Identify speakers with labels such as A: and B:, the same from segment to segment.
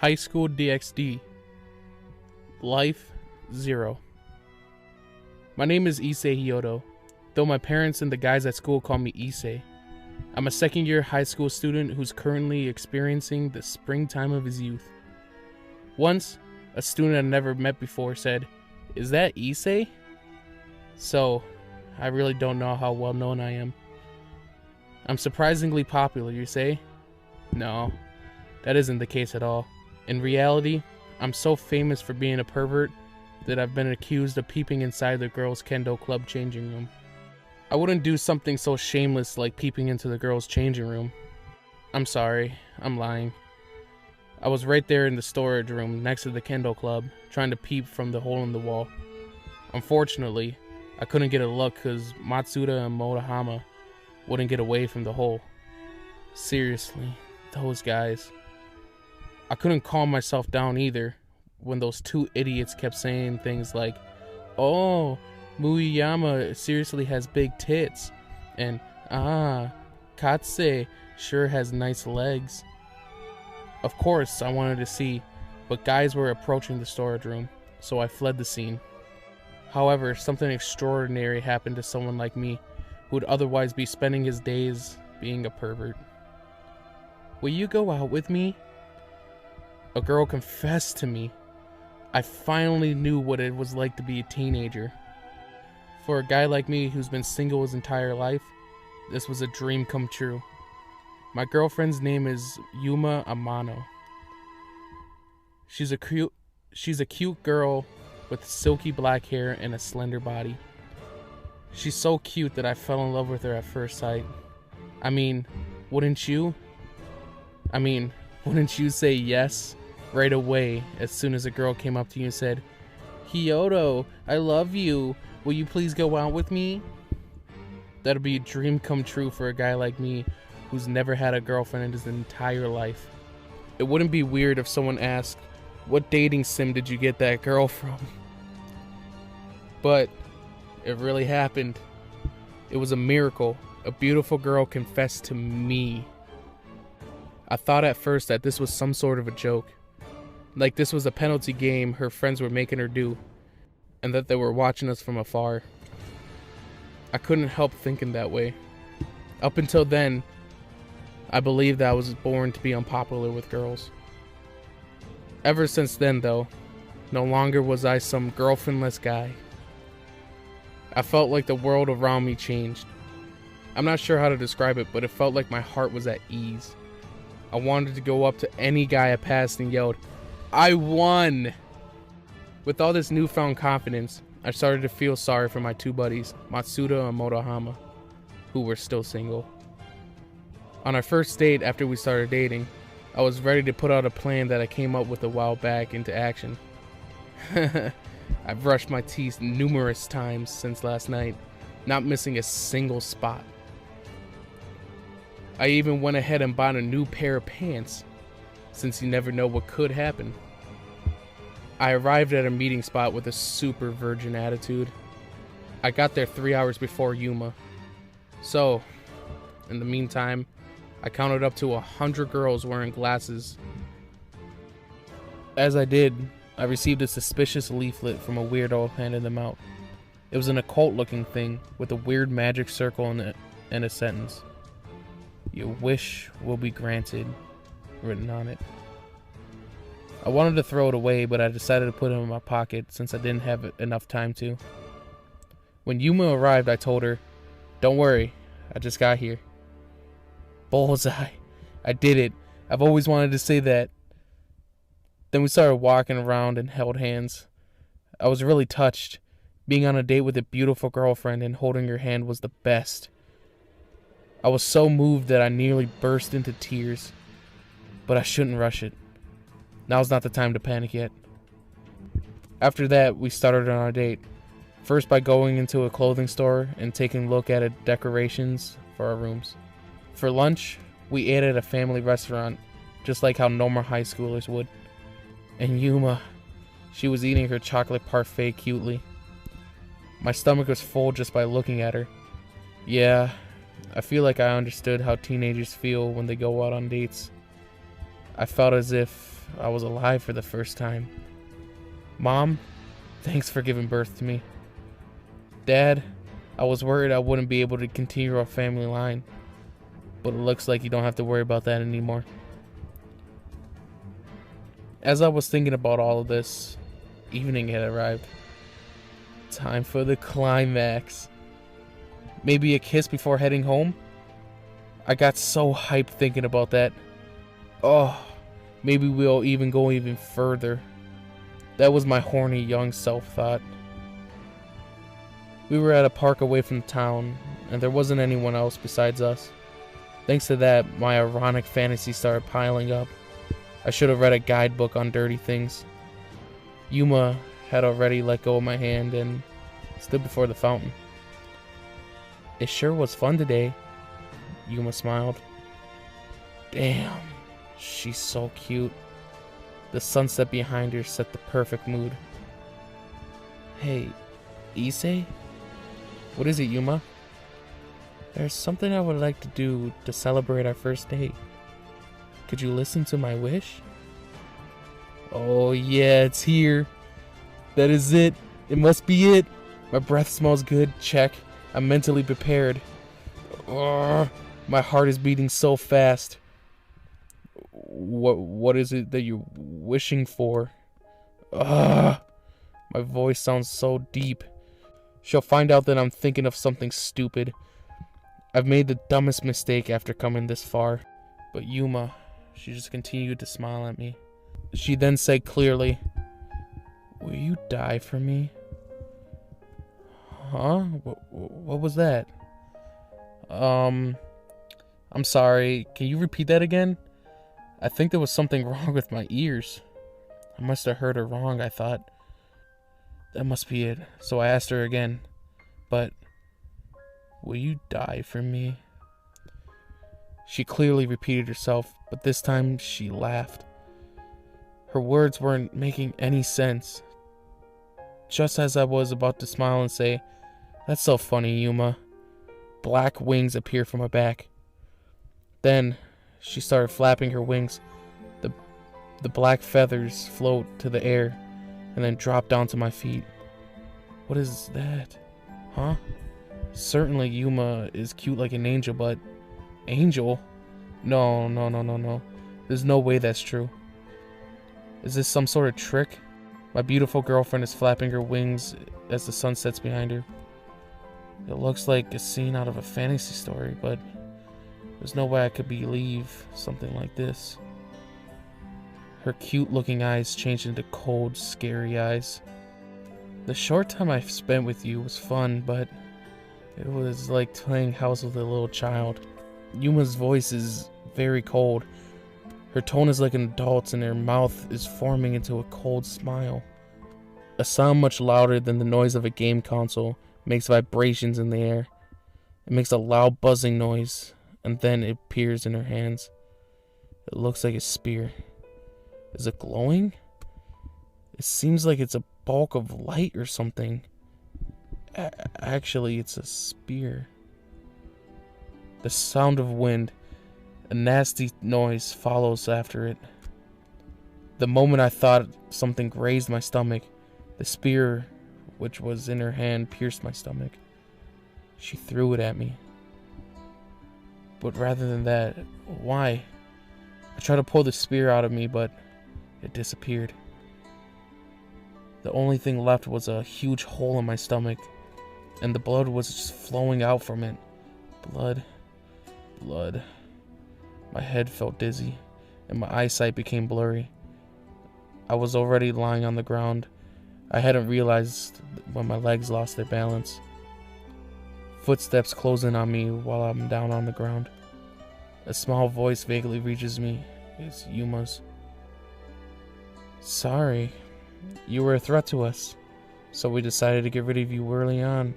A: Highschool DxD. Life 0. My name is Issei Hyoto, though my parents and the guys at school call me Issei. I'm a second-year high school student who's currently experiencing the springtime of his youth. Once, a student I'd never met before said, "Is that Issei?" So, I really don't know how well known I am. I'm surprisingly popular, you say? No, that isn't the case at all. In reality, I'm so famous for being a pervert that I've been accused of peeping inside the girls' kendo club changing room. I wouldn't do something so shameless like peeping into the girls' changing room. I'm sorry, I'm lying. I was right there in the storage room next to the kendo club, trying to peep from the hole in the wall. Unfortunately, I couldn't get a look because Matsuda and Motohama wouldn't get away from the hole. Seriously, those guys. I couldn't calm myself down either when those two idiots kept saying things like, "Oh, Muiyama seriously has big tits," and Katse sure has nice legs. Of course, I wanted to see, but guys were approaching the storage room, so I fled the scene. However, something extraordinary happened to someone like me, who would otherwise be spending his days being a pervert. "Will you go out with me?" A girl confessed to me. I finally knew what it was like to be a teenager. For a guy like me who's been single his entire life, this was a dream come true. My girlfriend's name is Yuma Amano. She's a cute girl with silky black hair and a slender body. She's so cute that I fell in love with her at first sight. I mean, wouldn't you? Wouldn't you say yes right away as soon as a girl came up to you and said, "Hyoto, I love you. Will you please go out with me?" That'd be a dream come true for a guy like me who's never had a girlfriend in his entire life. It wouldn't be weird if someone asked, "What dating sim did you get that girl from?" But it really happened. It was a miracle. A beautiful girl confessed to me. I thought at first that this was some sort of a joke. Like this was a penalty game her friends were making her do, and that they were watching us from afar. I couldn't help thinking that way. Up until then, I believed that I was born to be unpopular with girls. Ever since then, though, no longer was I some girlfriendless guy. I felt like the world around me changed. I'm not sure how to describe it, but it felt like my heart was at ease. I wanted to go up to any guy I passed and yelled, "I won!" With all this newfound confidence, I started to feel sorry for my two buddies, Matsuda and Motohama, who were still single. On our first date after we started dating, I was ready to put out a plan that I came up with a while back into action. I brushed my teeth numerous times since last night, not missing a single spot. I even went ahead and bought a new pair of pants, since you never know what could happen. I arrived at a meeting spot with a super virgin attitude. I got there 3 hours before Yuma. So, in the meantime, I counted up to 100 girls wearing glasses. As I did, I received a suspicious leaflet from a weirdo handing them out. It was an occult looking thing with a weird magic circle in it and a sentence. "Your wish will be granted," written on it. I wanted to throw it away, but I decided to put it in my pocket since I didn't have enough time to. When Yuma arrived, I told her, "Don't worry, I just got here." Bullseye. I did it. I've always wanted to say that. Then we started walking around and held hands. I was really touched. Being on a date with a beautiful girlfriend and holding her hand was the best. I was so moved that I nearly burst into tears. But I shouldn't rush it. Now's not the time to panic yet. After that, we started on our date. First by going into a clothing store and taking a look at decorations for our rooms. For lunch, we ate at a family restaurant, just like how normal high schoolers would. And Yuma, she was eating her chocolate parfait cutely. My stomach was full just by looking at her. Yeah, I feel like I understood how teenagers feel when they go out on dates. I felt as if I was alive for the first time. Mom, thanks for giving birth to me. Dad, I was worried I wouldn't be able to continue our family line, but it looks like you don't have to worry about that anymore. As I was thinking about all of this, evening had arrived. Time for the climax. Maybe a kiss before heading home? I got so hyped thinking about that. Oh, maybe we'll even go even further. That was my horny young self thought. We were at a park away from the town, and there wasn't anyone else besides us. Thanks to that, my ironic fantasy started piling up. I should have read a guidebook on dirty things. Yuma had already let go of my hand and stood before the fountain. It sure was fun today, Yuma smiled. Damn, she's so cute. The sunset behind her set the perfect mood. Hey, issei? What is it, Yuma? There's something I would like to do to celebrate our first date. Could you listen to my wish? Oh yeah, it's here. That is it. It must be it. My breath smells good. Check. I'm mentally prepared. Ugh, my heart is beating so fast. What is it that you're wishing for? Ugh, my voice sounds so deep. She'll find out that I'm thinking of something stupid. I've made the dumbest mistake after coming this far. But Yuma, she just continued to smile at me. She then said clearly, "Will you die for me?" Huh? What was that? I'm sorry. Can you repeat that again? I think there was something wrong with my ears. I must have heard her wrong, I thought. That must be it. So I asked her again. But, will you die for me? She clearly repeated herself, but this time she laughed. Her words weren't making any sense. Just as I was about to smile and say, "That's so funny, Yuma," black wings appeared from her back. Then, she started flapping her wings. The black feathers float to the air and then drop down to my feet. What is that? Huh? Certainly Yuma is cute like an angel, but... Angel? No. There's no way that's true. Is this some sort of trick? My beautiful girlfriend is flapping her wings as the sun sets behind her. It looks like a scene out of a fantasy story, but there's no way I could believe something like this. Her cute-looking eyes changed into cold, scary eyes. The short time I've spent with you was fun, but it was like playing house with a little child. Yuma's voice is very cold. Her tone is like an adult's and her mouth is forming into a cold smile. A sound much louder than the noise of a game console makes vibrations in the air. It makes a loud buzzing noise, and then it appears in her hands. It looks like a spear. Is it glowing? It seems like it's a bulk of light or something. Actually, it's a spear. The sound of wind, a nasty noise, follows after it. The moment I thought something grazed my stomach, the spear, which was in her hand, pierced my stomach. She threw it at me. But rather than that, why? I tried to pull the spear out of me, but it disappeared. The only thing left was a huge hole in my stomach, and the blood was just flowing out from it. Blood. My head felt dizzy, and my eyesight became blurry. I was already lying on the ground. I hadn't realized when my legs lost their balance. Footsteps close in on me while I'm down on the ground. A small voice vaguely reaches me. It's Yuma's. "Sorry, you were a threat to us, so we decided to get rid of you early on.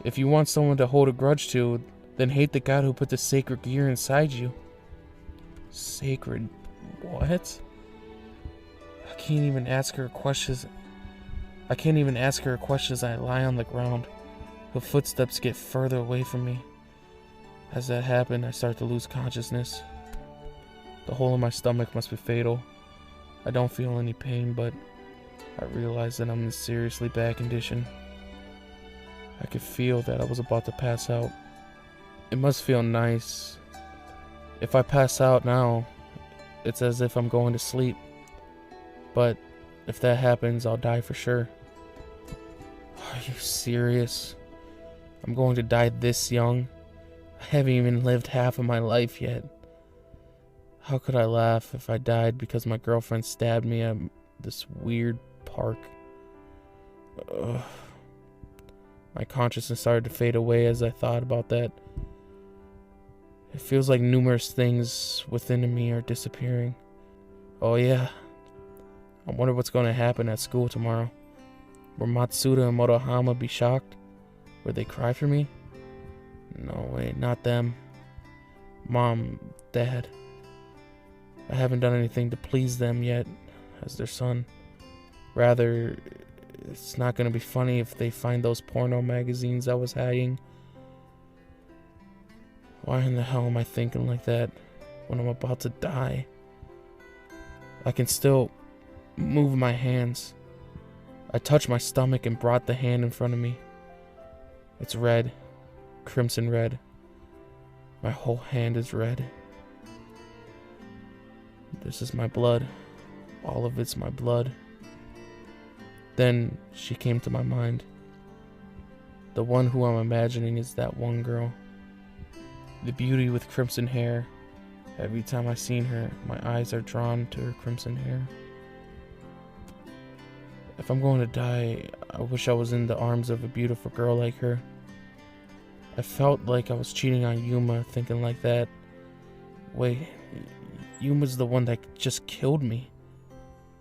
A: If you want someone to hold a grudge to, then hate the god who put the sacred gear inside you." Sacred what? I can't even ask her questions as I lie on the ground. Her footsteps get further away from me. As that happened, I start to lose consciousness. The hole in my stomach must be fatal. I don't feel any pain, but I realize that I'm in seriously bad condition. I could feel that I was about to pass out. It must feel nice. If I pass out now, it's as if I'm going to sleep. But if that happens, I'll die for sure. Are you serious? I'm going to die this young? I haven't even lived half of my life yet. How could I laugh if I died because my girlfriend stabbed me at this weird park? Ugh. My consciousness started to fade away as I thought about that. It feels like numerous things within me are disappearing. Oh yeah. I wonder what's going to happen at school tomorrow. Will Matsuda and Motohama be shocked? Will they cry for me? No, wait, not them. Mom, Dad. I haven't done anything to please them yet as their son. Rather, it's not going to be funny if they find those porno magazines I was hiding. Why in the hell am I thinking like that when I'm about to die? I can still move my hands. I touched my stomach and brought the hand in front of me. It's red, crimson red. My whole hand is red. This is my blood. All of it's my blood. Then she came to my mind. The one who I'm imagining is that one girl. The beauty with crimson hair. Every time I seen her, my eyes are drawn to her crimson hair. If I'm going to die, I wish I was in the arms of a beautiful girl like her. I felt like I was cheating on Yuma, thinking like that. Wait, Yuma's the one that just killed me.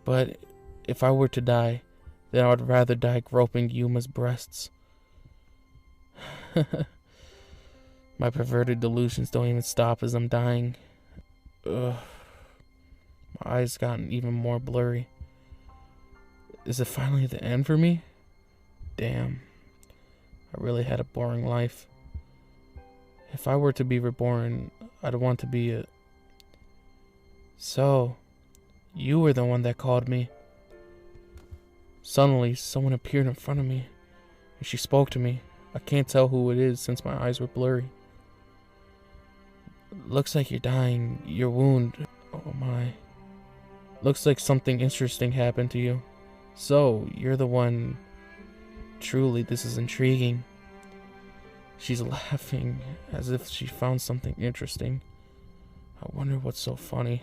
A: But if I were to die, then I would rather die groping Yuma's breasts. My perverted delusions don't even stop as I'm dying. Ugh. My eyes gotten even more blurry. Is it finally the end for me? Damn. I really had a boring life. If I were to be reborn, I'd want to be a... So, you were the one that called me. Suddenly, someone appeared in front of me, and she spoke to me. I can't tell who it is since my eyes were blurry. Looks like you're dying. Your wound. Oh my. Looks like something interesting happened to you. So, you're the one... Truly, this is intriguing. She's laughing as if she found something interesting. I wonder what's so funny.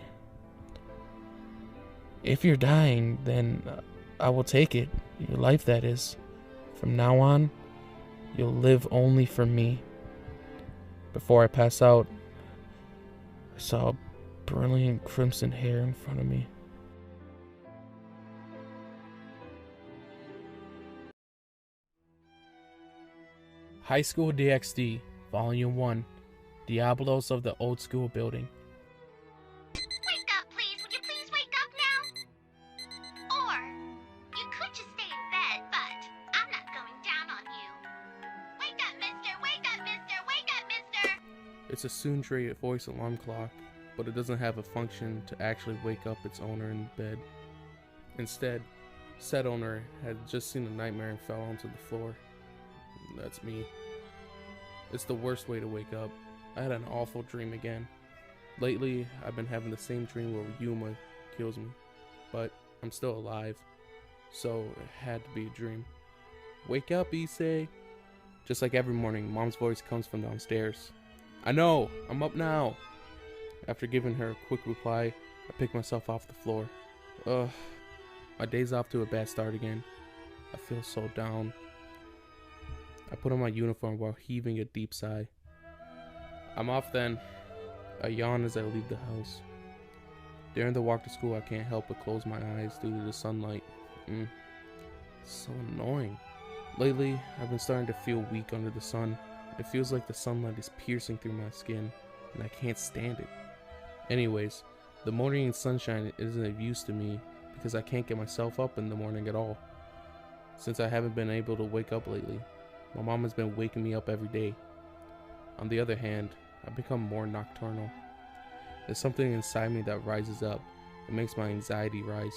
A: If you're dying, then I will take it. Your life, that is. From now on, you'll live only for me. Before I pass out, I saw brilliant crimson hair in front of me. Highschool DxD, Volume 1, Diablos of the Old School Building.
B: Wake up, please. Would you please wake up now? Or, you could just stay in bed, but I'm not going down on you. Wake up, mister! Wake up, mister! Wake up, mister!
A: It's a Sundre voice alarm clock, but it doesn't have a function to actually wake up its owner in bed. Instead, said owner had just seen a nightmare and fell onto the floor. That's me. It's the worst way to wake up. I had an awful dream again. Lately, I've been having the same dream where Yuma kills me, but I'm still alive, so it had to be a dream. Wake up, issei! Just like every morning, Mom's voice comes from downstairs. I know! I'm up now! After giving her a quick reply, I pick myself off the floor. Ugh. My day's off to a bad start again. I feel so down. I put on my uniform while heaving a deep sigh. I'm off then. I yawn as I leave the house. During the walk to school, I can't help but close my eyes due to the sunlight. It's so annoying. Lately, I've been starting to feel weak under the sun. It feels like the sunlight is piercing through my skin, and I can't stand it. Anyways, the morning sunshine isn't of use to me because I can't get myself up in the morning at all. Since I haven't been able to wake up lately, my mom has been waking me up every day. On the other hand, I've become more nocturnal. There's something inside me that rises up. It makes my anxiety rise.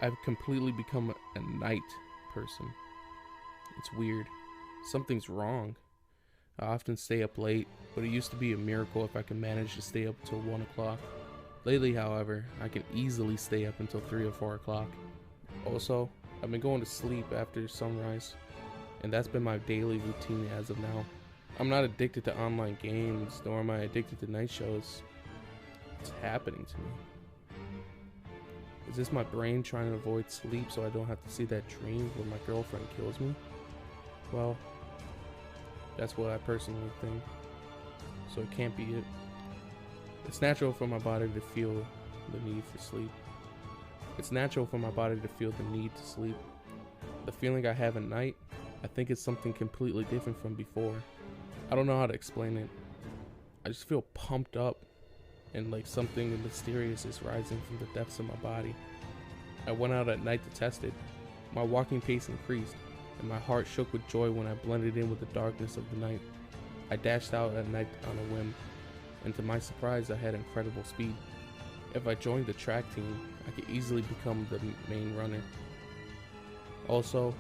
A: I've completely become a night person. It's weird. Something's wrong. I often stay up late, but it used to be a miracle if I could manage to stay up till 1 o'clock. Lately, however, I can easily stay up until 3 or 4 o'clock. Also, I've been going to sleep after sunrise, and that's been my daily routine as of now. I'm not addicted to online games, nor am I addicted to night shows. It's happening to me. Is this my brain trying to avoid sleep so I don't have to see that dream where my girlfriend kills me? Well, that's what I personally think. So it can't be it. It's natural for my body to feel the need for sleep. It's natural for my body to feel the need to sleep. The feeling I have at night, I think it's something completely different from before. I don't know how to explain it. I just feel pumped up and like something mysterious is rising from the depths of my body. I went out at night to test it. My walking pace increased, and my heart shook with joy when I blended in with the darkness of the night. I dashed out at night on a whim, and to my surprise I had incredible speed. If I joined the track team, I could easily become the main runner. Also,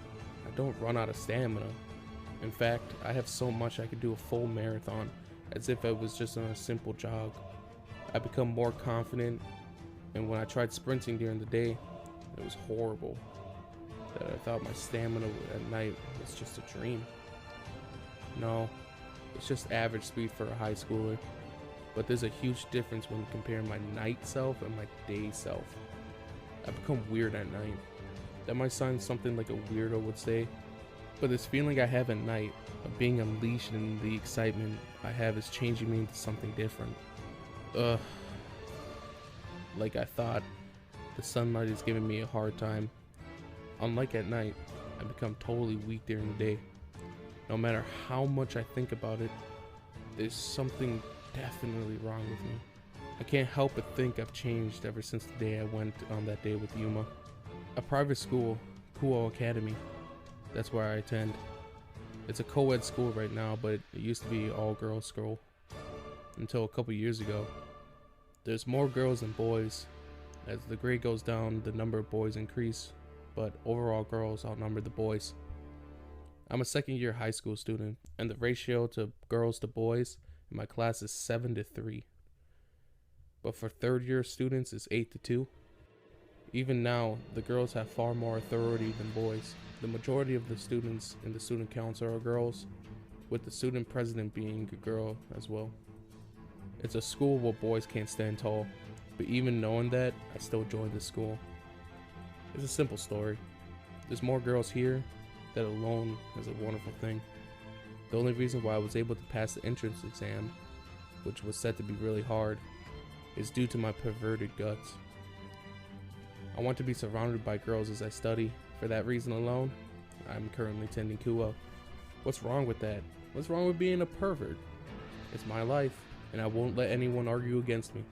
A: I don't run out of stamina. In fact, I have so much I could do a full marathon, as if I was just on a simple jog. I become more confident, and when I tried sprinting during the day, it was horrible. That I thought my stamina at night was just a dream. No, it's just average speed for a high schooler. But there's a huge difference when comparing my night self and my day self. I become weird at night. That might sound something like a weirdo would say, but this feeling I have at night of being unleashed and the excitement I have is changing me into something different. Like I thought, the sunlight is giving me a hard time. Unlike at night, I become totally weak during the day. No matter how much I think about it, there's something definitely wrong with me. I can't help but think I've changed ever since the day I went on that day with Yuma. A private school, Kuo Academy. That's where I attend. It's a co-ed school right now, but it used to be all girls school until a couple years ago. There's more girls than boys. As the grade goes down, the number of boys increase, but overall girls outnumber the boys. I'm a second-year high school student, and the ratio to girls to boys in my class is 7-3. But for third-year students, it's 8-2. Even now, the girls have far more authority than boys. The majority of the students in the student council are girls, with the student president being a girl as well. It's a school where boys can't stand tall, but even knowing that, I still joined the school. It's a simple story. There's more girls here. That alone is a wonderful thing. The only reason why I was able to pass the entrance exam, which was said to be really hard, is due to my perverted guts. I want to be surrounded by girls as I study. For that reason alone, I'm currently attending Kuo. What's wrong with that? What's wrong with being a pervert? It's my life, and I won't let anyone argue against me.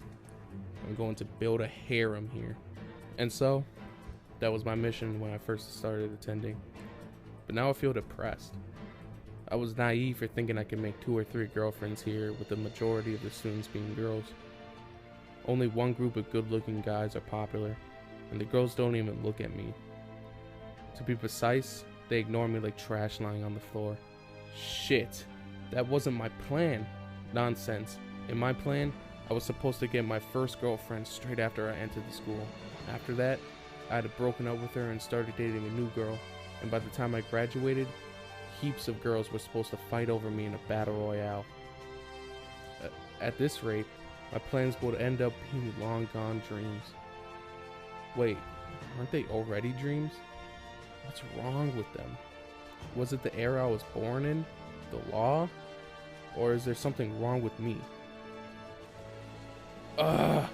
A: I'm going to build a harem here. And so, that was my mission when I first started attending. But now I feel depressed. I was naive for thinking I could make 2 or 3 girlfriends here, with the majority of the students being girls. Only one group of good-looking guys are popular, and the girls don't even look at me. To be precise, they ignore me like trash lying on the floor. Shit, that wasn't my plan. Nonsense. In my plan, I was supposed to get my first girlfriend straight after I entered the school. After that, I had broken up with her and started dating a new girl, and by the time I graduated, heaps of girls were supposed to fight over me in a battle royale. At this rate, my plans would end up being long gone dreams. Wait, aren't they already dreams? What's wrong with them? Was it the era I was born in? The law? Or is there something wrong with me? I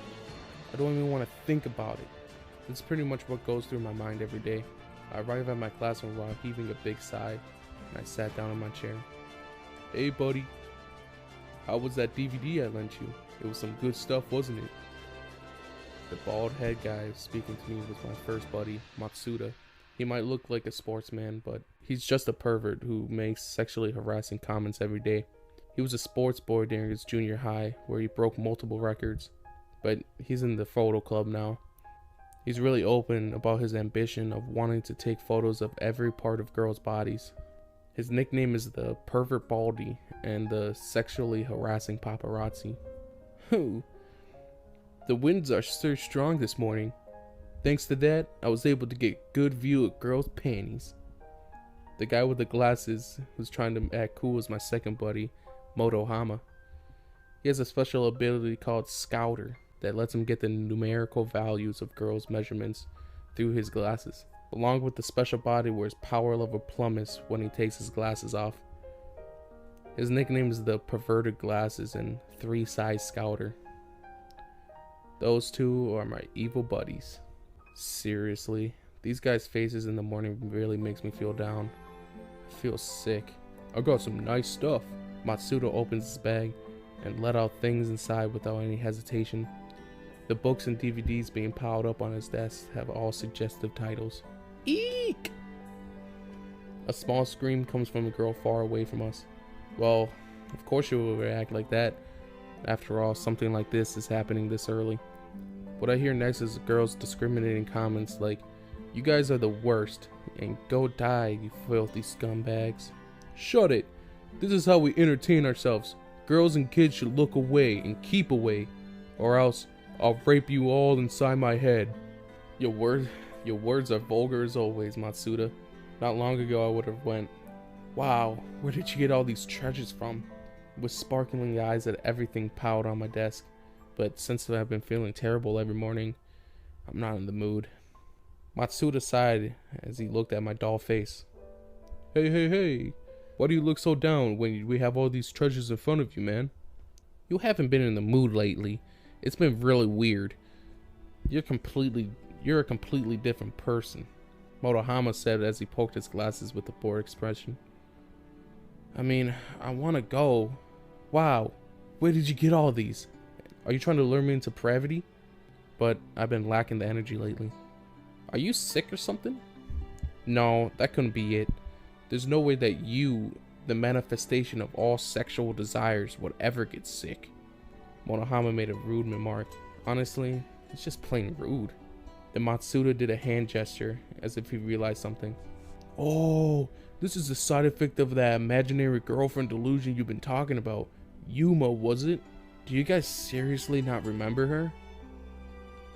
A: don't even want to think about it. It's pretty much what goes through my mind every day. I arrive at my classroom while heaving a big sigh, and I sat down in my chair. Hey buddy, how was that DVD I lent you? It was some good stuff, wasn't it? The bald head guy speaking to me was my first buddy, Matsuda. He might look like a sportsman, but he's just a pervert who makes sexually harassing comments every day. He was a sports boy during his junior high, where he broke multiple records. but he's in the photo club now. He's really open about his ambition of wanting to take photos of every part of girls' bodies. His nickname is the Pervert Baldy and the Sexually Harassing Paparazzi. Whew. The winds are so strong this morning. Thanks to that, I was able to get good view of girls' panties. The guy with the glasses who's trying to act cool is my second buddy, Motohama. He has a special ability called Scouter that lets him get the numerical values of girls' measurements through his glasses, along with the special body where his power level plummets when he takes his glasses off. His nickname is the Perverted Glasses and 3-Size Scouter. Those two are my evil buddies. Seriously, these guys' faces in the morning really makes me feel down. I feel sick. I got some nice stuff. Matsuda opens his bag and let out things inside without any hesitation. The books and DVDs being piled up on his desk have all suggestive titles. Eek! A small scream comes from a girl far away from us. Well, of course she will react like that. After all, something like this is happening this early. What I hear next is girls discriminating comments like, "You guys are the worst, and go die, you filthy scumbags." Shut it! This is how we entertain ourselves. Girls and kids should look away and keep away, or else I'll rape you all inside my head. Your words are vulgar as always, Matsuda. Not long ago I would have went, "Wow, where did you get all these treasures from?" with sparkling eyes at everything piled on my desk. But since I've been feeling terrible every morning, I'm not in the mood. Matsuda sighed as he looked at my doll face. Hey, why do you look so down when we have all these treasures in front of you, man? You haven't been in the mood lately. It's been really weird. You're a completely different person, Motohama said as he poked his glasses with a bored expression. I mean, I want to go. Wow, where did you get all these? Are you trying to lure me into pravity? But I've been lacking the energy lately. Are you sick or something? No, that couldn't be it. There's no way that you, the manifestation of all sexual desires, would ever get sick. Monohama made a rude remark. Honestly, it's just plain rude. Then Matsuda did a hand gesture as if he realized something. Oh, this is the side effect of that imaginary girlfriend delusion you've been talking about. Yuma, was it? Do you guys seriously not remember her?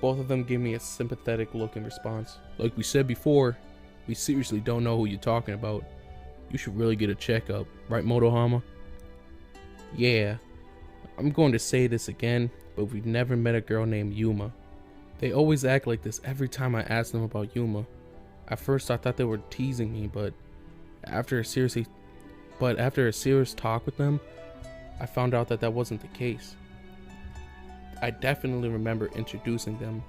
A: Both of them gave me a sympathetic look in response. Like we said before, we seriously don't know who you're talking about. You should really get a checkup, right, Motohama? Yeah, I'm going to say this again, but we've never met a girl named Yuma. They always act like this every time I ask them about Yuma. At first I thought they were teasing me, but after a serious talk with them, I found out that that wasn't the case. I definitely remember introducing them,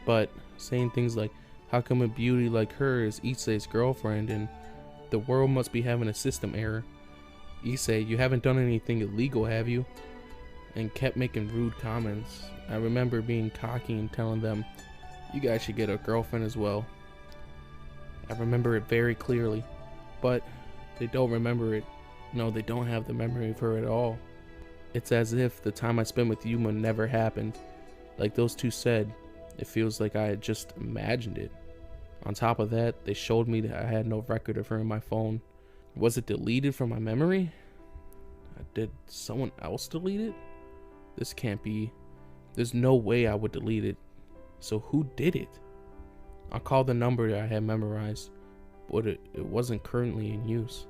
A: but saying things like, how come a beauty like her is Issei's girlfriend and the world must be having a system error. Issei, you haven't done anything illegal, have you? And kept making rude comments. I remember being cocky and telling them, you guys should get a girlfriend as well. I remember it very clearly, but they don't remember it. No, they don't have the memory of her at all. It's as if the time I spent with Yuma never happened. Like those two said, it feels like I had just imagined it. On top of that, they showed me that I had no record of her in my phone. Was it deleted from my memory? Did someone else delete it? This can't be. There's no way I would delete it. So who did it? I called the number that I had memorized, but it wasn't currently in use.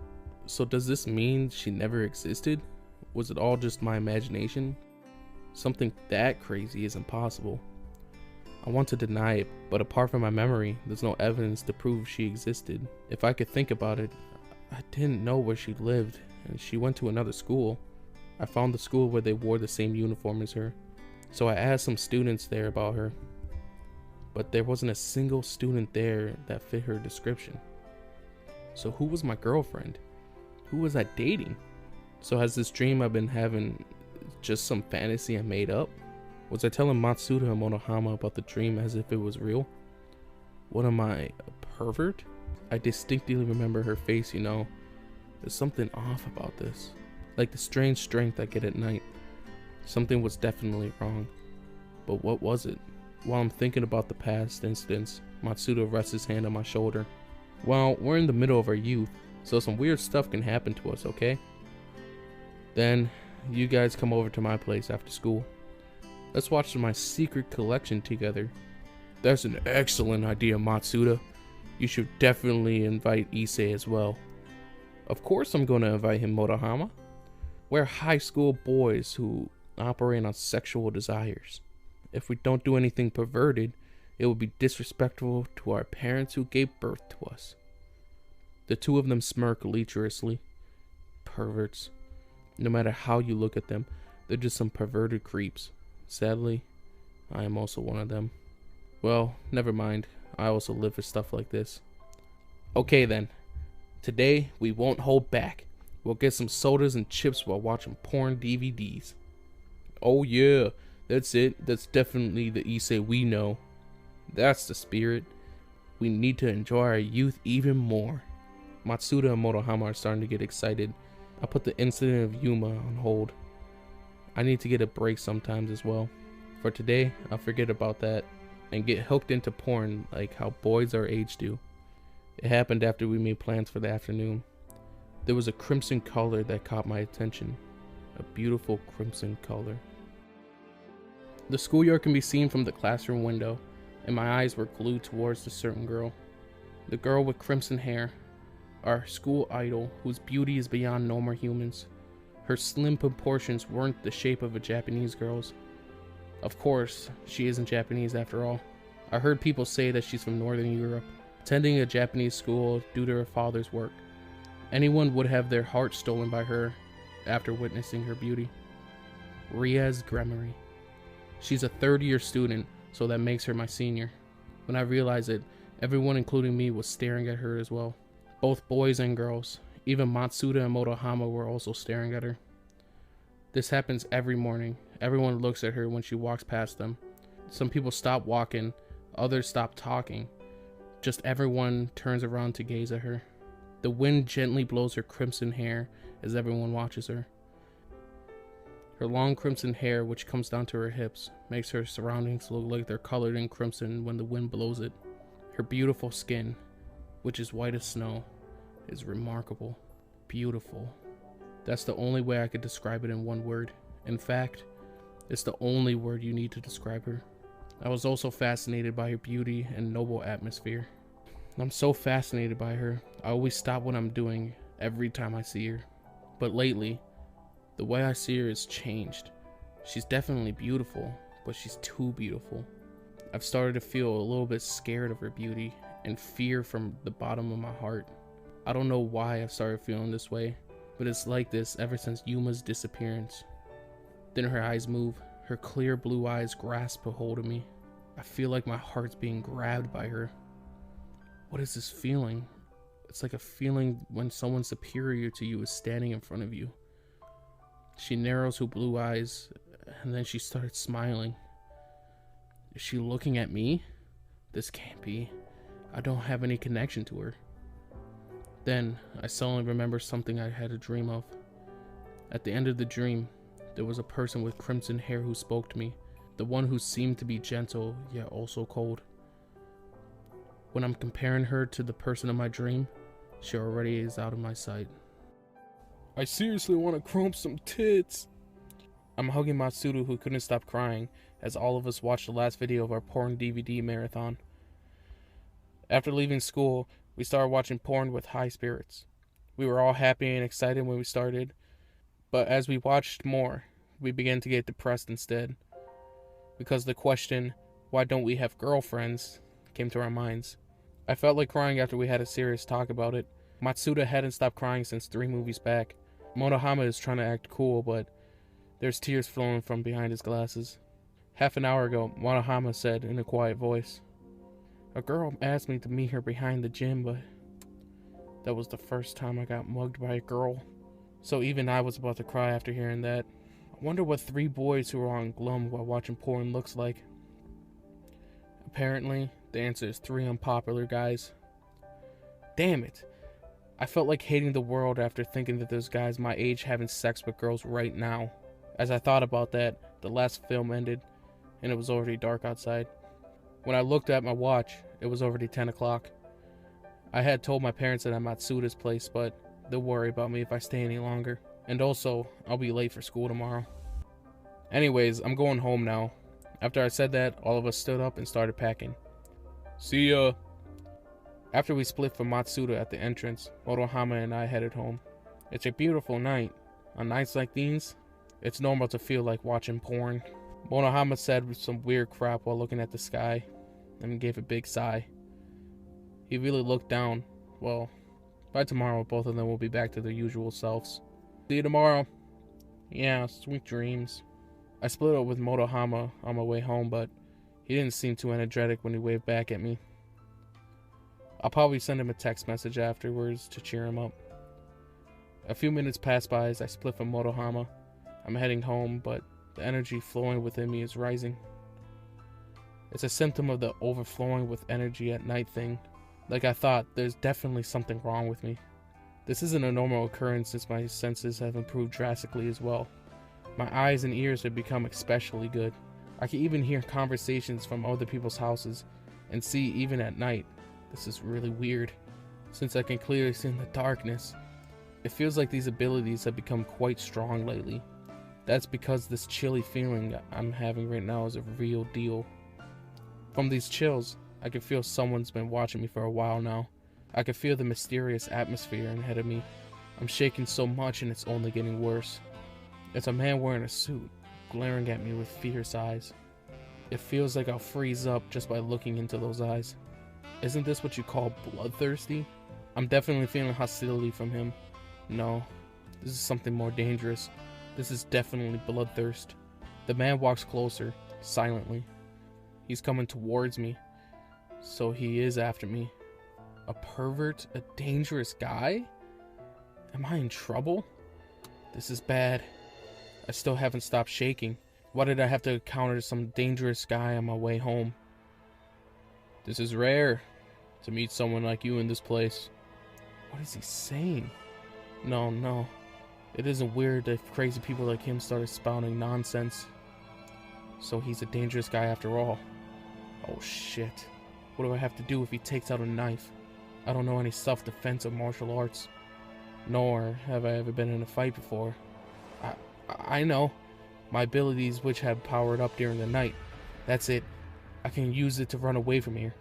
A: So does this mean she never existed? Was it all just my imagination? Something that crazy is impossible. I want to deny it, but apart from my memory, there's no evidence to prove she existed. If I could think about it, I didn't know where she lived, and she went to another school. I found the school where they wore the same uniform as her. So I asked some students there about her, but there wasn't a single student there that fit her description. So who was my girlfriend? Who was I dating? So has this dream I've been having just some fantasy I made up? Was I telling Matsuda and Monohama about the dream as if it was real? What am I, a pervert? I distinctly remember her face, you know. There's something off about this. Like the strange strength I get at night. Something was definitely wrong. But what was it? While I'm thinking about the past incidents, Matsuda rests his hand on my shoulder. Well, we're in the middle of our youth, so some weird stuff can happen to us, okay? Then, you guys come over to my place after school. Let's watch my secret collection together. That's an excellent idea, Matsuda. You should definitely invite Issei as well. Of course I'm going to invite him, Motohama. We're high school boys who operate on sexual desires. If we don't do anything perverted, it would be disrespectful to our parents who gave birth to us. The two of them smirk lecherously. Perverts. No matter how you look at them, they're just some perverted creeps. Sadly, I am also one of them. Well, never mind. I also live for stuff like this. Okay then. Today, we won't hold back. We'll get some sodas and chips while watching porn DVDs. Oh yeah, that's it. That's definitely the Issei we know. That's the spirit. We need to enjoy our youth even more. Matsuda and Motohama are starting to get excited. I put the incident of Yuma on hold. I need to get a break sometimes as well. For today, I'll forget about that and get hooked into porn like how boys our age do. It happened after we made plans for the afternoon. There was a crimson color that caught my attention. A beautiful crimson color. The schoolyard can be seen from the classroom window, and my eyes were glued towards a certain girl. The girl with crimson hair, our school idol whose beauty is beyond normal humans. Her slim proportions weren't the shape of a Japanese girl's. Of course, she isn't Japanese after all. I heard people say that she's from Northern Europe, attending a Japanese school due to her father's work. Anyone would have their heart stolen by her after witnessing her beauty. Rias Gremory. She's a third-year student, so that makes her my senior. When I realized it, everyone including me was staring at her as well. Both boys and girls. Even Matsuda and Motohama were also staring at her. This happens every morning. Everyone looks at her when she walks past them. Some people stop walking, others stop talking. Just everyone turns around to gaze at her. The wind gently blows her crimson hair as everyone watches her. Her long crimson hair, which comes down to her hips, makes her surroundings look like they're colored in crimson when the wind blows it. Her beautiful skin, which is white as snow, is remarkable. Beautiful. That's the only way I could describe it in one word. In fact, it's the only word you need to describe her. I was also fascinated by her beauty and noble atmosphere. I'm so fascinated by her, I always stop what I'm doing every time I see her. But lately, the way I see her has changed. She's definitely beautiful, but she's too beautiful. I've started to feel a little bit scared of her beauty and fear from the bottom of my heart. I don't know why I've started feeling this way, but it's like this ever since Yuma's disappearance. Then her eyes move. Her clear blue eyes grasp a hold of me. I feel like my heart's being grabbed by her. What is this feeling? It's like a feeling when someone superior to you is standing in front of you. She narrows her blue eyes, and then she starts smiling. Is she looking at me? This can't be. I don't have any connection to her. Then, I suddenly remember something I had a dream of. At the end of the dream, there was a person with crimson hair who spoke to me. The one who seemed to be gentle, yet also cold. When I'm comparing her to the person in my dream, she already is out of my sight. I seriously want to crump some tits. I'm hugging Matsuda, who couldn't stop crying, as all of us watched the last video of our porn DVD marathon. After leaving school, we started watching porn with high spirits. We were all happy and excited when we started, but as we watched more, we began to get depressed instead. Because the question, why don't we have girlfriends, came to our minds. I felt like crying after we had a serious talk about it. Matsuda hadn't stopped crying since 3 movies back. Motohama is trying to act cool, but there's tears flowing from behind his glasses. Half an hour ago, Motohama said in a quiet voice, "A girl asked me to meet her behind the gym, but that was the first time I got mugged by a girl." So even I was about to cry after hearing that. I wonder what 3 boys who are on glum while watching porn looks like. Apparently, the answer is 3 unpopular guys. Damn it. I felt like hating the world after thinking that there's guys my age having sex with girls right now. As I thought about that, the last film ended, and it was already dark outside. When I looked at my watch, it was already 10 o'clock. I had told my parents that I'm at Suda's place, but they'll worry about me if I stay any longer. And also, I'll be late for school tomorrow. Anyways, I'm going home now. After I said that, all of us stood up and started packing. See ya! After we split from Matsuda at the entrance, Motohama and I headed home. It's a beautiful night. On nights like these, it's normal to feel like watching porn. Motohama said some weird crap while looking at the sky, and gave a big sigh. He really looked down. Well, by tomorrow, both of them will be back to their usual selves. See you tomorrow. Yeah, sweet dreams. I split up with Motohama on my way home, but he didn't seem too energetic when he waved back at me. I'll probably send him a text message afterwards to cheer him up. A few minutes pass by as I split from Motohama. I'm heading home, but the energy flowing within me is rising. It's a symptom of the overflowing with energy at night thing. Like I thought, there's definitely something wrong with me. This isn't a normal occurrence since my senses have improved drastically as well. My eyes and ears have become especially good. I can even hear conversations from other people's houses and see even at night. This is really weird, since I can clearly see in the darkness. It feels like these abilities have become quite strong lately. That's because this chilly feeling I'm having right now is a real deal. From these chills, I can feel someone's been watching me for a while now. I can feel the mysterious atmosphere ahead of me. I'm shaking so much and it's only getting worse. It's a man wearing a suit, glaring at me with fierce eyes. It feels like I'll freeze up just by looking into those eyes. Isn't this what you call bloodthirsty? I'm definitely feeling hostility from him. No, this is something more dangerous. This is definitely bloodthirst. The man walks closer, silently. He's coming towards me. So he is after me. A pervert? A dangerous guy? Am I in trouble? This is bad. I still haven't stopped shaking. Why did I have to encounter some dangerous guy on my way home? This is rare, to meet someone like you in this place. What is he saying? No. It isn't weird that crazy people like him started spouting nonsense. So he's a dangerous guy after all. Oh shit. What do I have to do if he takes out a knife? I don't know any self-defense or martial arts. Nor have I ever been in a fight before. I know. My abilities which have powered up during the night. That's it. I can use it to run away from here.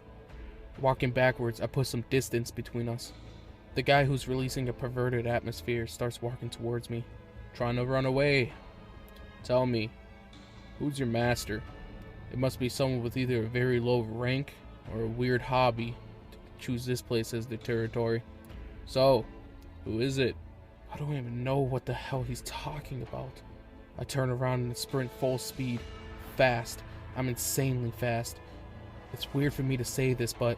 A: Walking backwards, I put some distance between us. The guy who's releasing a perverted atmosphere starts walking towards me, trying to run away. Tell me, who's your master? It must be someone with either a very low rank or a weird hobby to choose this place as their territory. So, who is it? I don't even know what the hell he's talking about. I turn around and sprint full speed. Fast. I'm insanely fast. It's weird for me to say this, but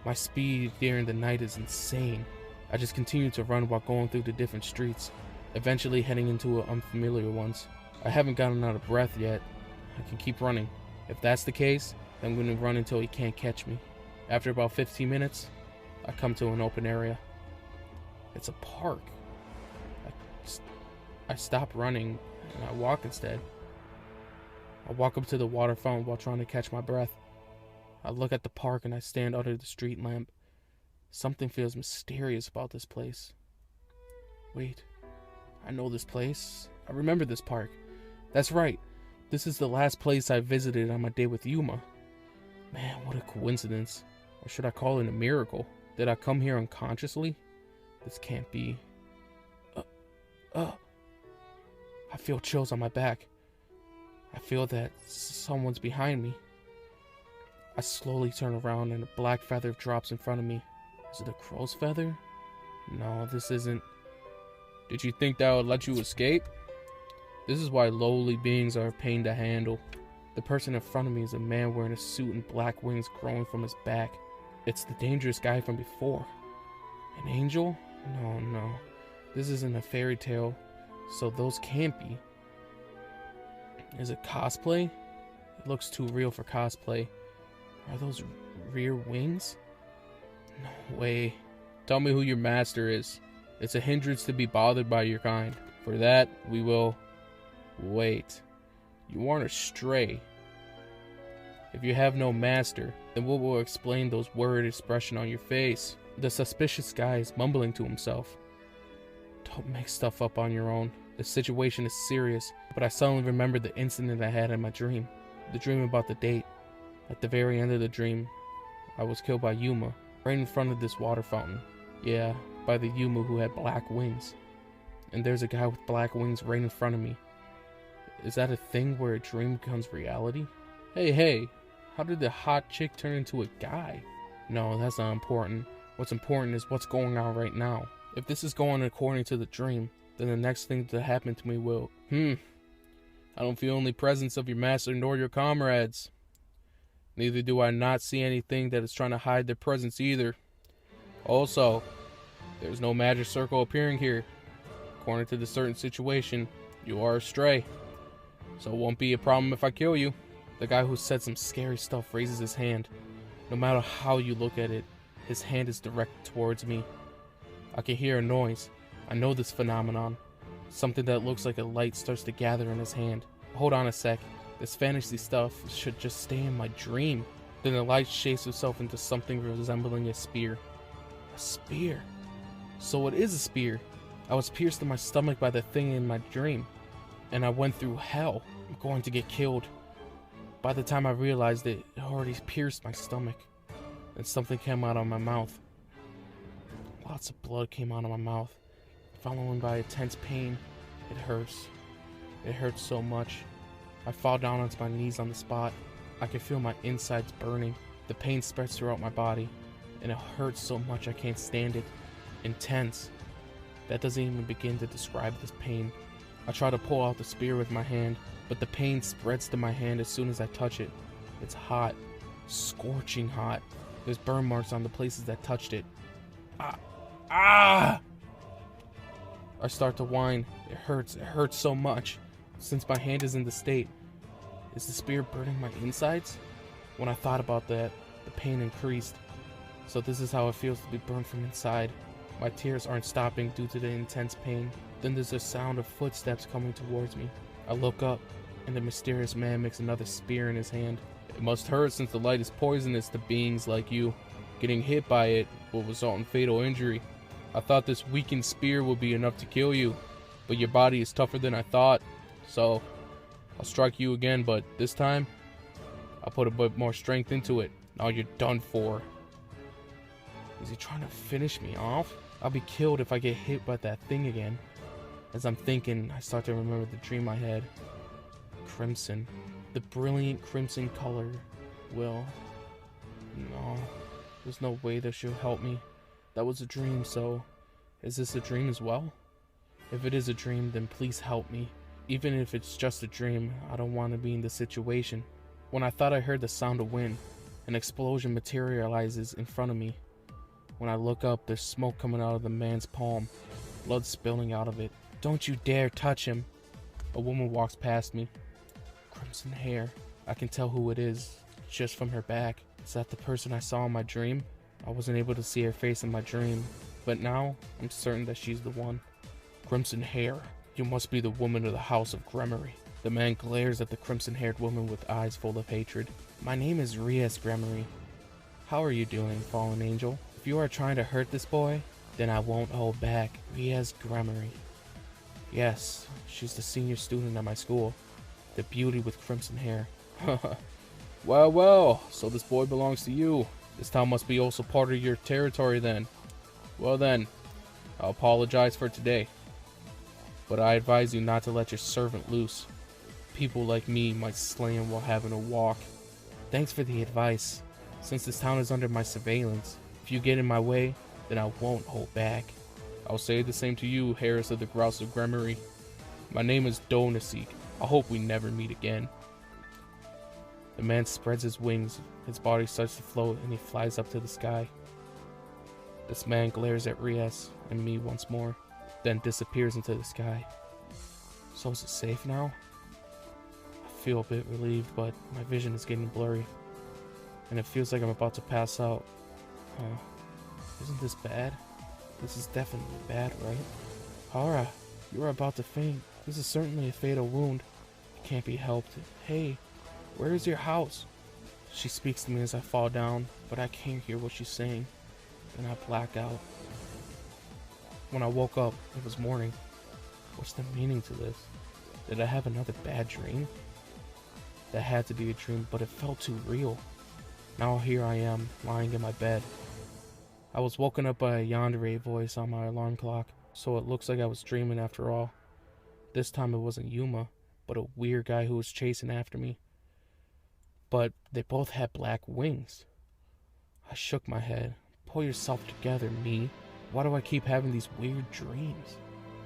A: my speed during the night is insane. I just continue to run while going through the different streets, eventually heading into unfamiliar ones. I haven't gotten out of breath yet. I can keep running. If that's the case, then I'm going to run until he can't catch me. After about 15 minutes, I come to an open area. It's a park. I stop running and I walk instead. I walk up to the water fountain while trying to catch my breath. I look at the park and I stand under the street lamp. Something feels mysterious about this place. Wait, I know this place. I remember this park. That's right. This is the last place I visited on my day with Yuma. Man, what a coincidence. Or should I call it a miracle? Did I come here unconsciously? This can't be. I feel chills on my back. I feel that someone's behind me. I slowly turn around and a black feather drops in front of me. Is it a crow's feather? No, this isn't. Did you think that would let you escape? This is why lowly beings are a pain to handle. The person in front of me is a man wearing a suit and black wings growing from his back. It's the dangerous guy from before. An angel? No. This isn't a fairy tale, so those can't be. Is it cosplay? It looks too real for cosplay. Are those rear wings? No way. Tell me who your master is. It's a hindrance to be bothered by your kind. For that, we will... Wait. You aren't a stray. If you have no master, then what will explain those worried expression on your face? The suspicious guy is mumbling to himself. Don't make stuff up on your own. The situation is serious, but I suddenly remembered the incident I had in my dream. The dream about the date. At the very end of the dream, I was killed by Yuma, right in front of this water fountain. Yeah, by the Yuma who had black wings. And there's a guy with black wings right in front of me. Is that a thing where a dream becomes reality? Hey, how did the hot chick turn into a guy? No, that's not important. What's important is what's going on right now. If this is going according to the dream, then the next thing to happen to me will... I don't feel any presence of your master nor your comrades. Neither do I not see anything that is trying to hide their presence either. Also, there's no magic circle appearing here. According to the certain situation, you are astray. So it won't be a problem if I kill you. The guy who said some scary stuff raises his hand. No matter how you look at it, his hand is directed towards me. I can hear a noise. I know this phenomenon. Something that looks like a light starts to gather in his hand. Hold on a sec. This fantasy stuff should just stay in my dream. Then the light shapes itself into something resembling a spear. A spear? So it is a spear. I was pierced in my stomach by the thing in my dream. And I went through hell. I'm going to get killed. By the time I realized it already pierced my stomach. And something came out of my mouth. Lots of blood came out of my mouth, followed by intense pain. It hurts. It hurts so much. I fall down onto my knees on the spot. I can feel my insides burning. The pain spreads throughout my body, and it hurts so much I can't stand it. Intense. That doesn't even begin to describe this pain. I try to pull out the spear with my hand, but the pain spreads to my hand as soon as I touch it. It's hot. Scorching hot. There's burn marks on the places that touched it. Ah! I start to whine. It hurts so much. Since my hand is in the state, is the spear burning my insides? When I thought about that, the pain increased. So this is how it feels to be burned from inside. My tears aren't stopping due to the intense pain. Then there's a sound of footsteps coming towards me. I look up, and the mysterious man makes another spear in his hand. It must hurt since the light is poisonous to beings like you. Getting hit by it will result in fatal injury. I thought this weakened spear would be enough to kill you, but your body is tougher than I thought. So, I'll strike you again, but this time, I'll put a bit more strength into it. Now you're done for. Is he trying to finish me off? I'll be killed if I get hit by that thing again. As I'm thinking, I start to remember the dream I had. Crimson. The brilliant crimson color. Will. No. There's no way that she'll help me. That was a dream, so... Is this a dream as well? If it is a dream, then please help me. Even if it's just a dream, I don't want to be in this situation. When I thought I heard the sound of wind, an explosion materializes in front of me. When I look up, there's smoke coming out of the man's palm, blood spilling out of it. Don't you dare touch him! A woman walks past me. Crimson hair. I can tell who it is, just from her back. Is that the person I saw in my dream? I wasn't able to see her face in my dream, but now I'm certain that she's the one. Crimson hair. You must be the woman of the House of Gremory. The man glares at the crimson-haired woman with eyes full of hatred. My name is Rias Gremory. How are you doing, fallen angel? If you are trying to hurt this boy, then I won't hold back. Rias Gremory. Yes, she's the senior student at my school. The beauty with crimson hair. Well, so this boy belongs to you. This town must be also part of your territory then. Well then, I'll apologize for today. But I advise you not to let your servant loose. People like me might slay him while having a walk. Thanks for the advice. Since this town is under my surveillance, if you get in my way, then I won't hold back. I'll say the same to you, Harris of the Grouse of Gremory. My name is Donasik. I hope we never meet again. The man spreads his wings, his body starts to float, and he flies up to the sky. This man glares at Rias and me once more, then disappears into the sky. So is it safe now? I feel a bit relieved, but my vision is getting blurry, and it feels like I'm about to pass out. Isn't this bad? This is definitely bad, right? Hara, you are about to faint. This is certainly a fatal wound. It can't be helped. Hey, where is your house? She speaks to me as I fall down, but I can't hear what she's saying, and I black out. When I woke up, it was morning. What's the meaning to this? Did I have another bad dream? That had to be a dream, but it felt too real. Now here I am, lying in my bed. I was woken up by a yandere voice on my alarm clock, so it looks like I was dreaming after all. This time it wasn't Yuma, but a weird guy who was chasing after me. But they both had black wings. I shook my head. Pull yourself together, me. Why do I keep having these weird dreams?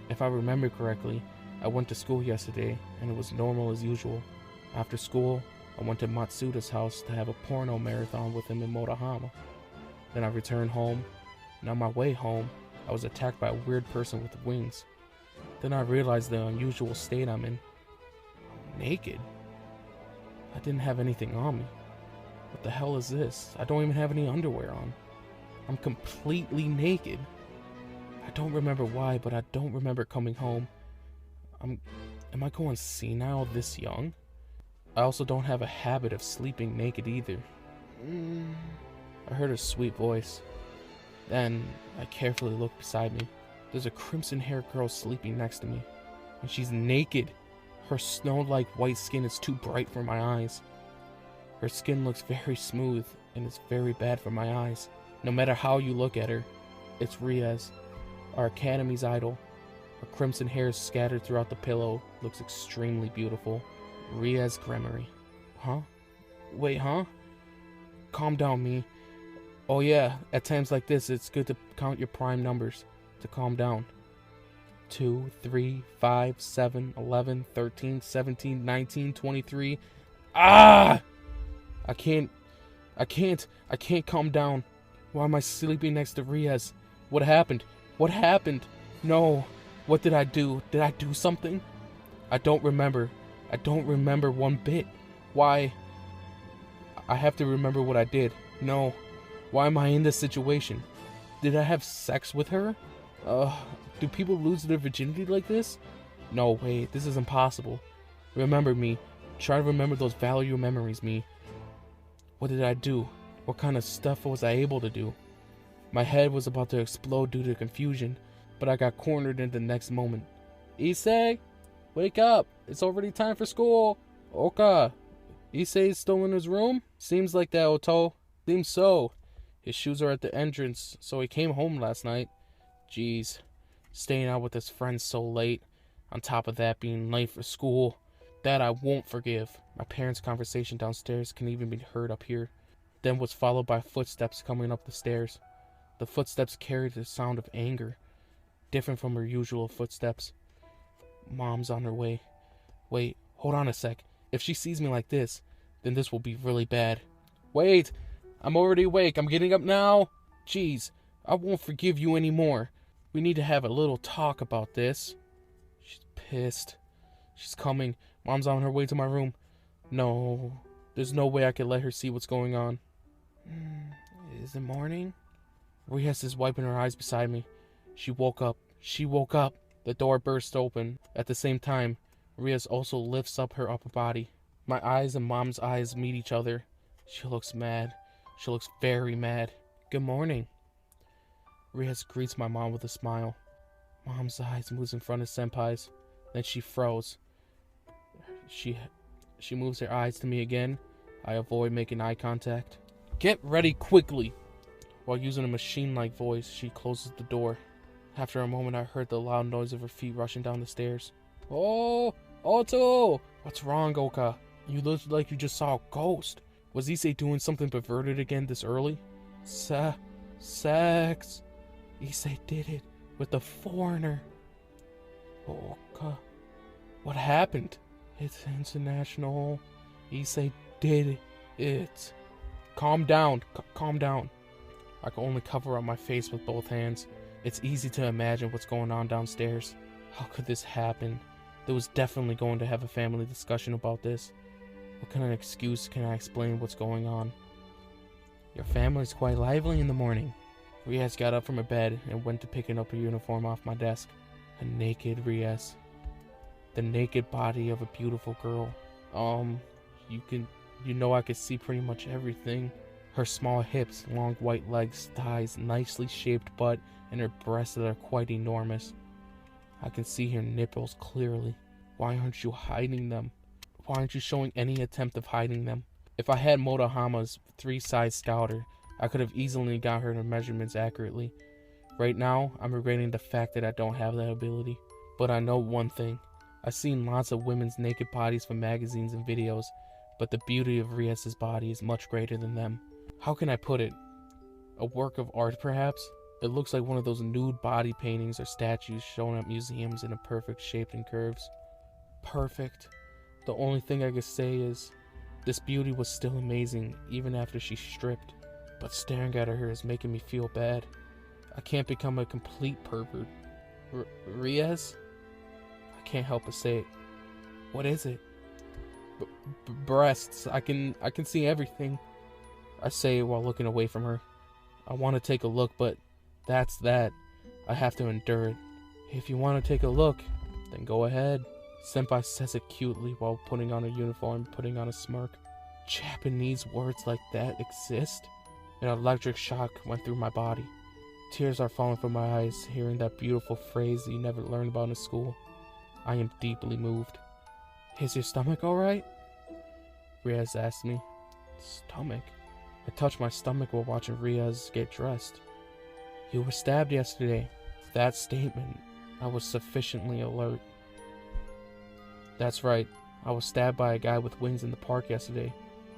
A: If I remember correctly, I went to school yesterday, and it was normal as usual. After school, I went to Matsuda's house to have a porno marathon with him in Motohama. Then I returned home, and on my way home, I was attacked by a weird person with wings. Then I realized the unusual state I'm in. I'm naked. I didn't have anything on me. What the hell is this? I don't even have any underwear on. I'm completely naked. I don't remember why, but I don't remember coming home. Am I going senile this young? I also don't have a habit of sleeping naked either. I heard a sweet voice. Then I carefully looked beside me. There's a crimson-haired girl sleeping next to me, and she's naked. Her snow-like white skin is too bright for my eyes. Her skin looks very smooth, and it's very bad for my eyes. No matter how you look at her, it's Rias, our academy's idol. Her crimson hair scattered throughout the pillow looks extremely beautiful. Riasgremory. Huh? Wait, huh? Calm down, me. Oh yeah, at times like this, it's good to count your prime numbers to calm down. 2, 3, 5, 7, 11, 13, 17, 19, 23. Ah! I can't calm down. Why am I sleeping next to Rias? What happened? What happened? No. What did I do? Did I do something? I don't remember. I don't remember one bit. Why? I have to remember what I did. No. Why am I in this situation? Did I have sex with her? Do people lose their virginity like this? No, wait, this is impossible. Remember me. Try to remember those valuable memories, me. What did I do? What kind of stuff was I able to do? My head was about to explode due to confusion, but I got cornered in the next moment. Issei, wake up! It's already time for school! Oka, Issei is still in his room? Seems like that, Hyoto. Seems so. His shoes are at the entrance, so he came home last night. Jeez, staying out with his friends so late. On top of that, being late for school. That I won't forgive. My parents' conversation downstairs can even be heard up here. Then was followed by footsteps coming up the stairs. The footsteps carried the sound of anger, different from her usual footsteps. Mom's on her way. Wait, hold on a sec. If she sees me like this, then this will be really bad. Wait, I'm already awake. I'm getting up now. Jeez, I won't forgive you anymore. We need to have a little talk about this. She's pissed. She's coming. Mom's on her way to my room. No, there's no way I could let her see what's going on. Is it morning? Rias is wiping her eyes beside me. She woke up. She woke up. The door burst open. At the same time, Rias also lifts up her upper body. My eyes and Mom's eyes meet each other. She looks mad. She looks very mad. Good morning. Rias greets my mom with a smile. Mom's eyes moves in front of Senpai's. Then she froze. She moves her eyes to me again. I avoid making eye contact. Get ready quickly! While using a machine-like voice, she closes the door. After a moment, I heard the loud noise of her feet rushing down the stairs. Oh! Hyoto! What's wrong, Oka? You look like you just saw a ghost. Was Issei doing something perverted again this early? Sex. Issei did it with the foreigner. Oka. What happened? It's international. Issei did it. Calm down. Calm down. I can only cover up my face with both hands. It's easy to imagine what's going on downstairs. How could this happen? There was definitely going to have a family discussion about this. What kind of excuse can I explain what's going on? Your family's quite lively in the morning. Rias got up from her bed and went to picking up her uniform off my desk. A naked The naked body of a beautiful girl. You can You know I could see pretty much everything. Her small hips, long white legs, thighs, nicely shaped butt, and her breasts that are quite enormous. I can see her nipples clearly. Why aren't you hiding them? Why aren't you showing any attempt of hiding them? If I had Motohama's 3-size scouter, I could have easily got her measurements accurately. Right now, I'm regretting the fact that I don't have that ability. But I know one thing. I've seen lots of women's naked bodies from magazines and videos, but the beauty of Rias' body is much greater than them. How can I put it? A work of art, perhaps? It looks like one of those nude body paintings or statues shown at museums in a perfect shape and curves. Perfect. The only thing I could say is, this beauty was still amazing, even after she stripped. But staring at her is making me feel bad. I can't become a complete pervert. Rias? I can't help but say it. What is it? Breasts. I can see everything. I say while looking away from her. I want to take a look, but that's that. I have to endure it. If you want to take a look, then go ahead. Senpai says it cutely while putting on a uniform and putting on a smirk. Japanese words like that exist? An electric shock went through my body. Tears are falling from my eyes, hearing that beautiful phrase that you never learned about in school. I am deeply moved. Is your stomach alright? Rias asked me. Stomach? I touched my stomach while watching Rias get dressed. You were stabbed yesterday. That statement, I was sufficiently alert. That's right. I was stabbed by a guy with wings in the park yesterday.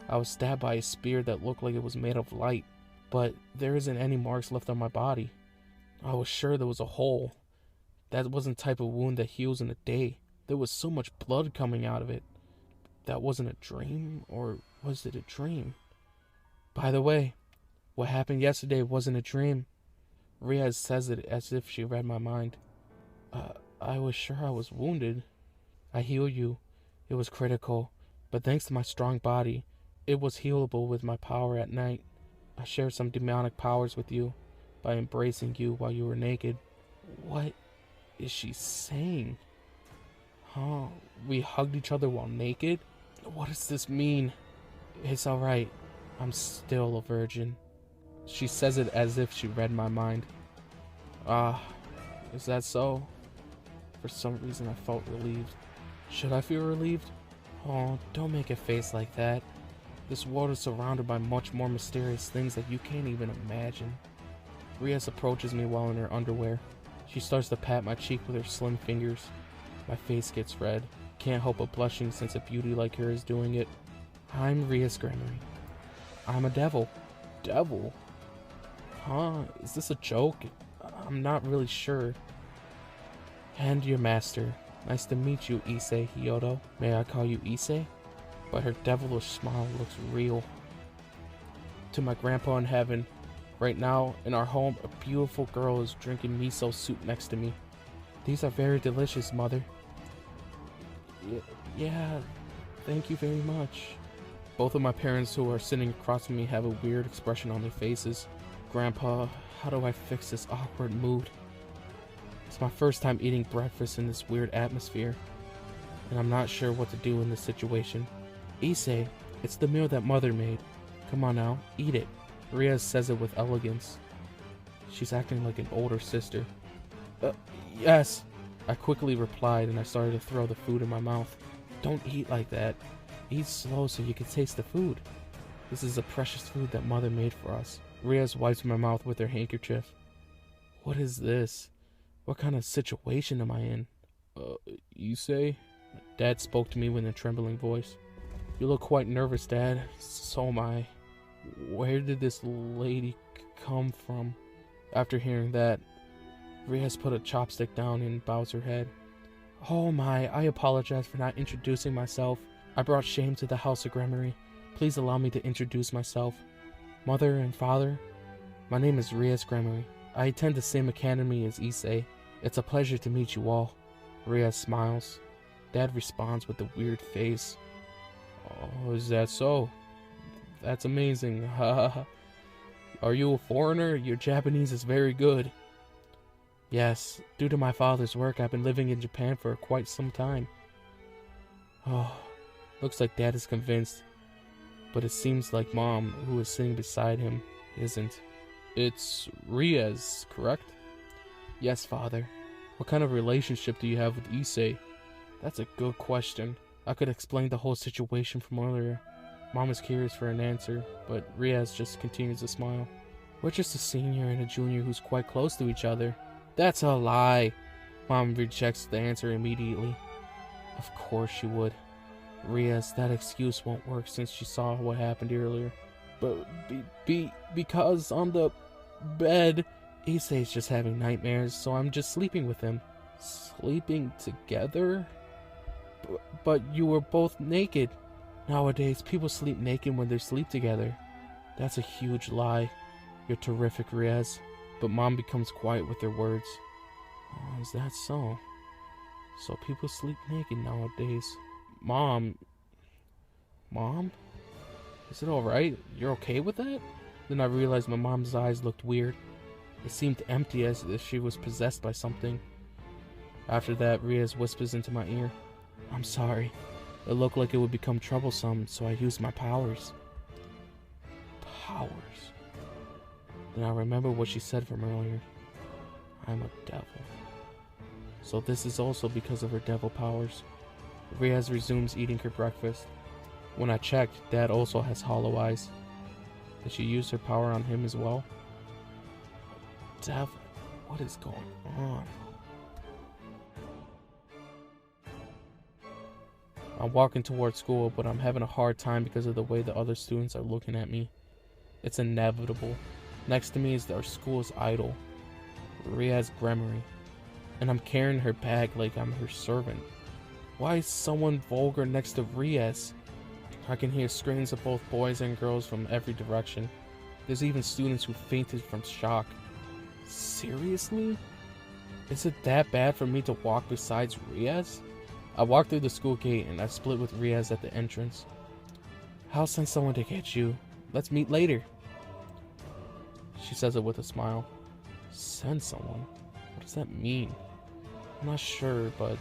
A: I was stabbed by a spear that looked like it was made of light, but there isn't any marks left on my body. I was sure there was a hole. That wasn't the type of wound that heals in a day. There was so much blood coming out of it. That wasn't a dream, or was it a dream? By the way, what happened yesterday wasn't a dream. Rias says it as if she read my mind. I was sure I was wounded. I healed you. It was critical, but thanks to my strong body, it was healable with my power at night. I shared some demonic powers with you by embracing you while you were naked. What is she saying? Huh? We hugged each other while naked? What does this mean? It's alright. I'm still a virgin. She says it as if she read my mind. Is that so? For some reason I felt relieved. Should I feel relieved? Oh, don't make a face like that. This world is surrounded by much more mysterious things that you can't even imagine. Rias approaches me while in her underwear. She starts to pat my cheek with her slim fingers. My face gets red. Can't help but blushing since a beauty like her is doing it. I'm Rias Gremory. I'm a devil. Devil? Huh? Is this a joke? I'm not really sure. And your master. Nice to meet you, issei Hyoto. May I call you issei? But her devilish smile looks real. To my grandpa in heaven, right now in our home, a beautiful girl is drinking miso soup next to me. These are very delicious, mother. Yeah, thank you very much. Both of my parents who are sitting across from me have a weird expression on their faces. Grandpa, how do I fix this awkward mood? It's my first time eating breakfast in this weird atmosphere, and I'm not sure what to do in this situation. Issei, it's the meal that mother made. Come on now, eat it. Rias says it with elegance. She's acting like an older sister. Yes, I quickly replied, and I started to throw the food in my mouth. Don't eat like that. Eat slow so you can taste the food. This is a precious food that mother made for us. Rias wipes my mouth with her handkerchief. What is this? What kind of situation am I in? Issei? Dad spoke to me with a trembling voice. You look quite nervous, Dad. So am I. Where did this lady come from? After hearing that, Rias put a chopstick down and bows her head. Oh my, I apologize for not introducing myself. I brought shame to the House of Gremory. Please allow me to introduce myself. Mother and father, my name is Rias Gremory. I attend the same academy as Issei. It's a pleasure to meet you all. Rias smiles. Dad responds with a weird face. Oh, is that so? That's amazing. Are you a foreigner? Your Japanese is very good. Yes, due to my father's work, I've been living in Japan for quite some time. Oh, looks like Dad is convinced. but it seems like Mom, who is sitting beside him, isn't. It's Rias, correct? Yes, Father. What kind of relationship do you have with Issei? That's a good question. I could explain the whole situation from earlier. Mom is curious for an answer, but Rias just continues to smile. We're just a senior and a junior who's quite close to each other. That's a lie. Mom rejects the answer immediately. Of course she would. Rias, that excuse won't work since she saw what happened earlier. But because on the bed, Issei's just having nightmares, so I'm just sleeping with him. Sleeping together? But you were both naked. Nowadays, people sleep naked when they sleep together. That's a huge lie. You're terrific, Rias. But Mom becomes quiet with her words. Oh, is that so? So people sleep naked nowadays. Mom? Is it alright? You're okay with that? Then I realized my mom's eyes looked weird. It seemed empty, as if she was possessed by something. After that, Rias whispers into my ear. I'm sorry. It looked like it would become troublesome, so I used my powers. Powers? Then I remember what she said from earlier. I'm a devil. So this is also because of her devil powers. Rias resumes eating her breakfast. When I checked, Dad also has hollow eyes. Did she use her power on him as well? Devil? What is going on? I'm walking towards school, but I'm having a hard time because of the way the other students are looking at me. It's inevitable. Next to me is our school's idol, Rias Gremory, and I'm carrying her bag like I'm her servant. Why is someone vulgar next to Rias? I can hear screams of both boys and girls from every direction. There's even students who fainted from shock. Seriously? Is it that bad for me to walk besides Rias? I walk through the school gate and I split with Rias at the entrance. I'll send someone to get you. Let's meet later. She says it with a smile. Send someone? What does that mean? I'm not sure, but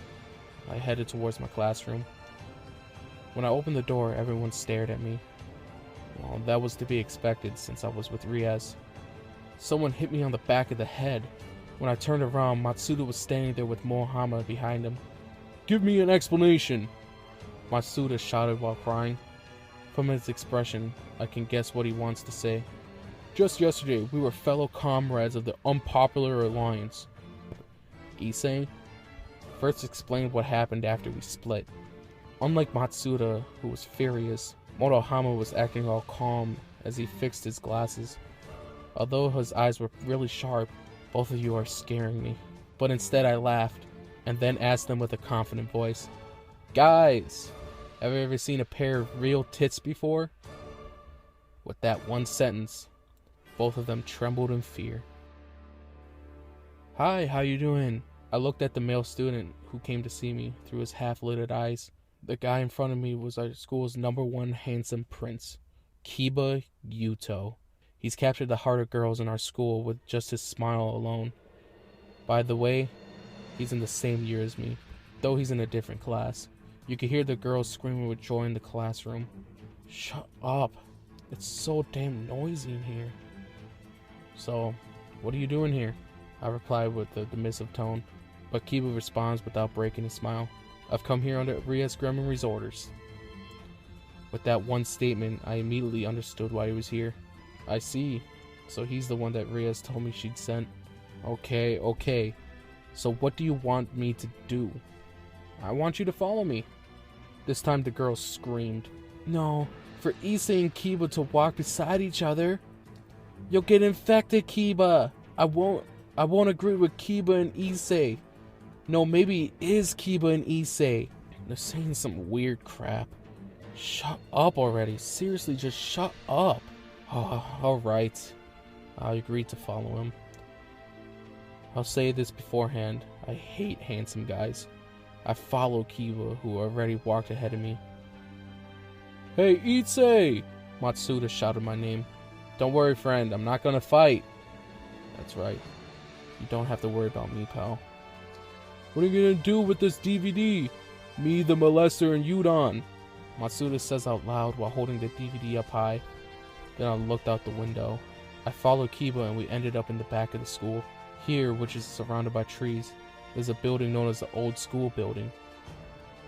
A: I headed towards my classroom. When I opened the door, everyone stared at me. Well, that was to be expected since I was with Rias. Someone hit me on the back of the head. When I turned around, Matsuda was standing there with Mohama behind him. Give me an explanation! Matsuda shouted while crying. From his expression, I can guess what he wants to say. Just yesterday, we were fellow comrades of the Unpopular Alliance. Issei? First explained what happened after we split. Unlike Matsuda, who was furious, Motohama was acting all calm as he fixed his glasses. Although his eyes were really sharp, both of you are scaring me. But instead I laughed, and then asked them with a confident voice, Guys, have you ever seen a pair of real tits before? With that one sentence, both of them trembled in fear. Hi, how you doing? I looked at the male student who came to see me through his half-lidded eyes. The guy in front of me was our school's #1 handsome prince, Kiba Hyoto. He's captured the heart of girls in our school with just his smile alone. By the way, he's in the same year as me, though he's in a different class. You could hear the girls screaming with joy in the classroom. Shut up. It's so damn noisy in here. So, what are you doing here? I replied with a dismissive tone, but Kiba responds without breaking his smile. I've come here under riasgremory's orders. With that one statement, I immediately understood why he was here. I see. So he's the one that Rias told me she'd sent. Okay. So what do you want me to do? I want you to follow me. This time the girl screamed. No, for Issei and Kiba to walk beside each other. You'll get infected, Kiba. I won't agree with Kiba and Issei. No, maybe it is Kiba and Issei. They're saying some weird crap. Shut up already. Seriously, just shut up. Oh, alright. I agreed to follow him. I'll say this beforehand. I hate handsome guys. I follow Kiba, who already walked ahead of me. Hey, Issei! Matsuda shouted my name. Don't worry, friend. I'm not gonna fight. That's right. You don't have to worry about me, pal. What are you gonna do with this DVD? Me, the molester, and Udon. Matsuda says out loud while holding the DVD up high. Then I looked out the window. I followed Kiba and we ended up in the back of the school. Here, which is surrounded by trees, is a building known as the Old School Building.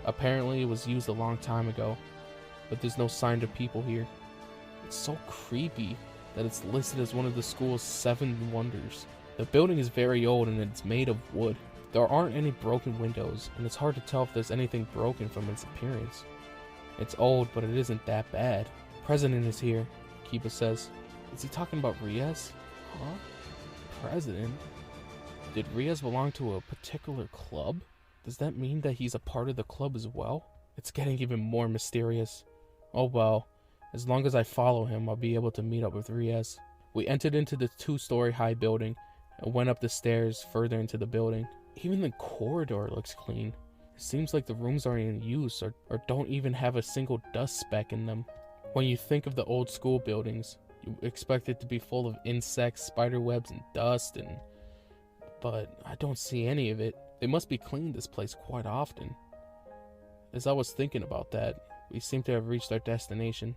A: Apparently it was used a long time ago, but there's no sign of people here. It's so creepy that it's listed as one of the school's 7 wonders. The building is very old and it's made of wood. There aren't any broken windows, and it's hard to tell if there's anything broken from its appearance. It's old, but it isn't that bad. President is here, Kiba says. Is he talking about Rias? Huh? President? Did Rias belong to a particular club? Does that mean that he's a part of the club as well? It's getting even more mysterious. Oh well, as long as I follow him, I'll be able to meet up with Rias. We entered into the 2-story high building and went up the stairs further into the building. Even the corridor looks clean. It seems like the rooms are in use or don't even have a single dust speck in them. When you think of the old school buildings, you expect it to be full of insects, spider webs, and dust, but I don't see any of it. They must be cleaning this place quite often. As I was thinking about that, we seem to have reached our destination.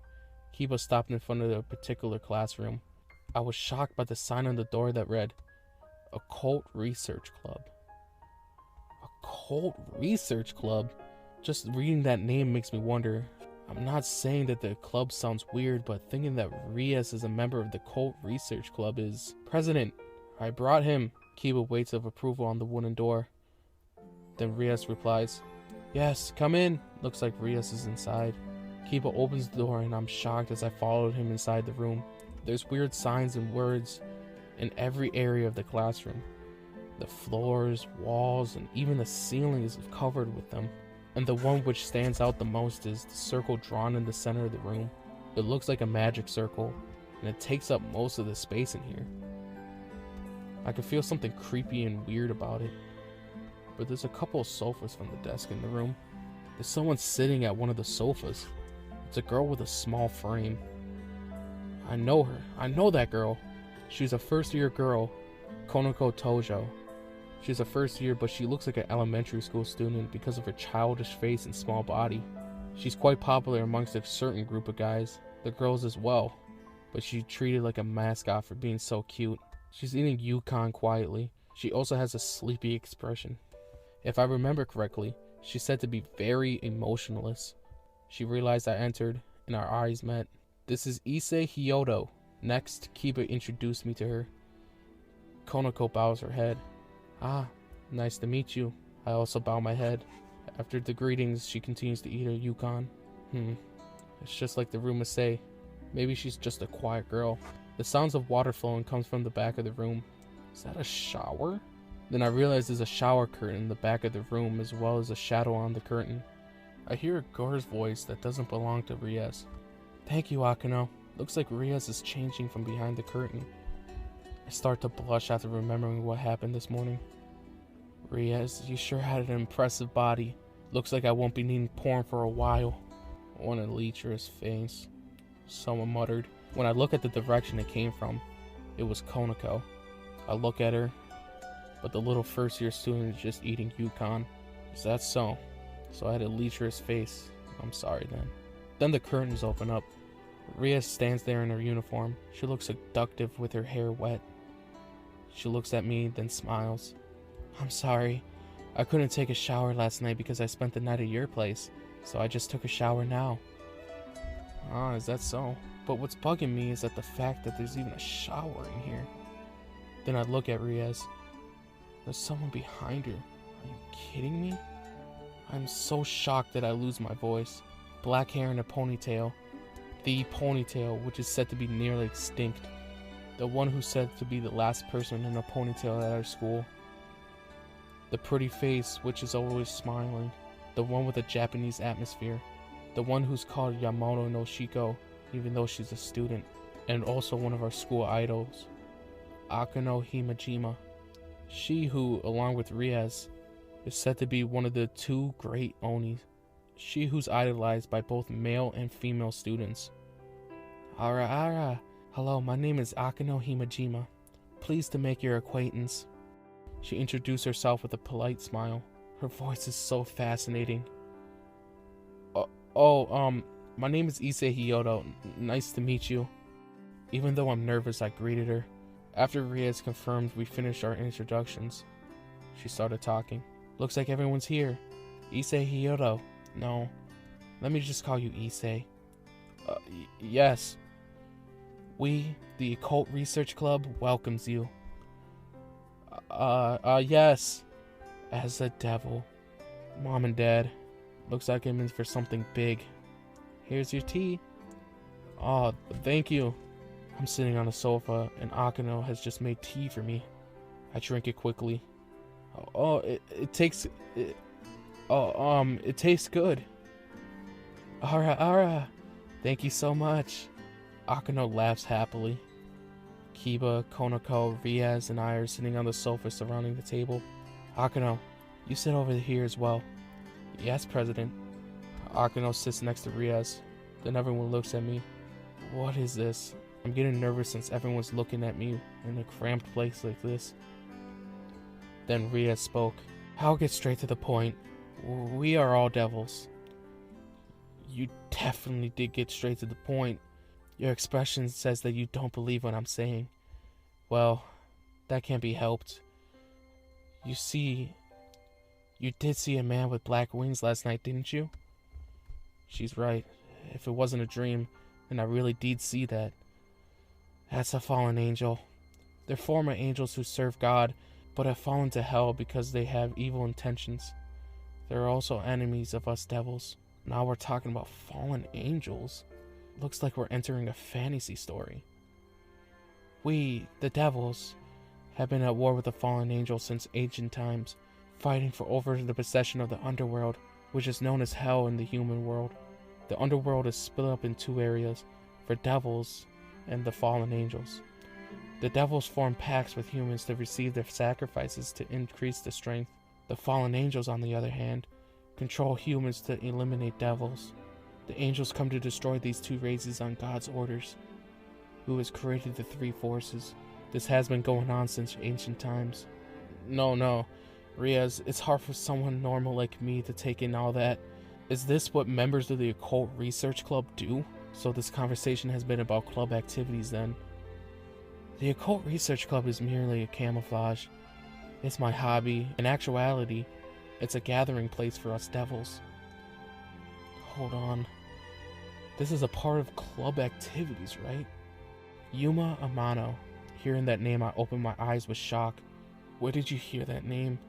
A: Kiba stopped in front of a particular classroom. I was shocked by the sign on the door that read, Occult Research Club. Occult Research Club? Just reading that name makes me wonder. I'm not saying that the club sounds weird, but thinking that Rias is a member of the Occult Research Club is... President, I brought him. Kiba waits of approval on the wooden door. Then Rias replies, Yes, come in. Looks like Rias is inside. Kiba opens the door and I'm shocked as I followed him inside the room. There's weird signs and words in every area of the classroom. The floors, walls, and even the ceiling is covered with them. And the one which stands out the most is the circle drawn in the center of the room. It looks like a magic circle, and it takes up most of the space in here. I can feel something creepy and weird about it. But there's a couple of sofas from the desk in the room. There's someone sitting at one of the sofas. It's a girl with a small frame. I know her. I know that girl. She's a first-year girl, Konoko Tojo. She's a first year, but she looks like an elementary school student because of her childish face and small body. She's quite popular amongst a certain group of guys, the girls as well, but she's treated like a mascot for being so cute. She's eating Yukon quietly. She also has a sleepy expression. If I remember correctly, she's said to be very emotionless. She realized I entered, and our eyes met. This is Issei Hyoto. Next, Kiba introduced me to her. Konoko bows her head. Ah, nice to meet you. I also bow my head. After the greetings, she continues to eat her Yukon. It's just like the rumors say. Maybe she's just a quiet girl. The sounds of water flowing comes from the back of the room. Is that a shower? Then I realize there's a shower curtain in the back of the room as well as a shadow on the curtain. I hear a girl's voice that doesn't belong to Rias. Thank you, Akano. Looks like Rias is changing from behind the curtain. I start to blush after remembering what happened this morning. Rias, you sure had an impressive body. Looks like I won't be needing porn for a while. I want to lecherous face. Someone muttered. When I look at the direction it came from, it was Konoko. I look at her, but the little first-year student is just eating Yukon. Is that so? So I had a lecherous face. I'm sorry then. Then the curtains open up. Rias stands there in her uniform. She looks seductive with her hair wet. She looks at me, then smiles. I'm sorry. I couldn't take a shower last night because I spent the night at your place, so I just took a shower now. Ah, is that so? But what's bugging me is that the fact that there's even a shower in here. Then I look at Rias. There's someone behind her. Are you kidding me? I'm so shocked that I lose my voice. Black hair and a ponytail. The ponytail, which is said to be nearly extinct. The one who's said to be the last person in a ponytail at our school. The pretty face, which is always smiling. The one with a Japanese atmosphere. The one who's called Yamato no Shiko, even though she's a student. And also one of our school idols. Akano Himajima. She who, along with Rias, is said to be one of the 2 great Onis. She who's idolized by both male and female students. Ara. Hello, my name is Akano Himajima. Pleased to make your acquaintance. She introduced herself with a polite smile. Her voice is so fascinating. Oh, my name is Issei Hyoto. Nice to meet you. Even though I'm nervous, I greeted her. After Rias confirmed we finished our introductions, she started talking. Looks like everyone's here. Issei Hyoto. No, let me just call you Issei. Yes. We, the Occult Research Club, welcomes you. Yes. As a devil. Mom and Dad. Looks like I'm in for something big. Here's your tea. Oh, thank you. I'm sitting on a sofa, and Akano has just made tea for me. I drink it quickly. It tastes good. Ara. Thank you so much. Akano laughs happily. Kiba, Konako, Rias, and I are sitting on the sofa surrounding the table. Akano, you sit over here as well. Yes, President. Akano sits next to Rias. Then everyone looks at me. What is this? I'm getting nervous since everyone's looking at me in a cramped place like this. Then Rias spoke. I'll get straight to the point. We are all devils. You definitely did get straight to the point. Your expression says that you don't believe what I'm saying. Well, that can't be helped. You did see a man with black wings last night, didn't you? She's right. If it wasn't a dream, then I really did see that. That's a fallen angel. They're former angels who serve God, but have fallen to hell because they have evil intentions. They're also enemies of us devils. Now we're talking about fallen angels. Looks like we're entering a fantasy story. We, the devils, have been at war with the fallen angels since ancient times, fighting for over the possession of the underworld, which is known as hell in the human world. The underworld is split up in two areas, for devils and the fallen angels. The devils form pacts with humans to receive their sacrifices to increase the strength. The fallen angels, on the other hand, control humans to eliminate devils. The angels come to destroy these two races on God's orders, who has created the three forces. This has been going on since ancient times. No, Rias, it's hard for someone normal like me to take in all that. Is this what members of the Occult Research Club do? So this conversation has been about club activities then. The Occult Research Club is merely a camouflage. It's my hobby. In actuality, it's a gathering place for us devils. Hold on. This is a part of club activities, right? Yuma Amano. Hearing that name, I opened my eyes with shock. Where did you hear that name?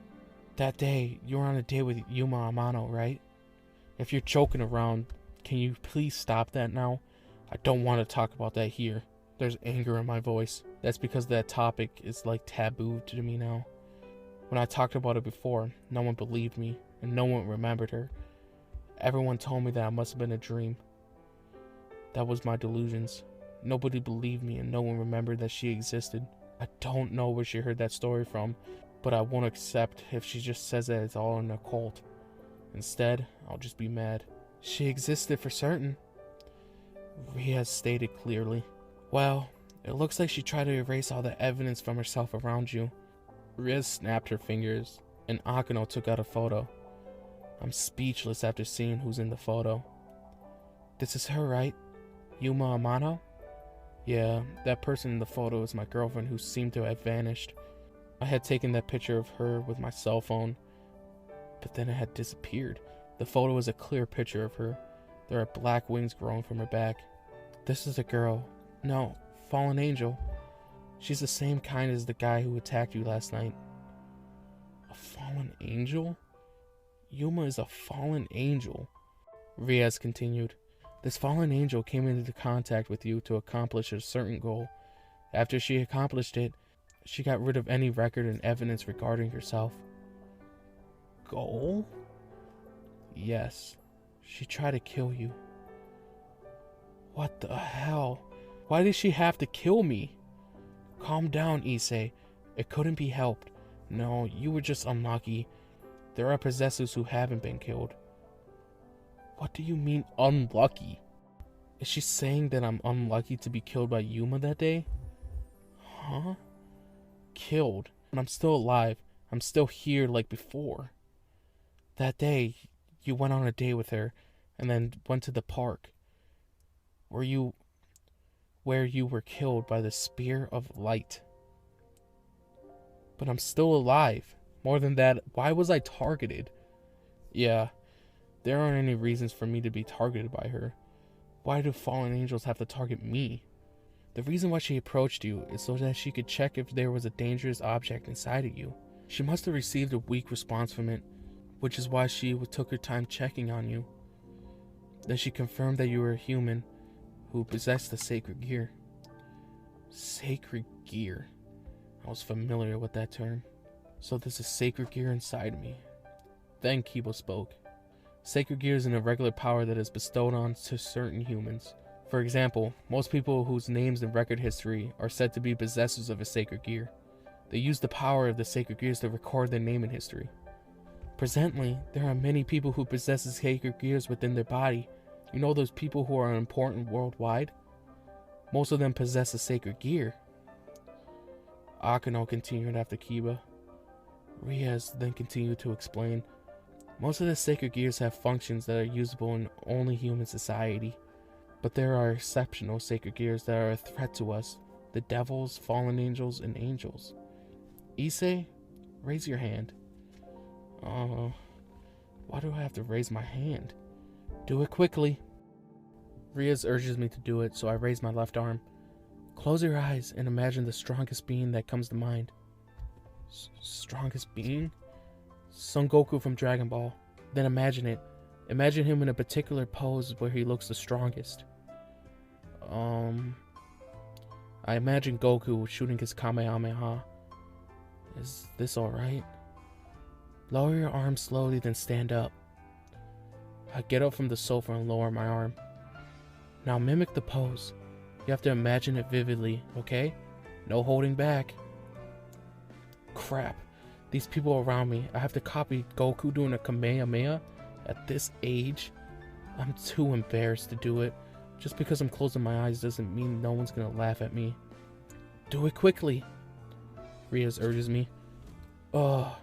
A: That day, you were on a date with Yuma Amano, right? If you're joking around, can you please stop that now? I don't want to talk about that here. There's anger in my voice. That's because that topic is like taboo to me now. When I talked about it before, no one believed me, and no one remembered her. Everyone told me that I must have been a dream. That was my delusions. Nobody believed me, and no one remembered that she existed. I don't know where she heard that story from, but I won't accept if she just says that it's all an occult. Instead, I'll just be mad. She existed for certain, Rias stated clearly. Well, it looks like she tried to erase all the evidence from herself around you. Rias snapped her fingers, and Akano took out a photo. I'm speechless after seeing who's in the photo. This is her, right? Yuma Amano? Yeah, that person in the photo is my girlfriend who seemed to have vanished. I had taken that picture of her with my cell phone, but then it had disappeared. The photo is a clear picture of her. There are black wings growing from her back. This is a girl. No, fallen angel. She's the same kind as the guy who attacked you last night. A fallen angel? Yuma is a fallen angel. Rias continued. This fallen angel came into contact with you to accomplish a certain goal. After she accomplished it, she got rid of any record and evidence regarding herself. Goal? Yes. She tried to kill you. What the hell? Why did she have to kill me? Calm down, Issei. It couldn't be helped. No, you were just unlucky. There are possessors who haven't been killed. What do you mean, unlucky? Is she saying that I'm unlucky to be killed by Yuma that day? Huh? Killed. And I'm still alive. I'm still here like before. That day, you went on a date with her, and then went to the park where you were killed by the spear of light. But I'm still alive. More than that, why was I targeted? Yeah, there aren't any reasons for me to be targeted by her. Why do fallen angels have to target me? The reason why she approached you is so that she could check if there was a dangerous object inside of you. She must have received a weak response from it, which is why she took her time checking on you. Then she confirmed that you were a human who possessed the sacred gear. Sacred gear. I was familiar with that term. So there's a sacred gear inside me. Then Kibo spoke. Sacred gear is an irregular power that is bestowed on to certain humans. For example, most people whose names in record history are said to be possessors of a sacred gear. They use the power of the sacred gears to record their name in history. Presently, there are many people who possess sacred gears within their body. You know those people who are important worldwide? Most of them possess a sacred gear. Akano continued after Kiba. Rias then continued to explain. Most of the sacred gears have functions that are usable in only human society. But there are exceptional sacred gears that are a threat to us. The devils, fallen angels, and angels. Issei, raise your hand. Why do I have to raise my hand? Do it quickly. Rias urges me to do it, so I raise my left arm. Close your eyes and imagine the strongest being that comes to mind. Strongest being? Son Goku from Dragon Ball. Then imagine it. Imagine him in a particular pose where he looks the strongest. I imagine Goku shooting his Kamehameha. Is this alright? Lower your arm slowly, then stand up. I get up from the sofa and lower my arm. Now mimic the pose. You have to imagine it vividly, okay? No holding back. Crap. These people around me, I have to copy Goku doing a Kamehameha at this age? I'm too embarrassed to do it. Just because I'm closing my eyes doesn't mean no one's gonna laugh at me. Do it quickly. Rias urges me. Are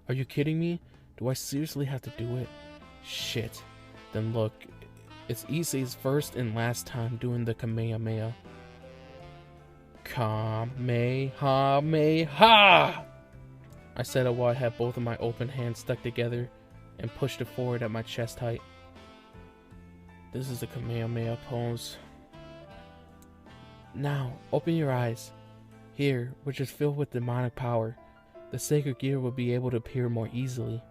A: you kidding me? Do I seriously have to do it? Shit. Then look, it's Issei's first and last time doing the Kamehameha. Kamehameha! I said it while I had both of my open hands stuck together and pushed it forward at my chest height. This is the Kamehameha pose. Now, open your eyes. Here, which is filled with demonic power, the sacred gear will be able to appear more easily.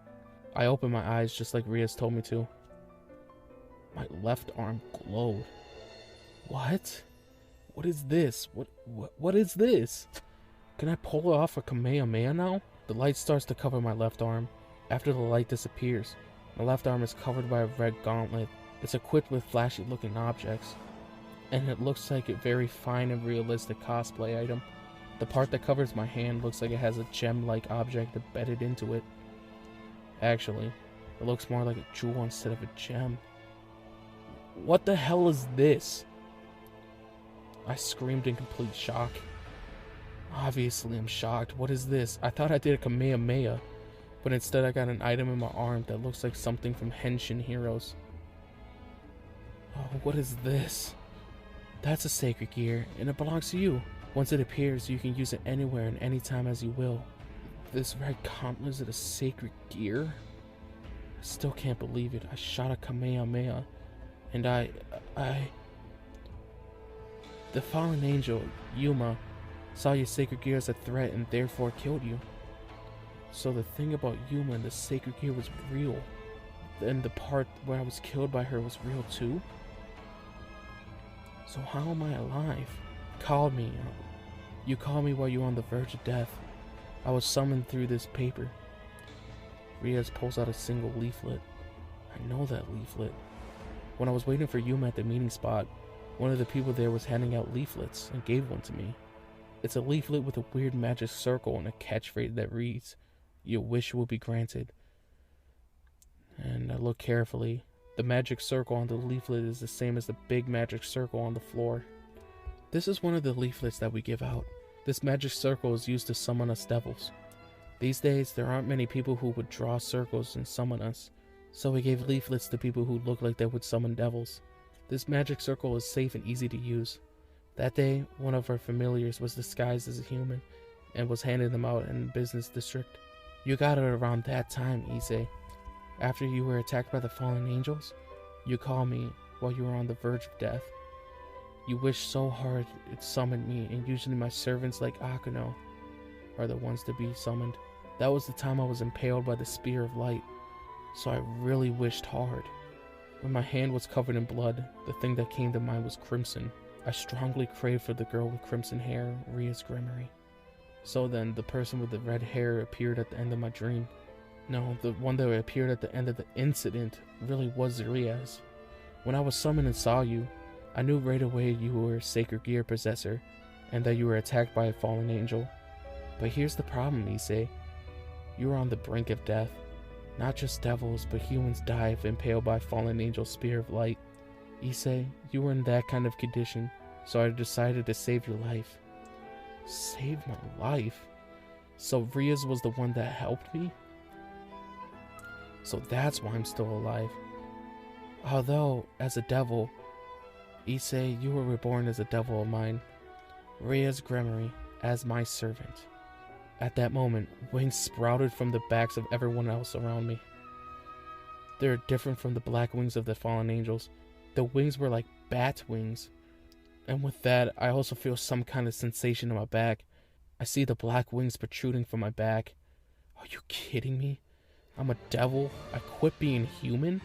A: I opened my eyes just like Rias told me to. My left arm glowed. What? What is this? What is this? Can I pull off a Kamehameha now? The light starts to cover my left arm. After the light disappears, my left arm is covered by a red gauntlet. It's equipped with flashy looking objects, and it looks like a very fine and realistic cosplay item. The part that covers my hand looks like it has a gem-like object embedded into it. Actually, it looks more like a jewel instead of a gem. What the hell is this? I screamed in complete shock. Obviously I'm shocked. What is this? I thought I did a Kamehameha, but instead I got an item in my arm that looks like something from Henshin Heroes. Oh, what is this? That's a sacred gear, and it belongs to you. Once it appears, you can use it anywhere and anytime as you will. This red gauntlet, is it a sacred gear? I still can't believe it. I shot a Kamehameha, and the fallen angel, Yuma, saw your sacred gear as a threat and therefore killed you. So the thing about Yuma and the sacred gear was real. And the part where I was killed by her was real too? So how am I alive? Called me. You called me while you were on the verge of death. I was summoned through this paper. Rias pulls out a single leaflet. I know that leaflet. When I was waiting for Yuma at the meeting spot, one of the people there was handing out leaflets and gave one to me. It's a leaflet with a weird magic circle and a catchphrase that reads, "Your wish will be granted." And I look carefully. The magic circle on the leaflet is the same as the big magic circle on the floor. This is one of the leaflets that we give out. This magic circle is used to summon us devils. These days, there aren't many people who would draw circles and summon us. So we gave leaflets to people who looked like they would summon devils. This magic circle is safe and easy to use. That day, one of our familiars was disguised as a human and was handing them out in the business district. You got it around that time, issei. After you were attacked by the fallen angels, you called me while you were on the verge of death. You wished so hard it summoned me, and usually my servants like Akano are the ones to be summoned. That was the time I was impaled by the spear of light, so I really wished hard. When my hand was covered in blood, the thing that came to mind was crimson. I strongly craved for the girl with crimson hair, Rias Gremory. So then, the person with the red hair appeared at the end of my dream. No, the one that appeared at the end of the incident really was Rias. When I was summoned and saw you, I knew right away you were a sacred gear possessor, and that you were attacked by a fallen angel. But here's the problem, issei. You were on the brink of death. Not just devils, but humans die if impaled by a fallen angel's spear of light. Issei, you were in that kind of condition, so I decided to save your life. Save my life? So Rias was the one that helped me? So that's why I'm still alive. Although, as a devil, issei, you were reborn as a devil of mine, Rias Gremory, as my servant. At that moment, wings sprouted from the backs of everyone else around me. They are different from the black wings of the fallen angels. The wings were like bat wings. And with that, I also feel some kind of sensation in my back. I see the black wings protruding from my back. Are you kidding me? I'm a devil? I quit being human?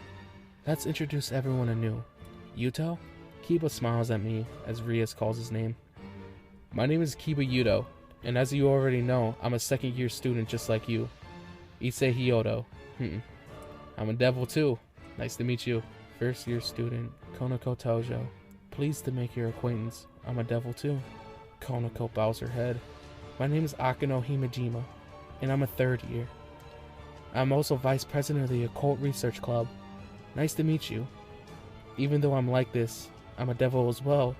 A: Let's introduce everyone anew. Hyoto? Kiba smiles at me as Rias calls his name. My name is Kiba Hyoto, and as you already know, I'm a second-year student just like you. Issei Hyoto. I'm a devil too. Nice to meet you. First-year student, Konako Tojo. Pleased to make your acquaintance. I'm a devil too. Konako bows her head. My name is Akano Himejima, and I'm a third year. I'm also vice president of the Occult Research Club. Nice to meet you. Even though I'm like this, I'm a devil as well.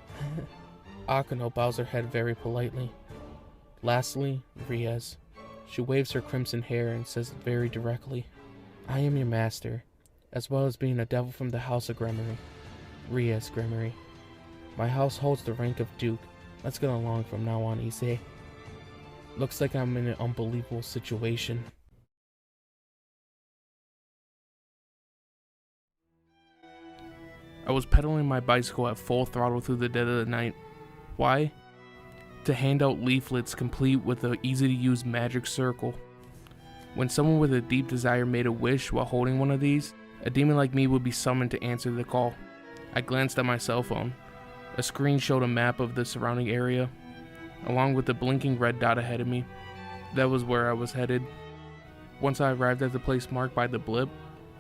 A: Akano bows her head very politely. Lastly, Rias. She waves her crimson hair and says very directly, I am your master, as well as being a devil from the House of Gremory. Rias Gremory. My house holds the rank of Duke. Let's get along from now on, issei. Looks like I'm in an unbelievable situation. I was pedaling my bicycle at full throttle through the dead of the night. Why? To hand out leaflets complete with an easy-to-use magic circle. When someone with a deep desire made a wish while holding one of these, a demon like me would be summoned to answer the call. I glanced at my cell phone. A screen showed a map of the surrounding area, along with the blinking red dot ahead of me. That was where I was headed. Once I arrived at the place marked by the blip,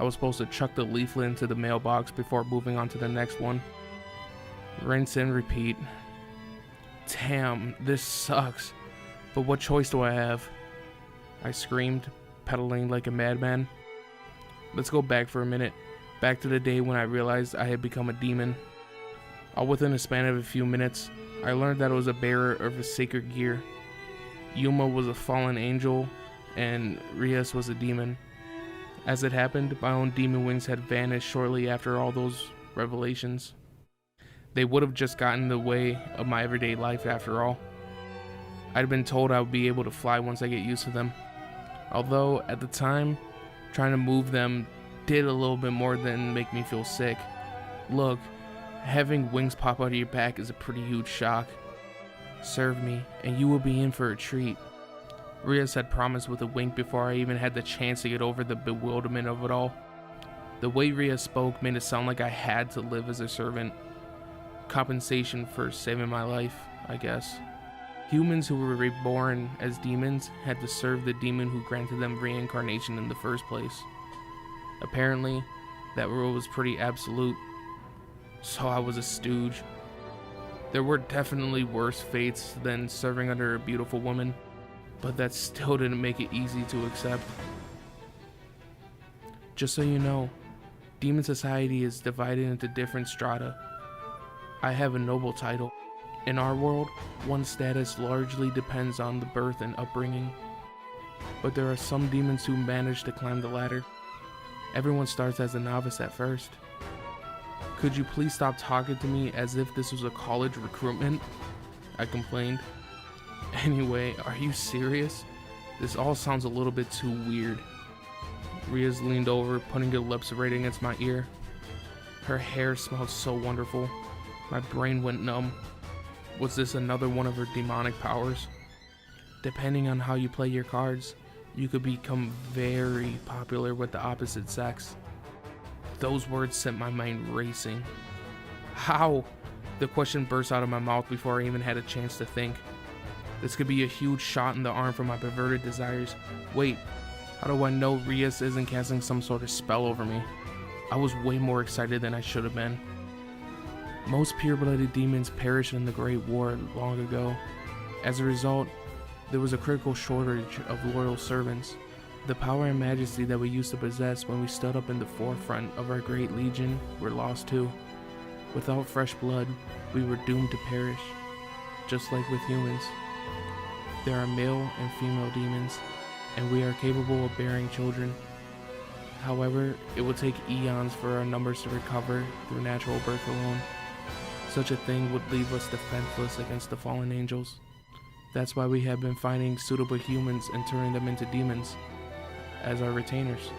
A: I was supposed to chuck the leaflet into the mailbox before moving on to the next one. Rinse and repeat. Damn, this sucks. But what choice do I have? I screamed, pedaling like a madman. Let's go back for a minute. Back to the day when I realized I had become a demon. All within a span of a few minutes, I learned that I was a bearer of a sacred gear. Yuma was a fallen angel, and Rias was a demon. As it happened, my own demon wings had vanished shortly after all those revelations. They would have just gotten in the way of my everyday life after all. I'd been told I would be able to fly once I get used to them. Although, at the time, trying to move them did a little bit more than make me feel sick. Look, having wings pop out of your back is a pretty huge shock. Serve me, and you will be in for a treat. Rias had promised with a wink before I even had the chance to get over the bewilderment of it all. The way Rias spoke made it sound like I had to live as a servant. Compensation for saving my life, I guess. Humans who were reborn as demons had to serve the demon who granted them reincarnation in the first place. Apparently, that rule was pretty absolute, so I was a stooge. There were definitely worse fates than serving under a beautiful woman, but that still didn't make it easy to accept. Just so you know, demon society is divided into different strata. I have a noble title. In our world, one's status largely depends on the birth and upbringing. But there are some demons who manage to climb the ladder. Everyone starts as a novice at first. Could you please stop talking to me as if this was a college recruitment? I complained. Anyway, are you serious? This all sounds a little bit too weird. Rias leaned over, putting her lips right against my ear. Her hair smelled so wonderful. My brain went numb. Was this another one of her demonic powers? Depending on how you play your cards, you could become very popular with the opposite sex. Those words sent my mind racing. How? The question burst out of my mouth before I even had a chance to think. This could be a huge shot in the arm for my perverted desires. Wait, how do I know Rias isn't casting some sort of spell over me? I was way more excited than I should have been. Most pure-blooded demons perished in the Great War long ago. As a result, there was a critical shortage of loyal servants. The power and majesty that we used to possess when we stood up in the forefront of our great legion were lost too. Without fresh blood, we were doomed to perish, just like with humans. There are male and female demons, and we are capable of bearing children. However, it will take eons for our numbers to recover through natural birth alone. Such a thing would leave us defenseless against the fallen angels. That's why we have been finding suitable humans and turning them into demons as our retainers.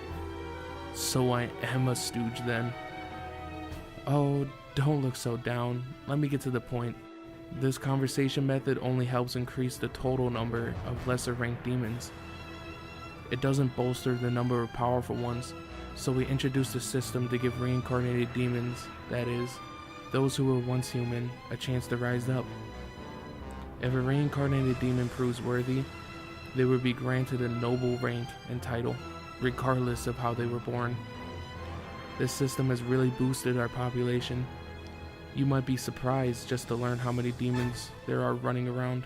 A: So I am a stooge then. Oh, don't look so down. Let me get to the point. This conversation method only helps increase the total number of lesser ranked demons. It doesn't bolster the number of powerful ones, so we introduced a system to give reincarnated demons, that is, those who were once human, a chance to rise up. If a reincarnated demon proves worthy, they would be granted a noble rank and title, regardless of how they were born. This system has really boosted our population. You might be surprised just to learn how many demons there are running around.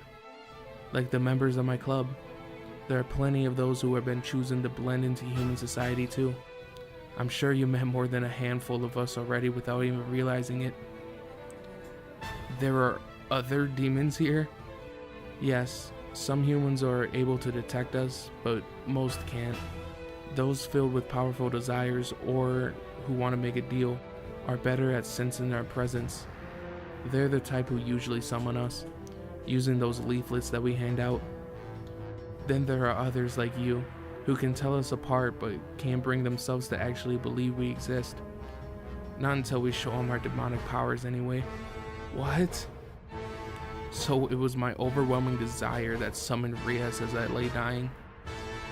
A: Like the members of my club, there are plenty of those who have been choosing to blend into human society too. I'm sure you met more than a handful of us already without even realizing it. There are other demons here? Yes, some humans are able to detect us, but most can't. Those filled with powerful desires or who want to make a deal are better at sensing our presence. They're the type who usually summon us, using those leaflets that we hand out. Then there are others like you, who can tell us apart but can't bring themselves to actually believe we exist. Not until we show them our demonic powers anyway. What? So it was my overwhelming desire that summoned Rias as I lay dying.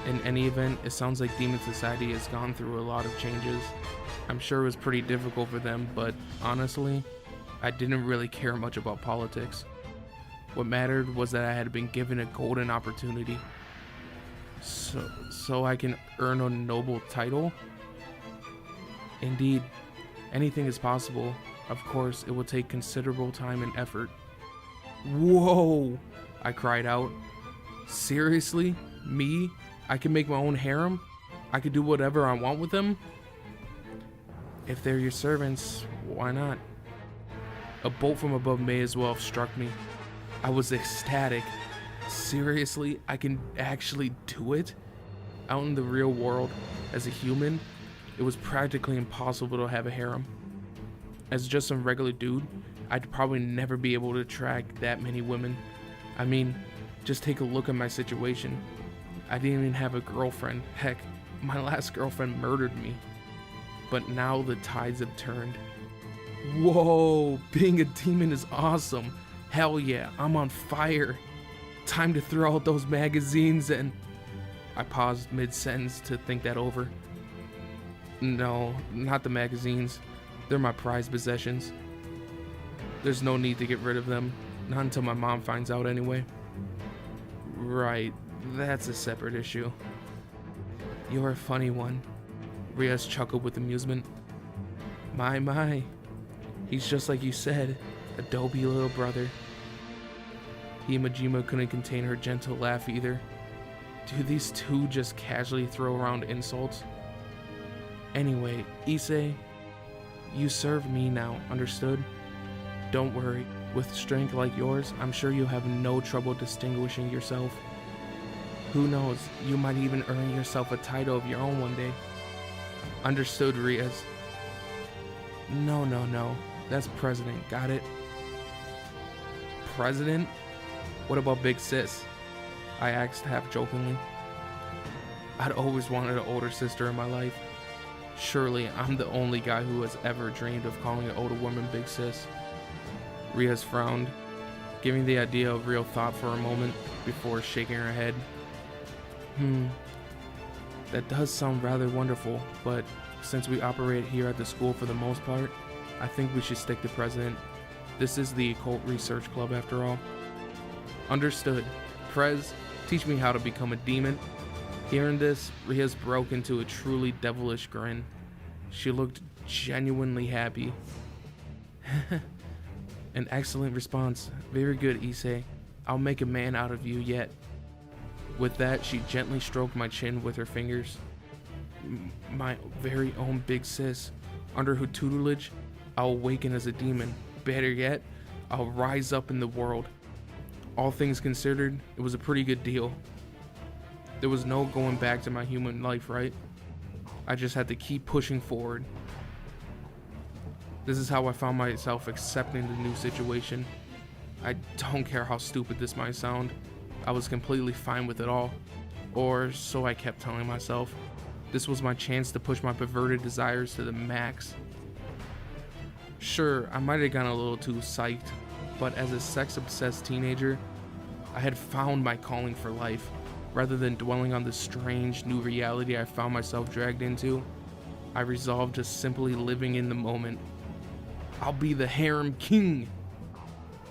A: In any event, it sounds like Demon Society has gone through a lot of changes. I'm sure it was pretty difficult for them, but honestly, I didn't really care much about politics. What mattered was that I had been given a golden opportunity. So I can earn a noble title? Indeed, anything is possible. Of course, it will take considerable time and effort. Whoa! I cried out. Seriously? Me? I can make my own harem? I could do whatever I want with them? If they're your servants, why not? A bolt from above may as well have struck me. I was ecstatic. Seriously, I can actually do it? Out in the real world, as a human, it was practically impossible to have a harem. As just some regular dude, I'd probably never be able to attract that many women. I mean, just take a look at my situation. I didn't even have a girlfriend. Heck, my last girlfriend murdered me. But now the tides have turned. Whoa, being a demon is awesome. Hell yeah, I'm on fire. Time to throw out those magazines and... I paused mid-sentence to think that over. No, not the magazines. They're my prized possessions. There's no need to get rid of them. Not until my mom finds out anyway. Right, that's a separate issue. You're a funny one. Rias chuckled with amusement. My. He's just like you said, a dopey little brother. Himajima couldn't contain her gentle laugh either. Do these two just casually throw around insults? Anyway, issei, you serve me now, understood? Don't worry, with strength like yours, I'm sure you'll have no trouble distinguishing yourself. Who knows, you might even earn yourself a title of your own one day. Understood, Rias. No. That's president, got it? President? What about Big Sis? I asked half jokingly. I'd always wanted an older sister in my life. Surely I'm the only guy who has ever dreamed of calling an older woman Big Sis. Rias frowned, giving the idea of real thought for a moment before shaking her head. That does sound rather wonderful, but since we operate here at the school for the most part, I think we should stick to president. This is the Occult Research Club after all. Understood. Prez, teach me how to become a demon. Hearing this, Rias broke into a truly devilish grin. She looked genuinely happy. An excellent response. Very good, issei. I'll make a man out of you yet. With that, she gently stroked my chin with her fingers. My very own Big Sis. Under her tutelage, I'll awaken as a demon. Better yet, I'll rise up in the world. All things considered, it was a pretty good deal. There was no going back to my human life, right? I just had to keep pushing forward. This is how I found myself accepting the new situation. I don't care how stupid this might sound. I was completely fine with it all. Or so I kept telling myself. This was my chance to push my perverted desires to the max. Sure, I might have gotten a little too psyched, but as a sex-obsessed teenager, I had found my calling for life. Rather than dwelling on the strange new reality I found myself dragged into, I resolved to simply living in the moment. I'll be the harem king!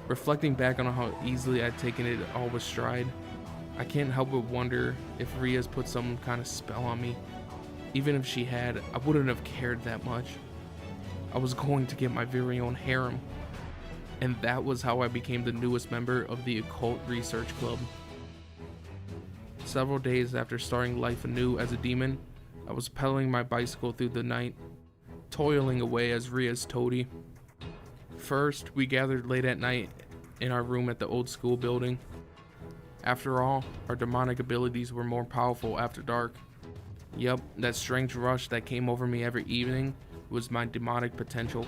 A: Reflecting back on how easily I'd taken it all with stride, I can't help but wonder if Rias put some kind of spell on me. Even if she had, I wouldn't have cared that much. I was going to get my very own harem. And that was how I became the newest member of the Occult Research Club. Several days after starting life anew as a demon, I was pedaling my bicycle through the night, toiling away as Rias toady. First, we gathered late at night in our room at the old school building. After all, our demonic abilities were more powerful after dark. Yup, that strange rush that came over me every evening was my demonic potential.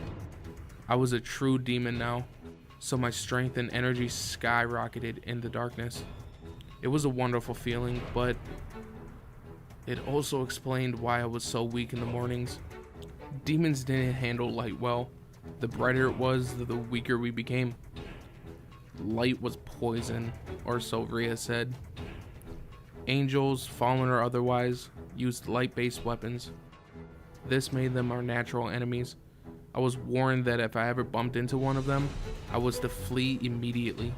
A: I was a true demon now, so my strength and energy skyrocketed in the darkness. It was a wonderful feeling, but it also explained why I was so weak in the mornings. Demons didn't handle light well. The brighter it was, the weaker we became. Light was poison, or so Rias said. Angels, fallen or otherwise, used light-based weapons. This made them our natural enemies. I was warned that if I ever bumped into one of them, I was to flee immediately.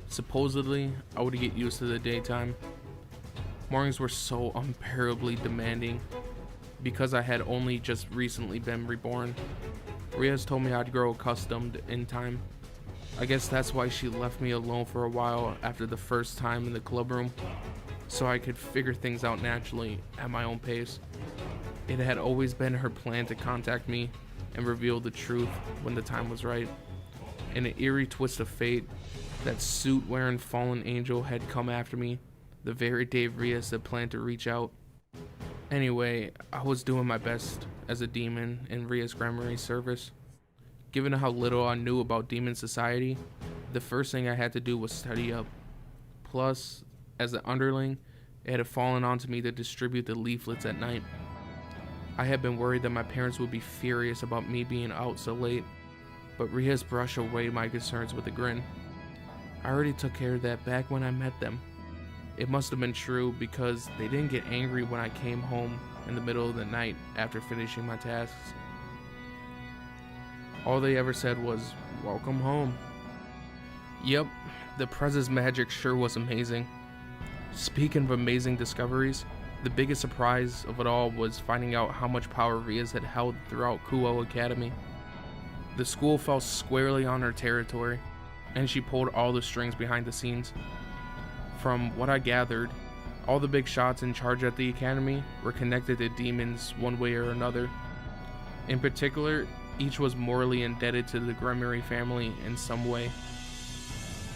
A: Supposedly, I would get used to the daytime. Mornings were so unbearably demanding because I had only just recently been reborn. Rias told me I'd grow accustomed in time. I guess that's why she left me alone for a while after the first time in the club room, so I could figure things out naturally at my own pace. It had always been her plan to contact me and reveal the truth when the time was right. In an eerie twist of fate, that suit-wearing fallen angel had come after me the very day Rias had planned to reach out. Anyway, I was doing my best as a demon in riasgremory's service. Given how little I knew about demon society, the first thing I had to do was study up. Plus, as an underling, it had fallen onto me to distribute the leaflets at night. I had been worried that my parents would be furious about me being out so late, but Rias brushed away my concerns with a grin. I already took care of that back when I met them. It must have been true because they didn't get angry when I came home in the middle of the night after finishing my tasks. All they ever said was, "Welcome home." Yep, the Prez's magic sure was amazing. Speaking of amazing discoveries, the biggest surprise of it all was finding out how much power Rias had held throughout Kuo Academy. The school fell squarely on her territory, and she pulled all the strings behind the scenes. From what I gathered, all the big shots in charge at the academy were connected to demons one way or another. In particular, each was morally indebted to the Gremory family in some way.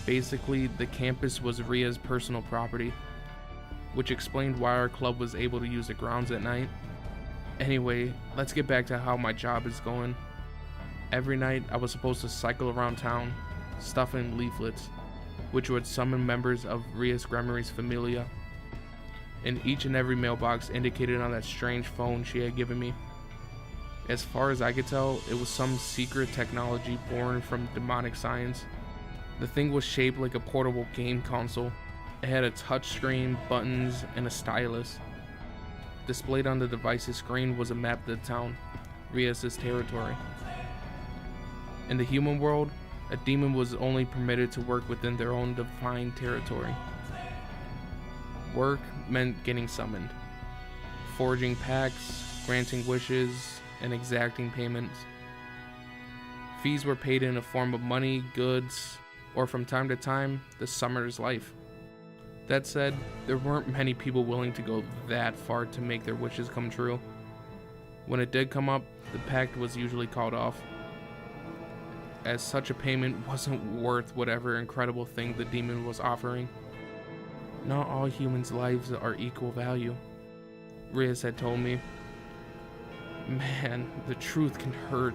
A: Basically, the campus was Ria's personal property, which explained why our club was able to use the grounds at night. Anyway, let's get back to how my job is going. Every night, I was supposed to cycle around town, stuffing leaflets, which would summon members of Rias Gremory's familia, in each and every mailbox indicated on that strange phone she had given me. As far as I could tell, it was some secret technology born from demonic science. The thing was shaped like a portable game console. It had a touchscreen, buttons, and a stylus. Displayed on the device's screen was a map of the town, Rias' territory. In the human world, a demon was only permitted to work within their own defined territory. Work meant getting summoned, forging pacts, granting wishes, and exacting payments. Fees were paid in a form of money, goods, or from time to time, the summoner's life. That said, there weren't many people willing to go that far to make their wishes come true. When it did come up, the pact was usually called off, as such a payment wasn't worth whatever incredible thing the demon was offering. Not all humans' lives are equal value, Rias had told me. Man, the truth can hurt.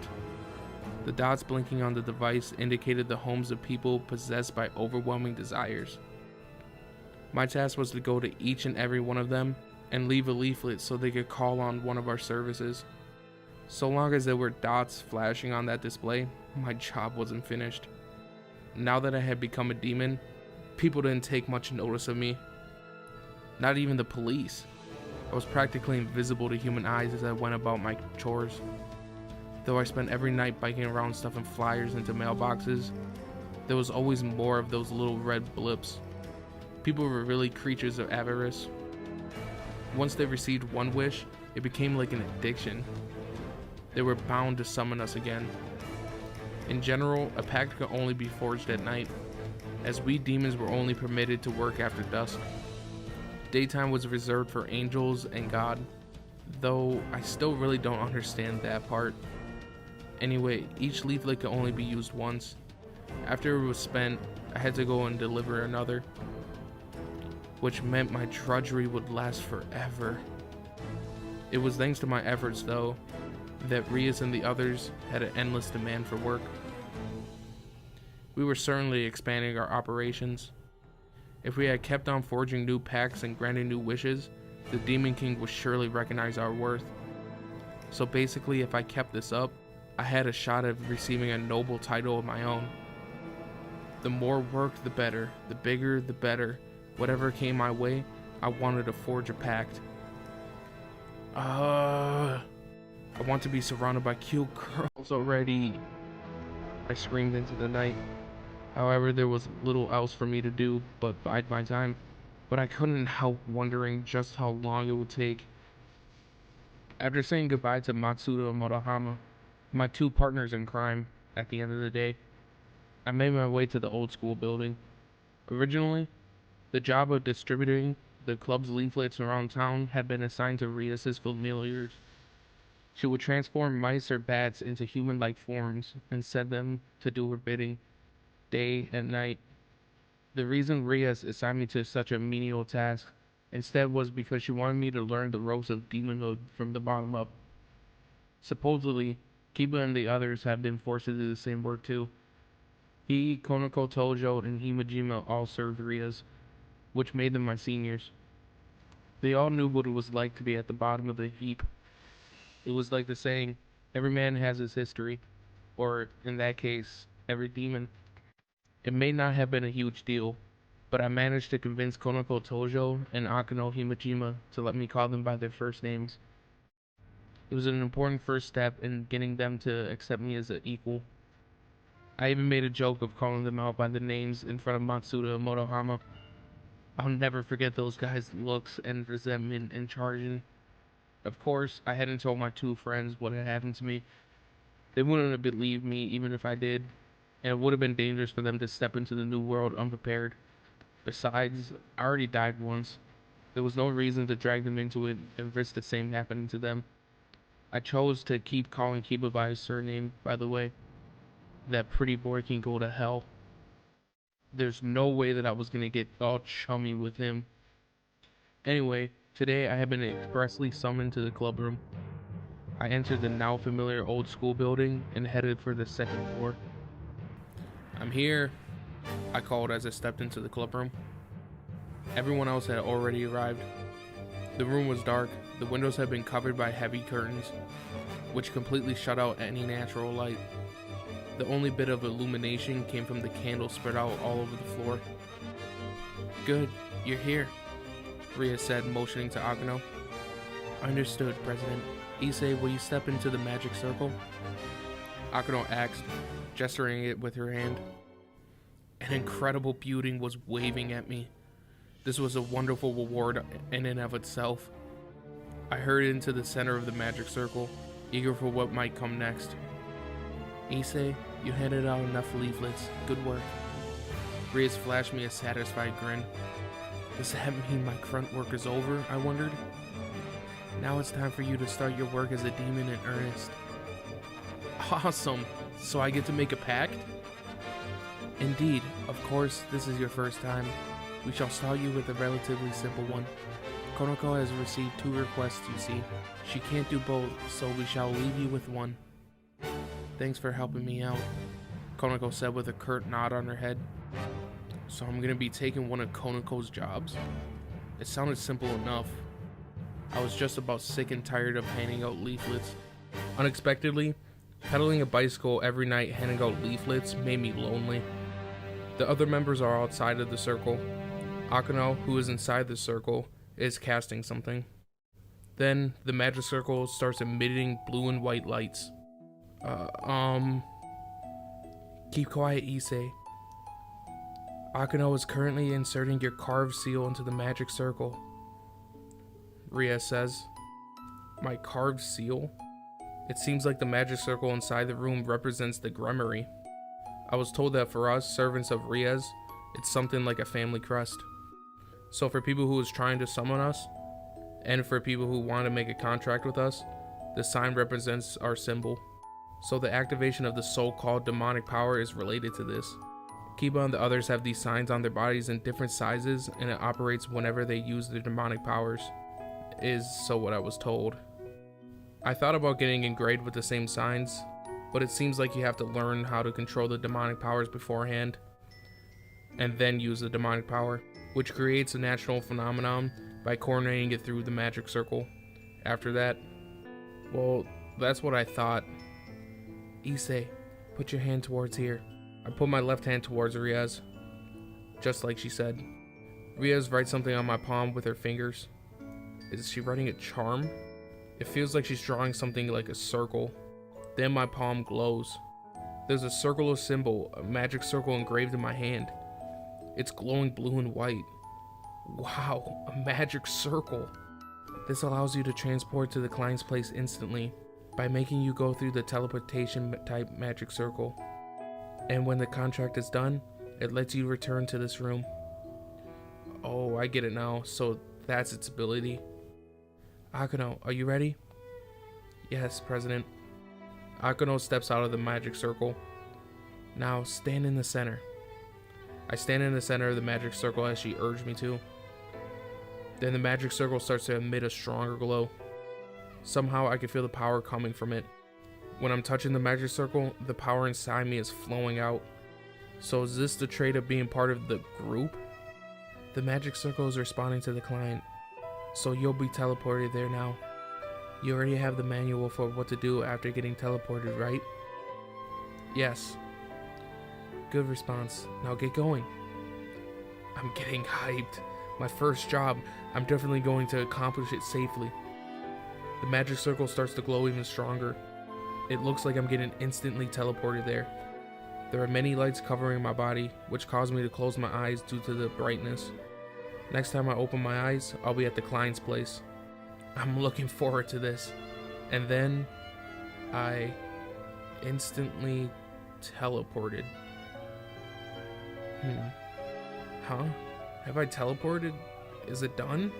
A: The dots blinking on the device indicated the homes of people possessed by overwhelming desires. My task was to go to each and every one of them and leave a leaflet so they could call on one of our services. So long as there were dots flashing on that display, my job wasn't finished. Now that I had become a demon, people didn't take much notice of me. Not even the police. I was practically invisible to human eyes as I went about my chores. Though I spent every night biking around stuffing flyers into mailboxes, there was always more of those little red blips. People were really creatures of avarice. Once they received one wish, it became like an addiction. They were bound to summon us again. In general, a pact could only be forged at night, as we demons were only permitted to work after dusk. Daytime was reserved for angels and God, though I still really don't understand that part. Anyway, each leaflet could only be used once. After it was spent, I had to go and deliver another, which meant my drudgery would last forever. It was thanks to my efforts, though, that Rias and the others had an endless demand for work. We were certainly expanding our operations. If we had kept on forging new pacts and granting new wishes, the Demon King would surely recognize our worth. So basically, if I kept this up, I had a shot at receiving a noble title of my own. The more work, the better. The bigger, the better. Whatever came my way, I wanted to forge a pact. I want to be surrounded by cute girls already. I screamed into the night. However, there was little else for me to do but bide my time. But I couldn't help wondering just how long it would take. After saying goodbye to Matsuda and Murahama, my two partners in crime, at the end of the day, I made my way to the old school building. Originally, the job of distributing the club's leaflets around town had been assigned to Rias' familiars. She would transform mice or bats into human-like forms and send them to do her bidding, day and night. The reason Rias assigned me to such a menial task instead was because she wanted me to learn the ropes of demonhood from the bottom up. Supposedly, Kiba and the others have been forced to do the same work too. He, Konoko Tojo, and Himajima all served Rias, which made them my seniors. They all knew what it was like to be at the bottom of the heap. It was like the saying, every man has his history, or in that case, every demon. It may not have been a huge deal, but I managed to convince Konoko Tojo and Akano Himajima to let me call them by their first names. It was an important first step in getting them to accept me as an equal. I even made a joke of calling them out by the names in front of Matsuda and Murahama. I'll never forget those guys' looks and resentment and charging. Of course, I hadn't told my two friends what had happened to me. They wouldn't have believed me even if I did, and it would have been dangerous for them to step into the new world unprepared. Besides, I already died once. There was no reason to drag them into it and risk the same happening to them. I chose to keep calling Kiba by his surname, by the way. That pretty boy can go to hell. There's no way that I was gonna get all chummy with him. Anyway, today I have been expressly summoned to the club room. I entered the now familiar old school building and headed for the second floor. "I'm here," I called as I stepped into the club room. Everyone else had already arrived. The room was dark. The windows had been covered by heavy curtains, which completely shut out any natural light. The only bit of illumination came from the candles spread out all over the floor. "Good, you're here," Rias said, motioning to Akano. "Understood, President. Issei, will you step into the magic circle?" Akano asked, gesturing it with her hand. An incredible beauty was waving at me. This was a wonderful reward in and of itself. I hurried into the center of the magic circle, eager for what might come next. "Issei, you handed out enough leaflets. Good work." Rias flashed me a satisfied grin. "Does that mean my grunt work is over?" I wondered. "Now it's time for you to start your work as a demon in earnest." "Awesome! So I get to make a pact?" "Indeed. Of course, this is your first time. We shall start you with a relatively simple one. Konoko has received 2 requests, you see. She can't do both, so we shall leave you with one." "Thanks for helping me out," Konoko said with a curt nod on her head. "So I'm gonna be taking one of Konoko's jobs?" It sounded simple enough. I was just about sick and tired of handing out leaflets. Unexpectedly, pedaling a bicycle every night handing out leaflets made me lonely. The other members are outside of the circle. Akano, who is inside the circle, is casting something. Then, the magic circle starts emitting blue and white lights. Keep quiet, Issei. Akano is currently inserting your carved seal into the magic circle," Rias says. "My carved seal?" It seems like the magic circle inside the room represents the Gremory. I was told that for us, servants of Rias, it's something like a family crest. So for people who is trying to summon us, and for people who want to make a contract with us, the sign represents our symbol. So the activation of the so-called demonic power is related to this. Kiba and the others have these signs on their bodies in different sizes, and it operates whenever they use their demonic powers, is so what I was told. I thought about getting engraved with the same signs, but it seems like you have to learn how to control the demonic powers beforehand, and then use the demonic power, which creates a natural phenomenon by coordinating it through the magic circle. After that, well, that's what I thought. "Issei, put your hand towards here." I put my left hand towards Rias, just like she said. Rias writes something on my palm with her fingers. Is she writing a charm? It feels like she's drawing something like a circle. Then my palm glows. There's a circular symbol, a magic circle engraved in my hand. It's glowing blue and white. Wow, a magic circle. This allows you to transport to the client's place instantly by making you go through the teleportation type magic circle. And when the contract is done, it lets you return to this room. Oh, I get it now. So that's its ability. Akano, are you ready? Yes, President. Akano steps out of the magic circle. Now stand in the center. I stand in the center of the magic circle as she urged me to. Then the magic circle starts to emit a stronger glow. Somehow I can feel the power coming from it. When I'm touching the magic circle, the power inside me is flowing out. So is this the trait of being part of the group? The magic circle is responding to the client. So you'll be teleported there now. You already have the manual for what to do after getting teleported, right? Yes. Good response. Now get going. I'm getting hyped. My first job. I'm definitely going to accomplish it safely. The magic circle starts to glow even stronger. It looks like I'm getting instantly teleported there. There are many lights covering my body, which cause me to close my eyes due to the brightness. Next time I open my eyes, I'll be at the client's place. I'm looking forward to this. And then I instantly teleported. Huh? Have I teleported? Is it done?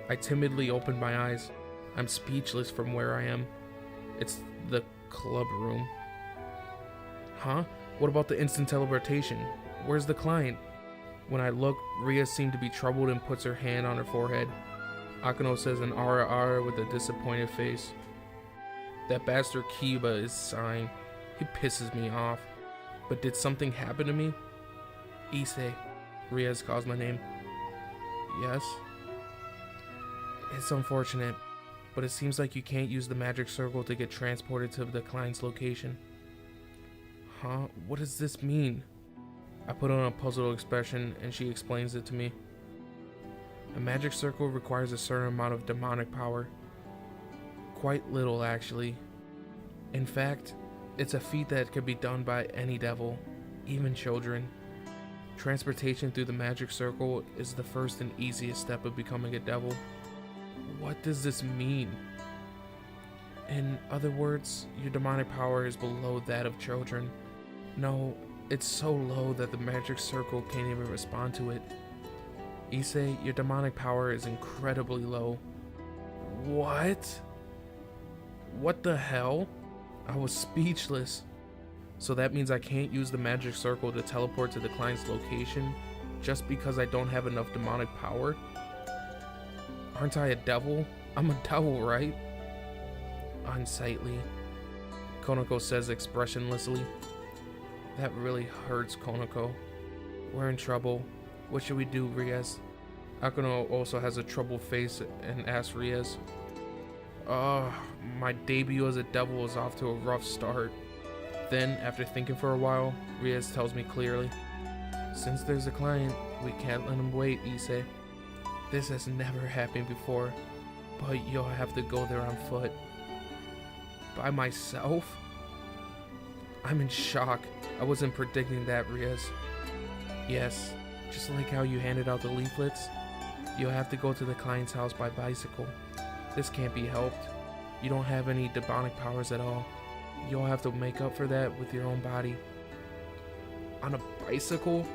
A: I timidly opened my eyes. I'm speechless from where I am. It's the club room. Huh? What about the instant teleportation? Where's the client? When I look, Rias seemed to be troubled and puts her hand on her forehead. Akano says an ara ara with a disappointed face. That bastard Kiba is sighing. He pisses me off. But did something happen to me? Issei. Rias calls my name. Yes? It's unfortunate, but it seems like you can't use the magic circle to get transported to the client's location. Huh? What does this mean? I put on a puzzled expression and she explains it to me. A magic circle requires a certain amount of demonic power. Quite little, actually. In fact, it's a feat that could be done by any devil, even children. Transportation through the magic circle is the first and easiest step of becoming a devil. What does this mean? In other words, your demonic power is below that of children. No, it's so low that the magic circle can't even respond to it. Issei, your demonic power is incredibly low. What? What the hell? I was speechless. So that means I can't use the magic circle to teleport to the client's location just because I don't have enough demonic power? Aren't I a devil? I'm a devil, right? Unsightly, Konako says expressionlessly. That really hurts, Konako. We're in trouble. What should we do, Rias? Akuno also has a troubled face and asks Rias. My debut as a devil is off to a rough start. Then, after thinking for a while, Rias tells me clearly, since there's a client, we can't let him wait, Issei. This has never happened before, but you'll have to go there on foot. By myself? I'm in shock. I wasn't predicting that, Rias. Yes, just like how you handed out the leaflets, you'll have to go to the client's house by bicycle. This can't be helped. You don't have any demonic powers at all. You'll have to make up for that with your own body. On a bicycle?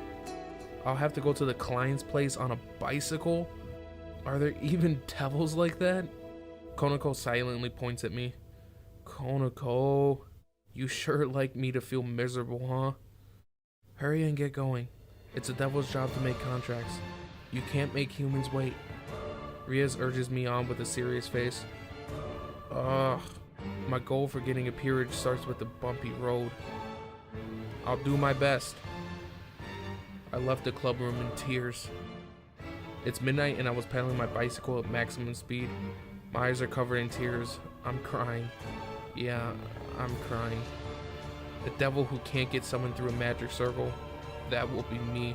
A: I'll have to go to the client's place on a bicycle? Are there even devils like that? Konako silently points at me. Konako, you sure like me to feel miserable, huh? Hurry and get going. It's a devil's job to make contracts. You can't make humans wait. Rias urges me on with a serious face. My goal for getting a peerage starts with the bumpy road. I'll do my best. I left the club room in tears. It's midnight and I was pedaling my bicycle at maximum speed. My eyes are covered in tears. I'm crying. Yeah, I'm crying. The devil who can't get summoned through a magic circle, that will be me.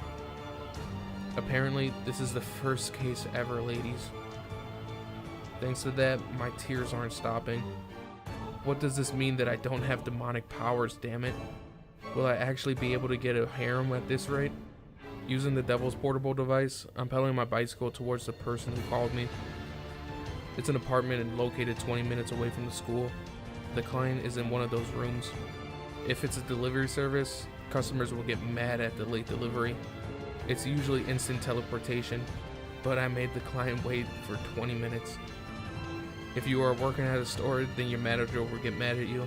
A: Apparently, this is the first case ever, ladies. Thanks to that, my tears aren't stopping. What does this mean that I don't have demonic powers, damn it? Will I actually be able to get a harem at this rate? Using the devil's portable device, I'm pedaling my bicycle towards the person who called me. It's an apartment and located 20 minutes away from the school. The client is in one of those rooms. If it's a delivery service, customers will get mad at the late delivery. It's usually instant teleportation, but I made the client wait for 20 minutes. If you are working at a store, then your manager will get mad at you.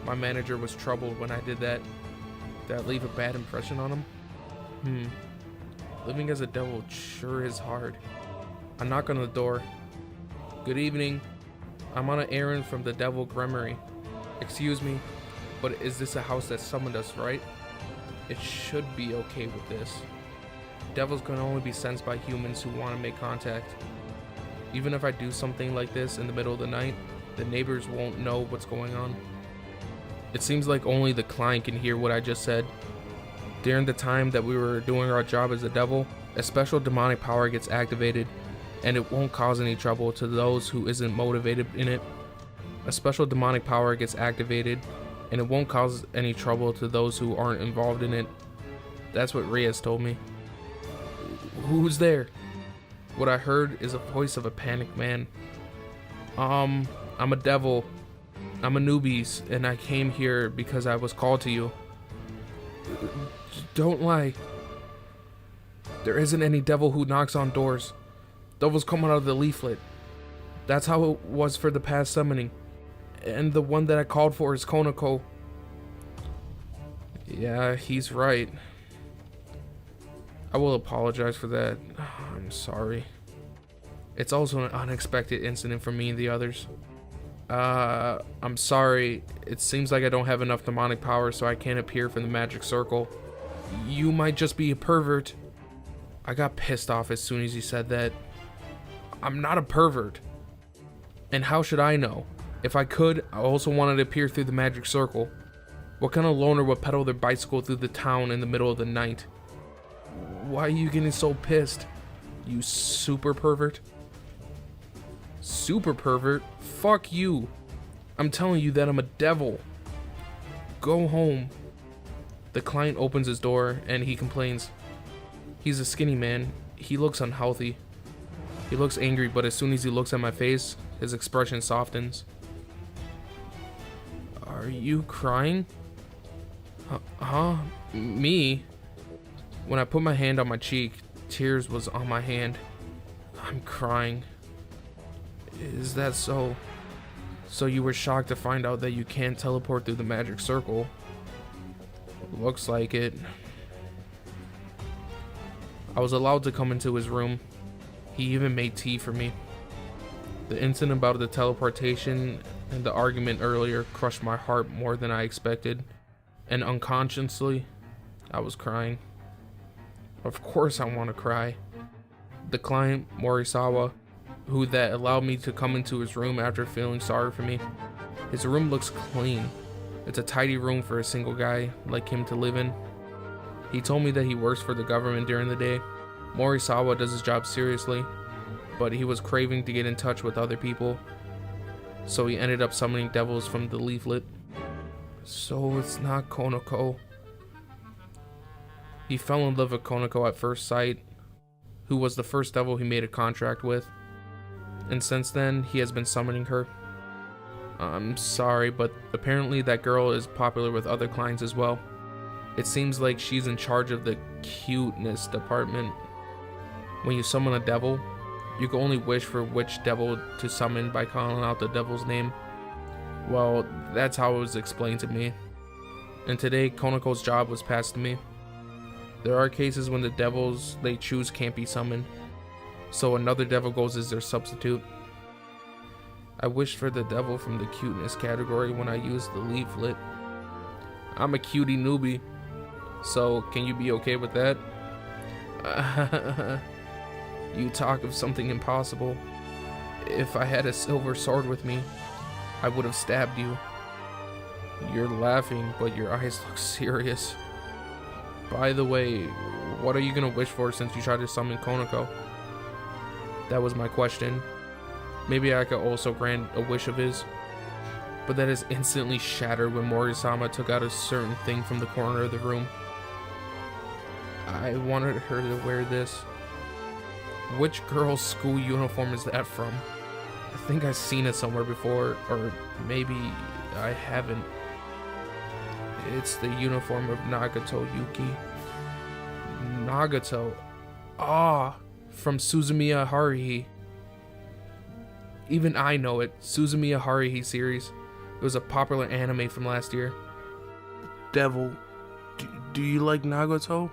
A: My manager was troubled when I did that. Did I leave a bad impression on him? Living as a devil sure is hard. I knock on the door. Good evening. I'm on an errand from the devil Gremory. Excuse me, but is this a house that summoned us, right? It should be okay with this. Devils can only be sensed by humans who want to make contact. Even if I do something like this in the middle of the night, the neighbors won't know what's going on. It seems like only the client can hear what I just said. During the time that we were doing our job as a devil, a special demonic power gets activated, and it won't cause any trouble to those who isn't motivated in it. A special demonic power gets activated, and it won't cause any trouble to those who aren't involved in it. That's what Rias told me. Who's there? What I heard is a voice of a panicked man. I'm a devil. I'm a newbie, and I came here because I was called to you. Don't lie. There isn't any devil who knocks on doors. Devils come out of the leaflet. That's how it was for the past summoning. And the one that I called for is Konako. Yeah, he's right. I will apologize for that. I'm sorry. It's also an unexpected incident for me and the others. I'm sorry. It seems like I don't have enough demonic power, so I can't appear from the magic circle. You might just be a pervert. I got pissed off as soon as he said that. I'm not a pervert. And how should I know? If I could, I also wanted to appear through the magic circle. What kind of loner would pedal their bicycle through the town in the middle of the night? Why are you getting so pissed? You super pervert? Super pervert? Fuck you. I'm telling you that I'm a devil. Go home. The client opens his door and he complains. He's a skinny man. He looks unhealthy. He looks angry, but as soon as he looks at my face, his expression softens. Are you crying? Huh? Me? When I put my hand on my cheek, tears was on my hand. I'm crying. Is that so? So you were shocked to find out that you can't teleport through the magic circle? Looks like it. I was allowed to come into his room. He even made tea for me. The incident about the teleportation and the argument earlier crushed my heart more than I expected, and unconsciously, I was crying. Of course I want to cry. The client, Morisawa, who that allowed me to come into his room after feeling sorry for me. His room looks clean. It's a tidy room for a single guy like him to live in. He told me that he works for the government during the day. Morisawa does his job seriously, but he was craving to get in touch with other people, so he ended up summoning devils from the leaflet. So it's not Konoko. He fell in love with Konoko at first sight, who was the first devil he made a contract with, and since then he has been summoning her. I'm sorry, but apparently that girl is popular with other clients as well. It seems like she's in charge of the cuteness department. When you summon a devil, you can only wish for which devil to summon by calling out the devil's name. Well, that's how it was explained to me. And today, Konoko's job was passed to me. There are cases when the devils they choose can't be summoned, so another devil goes as their substitute. I wished for the devil from the cuteness category when I used the leaflet. I'm a cutie newbie, so can you be okay with that? You talk of something impossible. If I had a silver sword with me, I would have stabbed you. You're laughing, but your eyes look serious. By the way, what are you gonna wish for since you tried to summon Konoko? That was my question. Maybe I could also grant a wish of his, but that is instantly shattered when Morisama took out a certain thing from the corner of the room. I wanted her to wear this. Which girl's school uniform is that from? I think I've seen it somewhere before, or maybe I haven't. It's the uniform of Nagato Yuki. Nagato. Ah, from Suzumiya Haruhi. Even I know it. Suzumiya Haruhi series. It was a popular anime from last year. Devil, do you like Nagato?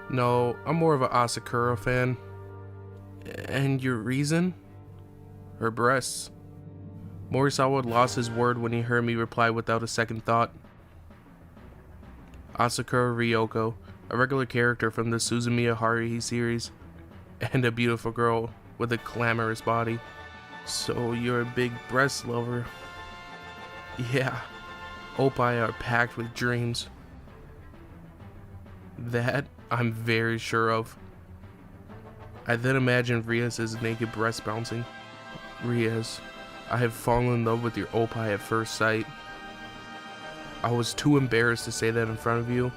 A: No, I'm more of an Asakura fan. And your reason? Her breasts. Morisawa lost his word when he heard me reply without a second thought. Asakura Ryoko, a regular character from the Suzumiya Haruhi series, and a beautiful girl with a glamorous body. So you're a big breast lover. Yeah, oppai are packed with dreams. That I'm very sure of. I then imagined Rias' naked breast bouncing. Rias, I have fallen in love with your oppai at first sight. I was too embarrassed to say that in front of you,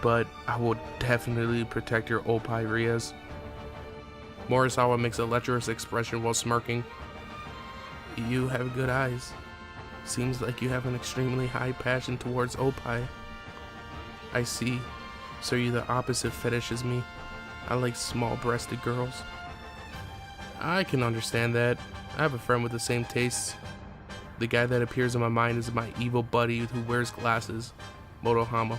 A: but I will definitely protect your oppai, Rias. Morisawa makes a lecherous expression while smirking. You have good eyes. Seems like you have an extremely high passion towards oppai. I see. So you're the opposite fetish as me. I like small-breasted girls. I can understand that. I have a friend with the same tastes. The guy that appears in my mind is my evil buddy who wears glasses, Motohama.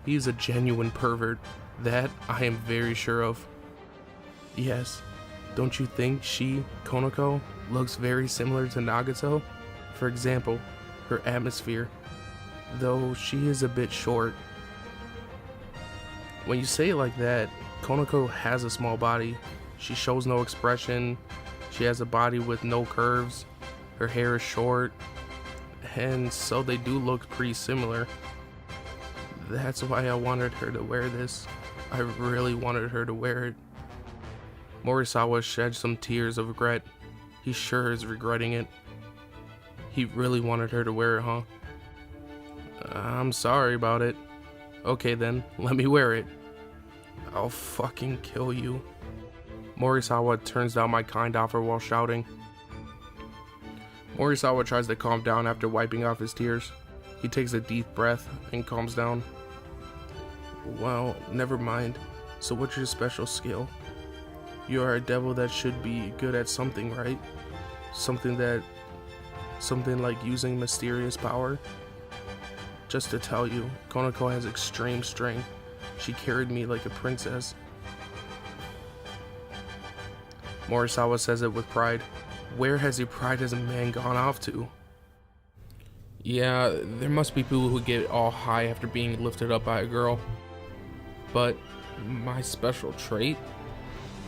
A: He's a genuine pervert. That I am very sure of. Yes, Don't you think Konako, looks very similar to Nagato? For example, her atmosphere, though she is a bit short. When you say it like that, Konako has a small body. She shows no expression. She has a body with no curves. Her hair is short. And so they do look pretty similar. That's why I wanted her to wear this. I really wanted her to wear it. Morisawa shed some tears of regret. He sure is regretting it. He really wanted her to wear it, huh? I'm sorry about it. Okay then, let me wear it. I'll fucking kill you. Morisawa turns down my kind offer while shouting. Morisawa tries to calm down after wiping off his tears. He takes a deep breath and calms down. Well, never mind. So what's your special skill? You are a devil that should be good at something, right? Something like using mysterious power? Just to tell you, Konako has extreme strength. She carried me like a princess. Morisawa says it with pride. Where has your pride as a man gone off to? Yeah, there must be people who get all high after being lifted up by a girl. But my special trait?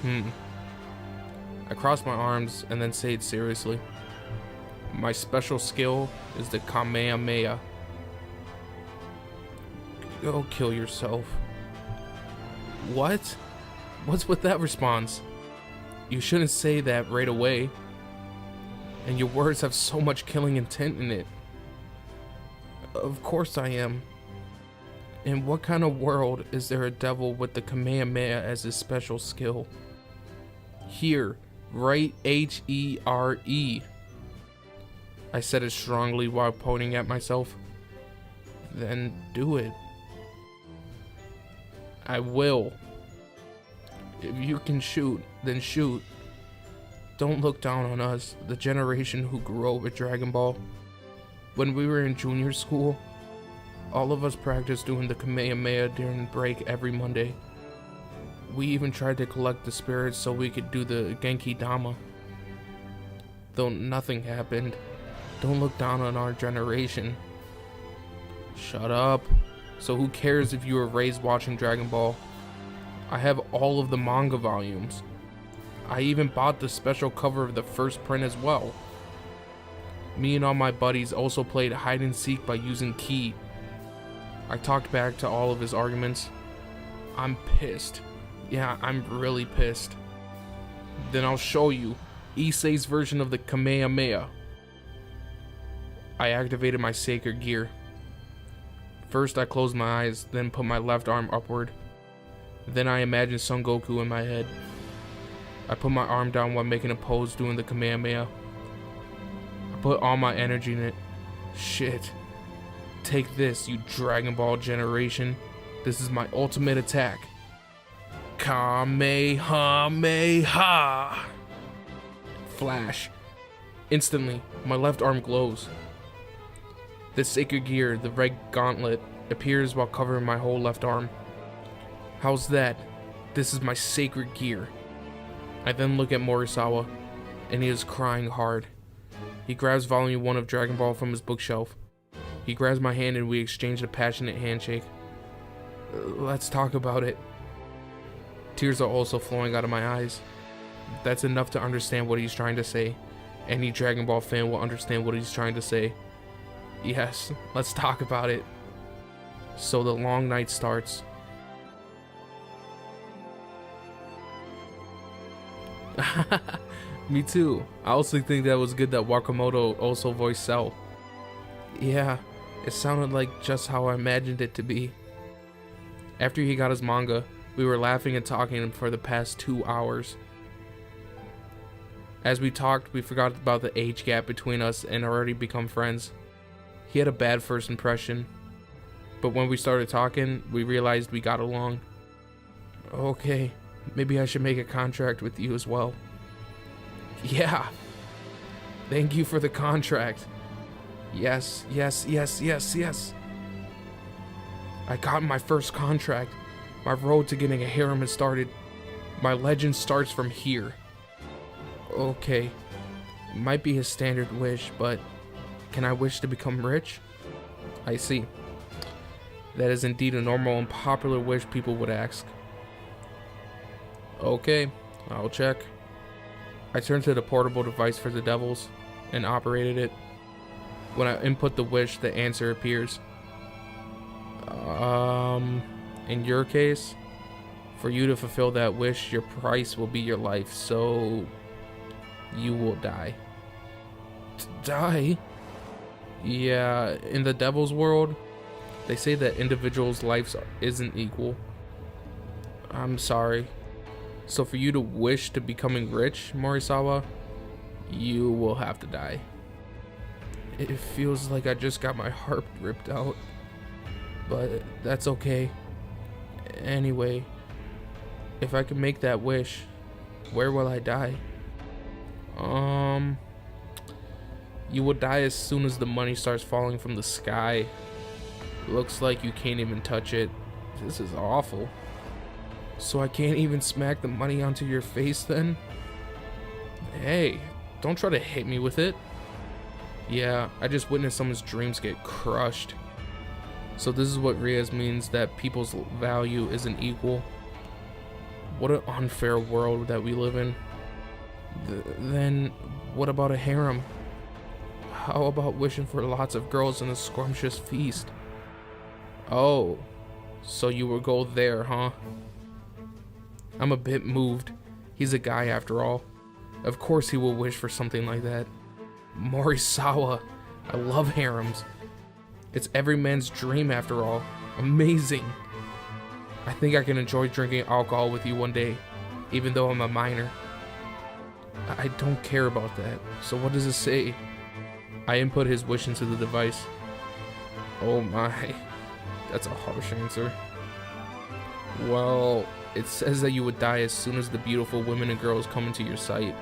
A: I cross my arms and then say it seriously. My special skill is the Kamehameha. Go kill yourself. What? What's with that response? You shouldn't say that right away. And your words have so much killing intent in it. Of course I am. In what kind of world is there a devil with the Kamehameha as his special skill? Here, write H-E-R-E. I said it strongly while pointing at myself. Then do it. I will. If you can shoot, then shoot. Don't look down on us, the generation who grew up with Dragon Ball. When we were in junior school, all of us practiced doing the Kamehameha during break every Monday. We even tried to collect the spirits so we could do the Genki Dama. Though nothing happened, don't look down on our generation. Shut up. So who cares if you were raised watching Dragon Ball? I have all of the manga volumes. I even bought the special cover of the first print as well. Me and all my buddies also played hide and seek by using Ki. I talked back to all of his arguments. I'm pissed. Yeah, I'm really pissed. Then I'll show you Issei's version of the Kamehameha. I activated my sacred gear. First I closed my eyes, then put my left arm upward. Then I imagined Son Goku in my head. I put my arm down while making a pose doing the Kamehameha. I put all my energy in it. Shit. Take this, you Dragon Ball generation. This is my ultimate attack. Kamehameha! Flash. Instantly, my left arm glows. The sacred gear, the red gauntlet, appears while covering my whole left arm. How's that? This is my sacred gear. I then look at Morisawa, and he is crying hard. He grabs volume 1 of Dragon Ball from his bookshelf. He grabs my hand and we exchange a passionate handshake. Let's talk about it. Tears are also flowing out of my eyes. That's enough to understand what he's trying to say. Any Dragon Ball fan will understand what he's trying to say. Yes, let's talk about it. So the long night starts. Me too. I also think that was good that Wakamoto also voiced Cell. Yeah, it sounded like just how I imagined it to be. After he got his manga, we were laughing and talking for the past 2 hours. As we talked, we forgot about the age gap between us and already become friends. He had a bad first impression, but when we started talking, we realized we got along. Okay, maybe I should make a contract with you as well. Yeah. Thank you for the contract. Yes, yes, yes, yes, yes. I got my first contract. My road to getting a harem has started. My legend starts from here. Okay, it might be his standard wish, but can I wish to become rich? I see. That is indeed a normal and popular wish people would ask. Okay, I'll check. I turned to the portable device for the devils and operated it. When I input the wish, the answer appears. In your case, for you to fulfill that wish, your price will be your life, so you will die. Die? Yeah, in the devil's world, they say that individuals' lives isn't equal. I'm sorry. So for you to wish to becoming rich, Morisawa, you will have to die. It feels like I just got my heart ripped out, but that's okay. Anyway, if I can make that wish, where will I die? You will die as soon as the money starts falling from the sky. Looks like you can't even touch it. This is awful. So I can't even smack the money onto your face then? Hey, don't try to hit me with it. Yeah, I just witnessed someone's dreams get crushed. So this is what Rias means, that people's value isn't equal. What an unfair world that we live in. Then what about a harem? How about wishing for lots of girls in a scrumptious feast? Oh, so you will go there, huh? I'm a bit moved. He's a guy after all. Of course he will wish for something like that. Morisawa, I love harems. It's every man's dream after all. Amazing. I think I can enjoy drinking alcohol with you one day, even though I'm a minor. I don't care about that. So what does it say? I input his wish into the device. Oh my, that's a harsh answer. Well, it says that you would die as soon as the beautiful women and girls come into your sight.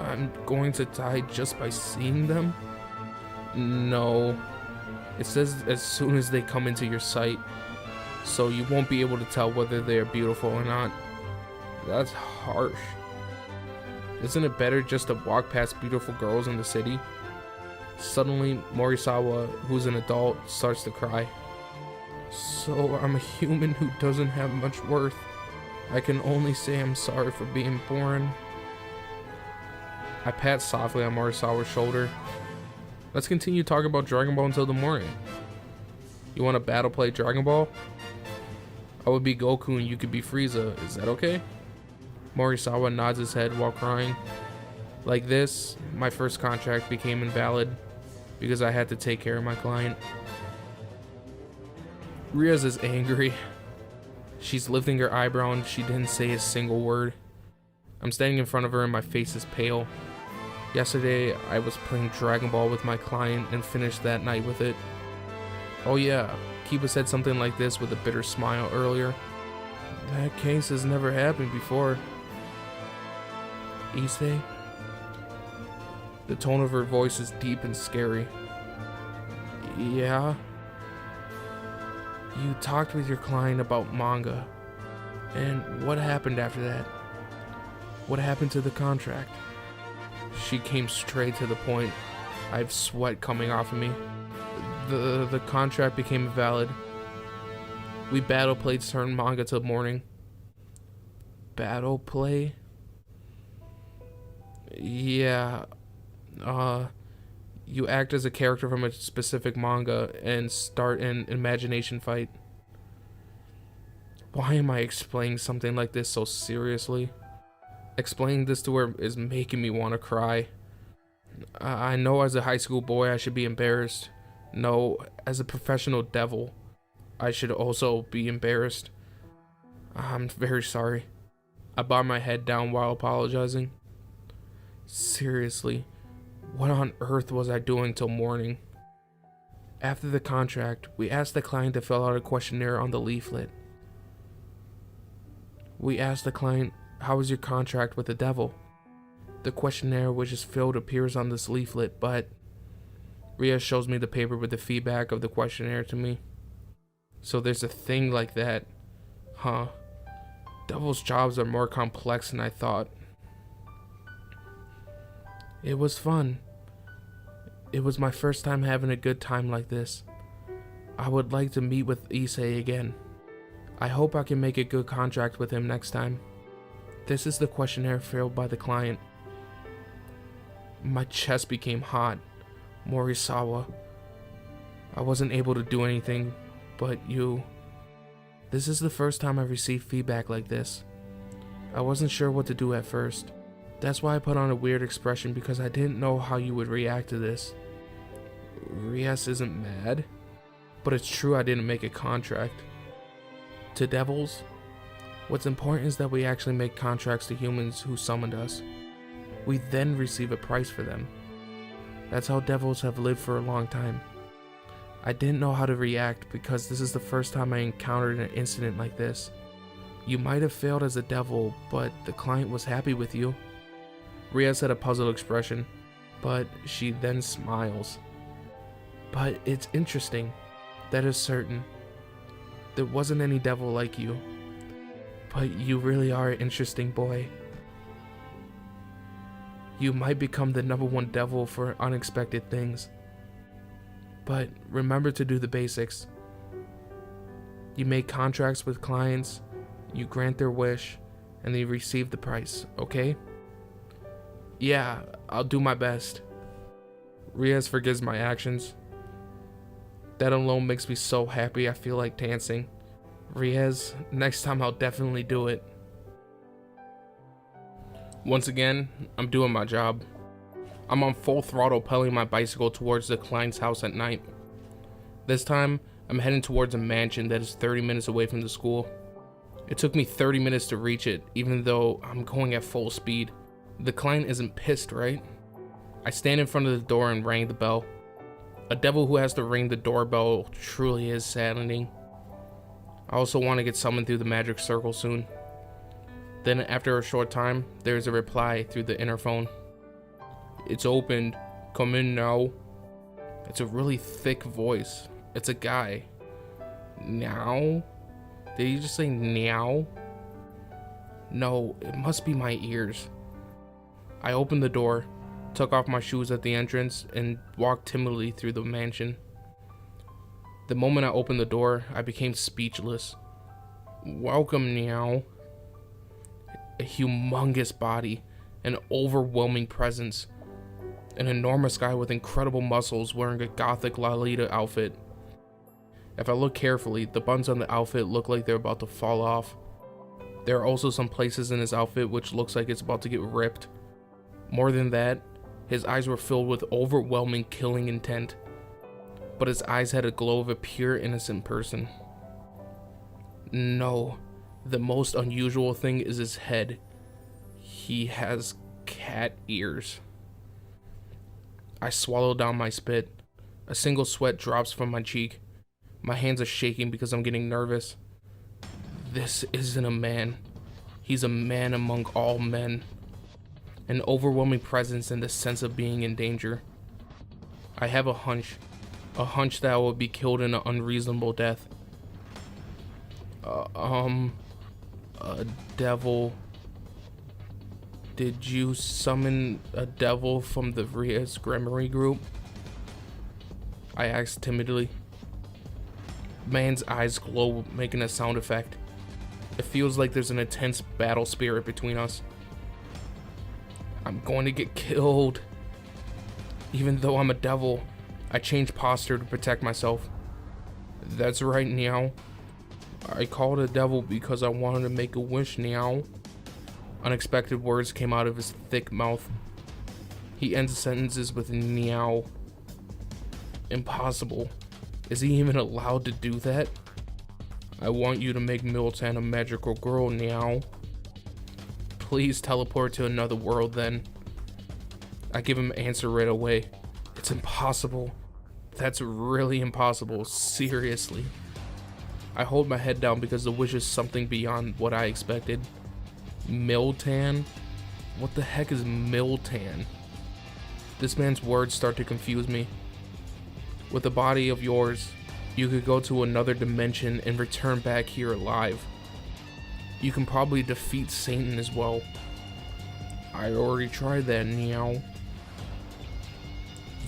A: I'm going to die just by seeing them? No. It says as soon as they come into your sight, so you won't be able to tell whether they are beautiful or not. That's harsh. Isn't it better just to walk past beautiful girls in the city? Suddenly, Morisawa, who's an adult, starts to cry. So I'm a human who doesn't have much worth. I can only say I'm sorry for being born. I pat softly on Morisawa's shoulder. Let's continue talking about Dragon Ball until the morning. You want to battle play Dragon Ball? I would be Goku and you could be Frieza. Is that okay? Morisawa nods his head while crying. Like this, my first contract became invalid because I had to take care of my client. Rias is angry. She's lifting her eyebrow and she didn't say a single word. I'm standing in front of her and my face is pale. Yesterday, I was playing Dragon Ball with my client and finished that night with it. Oh yeah, Kiba said something like this with a bitter smile earlier. That case has never happened before. Issei? The tone of her voice is deep and scary. Yeah? You talked with your client about manga. And what happened after that? What happened to the contract? She came straight to the point. I have sweat coming off of me. The contract became invalid. We battle played certain manga till morning. Battle play? Yeah. You act as a character from a specific manga and start an imagination fight. Why am I explaining something like this so seriously? Explaining this to her is making me want to cry. I know as a high school boy I should be embarrassed. No, as a professional devil, I should also be embarrassed. I'm very sorry. I bowed my head down while apologizing. Seriously, what on earth was I doing till morning? After the contract, we asked the client to fill out a questionnaire on the leaflet. We asked the client, how is your contract with the devil? The questionnaire which is filled appears on this leaflet, but Rias shows me the paper with the feedback of the questionnaire to me. So there's a thing like that, huh? Devil's jobs are more complex than I thought. It was fun. It was my first time having a good time like this. I would like to meet with Issei again. I hope I can make a good contract with him next time. This is the questionnaire filled by the client. My chest became hot. Morisawa. I wasn't able to do anything, but you. This is the first time I received feedback like this. I wasn't sure what to do at first. That's why I put on a weird expression, because I didn't know how you would react to this. Rias isn't mad, but it's true I didn't make a contract. To devils, what's important is that we actually make contracts to humans who summoned us. We then receive a price for them. That's how devils have lived for a long time. I didn't know how to react because this is the first time I encountered an incident like this. You might have failed as a devil, but the client was happy with you. Rias had a puzzled expression, but she then smiles. But it's interesting. That is certain. There wasn't any devil like you. But you really are an interesting boy. You might become the #1 devil for unexpected things. But remember to do the basics. You make contracts with clients, you grant their wish, and then you receive the price, okay? Yeah, I'll do my best. Rias forgives my actions. That alone makes me so happy I feel like dancing. Rias, next time I'll definitely do it. Once again, I'm doing my job. I'm on full throttle pedaling my bicycle towards the client's house at night. This time, I'm heading towards a mansion that is 30 minutes away from the school. It took me 30 minutes to reach it, even though I'm going at full speed. The client isn't pissed, right? I stand in front of the door and rang the bell. A devil who has to ring the doorbell truly is saddening. I also want to get summoned through the magic circle soon. Then after a short time, there's a reply through the interphone. It's opened. Come in now. It's a really thick voice. It's a guy. Now? Did he just say now? No, it must be my ears. I opened the door, took off my shoes at the entrance, and walked timidly through the mansion. The moment I opened the door, I became speechless. Welcome, now. A humongous body, an overwhelming presence. An enormous guy with incredible muscles wearing a gothic Lolita outfit. If I look carefully, the buttons on the outfit look like they're about to fall off. There are also some places in his outfit which looks like it's about to get ripped. More than that, his eyes were filled with overwhelming killing intent. But his eyes had a glow of a pure innocent person. No, the most unusual thing is his head. He has cat ears. I swallow down my spit. A single sweat drops from my cheek. My hands are shaking because I'm getting nervous. This isn't a man. He's a man among all men. An overwhelming presence and the sense of being in danger. I have a hunch that I will be killed in an unreasonable death. A devil. Did you summon a devil from the Rias Gremory group? I asked timidly. Man's eyes glow, making a sound effect. It feels like there's an intense battle spirit between us. I'm going to get killed. Even though I'm a devil, I change posture to protect myself. That's right, Meow. I called a devil because I wanted to make a wish, Meow. Unexpected words came out of his thick mouth. He ends sentences with meow. Impossible. Is he even allowed to do that? I want you to make Miltan a magical girl, meow. Please teleport to another world then. I give him an answer right away. It's impossible. That's really impossible, seriously. I hold my head down because the wish is something beyond what I expected. Miltan? What the heck is Miltan? This man's words start to confuse me. With a body of yours, you could go to another dimension and return back here alive. You can probably defeat Satan as well. I already tried that, meow.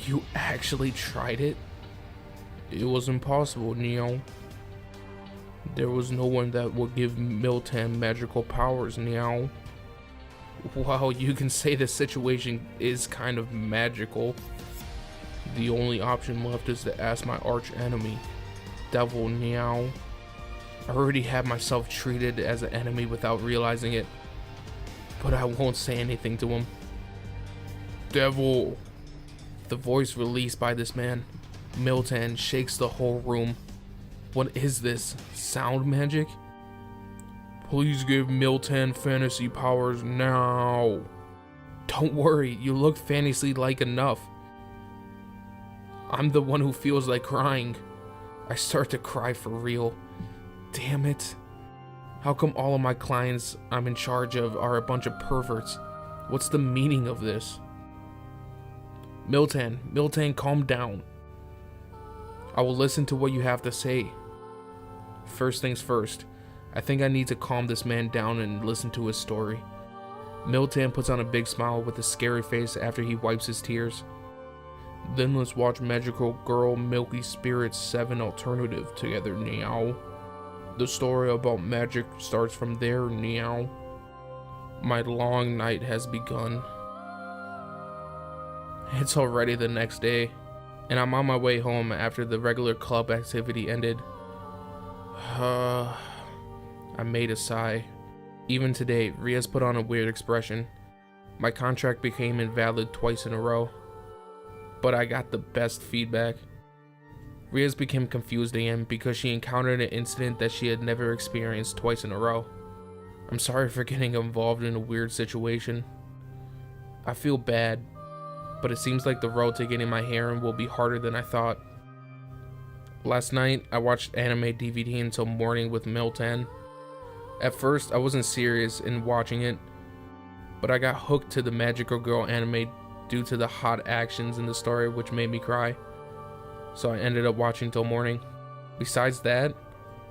A: You actually tried it? It was impossible, Neo. There was no one that would give Miltan magical powers, Neo. Well, you can say the situation is kind of magical. The only option left is to ask my arch enemy, Devil Neo. I already have myself treated as an enemy without realizing it, but I won't say anything to him. Devil! The voice released by this man, Miltan, shakes the whole room. What is this? Sound magic? Please give Miltan fantasy powers now. Don't worry, you look fantasy-like enough. I'm the one who feels like crying. I start to cry for real. Damn it. How come all of my clients I'm in charge of are a bunch of perverts? What's the meaning of this? Miltan, calm down. I will listen to what you have to say. First things first, I think I need to calm this man down and listen to his story. Miltan puts on a big smile with a scary face after he wipes his tears. Then let's watch Magical Girl Milky Spirit 7 Alternative together, Neo. The story about magic starts from there, Neo. My long night has begun. It's already the next day, and I'm on my way home after the regular club activity ended. I made a sigh. Even today, Rias put on a weird expression. My contract became invalid twice in a row, but I got the best feedback. Rias became confused again because she encountered an incident that she had never experienced twice in a row. I'm sorry for getting involved in a weird situation. I feel bad, but it seems like the road to getting my harem will be harder than I thought. Last night, I watched anime DVD until morning with Miltan. At first, I wasn't serious in watching it, but I got hooked to the Magical Girl anime due to the hot actions in the story, which made me cry. So I ended up watching till morning. Besides that,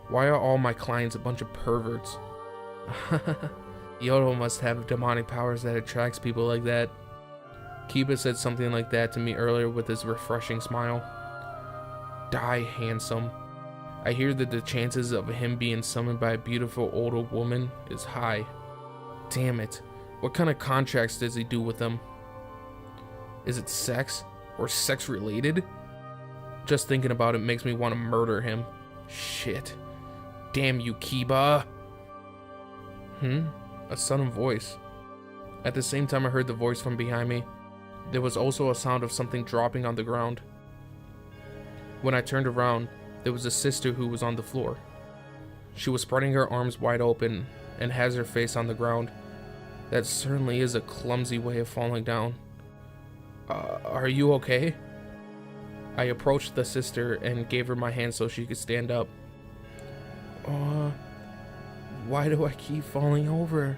A: why are all my clients a bunch of perverts? Hyoto must have demonic powers that attracts people like that. Kiba said something like that to me earlier with his refreshing smile. Die, handsome. I hear that the chances of him being summoned by a beautiful older woman is high. Damn it. What kind of contracts does he do with them? Is it sex? Or sex related? Just thinking about it makes me want to murder him. Shit. Damn you, Kiba. A sudden voice. At the same time I heard the voice from behind me, there was also a sound of something dropping on the ground. When I turned around, there was a sister who was on the floor. She was spreading her arms wide open and has her face on the ground. That certainly is a clumsy way of falling down. Are you okay? I approached the sister and gave her my hand so she could stand up. Why do I keep falling over?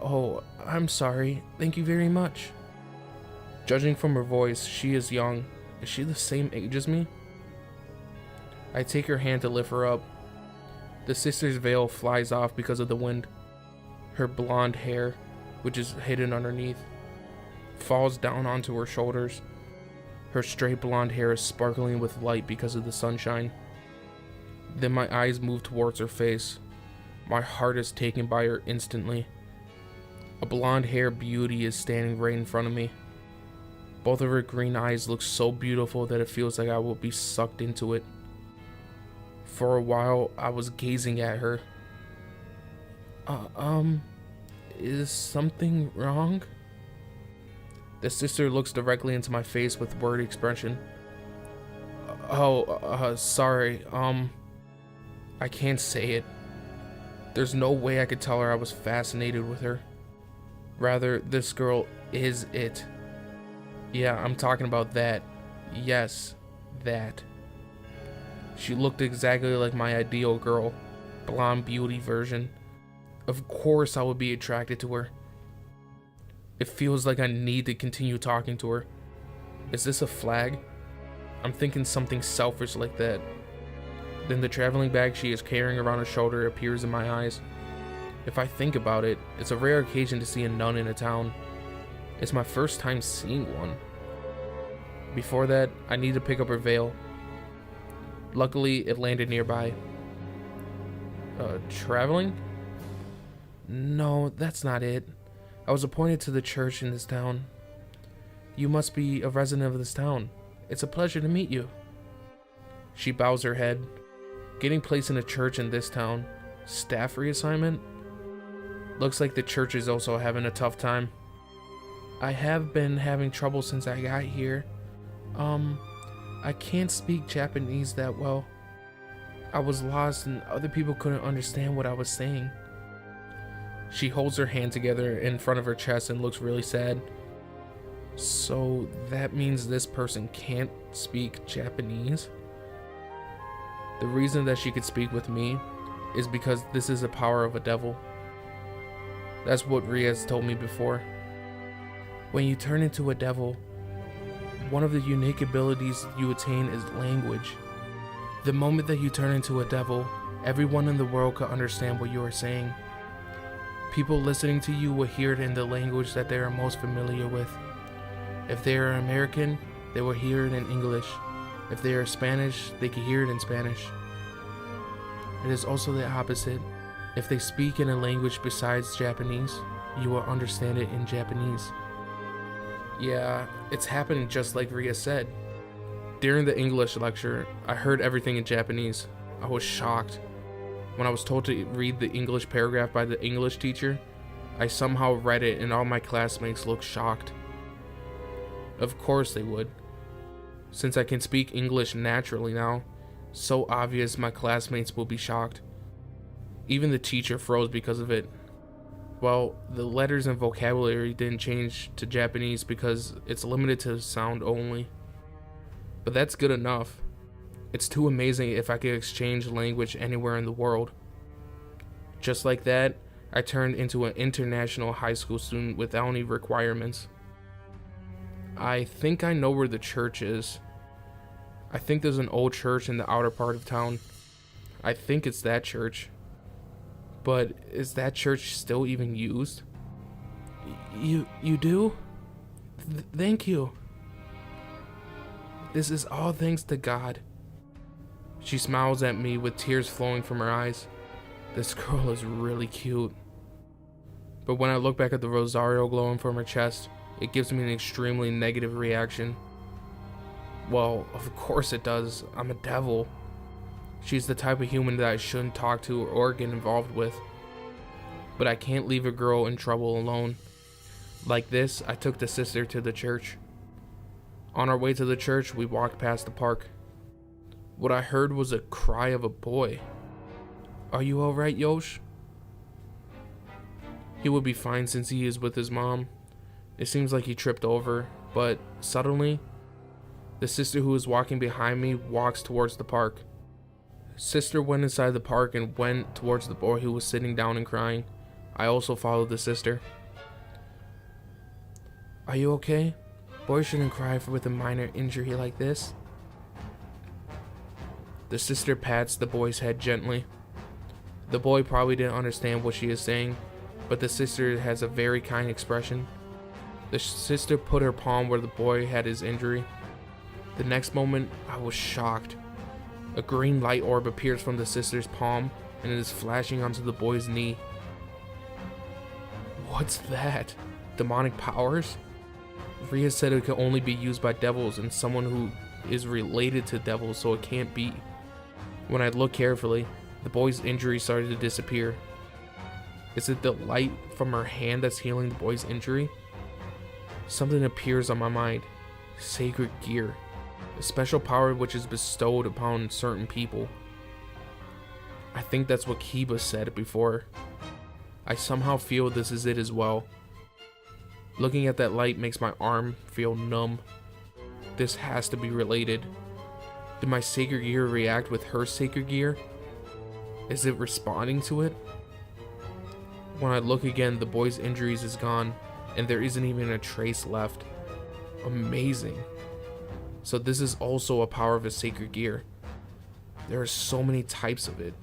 A: Oh, I'm sorry. Thank you very much. Judging from her voice, she is young. Is she the same age as me? I take her hand to lift her up. The sister's veil flies off because of the wind. Her blonde hair, which is hidden underneath, falls down onto her shoulders. Her straight blonde hair is sparkling with light because of the sunshine. Then my eyes move towards her face. My heart is taken by her instantly. A blonde hair beauty is standing right in front of me. Both of her green eyes look so beautiful that it feels like I will be sucked into it. For a while, I was gazing at her. Is something wrong? The sister looks directly into my face with worried expression. Sorry, I can't say it. There's no way I could tell her I was fascinated with her. Rather, this girl is it. Yeah, I'm talking about that. Yes, that. She looked exactly like my ideal girl, blonde beauty version. Of course I would be attracted to her. It feels like I need to continue talking to her. Is this a flag? I'm thinking something selfish like that. Then the traveling bag she is carrying around her shoulder appears in my eyes. If I think about it, it's a rare occasion to see a nun in a town. It's my first time seeing one. Before that, I need to pick up her veil. Luckily, it landed nearby. Traveling? No, that's not it. I was appointed to the church in this town. You must be a resident of this town. It's a pleasure to meet you. She bows her head. Getting placed in a church in this town. Staff reassignment? Looks like the church is also having a tough time. I have been having trouble since I got here. I can't speak Japanese that well. I was lost and other people couldn't understand what I was saying. She holds her hand together in front of her chest and looks really sad. So that means this person can't speak Japanese? The reason that she could speak with me is because this is the power of a devil. That's what Rias told me before. When you turn into a devil, one of the unique abilities you attain is language. The moment that you turn into a devil, everyone in the world could understand what you are saying. People listening to you will hear it in the language that they are most familiar with. If they are American, they will hear it in English. If they are Spanish, they can hear it in Spanish. It is also the opposite. If they speak in a language besides Japanese, you will understand it in Japanese. Yeah, it's happened just like Ria said. During the English lecture, I heard everything in Japanese. I was shocked. When I was told to read the English paragraph by the English teacher, I somehow read it and all my classmates looked shocked. Of course they would. Since I can speak English naturally now, so obvious my classmates will be shocked. Even the teacher froze because of it. Well, the letters and vocabulary didn't change to Japanese because it's limited to sound only. But that's good enough. It's too amazing if I could exchange language anywhere in the world. Just like that, I turned into an international high school student without any requirements. I think I know where the church is. I think there's an old church in the outer part of town. I think it's that church. But is that church still even used? You do? Thank you. This is all thanks to God. She smiles at me with tears flowing from her eyes. This girl is really cute. But when I look back at the rosario glowing from her chest, it gives me an extremely negative reaction. Well, of course it does. I'm a devil. She's the type of human that I shouldn't talk to or get involved with. But I can't leave a girl in trouble alone. Like this, I took the sister to the church. On our way to the church, we walked past the park. What I heard was a cry of a boy. Are you alright, Yosh? He would be fine since he is with his mom. It seems like he tripped over, but suddenly, the sister who was walking behind me walks towards the park. Sister went inside the park and went towards the boy who was sitting down and crying. I also followed the sister. Are you okay? Boys shouldn't cry with a minor injury like this. The sister pats the boy's head gently. The boy probably didn't understand what she is saying, but the sister has a very kind expression. The sister put her palm where the boy had his injury. The next moment, I was shocked. A green light orb appears from the sister's palm and it is flashing onto the boy's knee. What's that? Demonic powers? Rias said it could only be used by devils and someone who is related to devils, so it can't be. When I looked carefully, the boy's injury started to disappear. Is it the light from her hand that's healing the boy's injury? Something appears on my mind. Sacred gear. A special power which is bestowed upon certain people. I think that's what Kiba said before. I somehow feel this is it as well. Looking at that light makes my arm feel numb. This has to be related. Did my sacred gear react with her sacred gear? Is it responding to it? When I look again, the boy's injuries is gone, and there isn't even a trace left. Amazing. So this is also a power of a sacred gear. There are so many types of it.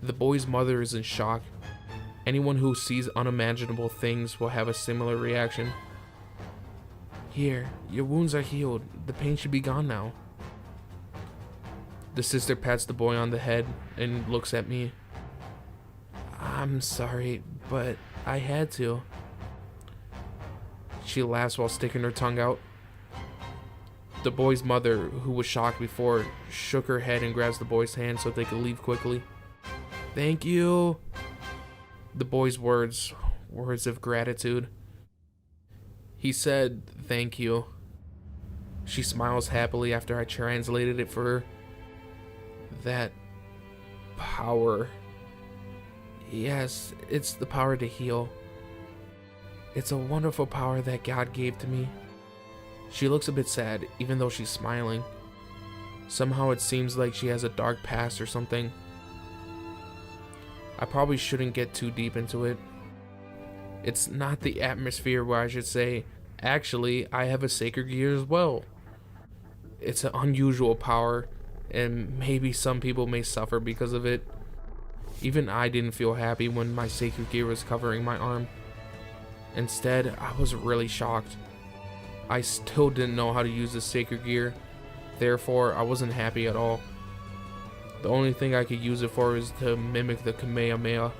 A: The boy's mother is in shock. Anyone who sees unimaginable things will have a similar reaction. Here, your wounds are healed. The pain should be gone now. The sister pats the boy on the head and looks at me. I'm sorry, but I had to. She laughs while sticking her tongue out. The boy's mother, who was shocked before, shook her head and grabs the boy's hand so they could leave quickly. Thank you. The boy's words of gratitude. He said, thank you. She smiles happily after I translated it for her. That power. Yes, it's the power to heal. It's a wonderful power that God gave to me. She looks a bit sad, even though she's smiling. Somehow it seems like she has a dark past or something. I probably shouldn't get too deep into it. It's not the atmosphere where I should say, actually, I have a sacred gear as well. It's an unusual power, and maybe some people may suffer because of it. Even I didn't feel happy when my sacred gear was covering my arm. Instead, I was really shocked. I still didn't know how to use the sacred gear, therefore I wasn't happy at all. The only thing I could use it for is to mimic the Kamehameha.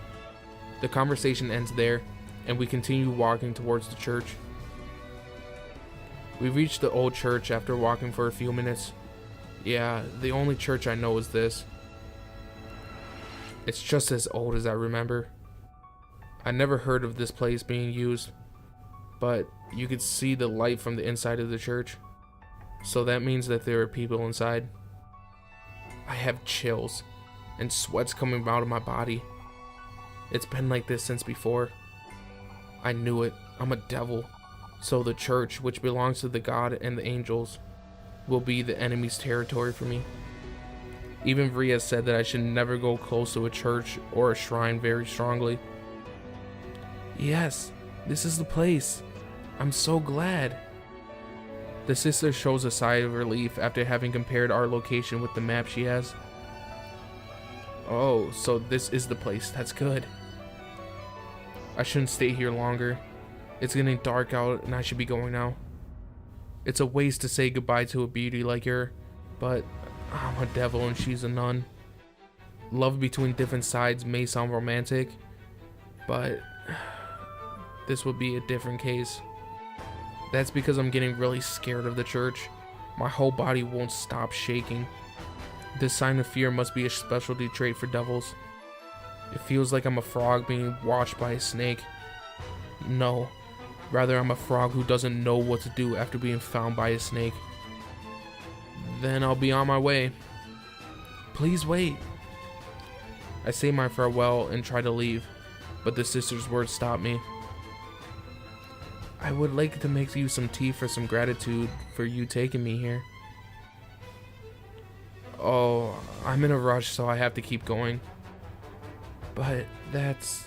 A: The conversation ends there, and we continue walking towards the church. We reached the old church after walking for a few minutes. Yeah, the only church I know is this. It's just as old as I remember. I never heard of this place being used, but you could see the light from the inside of the church, so that means that there are people inside. I have chills and sweats coming out of my body. It's been like this since before. I knew it. I'm a devil. So the church, which belongs to the God and the angels, will be the enemy's territory for me. Even Rias said that I should never go close to a church or a shrine very strongly. Yes, this is the place. I'm so glad. The sister shows a sigh of relief after having compared our location with the map she has. Oh, so this is the place. That's good. I shouldn't stay here longer. It's getting dark out and I should be going now. It's a waste to say goodbye to a beauty like her, but I'm a devil and she's a nun. Love between different sides may sound romantic, but this would be a different case. That's because I'm getting really scared of the church. My whole body won't stop shaking. This sign of fear must be a specialty trait for devils. It feels like I'm a frog being watched by a snake. No, rather I'm a frog who doesn't know what to do after being found by a snake. Then I'll be on my way. Please wait. I say my farewell and try to leave, but the sister's words stop me. I would like to make you some tea for some gratitude for you taking me here. Oh, I'm in a rush, so I have to keep going. But that's...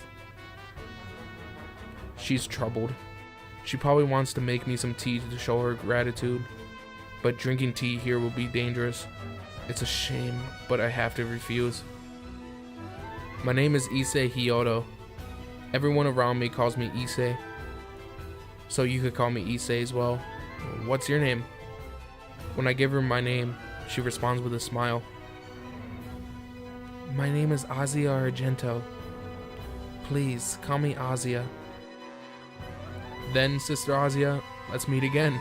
A: She's troubled. She probably wants to make me some tea to show her gratitude, but drinking tea here will be dangerous. It's a shame, but I have to refuse. My name is Issei Hyoto. Everyone around me calls me Issei, so you could call me Issei as well. What's your name? When I give her my name, she responds with a smile. My name is Azia Argento. Please, call me Azia. Then, Sister Azia, let's meet again.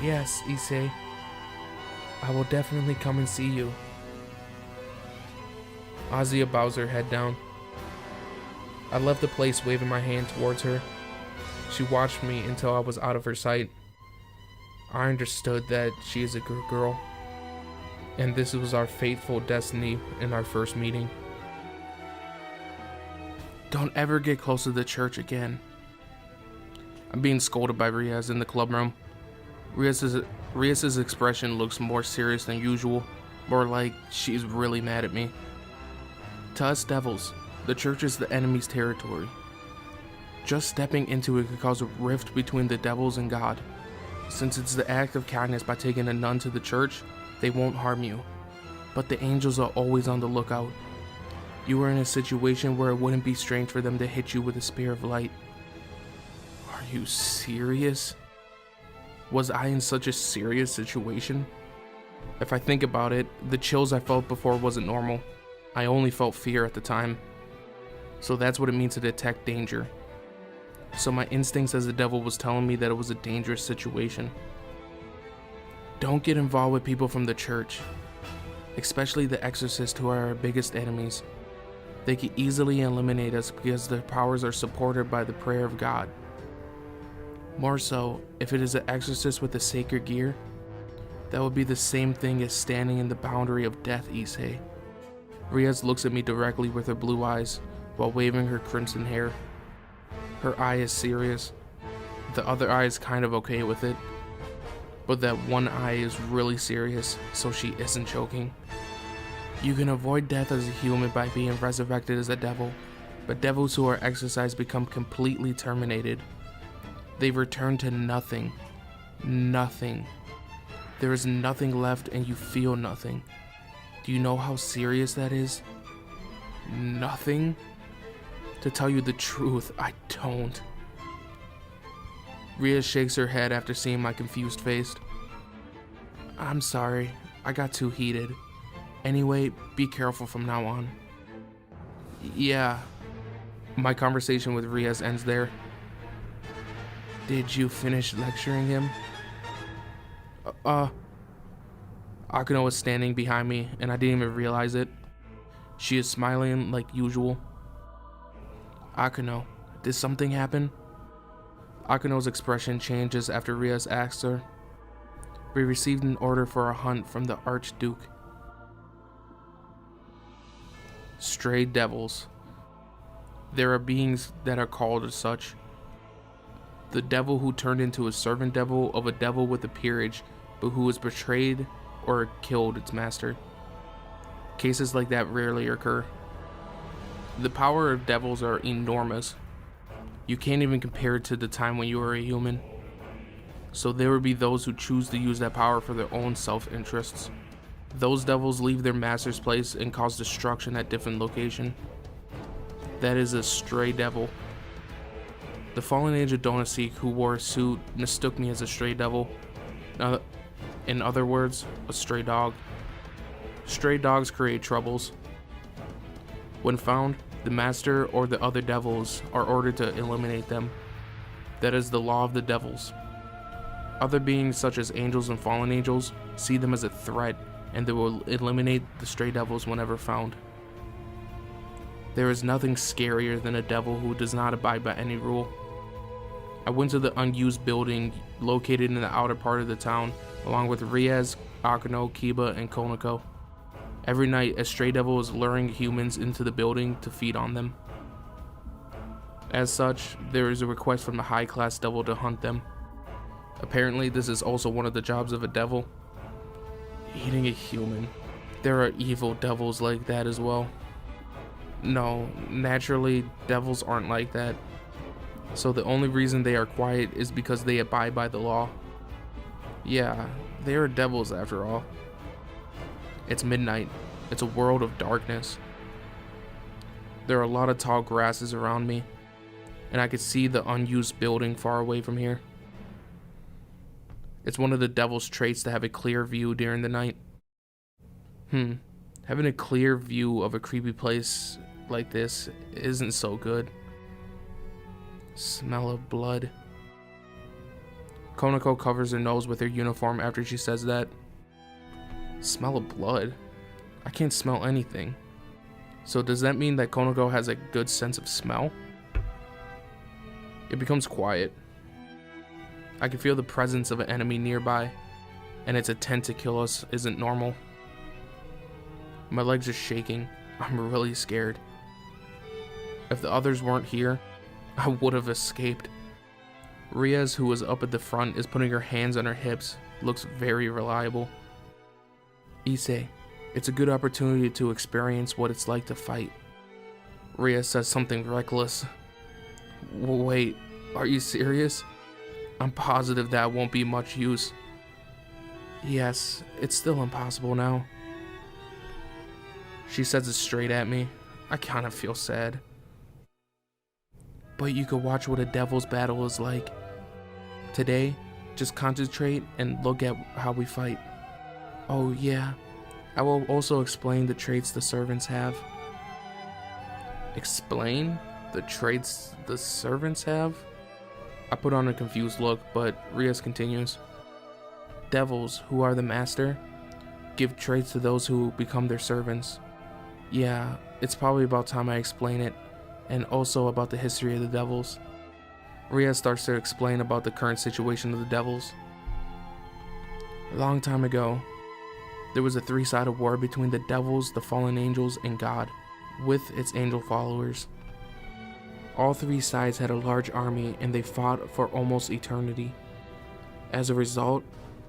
A: Yes, Issei. I will definitely come and see you. Azia bows her head down. I left the place waving my hand towards her. She watched me until I was out of her sight. I understood that she is a good girl, and this was our fateful destiny in our first meeting. Don't ever get close to the church again. I'm being scolded by Rias in the club room. Rias's expression looks more serious than usual, more like she's really mad at me. To us devils, the church is the enemy's territory. Just stepping into it could cause a rift between the devils and God. Since it's the act of kindness by taking a nun to the church, they won't harm you. But the angels are always on the lookout. You are in a situation where it wouldn't be strange for them to hit you with a spear of light. Are you serious? Was I in such a serious situation? If I think about it, the chills I felt before wasn't normal. I only felt fear at the time. So that's what it means to detect danger. So my instincts as the devil was telling me that it was a dangerous situation. Don't get involved with people from the church, especially the exorcists, who are our biggest enemies. They can easily eliminate us because their powers are supported by the prayer of God. More so, if it is an exorcist with the sacred gear, that would be the same thing as standing in the boundary of death, issei. Rias looks at me directly with her blue eyes while waving her crimson hair. Her eye is serious. The other eye is kind of okay with it, but that one eye is really serious, so she isn't joking. You can avoid death as a human by being resurrected as a devil, but devils who are exorcised become completely terminated. They return to nothing. Nothing. There is nothing left and you feel nothing. Do you know how serious that is? Nothing? To tell you the truth, I don't. Rias shakes her head after seeing my confused face. I'm sorry, I got too heated. Anyway, be careful from now on. Yeah. My conversation with Rias ends there. Did you finish lecturing him? Akano was standing behind me and I didn't even realize it. She is smiling like usual. Akano, did something happen? Akano's expression changes after Rias asks her. We received an order for a hunt from the Archduke. Stray devils. There are beings that are called as such. The devil who turned into a servant devil of a devil with a peerage, but who was betrayed or killed its master. Cases like that rarely occur. The power of devils are enormous. You can't even compare it to the time when you were a human. So there would be those who choose to use that power for their own self-interests. Those devils leave their master's place and cause destruction at different locations. That is a stray devil. The fallen angel Donasik, who wore a suit, mistook me as a stray devil. In other words, a stray dog. Stray dogs create troubles. When found, the master or the other devils are ordered to eliminate them. That is the law of the devils. Other beings such as angels and fallen angels see them as a threat, and they will eliminate the stray devils whenever found. There is nothing scarier than a devil who does not abide by any rule. I went to the unused building located in the outer part of the town, along with Rias, Akano, Kiba, and Konako. Every night, a stray devil is luring humans into the building to feed on them. As such, there is a request from the high-class devil to hunt them. Apparently, this is also one of the jobs of a devil. Eating a human. There are evil devils like that as well. No, naturally, devils aren't like that. So the only reason they are quiet is because they abide by the law. Yeah, they are devils after all. It's midnight. It's a world of darkness. There are a lot of tall grasses around me, and I could see the unused building far away from here. It's one of the devil's traits to have a clear view during the night. Having a clear view of a creepy place like this isn't so good. Smell of blood. Konako covers her nose with her uniform after she says that. Smell of blood? I can't smell anything. So does that mean that Konako has a good sense of smell? It becomes quiet. I can feel the presence of an enemy nearby, and its intent to kill us isn't normal. My legs are shaking. I'm really scared. If the others weren't here, I would have escaped. Rias, who was up at the front, is putting her hands on her hips, looks very reliable. Issei, it's a good opportunity to experience what it's like to fight. Rias says something reckless. Wait, are you serious? I'm positive that won't be much use. Yes, it's still impossible now. She says it straight at me. I kind of feel sad. But you could watch what a devil's battle is like. Today, Just concentrate and look at how we fight. Oh yeah, I will also explain the traits the servants have. Explain the traits the servants have? I put on a confused look, but Rias continues. Devils, who are the master, give traits to those who become their servants. Yeah, it's probably about time I explain it, and also about the history of the devils. Rias starts to explain about the current situation of the devils. A long time ago, there was a three-sided war between the devils, the fallen angels, and God, with its angel followers. All three sides had a large army, and they fought for almost eternity. As a result,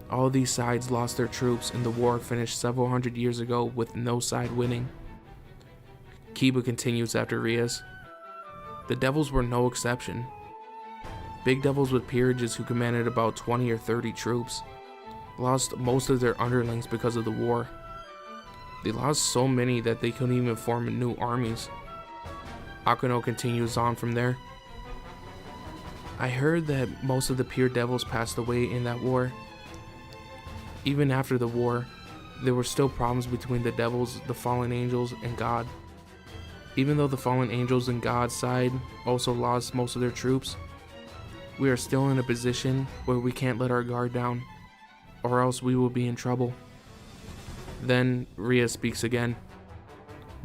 A: all these sides lost their troops, and the war finished several hundred years ago with no side winning. Kiba continues after Rias. The devils were no exception. Big devils with peerages who commanded about 20 or 30 troops lost most of their underlings because of the war. They lost so many that they couldn't even form new armies. Akano continues on from there. I heard that most of the peer devils passed away in that war. Even after the war, there were still problems between the devils, the fallen angels, and God. Even though the fallen angels and God's side also lost most of their troops, we are still in a position where we can't let our guard down, or else we will be in trouble. Then Rias speaks again.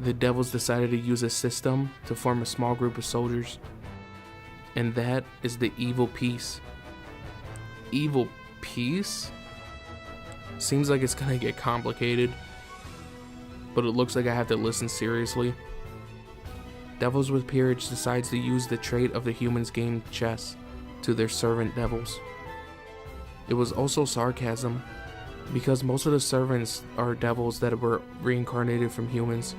A: The devils decided to use a system to form a small group of soldiers, and that is the evil peace. Evil peace? Seems like it's gonna get complicated, but it looks like I have to listen seriously. Devils with peerage decides to use the trait of the humans game chess to their servant devils. It was also sarcasm, because most of the servants are devils that were reincarnated from humans.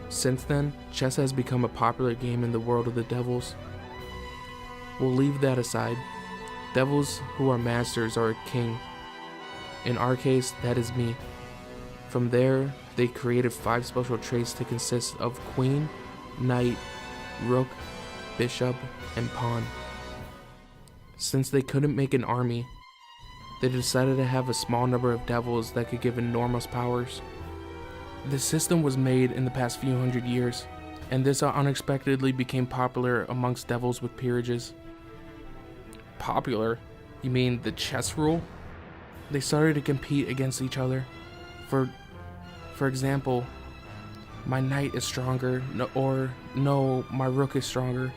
A: Since then, chess has become a popular game in the world of the devils. We'll leave that aside. Devils who are masters are a king. In our case, that is me. From there, they created 5 special traits to consist of queen, knight, rook, bishop, and pawn. Since they couldn't make an army, they decided to have a small number of devils that could give enormous powers. This system was made in the past few hundred years, and this unexpectedly became popular amongst devils with peerages. Popular? You mean the chess rule? They started to compete against each other. For example, my knight is stronger, no, my rook is stronger.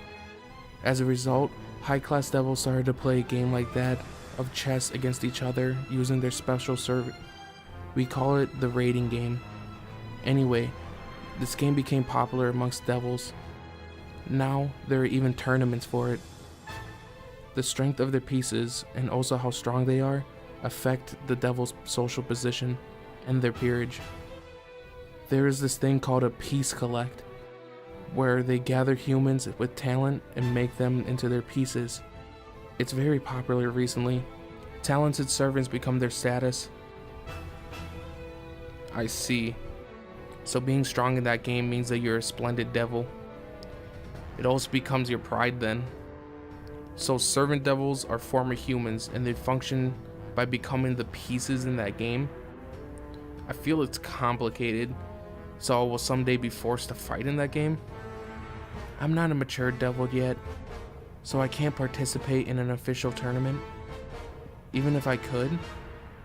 A: As a result, high-class devils started to play a game like that of chess against each other using their special servant. We call it the raiding game. Anyway, this game became popular amongst devils. Now, there are even tournaments for it. The strength of their pieces, and also how strong they are, affect the devil's social position and their peerage. There is this thing called a piece collect, where they gather humans with talent and make them into their pieces. It's very popular recently. Talented servants become their status. I see. So being strong in that game means that you're a splendid devil. It also becomes your pride then. So servant devils are former humans, and they function by becoming the pieces in that game. I feel it's complicated, so I will someday be forced to fight in that game. I'm not a mature devil yet, so I can't participate in an official tournament. Even if I could,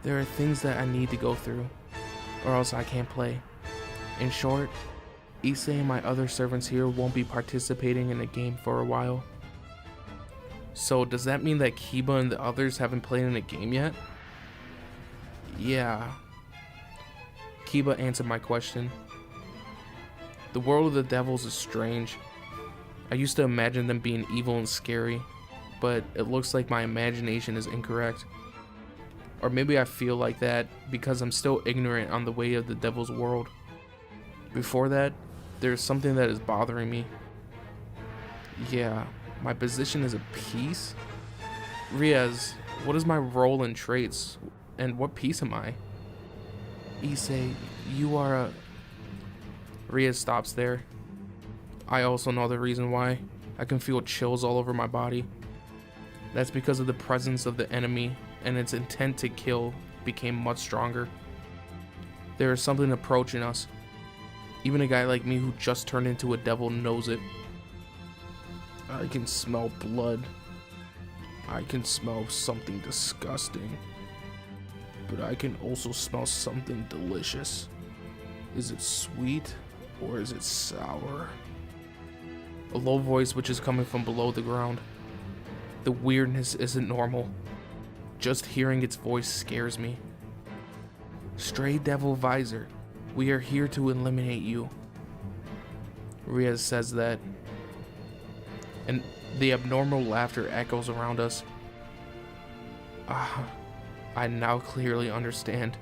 A: there are things that I need to go through, or else I can't play. In short, Issei and my other servants here won't be participating in the game for a while. So does that mean that Kiba and the others haven't played in a game yet? Yeah. Kiba answered my question. The world of the devils is strange. I used to imagine them being evil and scary, but it looks like my imagination is incorrect. Or maybe I feel like that because I'm still ignorant on the way of the devil's world. Before that, there's something that is bothering me. Yeah, my position is a piece? Rias, what is my role and traits, and what piece am I? Issei, you are a... Rias stops there. I also know the reason why. I can feel chills all over my body. That's because of the presence of the enemy, and its intent to kill became much stronger. There is something approaching us. Even a guy like me who just turned into a devil knows it. I can smell blood. I can smell something disgusting. But I can also smell something delicious. Is it sweet or is it sour? A low voice which is coming from below the ground. The weirdness isn't normal. Just hearing its voice scares me. Stray Devil Visor, we are here to eliminate you. Rias says that. And the abnormal laughter echoes around us. I now clearly understand.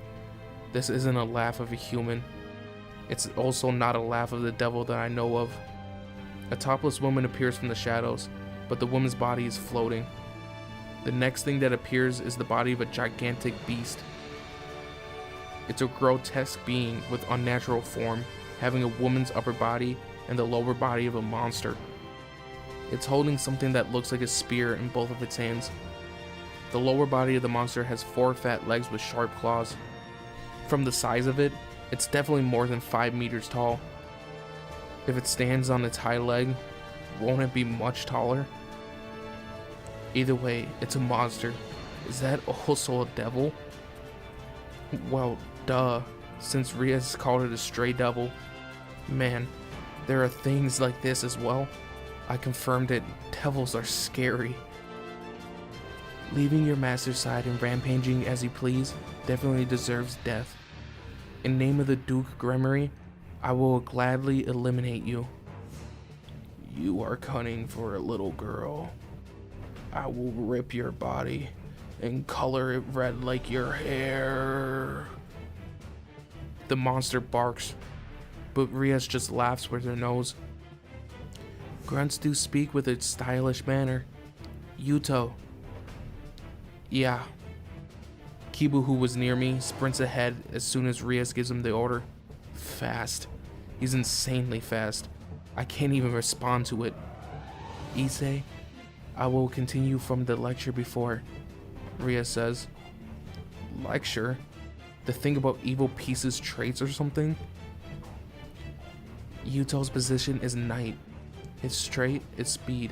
A: This isn't a laugh of a human. It's also not a laugh of the devil that I know of. A topless woman appears from the shadows, but the woman's body is floating. The next thing that appears is the body of a gigantic beast. It's a grotesque being with unnatural form, having a woman's upper body and the lower body of a monster. It's holding something that looks like a spear in both of its hands. The lower body of the monster has 4 fat legs with sharp claws. From the size of it, it's definitely more than 5 meters tall. If it stands on its high leg, won't it be much taller? Either way, it's a monster. Is that also a devil? Well, duh, since Rias called it a stray devil. Man, there are things like this as well. I confirmed it. Devils are scary. Leaving your master's side and rampaging as you please definitely deserves death. In name of the Duke Gremory, I will gladly eliminate you. You are cunning for a little girl. I will rip your body and color it red like your hair. The monster barks, but Rias just laughs with her nose. Grunts do speak with a stylish manner. Hyoto. Yeah. Kibu, who was near me, sprints ahead as soon as Rias gives him the order. Fast. He's insanely fast. I can't even respond to it. Issei, I will continue from the lecture before, Rias says. Lecture? The thing about evil pieces' traits or something? Hyoto's position is knight. Its trait is speed.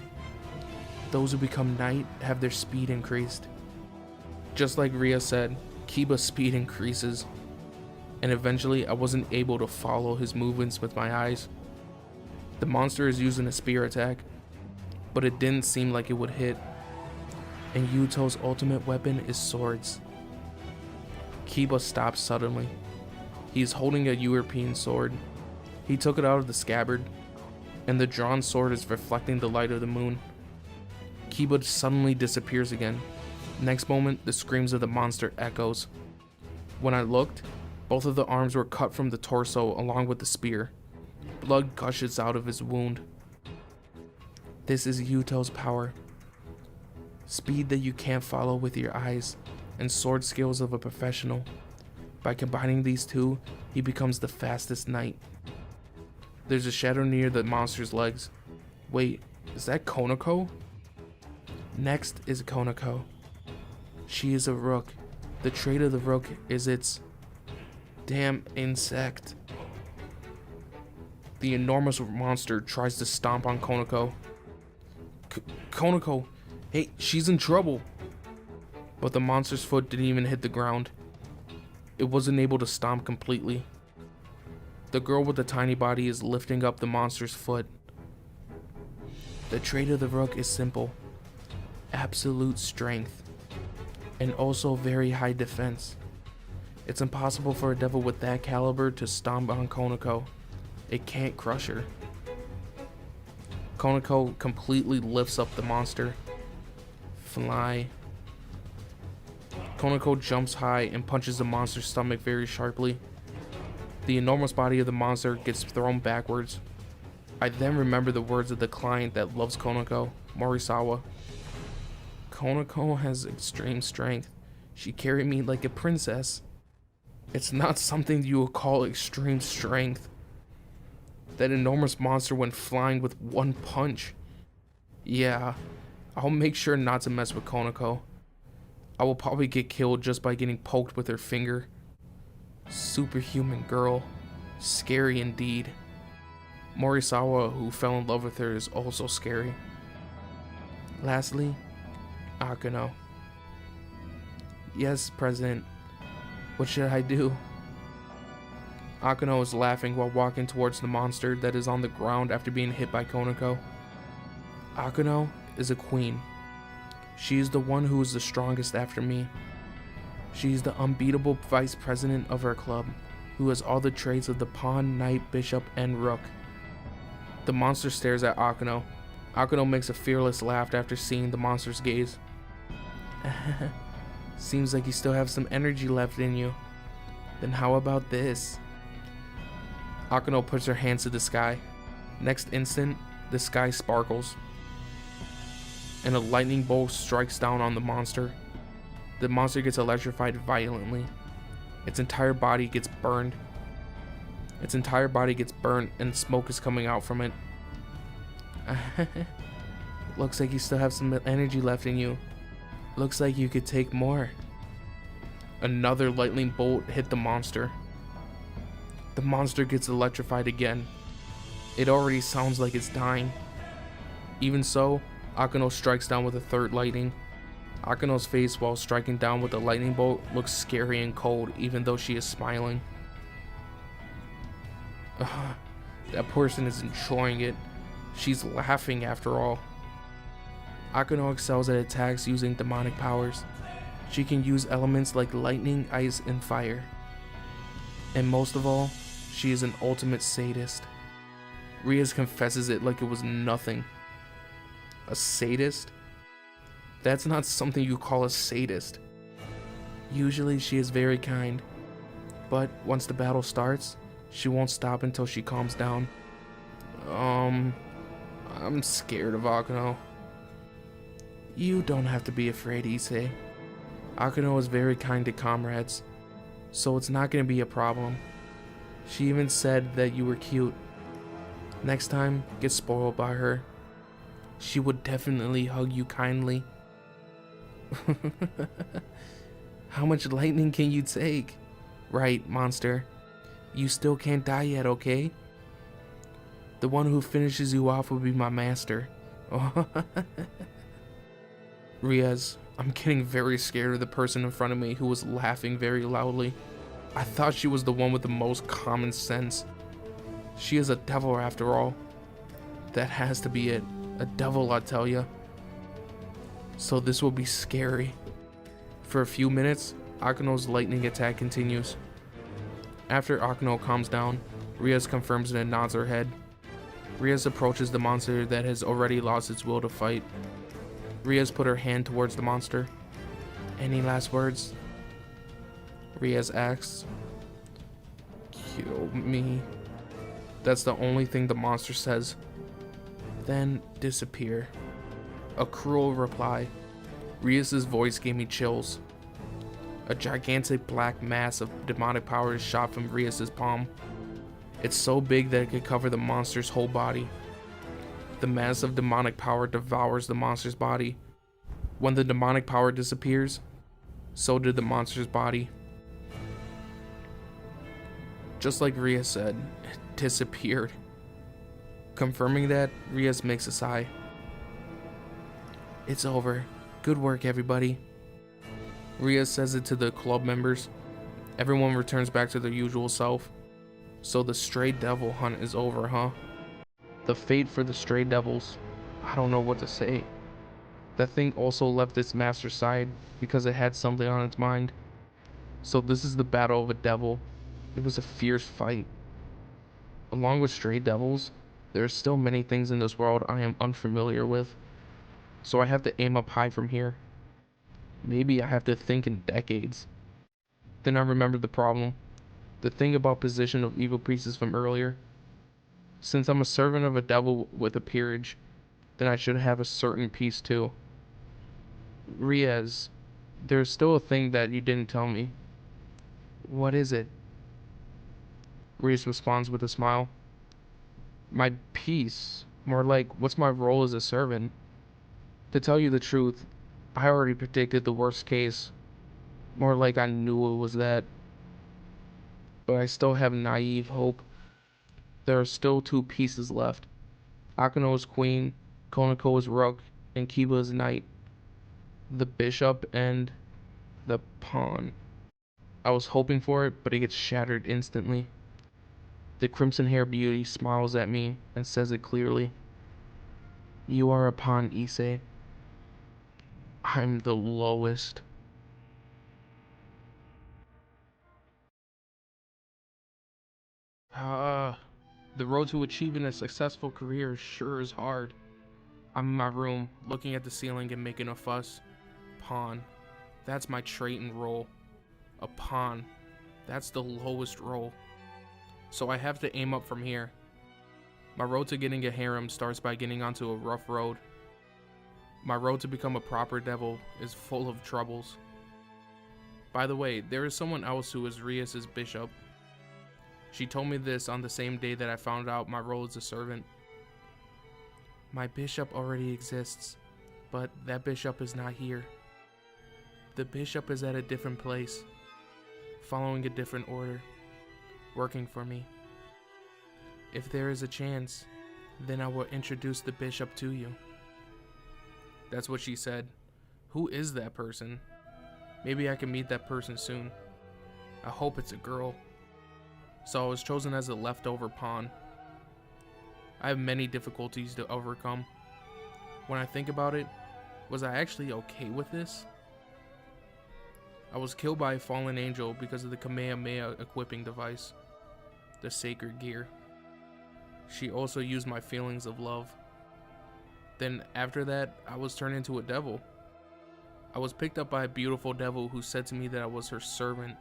A: Those who become knight have their speed increased. Just like Rias said, Kiba's speed increases, and eventually I wasn't able to follow his movements with my eyes. The monster is using a spear attack, but it didn't seem like it would hit. And Hyoto's ultimate weapon is swords. Kiba stops suddenly. He is holding a European sword. He took it out of the scabbard, and the drawn sword is reflecting the light of the moon. Kiba suddenly disappears again. Next moment, the screams of the monster echoes. When I looked, both of the arms were cut from the torso along with the spear. Blood gushes out of his wound. This is Hyoto's power. Speed that you can't follow with your eyes, and sword skills of a professional. By combining these two, he becomes the fastest knight. There's a shadow near the monster's legs. Wait, is that Konako? Next is Konako. She is a rook. The trait of the rook is its damn insect. The enormous monster tries to stomp on Konako. Konako, hey, she's in trouble. But the monster's foot didn't even hit the ground. It wasn't able to stomp completely. The girl with the tiny body is lifting up the monster's foot. The trait of the rook is simple. Absolute strength. And also very high defense. It's impossible for a devil with that caliber to stomp on Konako. It can't crush her. Konako completely lifts up the monster. Fly. Konako jumps high and punches the monster's stomach very sharply. The enormous body of the monster gets thrown backwards. I then remember the words of the client that loves Konako, Morisawa. Konako has extreme strength. She carried me like a princess. It's not something you would call extreme strength. That enormous monster went flying with one punch. Yeah, I'll make sure not to mess with Konako. I will probably get killed just by getting poked with her finger. Superhuman girl. Scary indeed. Morisawa, who fell in love with her, is also scary. Lastly, Akano. Yes, President. What should I do? Akano is laughing while walking towards the monster that is on the ground after being hit by Konako. Akano is a queen. She is the one who is the strongest after me. She is the unbeatable vice president of our club, who has all the traits of the pawn, knight, bishop, and rook. The monster stares at Akano. Akano makes a fearless laugh after seeing the monster's gaze. Seems like you still have some energy left in you. Then how about this? Akano puts her hands to the sky. Next instant, the sky sparkles, and a lightning bolt strikes down on the monster. The monster gets electrified violently. Its entire body gets burned. And smoke is coming out from it. Looks like you still have some energy left in you. Looks like you could take more. Another lightning bolt hit the monster. The monster gets electrified again. It already sounds like it's dying. Even so, Akano strikes down with a third lightning. Akano's face while striking down with the lightning bolt looks scary and cold, even though she is smiling. That person is enjoying it. She's laughing after all. Akano excels at attacks using demonic powers. She can use elements like lightning, ice, and fire. And most of all, she is an ultimate sadist. Rias confesses it like it was nothing. A sadist? That's not something you call a sadist. Usually she is very kind, but once the battle starts, she won't stop until she calms down. I'm scared of Akano. You don't have to be afraid, Issei. Akano is very kind to comrades, so it's not gonna be a problem. She even said that you were cute. Next time, get spoiled by her. She would definitely hug you kindly. How much lightning can you take? Right, monster. You still can't die yet, okay? The one who finishes you off will be my master. Rias, I'm getting very scared of the person in front of me who was laughing very loudly. I thought she was the one with the most common sense. She is a devil after all. That has to be it. A devil, I tell ya. So this will be scary. For a few minutes, Akano's lightning attack continues. After Akano calms down, Rias confirms it and nods her head. Rias approaches the monster that has already lost its will to fight. Rias put her hand towards the monster. Any last words? Rias asks. Kill me. That's the only thing the monster says. Then disappear. A cruel reply. Rias' voice gave me chills. A gigantic black mass of demonic power is shot from Rias' palm. It's so big that it could cover the monster's whole body. The mass of demonic power devours the monster's body. When the demonic power disappears, so did the monster's body. Just like Rias said, it disappeared. Confirming that, Rias makes a sigh. It's over. Good work, everybody. Rias says it to the club members. Everyone returns back to their usual self. So the stray devil hunt is over, huh? The fate for the stray devils. I don't know what to say. That thing also left its master's side because it had something on its mind. So this is the battle of a devil. It was a fierce fight. Along with stray devils, there are still many things in this world I am unfamiliar with. So I have to aim up high from here. Maybe I have to think in decades. Then I remembered the problem. The thing about position of evil pieces from earlier. Since I'm a servant of a devil with a peerage, then I should have a certain piece too. Rias, there's still a thing that you didn't tell me. What is it? Rias responds with a smile. My piece. More like, what's my role as a servant? To tell you the truth, I already predicted the worst case. More like I knew it was that. But I still have naive hope. There are still two pieces left. Akano is queen, Konako is rook, and Kiba is knight. The bishop and the pawn. I was hoping for it, but it gets shattered instantly. The crimson hair beauty smiles at me and says it clearly. You are a pawn, issei. I'm the lowest. The road to achieving a successful career sure is hard. I'm in my room, looking at the ceiling and making a fuss. Pawn. That's my trait and role. A pawn. That's the lowest role. So I have to aim up from here. My road to getting a harem starts by getting onto a rough road. My road to become a proper devil is full of troubles. By the way, there is someone else who is Rias' bishop. She told me this on the same day that I found out my role as a servant. My bishop already exists, but that bishop is not here. The bishop is at a different place, following a different order, working for me. If there is a chance, then I will introduce the bishop to you. That's what she said. Who is that person? Maybe I can meet that person soon. I hope it's a girl. So I was chosen as a leftover pawn. I have many difficulties to overcome. When I think about it, was I actually okay with this? I was killed by a fallen angel because of the Kamehameha equipping device, the sacred gear. She also used my feelings of love. Then after that, I was turned into a devil. I was picked up by a beautiful devil who said to me that I was her servant,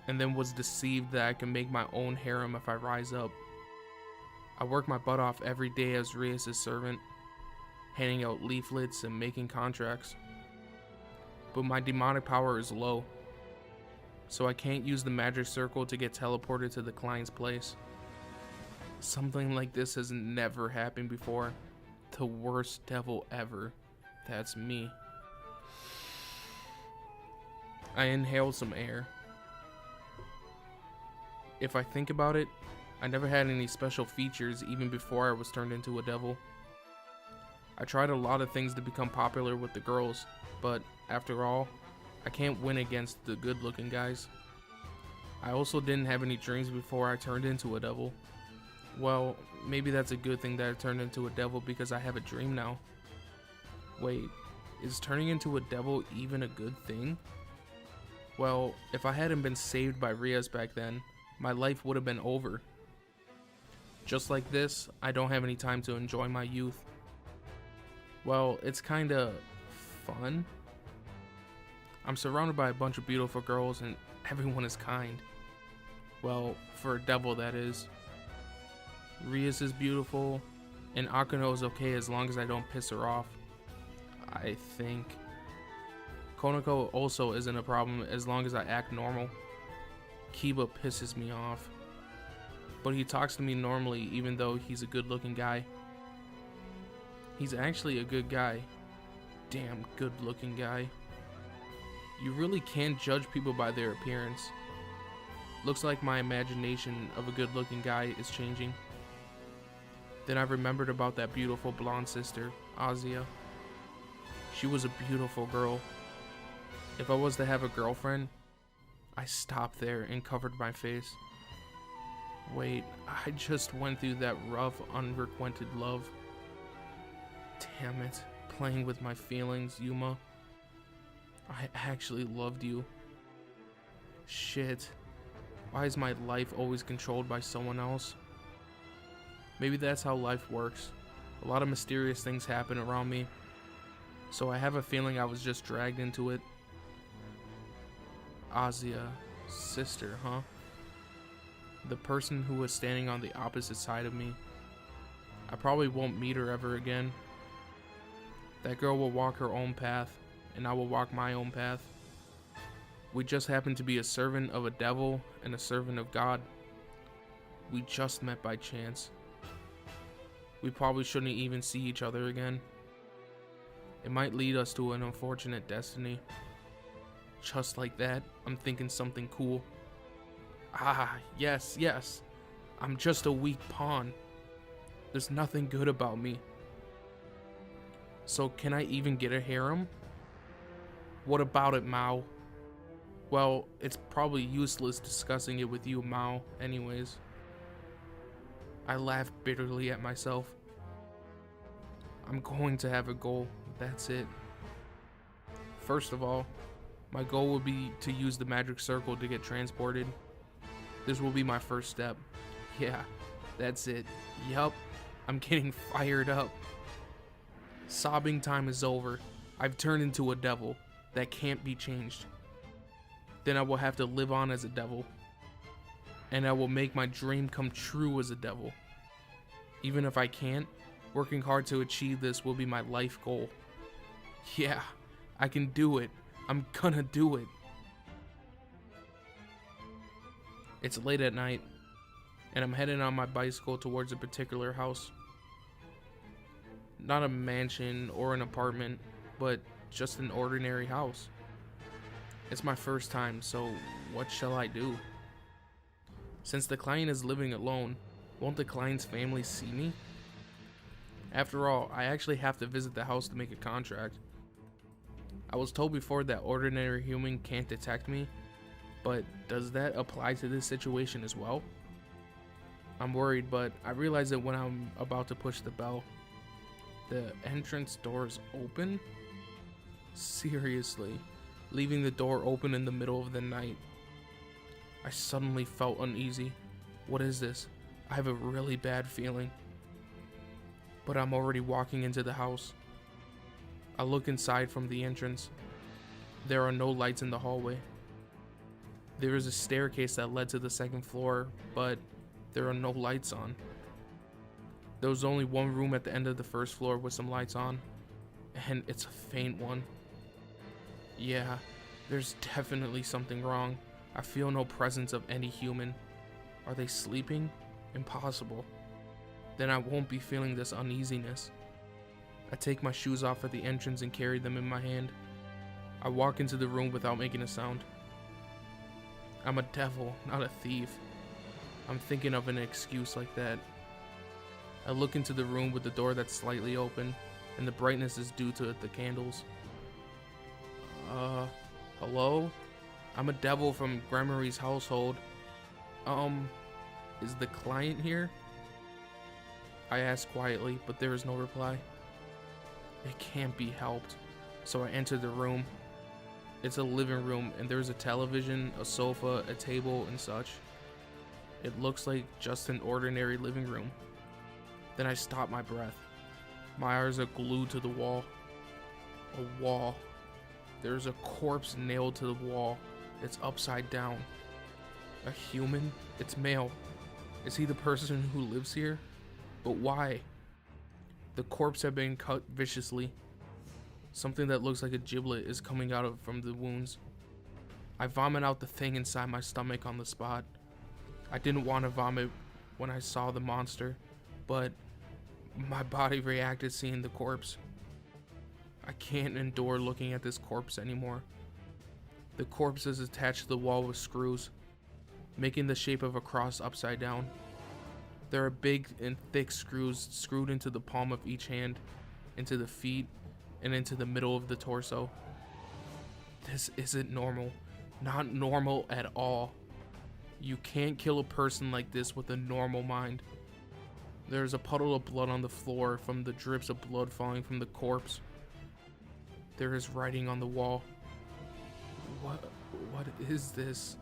A: and then was deceived that I can make my own harem if I rise up. I work my butt off every day as Rias' servant, handing out leaflets and making contracts. But my demonic power is low, so I can't use the magic circle to get teleported to the client's place. Something like this has never happened before. The worst devil ever. That's me. I inhaled some air. If I think about it, I never had any special features even before I was turned into a devil. I tried a lot of things to become popular with the girls, but after all, I can't win against the good-looking guys. I also didn't have any dreams before I turned into a devil. Well, maybe that's a good thing that I turned into a devil because I have a dream now. Wait, is turning into a devil even a good thing? Well, if I hadn't been saved by Rias back then, my life would have been over. Just like this, I don't have any time to enjoy my youth. Well, it's kinda fun. I'm surrounded by a bunch of beautiful girls and everyone is kind. Well, for a devil that is. Rias is beautiful, and Akano is okay as long as I don't piss her off. I think. Konako also isn't a problem as long as I act normal. Kiba pisses me off, but he talks to me normally even though he's a good looking guy. He's actually a good guy. Damn good looking guy. You really can't judge people by their appearance. Looks like my imagination of a good looking guy is changing. Then I remembered about that beautiful blonde sister, Azia. She was a beautiful girl. If I was to have a girlfriend, I stopped there and covered my face. Wait, I just went through that rough, unrequited love. Damn it, playing with my feelings, Yuma. I actually loved you. Shit, why is my life always controlled by someone else? Maybe that's how life works. A lot of mysterious things happen around me, so I have a feeling I was just dragged into it. Azia, sister, huh? The person who was standing on the opposite side of me. I probably won't meet her ever again. That girl will walk her own path, and I will walk my own path. We just happen to be a servant of a devil and a servant of God. We just met by chance. We probably shouldn't even see each other again. It might lead us to an unfortunate destiny. Just like that, I'm thinking something cool. Ah, yes, yes. I'm just a weak pawn. There's nothing good about me. So can I even get a harem? What about it, Mao? Well, it's probably useless discussing it with you, Mao, anyways. I laugh bitterly at myself. I'm going to have a goal, that's it. First of all, my goal will be to use the magic circle to get transported. This will be my first step. Yeah, that's it. Yup, I'm getting fired up. Sobbing time is over. I've turned into a devil that can't be changed. Then I will have to live on as a devil. And I will make my dream come true as a devil. Even if I can't, working hard to achieve this will be my life goal. Yeah, I can do it. I'm gonna do it. It's late at night, and I'm heading on my bicycle towards a particular house. Not a mansion or an apartment, but just an ordinary house. It's my first time, so what shall I do? Since the client is living alone, won't the client's family see me? After all, I actually have to visit the house to make a contract. I was told before that ordinary human can't detect me, but does that apply to this situation as well? I'm worried, but I realize that when I'm about to push the bell, the entrance door is open? Seriously, leaving the door open in the middle of the night. I suddenly felt uneasy. What is this? I have a really bad feeling. But I'm already walking into the house. I look inside from the entrance. There are no lights in the hallway. There is a staircase that led to the second floor, but there are no lights on. There was only one room at the end of the first floor with some lights on, and it's a faint one. Yeah, there's definitely something wrong. I feel no presence of any human. Are they sleeping? Impossible. Then I won't be feeling this uneasiness. I take my shoes off at the entrance and carry them in my hand. I walk into the room without making a sound. I'm a devil, not a thief. I'm thinking of an excuse like that. I look into the room with the door that's slightly open, and the brightness is due to the candles. Hello? I'm a devil from Gremory's household. Is the client here? I ask quietly, but there is no reply. It can't be helped, so I enter the room. It's a living room, and there's a television, a sofa, a table, and such. It looks like just an ordinary living room. Then I stop my breath. My eyes are glued to the wall. A wall. There's a corpse nailed to the wall. It's upside down. A human? It's male. Is he the person who lives here? But why? The corpse had been cut viciously. Something that looks like a giblet is coming out from the wounds. I vomit out the thing inside my stomach on the spot. I didn't want to vomit when I saw the monster, but my body reacted seeing the corpse. I can't endure looking at this corpse anymore. The corpse is attached to the wall with screws, making the shape of a cross upside down. There are big and thick screws screwed into the palm of each hand, into the feet, and into the middle of the torso. This isn't normal. Not normal at all. You can't kill a person like this with a normal mind. There's a puddle of blood on the floor from the drips of blood falling from the corpse. There is writing on the wall. What is this?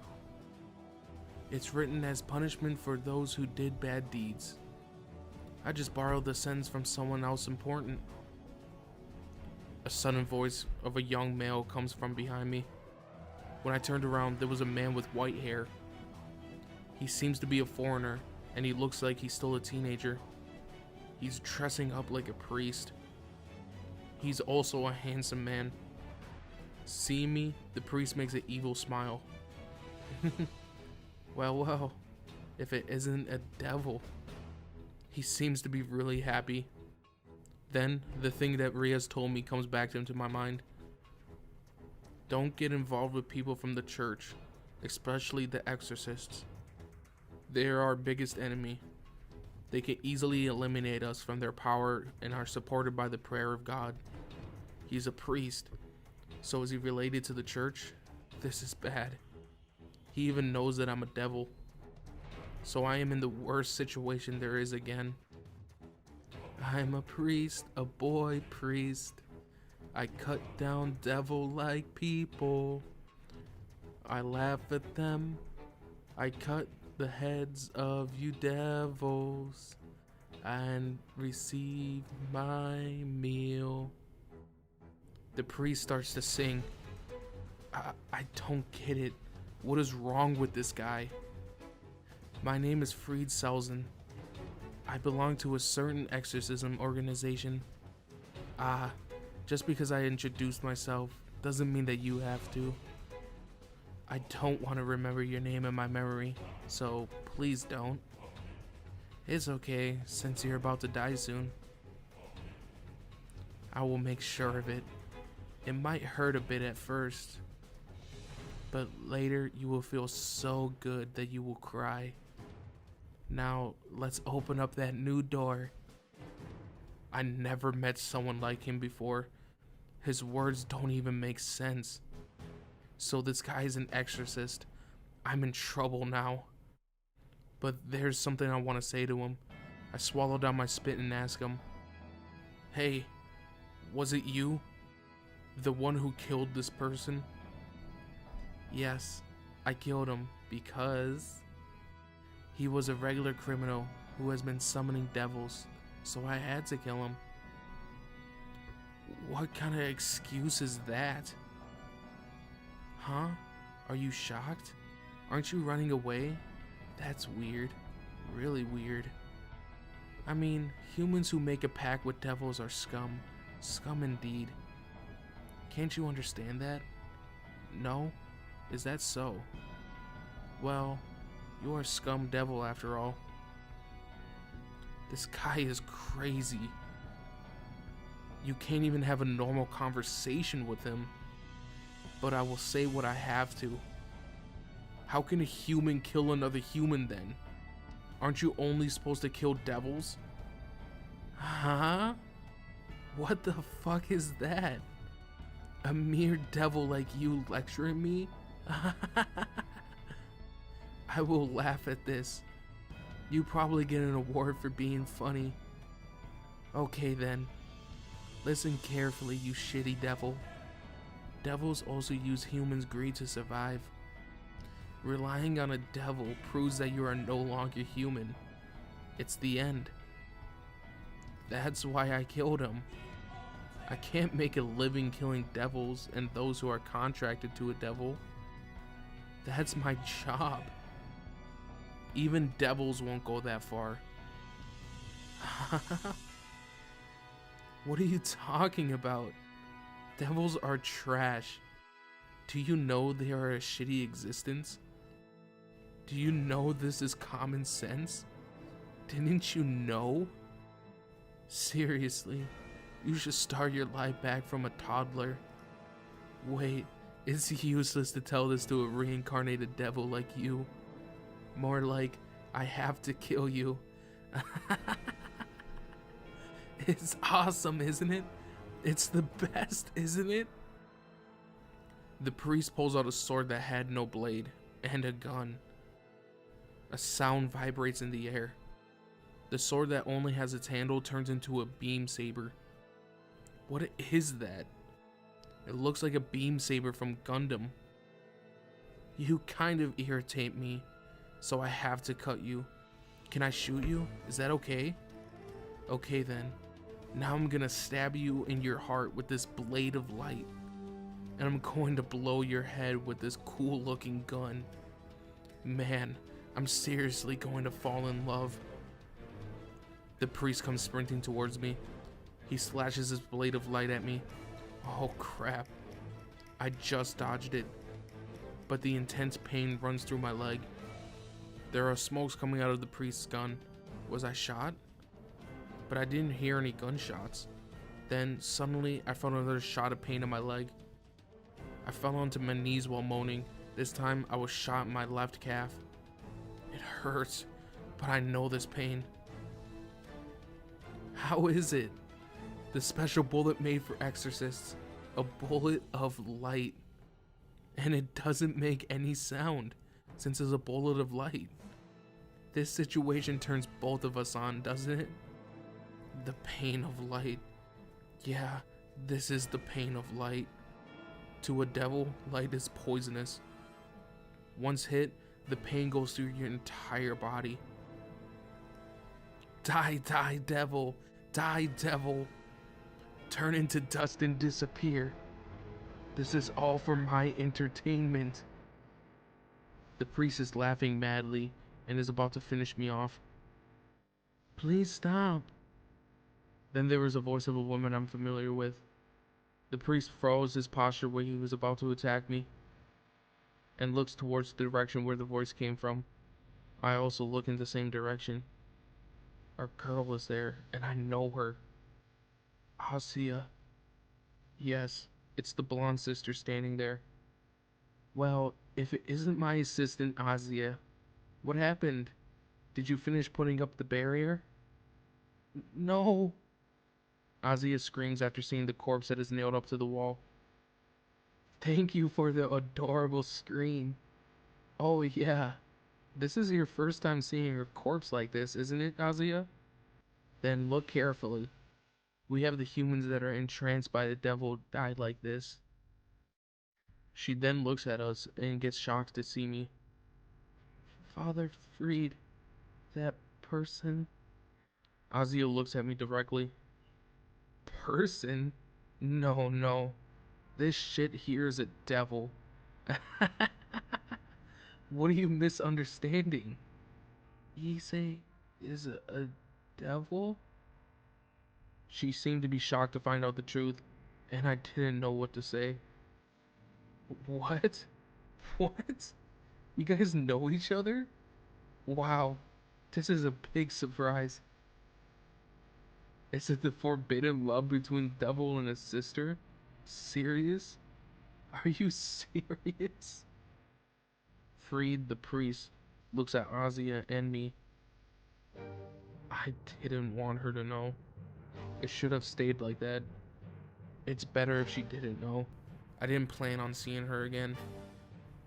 A: It's written as punishment for those who did bad deeds. I just borrowed the sentence from someone else important. A sudden voice of a young male comes from behind me. When I turned around, there was a man with white hair. He seems to be a foreigner, and he looks like he's still a teenager. He's dressing up like a priest. He's also a handsome man. Seeing me, the priest makes an evil smile. Well, if it isn't a devil. He seems to be really happy. Then, the thing that Rias told me comes back into my mind. Don't get involved with people from the church, especially the exorcists. They are our biggest enemy. They can easily eliminate us from their power and are supported by the prayer of God. He's a priest, so is he related to the church? This is bad. He even knows that I'm a devil. So I am in the worst situation there is again. I'm a priest, a boy priest. I cut down devil-like people. I laugh at them. I cut the heads of you devils and receive my meal. The priest starts to sing. I don't get it. What is wrong with this guy? My name is Fried Selzen. I belong to a certain exorcism organization. Just because I introduced myself doesn't mean that you have to. I don't want to remember your name in my memory, so please don't. It's okay, since you're about to die soon. I will make sure of it. It might hurt a bit at first, but later you will feel so good that you will cry. Now, let's open up that new door. I never met someone like him before. His words don't even make sense. So this guy is an exorcist. I'm in trouble now. But there's something I want to say to him. I swallow down my spit and ask him, "Hey, was it you? The one who killed this person?" "Yes, I killed him because he was a regular criminal who has been summoning devils, so I had to kill him." What kind of excuse is that? Huh? Are you shocked? Aren't you running away? That's weird. Really weird. I mean, humans who make a pact with devils are scum. Scum indeed. Can't you understand that? No? Is that so? Well, you're a scum devil after all. This guy is crazy. You can't even have a normal conversation with him. But I will say what I have to. How can a human kill another human then? Aren't you only supposed to kill devils? Huh? What the fuck is that? A mere devil like you lecturing me? I will laugh at this. You probably get an award for being funny. Okay then. Listen carefully, you shitty devil. Devils also use humans' greed to survive. Relying on a devil proves that you are no longer human. It's the end. That's why I killed him. I can't make a living killing devils and those who are contracted to a devil. That's my job. Even devils won't go that far. What are you talking about? Devils are trash. Do you know they are a shitty existence? Do you know this is common sense? Didn't you know? Seriously, you should start your life back from a toddler. Wait, it's useless to tell this to a reincarnated devil like you. More like, I have to kill you. It's awesome, isn't it? It's the best, isn't it? The priest pulls out a sword that had no blade, and a gun. A sound vibrates in the air. The sword that only has its handle turns into a beam saber. What is that? It looks like a beam saber from Gundam. You kind of irritate me, so I have to cut you. Can I shoot you? Is that okay? Okay then. Now I'm gonna stab you in your heart with this blade of light. And I'm going to blow your head with this cool looking gun. Man, I'm seriously going to fall in love. The priest comes sprinting towards me. He slashes his blade of light at me. Oh crap. I just dodged it. But the intense pain runs through my leg. There are smokes coming out of the priest's gun. Was I shot? But I didn't hear any gunshots. Then, suddenly, I felt another shot of pain in my leg. I fell onto my knees while moaning. This time, I was shot in my left calf. It hurts, but I know this pain. How is it? The special bullet made for exorcists. A bullet of light. And it doesn't make any sound, since it's a bullet of light. This situation turns both of us on, doesn't it? The pain of light. Yeah, this is the pain of light. To a devil, light is poisonous. Once hit, the pain goes through your entire body. Die, die, devil. Die, devil. Turn into dust and disappear. This is all for my entertainment. The priest is laughing madly and is about to finish me off. Please stop. Then there was a voice of a woman I'm familiar with. The priest froze his posture where he was about to attack me and looks towards the direction where the voice came from. I also look in the same direction. Our girl is there, and I know her. Asia. Yes, it's the blonde sister standing there. Well, if it isn't my assistant, Asia, what happened? Did you finish putting up the barrier? No. Asia screams after seeing the corpse that is nailed up to the wall. Thank you for the adorable scream. Oh yeah, this is your first time seeing a corpse like this, isn't it, Asia? Then look carefully. We have the humans that are entranced by the devil died like this. She then looks at us and gets shocked to see me. Father Freed, that person? Asia looks at me directly. Person? No, no. This shit here is a devil. What are you misunderstanding? Issei is a devil? She seemed to be shocked to find out the truth, and I didn't know what to say. What? What? You guys know each other? Wow, this is a big surprise. Is it the forbidden love between devil and a sister? Serious? Are you serious? Freed, the priest, looks at Asia and me. I didn't want her to know. It should have stayed like that. It's better if she didn't know. I didn't plan on seeing her again.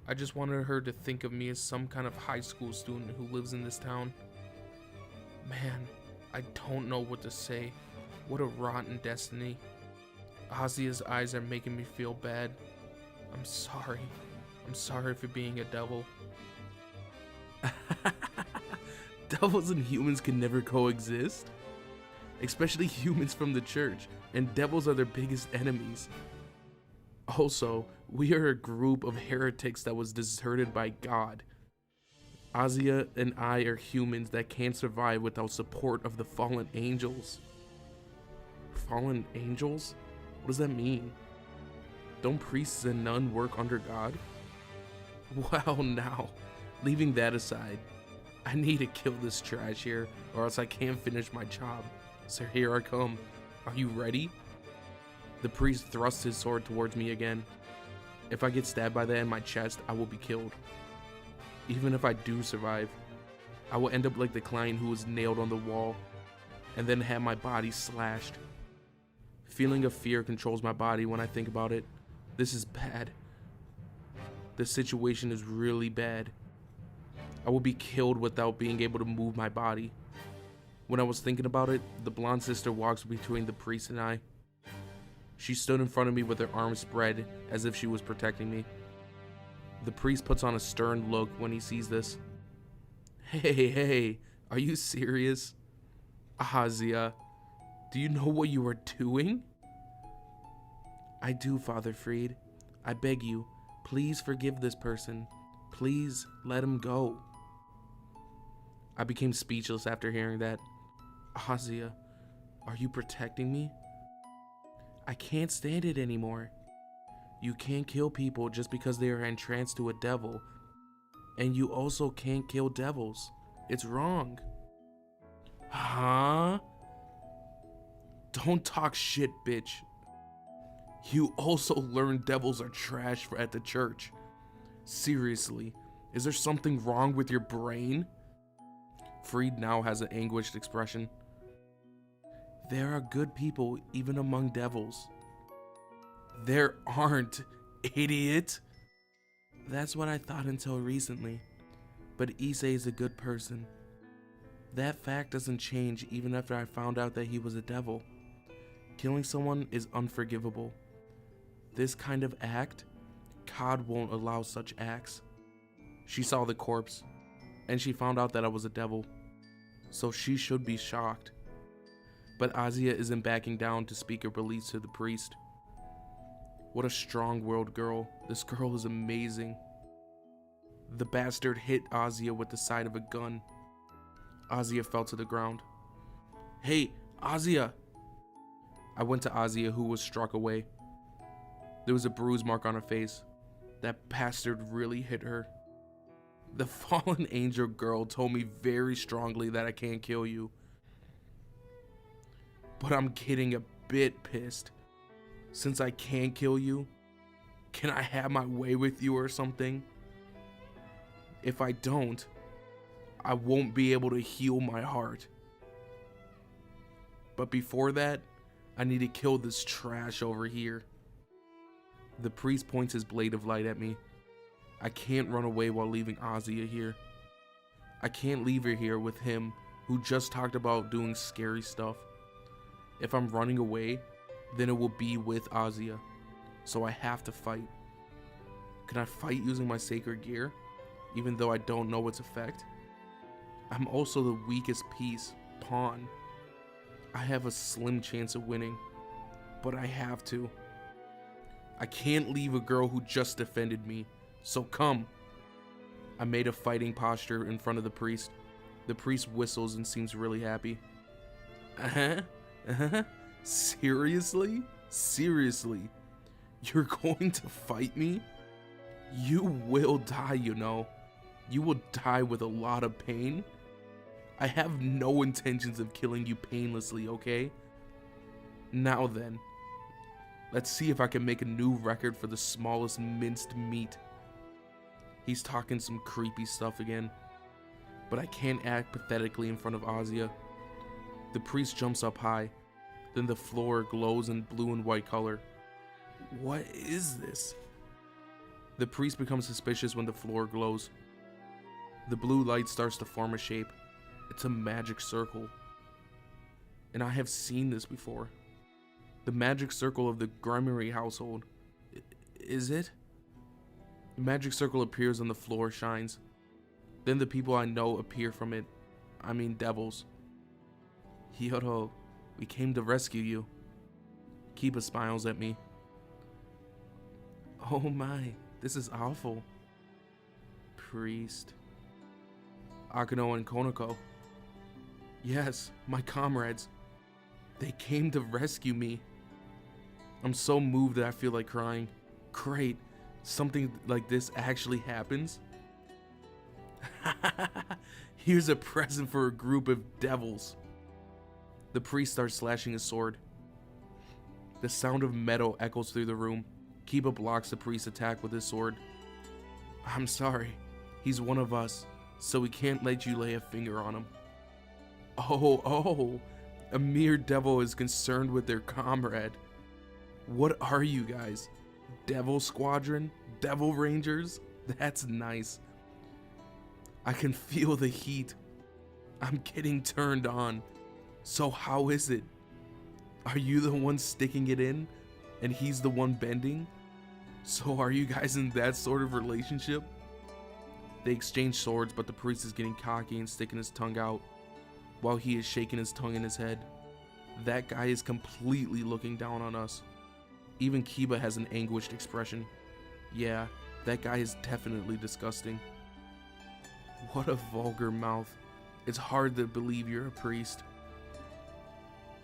A: I just wanted her to think of me as some kind of high school student who lives in this town. Man, I don't know what to say. What a rotten destiny. Asia's eyes are making me feel bad. I'm sorry. I'm sorry for being a devil. Devils and humans can never coexist. Especially humans from the church, and devils are their biggest enemies. Also, we are a group of heretics that was deserted by God. Asia and I are humans that can't survive without support of the fallen angels. Fallen angels? What does that mean? Don't priests and nuns work under God? Well, now, leaving that aside, I need to kill this trash here, or else I can't finish my job. So here I come. Are you ready? The priest thrusts his sword towards me again. If I get stabbed by that in my chest, I will be killed. Even if I do survive, I will end up like the client who was nailed on the wall, and then have my body slashed. Feeling of fear controls my body when I think about it. This is bad. The situation is really bad. I will be killed without being able to move my body. When I was thinking about it, the blonde sister walks between the priest and I. She stood in front of me with her arms spread as if she was protecting me. The priest puts on a stern look when he sees this. Hey, are you serious? Asia, do you know what you are doing? I do, Father Freed. I beg you, please forgive this person. Please let him go. I became speechless after hearing that. Asia, are you protecting me? I can't stand it anymore. You can't kill people just because they are entranced to a devil. And you also can't kill devils. It's wrong. Huh?
C: Don't talk shit, bitch. You also learned devils are trash at the church. Seriously, is there something wrong with your brain? Freed now has an anguished expression. There are good people even among devils. There aren't, idiot. That's what I thought until recently. But Issei is a good person. That fact doesn't change even after I found out that he was a devil. Killing someone is unforgivable. This kind of act, God won't allow such acts. She saw the corpse, and she found out that I was a devil, so she should be shocked. But Azia isn't backing down to speak a release to the priest. What a strong-willed girl. This girl is amazing. The bastard hit Azia with the side of a gun. Azia fell to the ground. Hey, Azia! I went to Azia, who was struck away. There was a bruise mark on her face. That bastard really hit her. The fallen angel girl told me very strongly that I can't kill you. But I'm getting a bit pissed. Since I can't kill you, can I have my way with you or something? If I don't, I won't be able to heal my heart. But before that, I need to kill this trash over here. The priest points his blade of light at me. I can't run away while leaving Azia here. I can't leave her here with him, who just talked about doing scary stuff. If I'm running away, then it will be with Azia, so I have to fight. Can I fight using my sacred gear, even though I don't know its effect? I'm also the weakest piece, pawn. I have a slim chance of winning, but I have to. I can't leave a girl who just defended me, so come. I made a fighting posture in front of the priest. The priest whistles and seems really happy. Seriously? Seriously? You're going to fight me? You will die, you know. You will die with a lot of pain. I have no intentions of killing you painlessly, okay? Now then, let's see if I can make a new record for the smallest minced meat. He's talking some creepy stuff again, but I can't act pathetically in front of Azia. The priest jumps up high, then the floor glows in blue and white color. What is this? The priest becomes suspicious when the floor glows. The blue light starts to form a shape. It's a magic circle. And I have seen this before. The magic circle of the Gremory household. Is it? The magic circle appears on the floor, shines. Then the people I know appear from it. I mean devils. Hyoto, we came to rescue you. Kiba smiles at me. Oh my, this is awful. Priest. Akano and Konoko. Yes, my comrades. They came to rescue me. I'm so moved that I feel like crying. Great, something like this actually happens? Here's a present for a group of devils. The priest starts slashing his sword. The sound of metal echoes through the room. Kiba blocks the priest's attack with his sword. I'm sorry, he's one of us, so we can't let you lay a finger on him. Oh, a mere devil is concerned with their comrade. What are you guys? Devil Squadron? Devil Rangers? That's nice. I can feel the heat. I'm getting turned on. So how is it? Are you the one sticking it in, and he's the one bending? So are you guys in that sort of relationship? They exchange swords, but the priest is getting cocky and sticking his tongue out, while he is shaking his tongue in his head. That guy is completely looking down on us. Even Kiba has an anguished expression. Yeah, that guy is definitely disgusting. What a vulgar mouth. It's hard to believe you're a priest.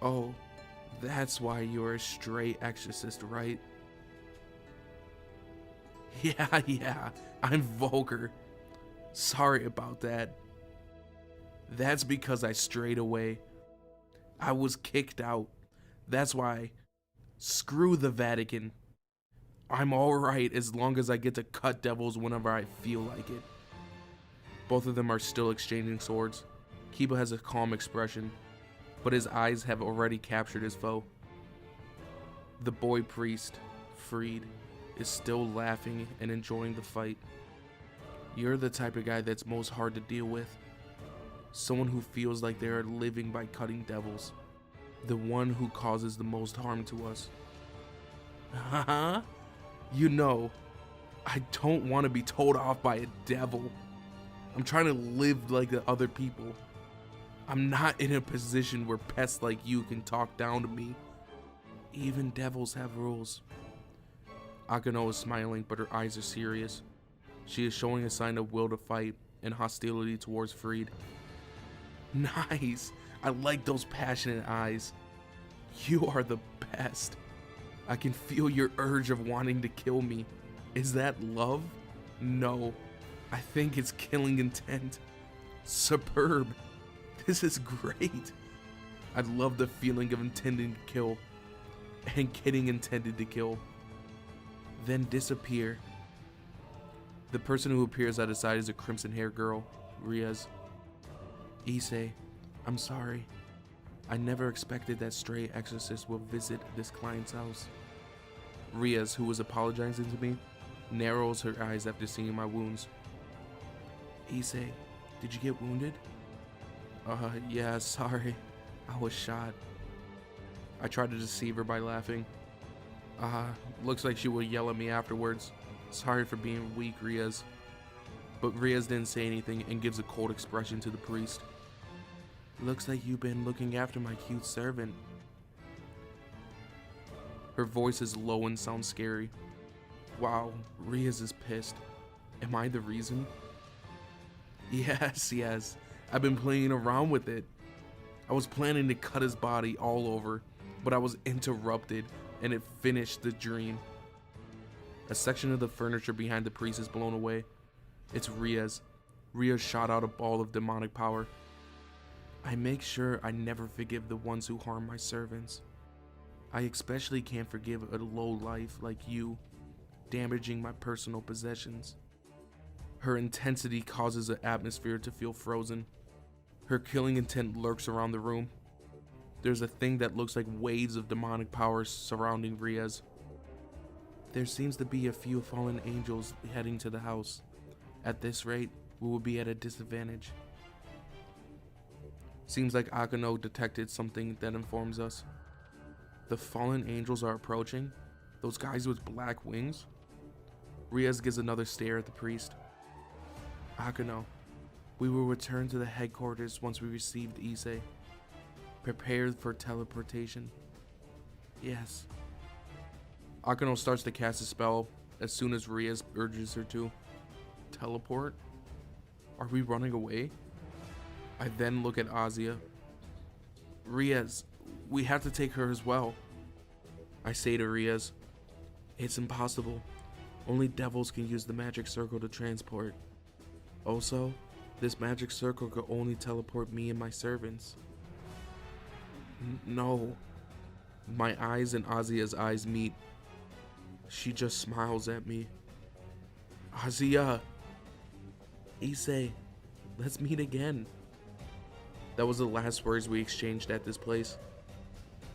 C: Oh, that's why you're a stray exorcist, right? Yeah, I'm vulgar. Sorry about that. That's because I strayed away. I was kicked out. That's why, screw the Vatican. I'm alright as long as I get to cut devils whenever I feel like it. Both of them are still exchanging swords. Kiba has a calm expression, but his eyes have already captured his foe. The boy priest, freed, is still laughing and enjoying the fight. You're the type of guy that's most hard to deal with. Someone who feels like they are living by cutting devils. The one who causes the most harm to us. Huh? You know, I don't want to be told off by a devil. I'm trying to live like the other people. I'm not in a position where pests like you can talk down to me. Even devils have rules. Akano is smiling, but her eyes are serious. She is showing a sign of will to fight and hostility towards Freed. Nice! I like those passionate eyes. You are the best. I can feel your urge of wanting to kill me. Is that love? No. I think it's killing intent. Superb. This is great. I love the feeling of intending to kill and getting intended to kill. Then disappear. The person who appears at his side is a crimson-haired girl, Rias. Issei, I'm sorry. I never expected that stray exorcist will visit this client's house. Rias, who was apologizing to me, narrows her eyes after seeing my wounds. Issei, did you get wounded? Yeah, sorry. I was shot. I tried to deceive her by laughing. Looks like she will yell at me afterwards. Sorry for being weak, Rias. But Rias didn't say anything and gives a cold expression to the priest. Looks like you've been looking after my cute servant. Her voice is low and sounds scary. Wow, Rias is pissed. Am I the reason? Yes. I've been playing around with it. I was planning to cut his body all over, but I was interrupted and it finished the dream. A section of the furniture behind the priest is blown away. It's Rias. Rias shot out a ball of demonic power. I make sure I never forgive the ones who harm my servants. I especially can't forgive a lowlife like you, damaging my personal possessions. Her intensity causes the atmosphere to feel frozen. Her killing intent lurks around the room. There's a thing that looks like waves of demonic power surrounding Rias. There seems to be a few fallen angels heading to the house. At this rate, we will be at a disadvantage. Seems like Akano detected something that informs us. The fallen angels are approaching? Those guys with black wings? Rias gives another stare at the priest. Akano, we will return to the headquarters once we received Issei. Prepared for teleportation. Yes. Akano starts to cast a spell as soon as Rias urges her to. Teleport? Are we running away? I then look at Azia. Rias, we have to take her as well. I say to Rias, it's impossible. Only devils can use the magic circle to transport. Also, this magic circle could only teleport me and my servants. No. My eyes and Azia's eyes meet. She just smiles at me. Azia! Issei, let's meet again. That was the last words we exchanged at this place.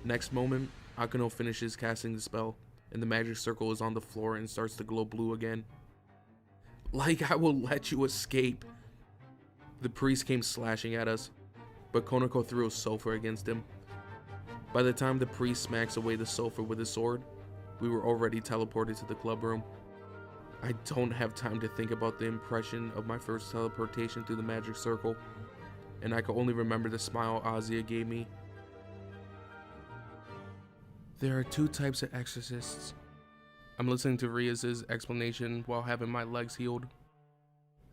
C: Next moment, Akano finishes casting the spell, and the magic circle is on the floor and starts to glow blue again. Like I will let you escape. The priest came slashing at us, but Konako threw a sofa against him. By the time the priest smacks away the sofa with his sword, we were already teleported to the club room. I don't have time to think about the impression of my first teleportation through the magic circle, and I can only remember the smile Azia gave me. There are two types of exorcists. I'm listening to Rias' explanation while having my legs healed.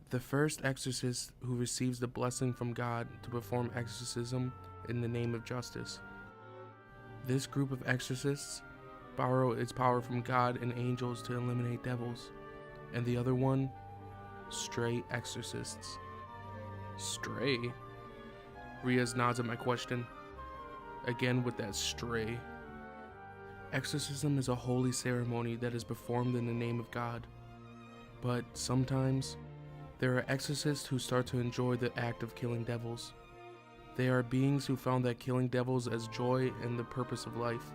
C: The first exorcist who receives the blessing from God to perform exorcism in the name of justice. This group of exorcists borrow its power from God and angels to eliminate devils. And the other one, stray exorcists. Stray? Rias nods at my question. Again with that stray. Exorcism is a holy ceremony that is performed in the name of God. But sometimes, there are exorcists who start to enjoy the act of killing devils. They are beings who found that killing devils as joy and the purpose of life.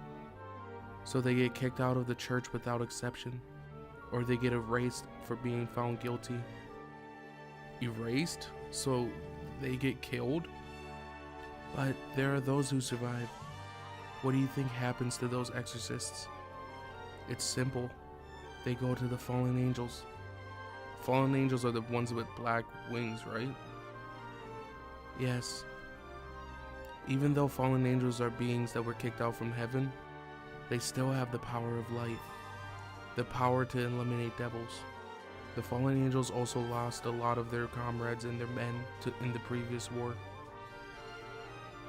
C: So they get kicked out of the church without exception, or they get erased for being found guilty. Erased? So they get killed? But there are those who survive. What do you think happens to those exorcists? It's simple. They go to the fallen angels. Fallen angels are the ones with black wings, right? Yes. Even though fallen angels are beings that were kicked out from heaven, they still have the power of light, the power to eliminate devils. The fallen angels also lost a lot of their comrades and their men in the previous war.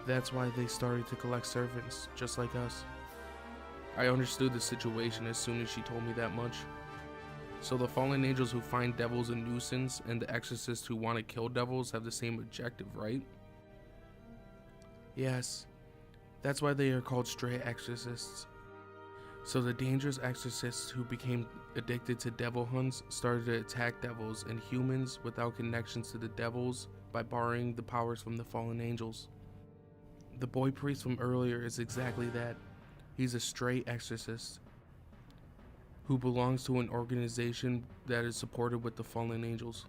C: That's why they started to collect servants, just like us. I understood the situation as soon as she told me that much. So the fallen angels who find devils a nuisance and the exorcists who want to kill devils have the same objective, right? Yes, that's why they are called stray exorcists. So the dangerous exorcists who became addicted to devil hunts started to attack devils and humans without connections to the devils by borrowing the powers from the fallen angels. The boy priest from earlier is exactly that. He's a stray exorcist who belongs to an organization that is supported with the fallen angels.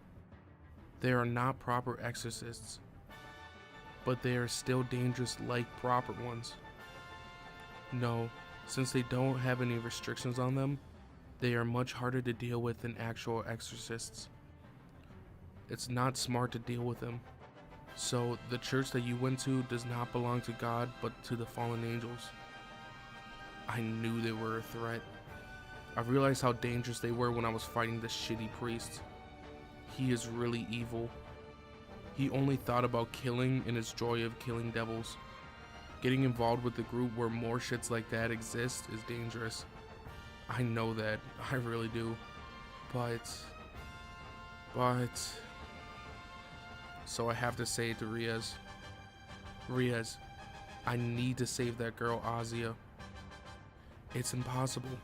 C: They are not proper exorcists, but they are still dangerous like proper ones. No, since they don't have any restrictions on them, they are much harder to deal with than actual exorcists. It's not smart to deal with them. So the church that you went to does not belong to God, but to the fallen angels. I knew they were a threat. I realized how dangerous they were when I was fighting this shitty priest. He is really evil. He only thought about killing and his joy of killing devils. Getting involved with the group where more shits like that exist is dangerous. I know that, I really do. But... So I have to say it to Rias. Rias, I need to save that girl Azia. It's impossible.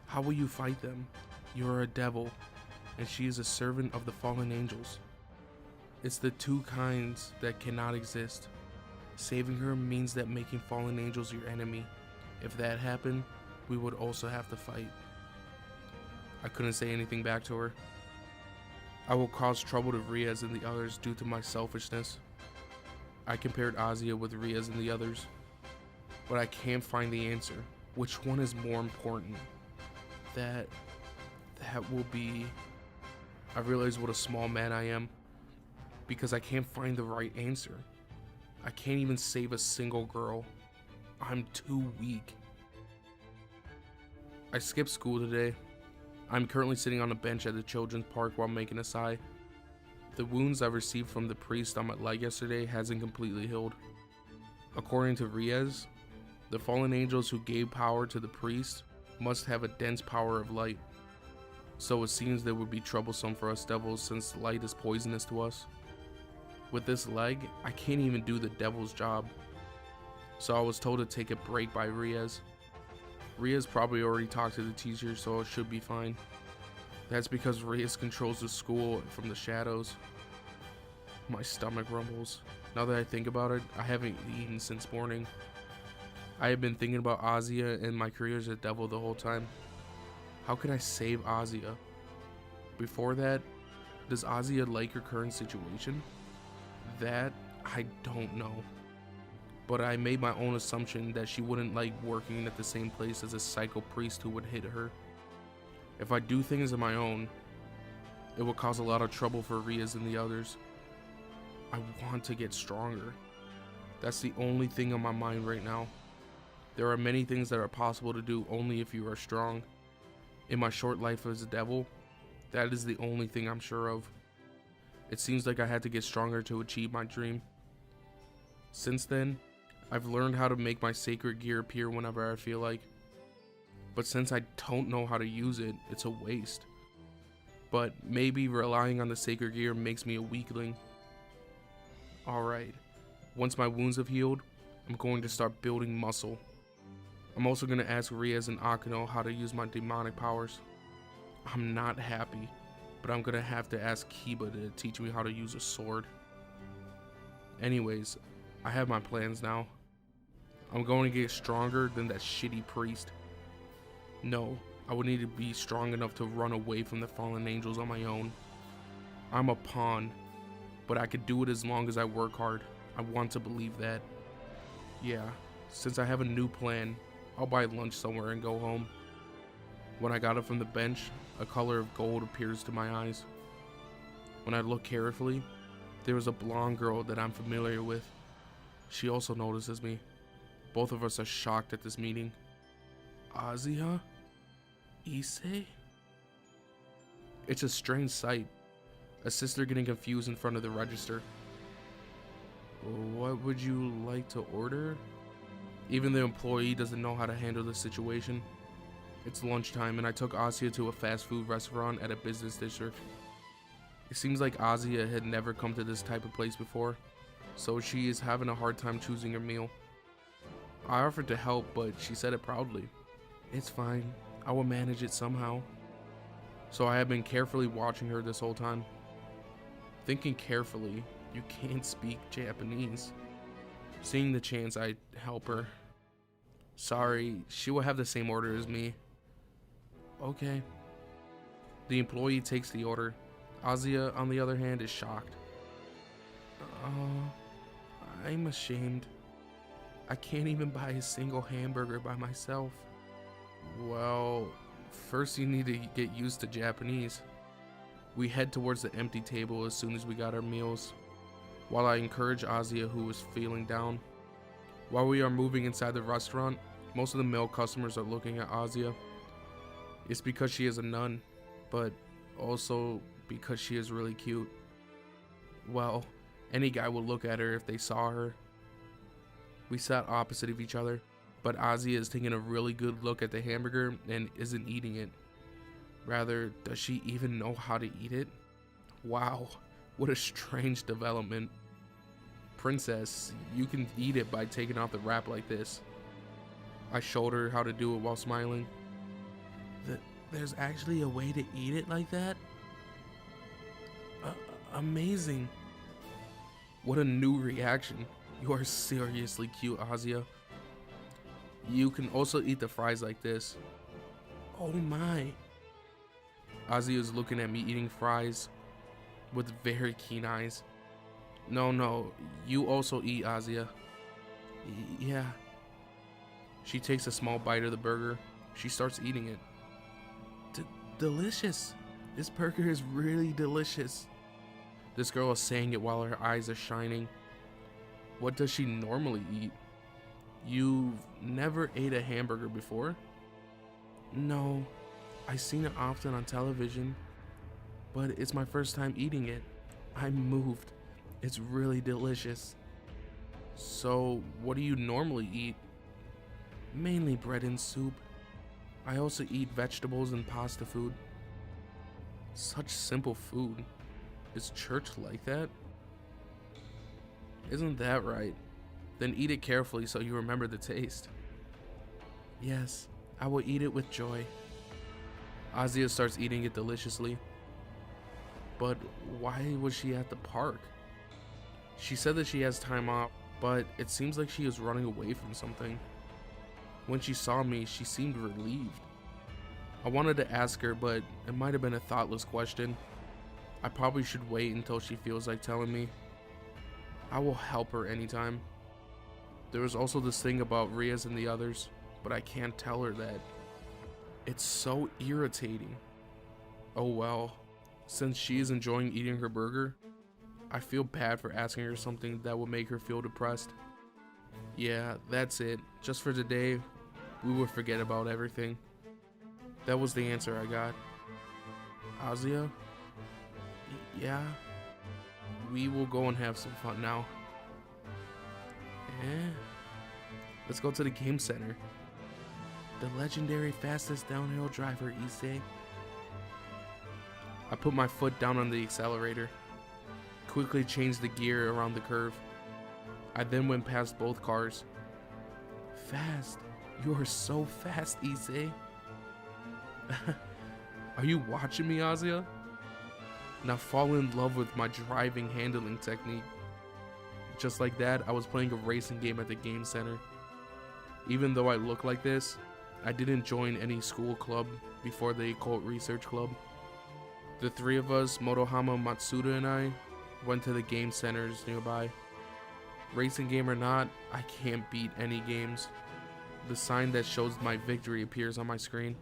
C: How will you fight them? You are a devil, and she is a servant of the fallen angels. It's the two kinds that cannot exist. Saving her means that making fallen angels your enemy. If that happened, we would also have to fight. I couldn't say anything back to her. I will cause trouble to Rias and the others due to my selfishness. I compared Azia with Rias and the others, but I can't find the answer. Which one is more important? That will be... I realize what a small man I am, because I can't find the right answer. I can't even save a single girl. I'm too weak. I skipped school today. I'm currently sitting on a bench at the children's park while making issei. The wounds I received from the priest on my leg yesterday hasn't completely healed. According to Rias, the fallen angels who gave power to the priest must have a dense power of light. So it seems they would be troublesome for us devils since light is poisonous to us. With this leg, I can't even do the devil's job. So I was told to take a break by Rias. Rias probably already talked to the teacher, so it should be fine. That's because Rias controls the school from the shadows. My stomach rumbles. Now that I think about it, I haven't eaten since morning. I have been thinking about Azia and my career as a devil the whole time. How can I save Azia? Before that, does Azia like her current situation? That, I don't know. But I made my own assumption that she wouldn't like working at the same place as a psycho priest who would hit her. If I do things on my own, it will cause a lot of trouble for Rias and the others. I want to get stronger. That's the only thing on my mind right now. There are many things that are possible to do only if you are strong. In my short life as a devil, that is the only thing I'm sure of. It seems like I had to get stronger to achieve my dream. Since then, I've learned how to make my sacred gear appear whenever I feel like. But since I don't know how to use it, it's a waste. But maybe relying on the sacred gear makes me a weakling. Alright, once my wounds have healed, I'm going to start building muscle. I'm also going to ask Rias and Akino how to use my demonic powers. I'm not happy, but I'm going to have to ask Kiba to teach me how to use a sword. Anyways, I have my plans now. I'm going to get stronger than that shitty priest. No, I would need to be strong enough to run away from the fallen angels on my own. I'm a pawn, but I could do it as long as I work hard. I want to believe that. Yeah, since I have a new plan, I'll buy lunch somewhere and go home. When I got up from the bench, a color of gold appears to my eyes. When I look carefully, there was a blonde girl that I'm familiar with. She also notices me. Both of us are shocked at this meeting. Azia? Issei? It's a strange sight. A sister getting confused in front of the register. What would you like to order? Even the employee doesn't know how to handle the situation. It's lunchtime and I took Azia to a fast food restaurant at a business district. It seems like Azia had never come to this type of place before, so she is having a hard time choosing her meal. I offered to help, but she said it proudly. It's fine, I will manage it somehow. So I have been carefully watching her this whole time. Thinking carefully, you can't speak Japanese. Seeing the chance, I help her. Sorry, she will have the same order as me. Okay. The employee takes the order. Azia, on the other hand, is shocked. I'm ashamed. I can't even buy a single hamburger by myself. Well, first you need to get used to Japanese. We head towards the empty table as soon as we got our meals, while I encourage Azia, who was feeling down. While we are moving inside the restaurant, most of the male customers are looking at Azia. It's because she is a nun, but also because she is really cute. Well, any guy would look at her if they saw her. We sat opposite of each other, but Azia is taking a really good look at the hamburger and isn't eating it. Rather, does she even know how to eat it? Wow, what a strange development. Princess, you can eat it by taking off the wrap like this. I showed her how to do it while smiling. There's actually a way to eat it like that? Amazing. What a new reaction. You are seriously cute, Azia. You can also eat the fries like this. Oh my. Azia is looking at me eating fries with very keen eyes. No, you also eat, Azia. Yeah. She takes a small bite of the burger. She starts eating it. Delicious. This burger is really delicious. This girl is saying it while her eyes are shining. What does she normally eat? You've never ate a hamburger before? No, I've seen it often on television, but it's my first time eating it. I'm moved. It's really delicious. So, what do you normally eat? Mainly bread and soup. I also eat vegetables and pasta food. Such simple food. Is church like that? Isn't that right? Then eat it carefully so you remember the taste. Yes, I will eat it with joy. Azia starts eating it deliciously. But why was she at the park? She said that she has time off, but it seems like she is running away from something. When she saw me, she seemed relieved. I wanted to ask her, but it might have been a thoughtless question. I probably should wait until she feels like telling me. I will help her anytime. There was also this thing about Rias and the others, but I can't tell her that. It's so irritating. Oh well, since she is enjoying eating her burger, I feel bad for asking her something that will make her feel depressed. Yeah, that's it. Just for today, we will forget about everything. That was the answer I got. Azia? Yeah? We will go and have some fun now. Let's go to the game center. The legendary fastest downhill driver, Issei. I put my foot down on the accelerator. Quickly changed the gear around the curve. I then went past both cars. Fast. You are so fast, Issei. Are you watching me, Azia? Now fall in love with my driving handling technique. Just like that, I was playing a racing game at the game center. Even though I look like this, I didn't join any school club before the Occult Research Club. The three of us, Motohama, Matsuda, and I, went to the game centers nearby. Racing game or not, I can't beat any games. The sign that shows my victory appears on my screen.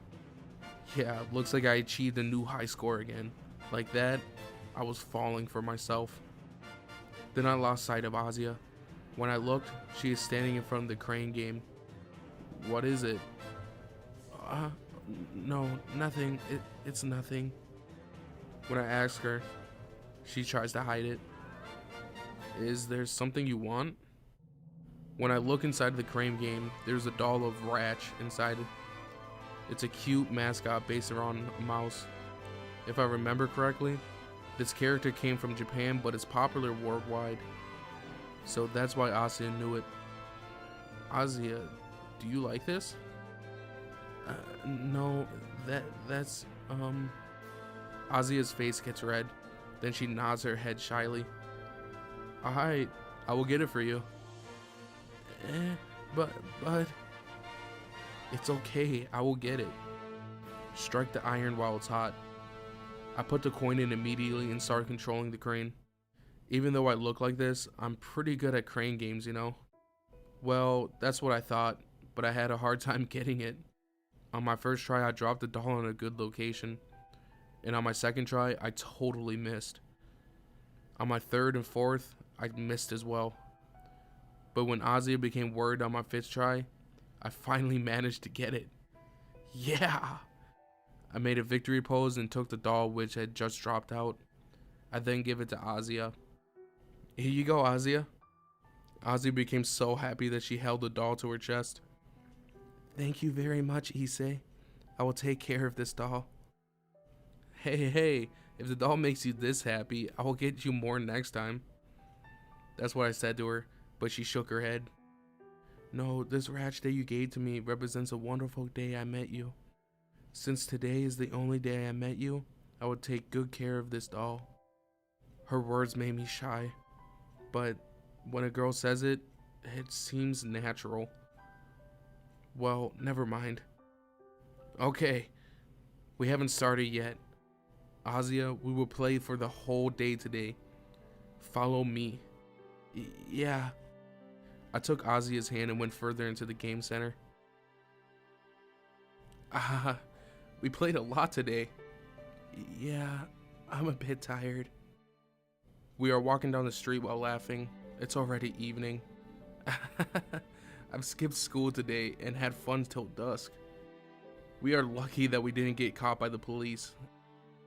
C: Yeah, looks like I achieved a new high score again. Like that, I was falling for myself. Then I lost sight of Azia. When I looked, she is standing in front of the crane game. What is it? No, nothing. It's nothing. When I ask her, she tries to hide it. Is there something you want? When I look inside the crane game, there's a doll of Ratch inside. It's a cute mascot based around a mouse. If I remember correctly, this character came from Japan, but is popular worldwide. So that's why Azia knew it. Azia, do you like this? No, that's Azia's face gets red. Then she nods her head shyly. Alright, I will get it for you. But it's okay, I will get it. Strike the iron while it's hot. I put the coin in immediately and started controlling the crane. Even though I look like this, I'm pretty good at crane games, you know? Well, that's what I thought, but I had a hard time getting it. On my first try, I dropped the doll in a good location. And on my second try, I totally missed. On my third and fourth, I missed as well. But when Azia became worried on my fifth try, I finally managed to get it. Yeah! I made a victory pose and took the doll which had just dropped out. I then gave it to Azia. Here you go, Azia. Azia became so happy that she held the doll to her chest. Thank you very much, Issei. I will take care of this doll. Hey, if the doll makes you this happy, I will get you more next time. That's what I said to her, but she shook her head. No, this ratch that you gave to me represents a wonderful day I met you. Since today is the only day I met you, I will take good care of this doll. Her words made me shy, but when a girl says it, it seems natural. Well, never mind. Okay, we haven't started yet. Azia, we will play for the whole day today. Follow me. Yeah. I took Azia's hand and went further into the game center. We played a lot today. Yeah, I'm a bit tired. We are walking down the street while laughing. It's already evening. I've skipped school today and had fun till dusk. We are lucky that we didn't get caught by the police.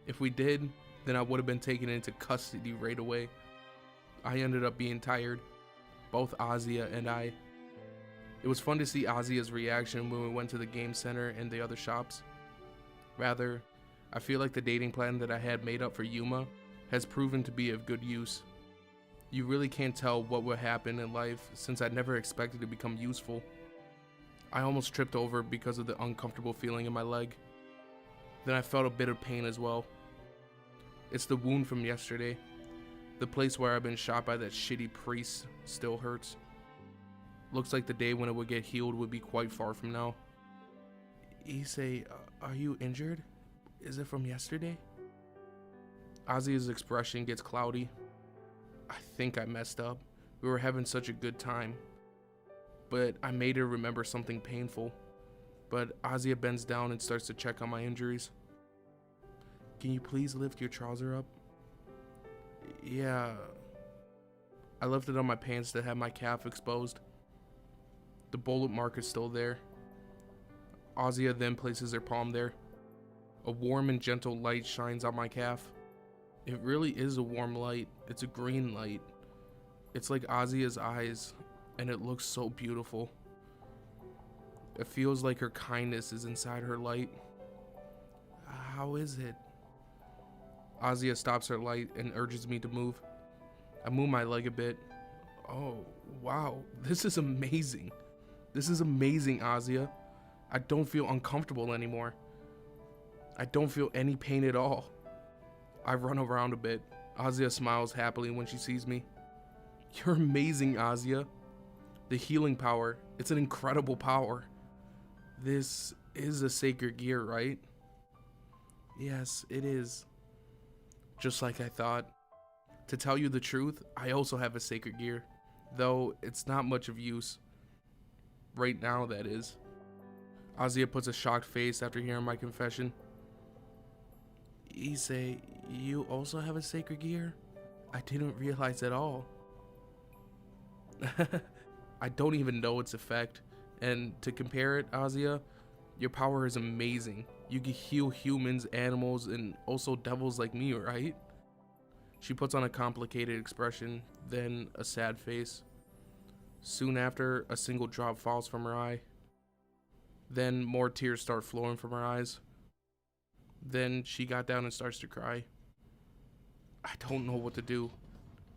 C: If we did, then I would have been taken into custody right away. I ended up being tired, both Azia and I. It was fun to see Azia's reaction when we went to the game center and the other shops. Rather, I feel like the dating plan that I had made up for Yuma has proven to be of good use. You really can't tell what will happen in life since I never expected to become useful. I almost tripped over because of the uncomfortable feeling in my leg. Then I felt a bit of pain as well. It's the wound from yesterday. The place where I've been shot by that shitty priest still hurts. Looks like the day when it would get healed would be quite far from now. Issei, are you injured? Is it from yesterday? Azia's expression gets cloudy. I think I messed up. We were having such a good time. But I made her remember something painful. But Azia bends down and starts to check on my injuries. Can you please lift your trouser up? Yeah. I lifted up my pants to have my calf exposed. The bullet mark is still there. Azia then places her palm there. A warm and gentle light shines on my calf. It really is a warm light. It's a green light. It's like Azia's eyes, and it looks so beautiful. It feels like her kindness is inside her light. How is it? Azia stops her light and urges me to move. I move my leg a bit. Oh, wow. This is amazing. This is amazing, Azia. I don't feel uncomfortable anymore. I don't feel any pain at all. I run around a bit. Azia smiles happily when she sees me. You're amazing, Azia. The healing power, it's an incredible power. This is a sacred gear, right? Yes, it is. Just like I thought. To tell you the truth, I also have a sacred gear, though it's not much of use. Right now, that is. Azia puts a shocked face after hearing my confession. Issei, you also have a sacred gear? I didn't realize at all. I don't even know its effect, and to compare it, Azia, your power is amazing. You can heal humans, animals, and also devils like me, right? She puts on a complicated expression, then a sad face. Soon after, a single drop falls from her eye. Then more tears start flowing from her eyes. Then she got down and starts to cry. I don't know what to do,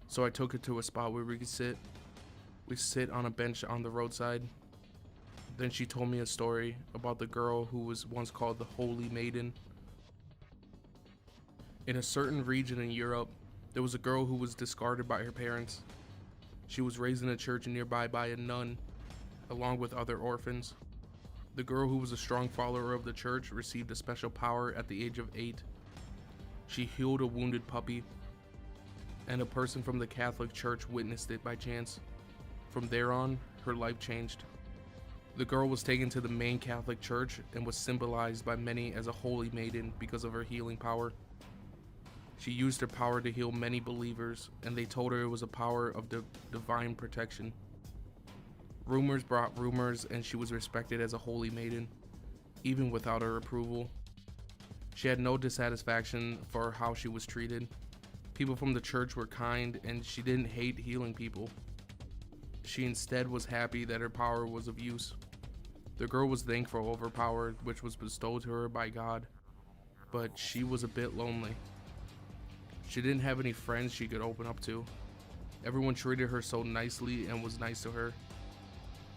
C: so I took her to a spot where we could sit. We sit on a bench on the roadside. Then she told me a story about the girl who was once called the Holy Maiden. In a certain region in Europe, there was a girl who was discarded by her parents. She was raised in a church nearby by a nun, along with other orphans. The girl, who was a strong follower of the church, received a special power at the age of 8. She healed a wounded puppy, and a person from the Catholic Church witnessed it by chance. From there on, her life changed. The girl was taken to the main Catholic Church and was symbolized by many as a holy maiden because of her healing power. She used her power to heal many believers, and they told her it was a power of divine protection. Rumors brought rumors, and she was respected as a holy maiden, even without her approval. She had no dissatisfaction for how she was treated. People from the church were kind, and she didn't hate healing people. She instead was happy that her power was of use. The girl was thankful of her power, which was bestowed to her by God, but she was a bit lonely. She didn't have any friends she could open up to. Everyone treated her so nicely and was nice to her,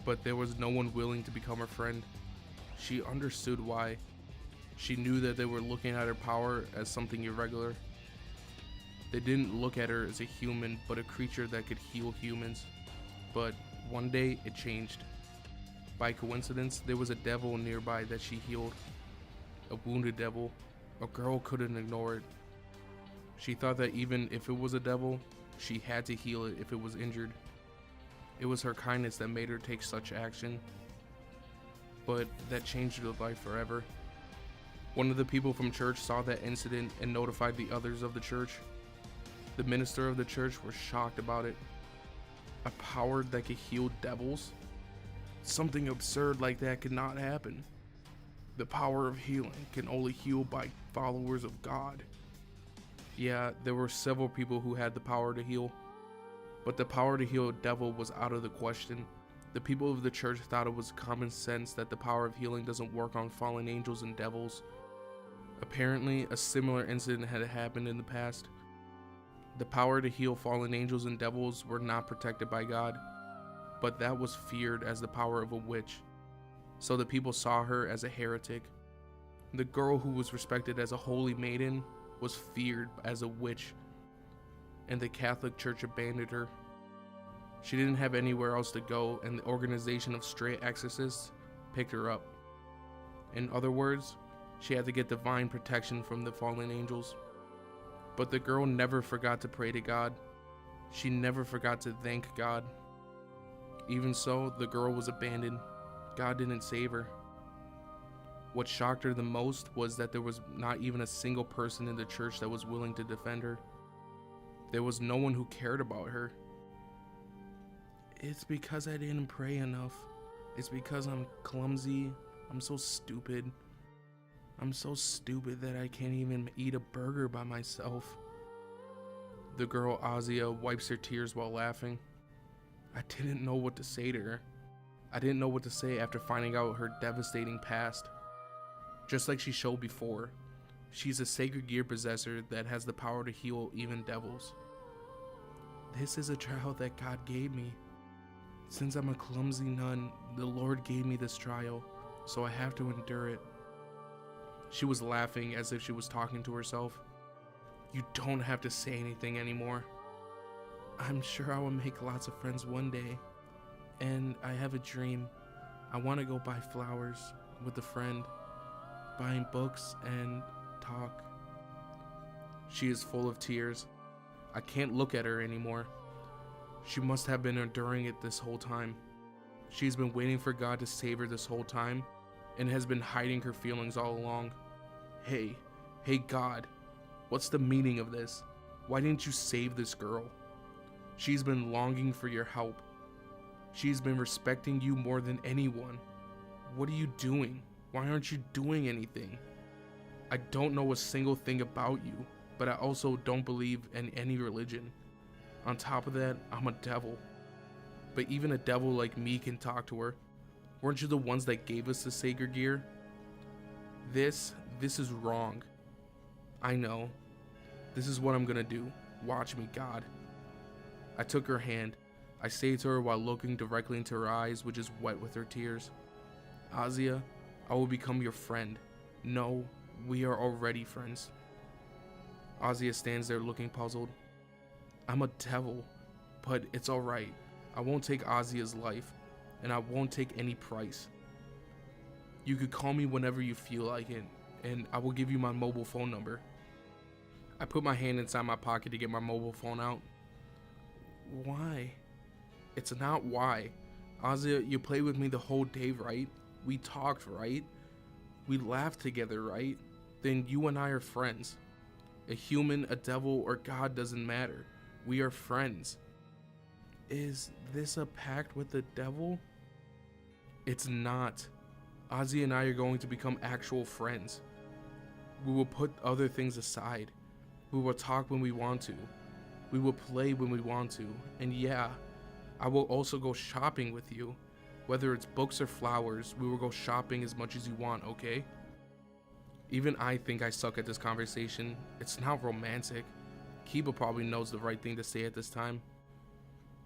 C: but there was no one willing to become her friend. She understood why. She knew that they were looking at her power as something irregular. They didn't look at her as a human, but a creature that could heal humans. But one day it changed. By coincidence, there was a devil nearby that she healed. A wounded devil. A girl couldn't ignore it. She thought that even if it was a devil, she had to heal it if it was injured. It was her kindness that made her take such action. But that changed her life forever. One of the people from church saw that incident and notified the others of the church. The minister of the church was shocked about it. A power that could heal devils? Something absurd like that could not happen. The power of healing can only heal by followers of God. Yeah, there were several people who had the power to heal, but the power to heal a devil was out of the question. The people of the church thought it was common sense that the power of healing doesn't work on fallen angels and devils. Apparently, a similar incident had happened in the past. The power to heal fallen angels and devils were not protected by God, but that was feared as the power of a witch, so the people saw her as a heretic. The girl who was respected as a holy maiden was feared as a witch, and the Catholic Church abandoned her. She didn't have anywhere else to go, and the organization of stray exorcists picked her up. In other words, she had to get divine protection from the fallen angels. But the girl never forgot to pray to God. She never forgot to thank God. Even so, the girl was abandoned. God didn't save her. What shocked her the most was that there was not even a single person in the church that was willing to defend her. There was no one who cared about her. It's because I didn't pray enough. It's because I'm clumsy. I'm so stupid. I'm so stupid that I can't even eat a burger by myself. The girl Azia wipes her tears while laughing. I didn't know what to say to her. I didn't know what to say after finding out her devastating past. Just like she showed before, she's a sacred gear possessor that has the power to heal even devils. This is a trial that God gave me. Since I'm a clumsy nun, the Lord gave me this trial. so I have to endure it. She was laughing as if she was talking to herself. You don't have to say anything anymore. I'm sure I will make lots of friends one day. And I have a dream. I want to go buy flowers with a friend, buying books and talk. She is full of tears. I can't look at her anymore. She must have been enduring it this whole time. She's been waiting for God to save her this whole time and has been hiding her feelings all along. Hey God, what's the meaning of this? Why didn't you save this girl? She's been longing for your help. She's been respecting you more than anyone. What are you doing? Why aren't you doing anything? I don't know a single thing about you, but I also don't believe in any religion. On top of that, I'm a devil. But even a devil like me can talk to her. Weren't you the ones that gave us the sacred gear? This is wrong. I know. This is what I'm gonna do. Watch me, God. I took her hand. I say to her while looking directly into her eyes, which is wet with her tears. Azia, I will become your friend. No, we are already friends. Azia stands there looking puzzled. I'm a devil, but it's alright. I won't take Azia's life, and I won't take any price. You could call me whenever you feel like it, and I will give you my mobile phone number. I put my hand inside my pocket to get my mobile phone out. Why? It's not why. Azia, you played with me the whole day, right? We talked, right? We laughed together, right? Then you and I are friends. A human, a devil, or God doesn't matter. We are friends. Is this a pact with the devil? It's not. Azia and I are going to become actual friends. We will put other things aside. We will talk when we want to. We will play when we want to. And yeah, I will also go shopping with you. Whether it's books or flowers, we will go shopping as much as you want, okay? Even I think I suck at this conversation. It's not romantic. Kiba probably knows the right thing to say at this time.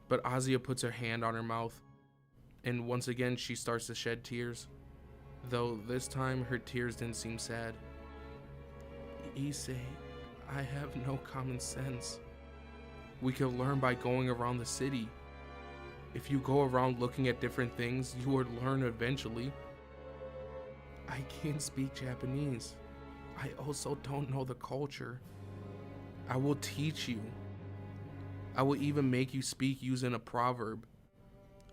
C: But Azia puts her hand on her mouth, and once again she starts to shed tears. Though this time her tears didn't seem sad. Issei, I have no common sense. We can learn by going around the city. If you go around looking at different things, you will learn eventually. I can't speak Japanese. I also don't know the culture. I will teach you. I will even make you speak using a proverb.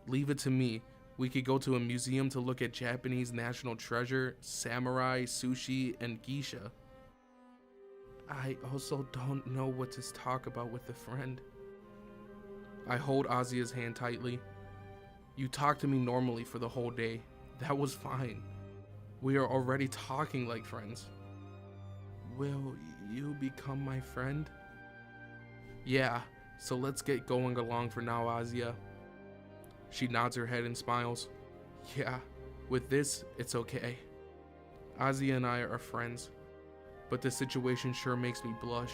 C: Leave it to me. We could go to a museum to look at Japanese national treasure, samurai, sushi, and geisha. I also don't know what to talk about with a friend. I hold Azia's hand tightly. You talked to me normally for the whole day. That was fine. We are already talking like friends. Will you become my friend? Yeah, so let's get going along for now, Azia. She nods her head and smiles. Yeah, with this, it's okay. Azia and I are friends, but the situation sure makes me blush.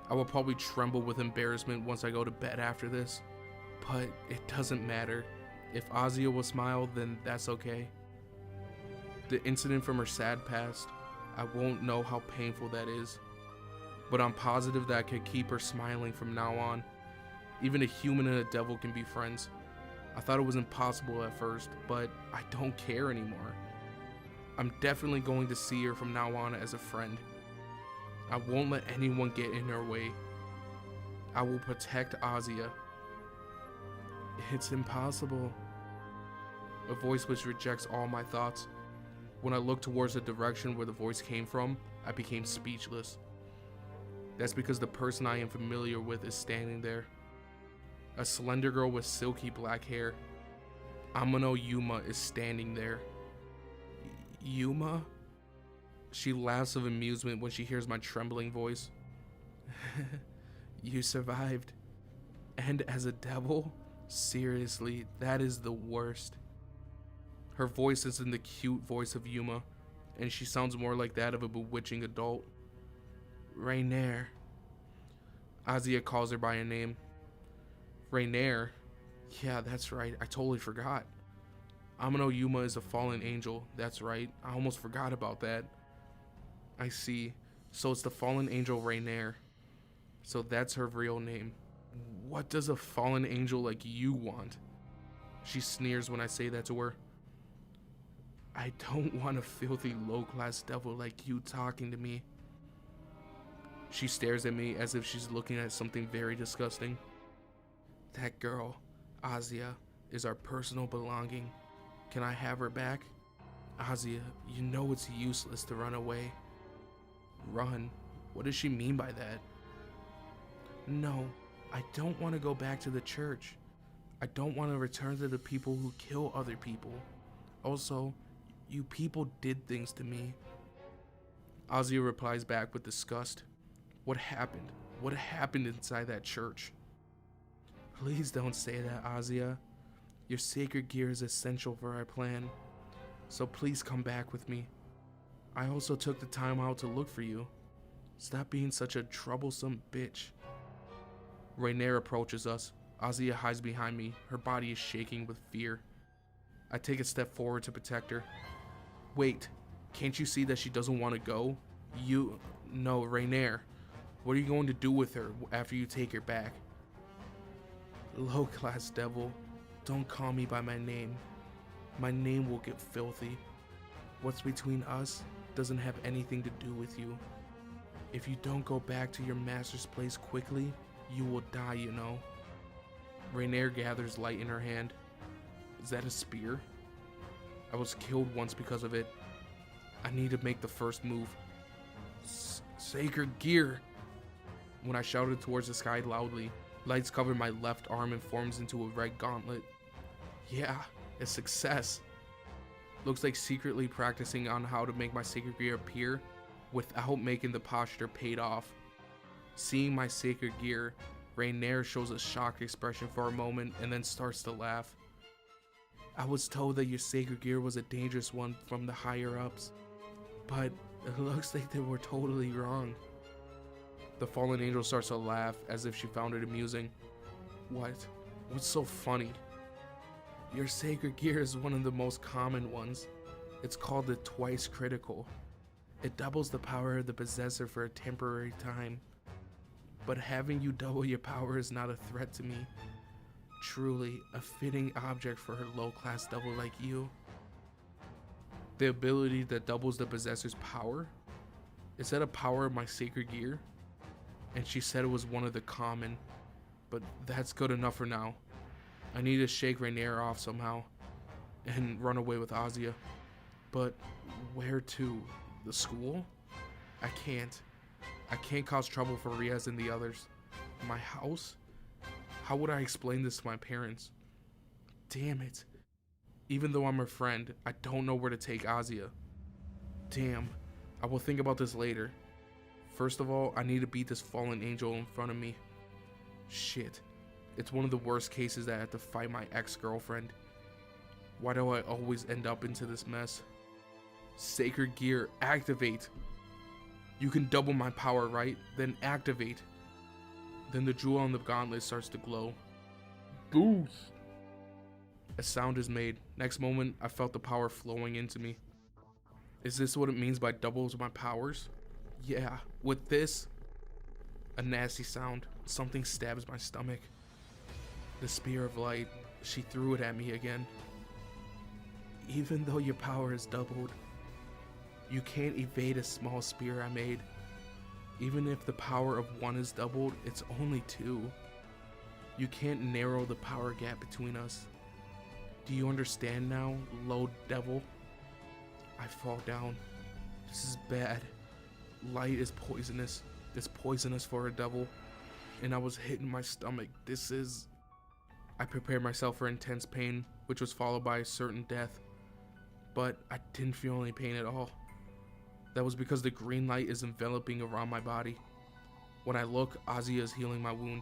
C: I will probably tremble with embarrassment once I go to bed after this, but it doesn't matter. If Azia will smile, then that's okay. The incident from her sad past, I won't know how painful that is, but I'm positive that I could keep her smiling from now on. Even a human and a devil can be friends. I thought it was impossible at first, but I don't care anymore. I'm definitely going to see her from now on as a friend. I won't let anyone get in her way. I will protect Azia. It's impossible. A voice which rejects all my thoughts. When I looked towards the direction where the voice came from, I became speechless. That's because the person I am familiar with is standing there. A slender girl with silky black hair. Amano Yuma is standing there. Yuma? She laughs of amusement when she hears my trembling voice. You survived. And as a devil? Seriously, that is the worst. Her voice isn't the cute voice of Yuma, and she sounds more like that of a bewitching adult. Rainier. Azia calls her by a name. Rainier? Yeah, that's right, I totally forgot. Amano Yuma is a fallen angel. That's right. I almost forgot about that. I see. So it's the fallen angel Rainier. So that's her real name. What does a fallen angel like you want? She sneers when I say that to her. I don't want a filthy low-class devil like you talking to me. She stares at me as if she's looking at something very disgusting. That girl, Azia, is our personal belonging. Can I have her back? Azia, you know it's useless to run away. Run? What does she mean by that? No, I don't want to go back to the church. I don't want to return to the people who kill other people. Also, you people did things to me. Azia replies back with disgust. What happened? What happened inside that church? Please don't say that, Azia. Your sacred gear is essential for our plan. So please come back with me. I also took the time out to look for you. Stop being such a troublesome bitch. Rainier approaches us. Azia hides behind me. Her body is shaking with fear. I take a step forward to protect her. Wait, can't you see that she doesn't want to go? No, Rainier. What are you going to do with her after you take her back? Low-class devil, don't call me by my name. My name will get filthy. What's between us doesn't have anything to do with you. If you don't go back to your master's place quickly, you will die, you know. Rainier gathers light in her hand. Is that a spear? I was killed once because of it. I need to make the first move. Sacred gear! When I shouted towards the sky loudly, lights covered my left arm and forms into a red gauntlet. Yeah, a success. Looks like secretly practicing on how to make my sacred gear appear without making the posture paid off. Seeing my sacred gear, Rainier shows a shocked expression for a moment and then starts to laugh. I was told that your sacred gear was a dangerous one from the higher ups, but it looks like they were totally wrong. The fallen angel starts to laugh as if she found it amusing. What? What's so funny? Your sacred gear is one of the most common ones. It's called the twice critical. It doubles the power of the possessor for a temporary time. But having you double your power is not a threat to me. Truly a fitting object for a low-class devil like you. The ability that doubles the possessor's power? Is that a power of my sacred gear? And she said it was one of the common, but that's good enough for now. I need to shake Rainier off somehow and run away with Azia. But where to? The school? I can't cause trouble for Rias and the others. My house? How would I explain this to my parents? Damn it. Even though I'm her friend, I don't know where to take Azia. Damn, I will think about this later. First of all, I need to beat this fallen angel in front of me. Shit, it's one of the worst cases that I have to fight my ex-girlfriend. Why do I always end up into this mess? Sacred gear, activate! You can double my power, right? Then activate. Then the jewel on the gauntlet starts to glow. Boost! A sound is made. Next moment, I felt the power flowing into me. Is this what it means by doubles my powers? Yeah, with this, a nasty sound. Something stabs my stomach. The spear of light, she threw it at me again. Even though your power is doubled, you can't evade a small spear I made. Even if the power of one is doubled, it's only two. You can't narrow the power gap between us. Do you understand now, low devil? I fall down. This is bad. Light is poisonous. It's poisonous for a devil. And I was hit in my stomach. I prepared myself for intense pain, which was followed by a certain death. But I didn't feel any pain at all. That was because the green light is enveloping around my body. When I look, Azia is healing my wound.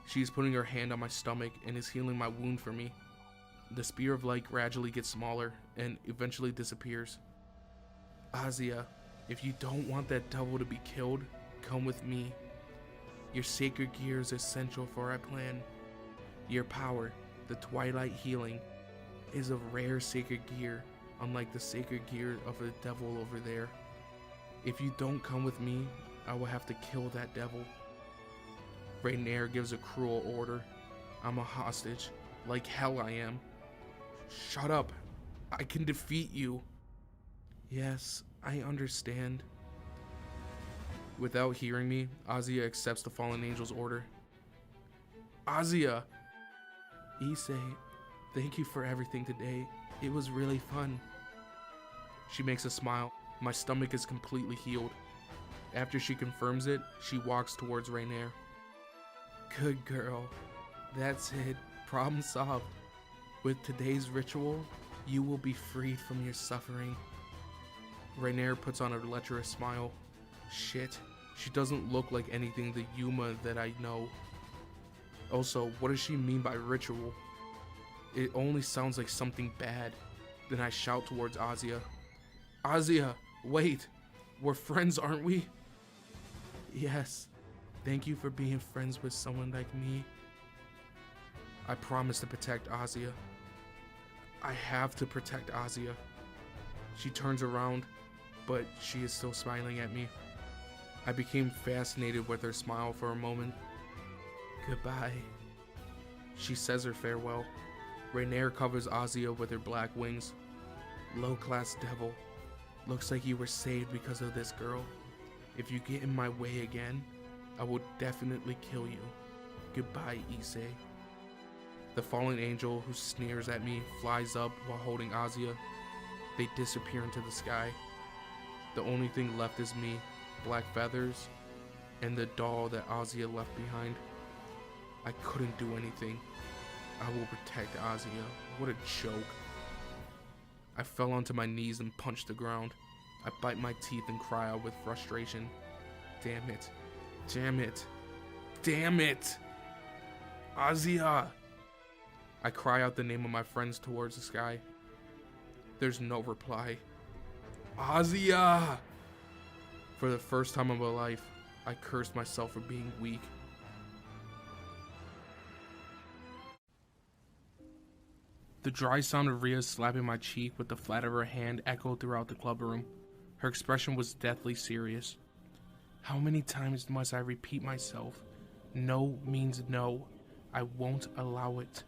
C: She is putting her hand on my stomach and is healing my wound for me. The spear of light gradually gets smaller and eventually disappears. Azia, if you don't want that devil to be killed, come with me. Your sacred gear is essential for our plan. Your power, the twilight healing, is a rare sacred gear, unlike the sacred gear of the devil over there. If you don't come with me, I will have to kill that devil. Rainier gives a cruel order. I'm a hostage, like hell I am. Shut up, I can defeat you. Yes, I understand. Without hearing me, Azia accepts the fallen angel's order. Azia! Issei, thank you for everything today. It was really fun. She makes a smile. My stomach is completely healed. After she confirms it, she walks towards Rainier. Good girl. That's it. Problem solved. With today's ritual, you will be freed from your suffering. Rainier puts on a lecherous smile. Shit, she doesn't look like anything the Yuma that I know. Also, what does she mean by ritual? It only sounds like something bad. Then I shout towards Azia. Azia, wait! We're friends, aren't we? Yes. Thank you for being friends with someone like me. I promise to protect Azia. I have to protect Azia. She turns around, but she is still smiling at me. I became fascinated with her smile for a moment. Goodbye. She says her farewell. Rainier covers Azia with her black wings. Low-class devil. Looks like you were saved because of this girl. If you get in my way again, I will definitely kill you. Goodbye, Issei. The fallen angel who sneers at me flies up while holding Azia. They disappear into the sky. The only thing left is me, black feathers, and the doll that Azia left behind. I couldn't do anything. I will protect Azia. What a joke. I fell onto my knees and punched the ground. I bite my teeth and cry out with frustration. Damn it. Damn it. Damn it! Azia! I cry out the name of my friends towards the sky. There's no reply. Azia! For the first time in my life, I cursed myself for being weak. The dry sound of Rias slapping my cheek with the flat of her hand echoed throughout the club room. Her expression was deathly serious. How many times must I repeat myself? No means no. I won't allow it.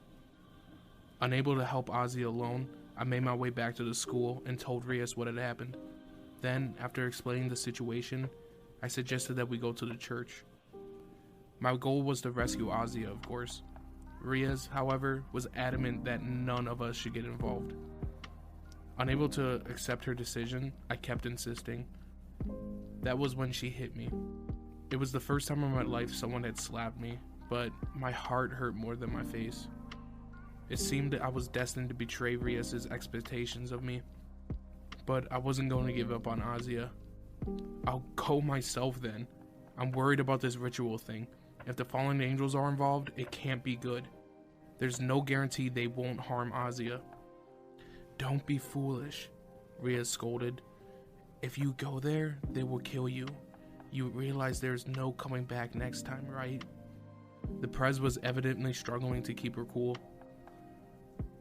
C: Unable to help Azia alone, I made my way back to the school and told Rias what had happened. Then, after explaining the situation, I suggested that we go to the church. My goal was to rescue Azia, of course. Rias, however, was adamant that none of us should get involved. Unable to accept her decision, I kept insisting. That was when she hit me. It was the first time in my life someone had slapped me, but my heart hurt more than my face. It seemed that I was destined to betray Rias' expectations of me, but I wasn't going to give up on Azia. I'll go myself then. I'm worried about this ritual thing. If the fallen angels are involved, it can't be good. There's no guarantee they won't harm Azia. Don't be foolish, Rias scolded. If you go there, they will kill you. You realize there's no coming back next time, right? The Prez was evidently struggling to keep her cool.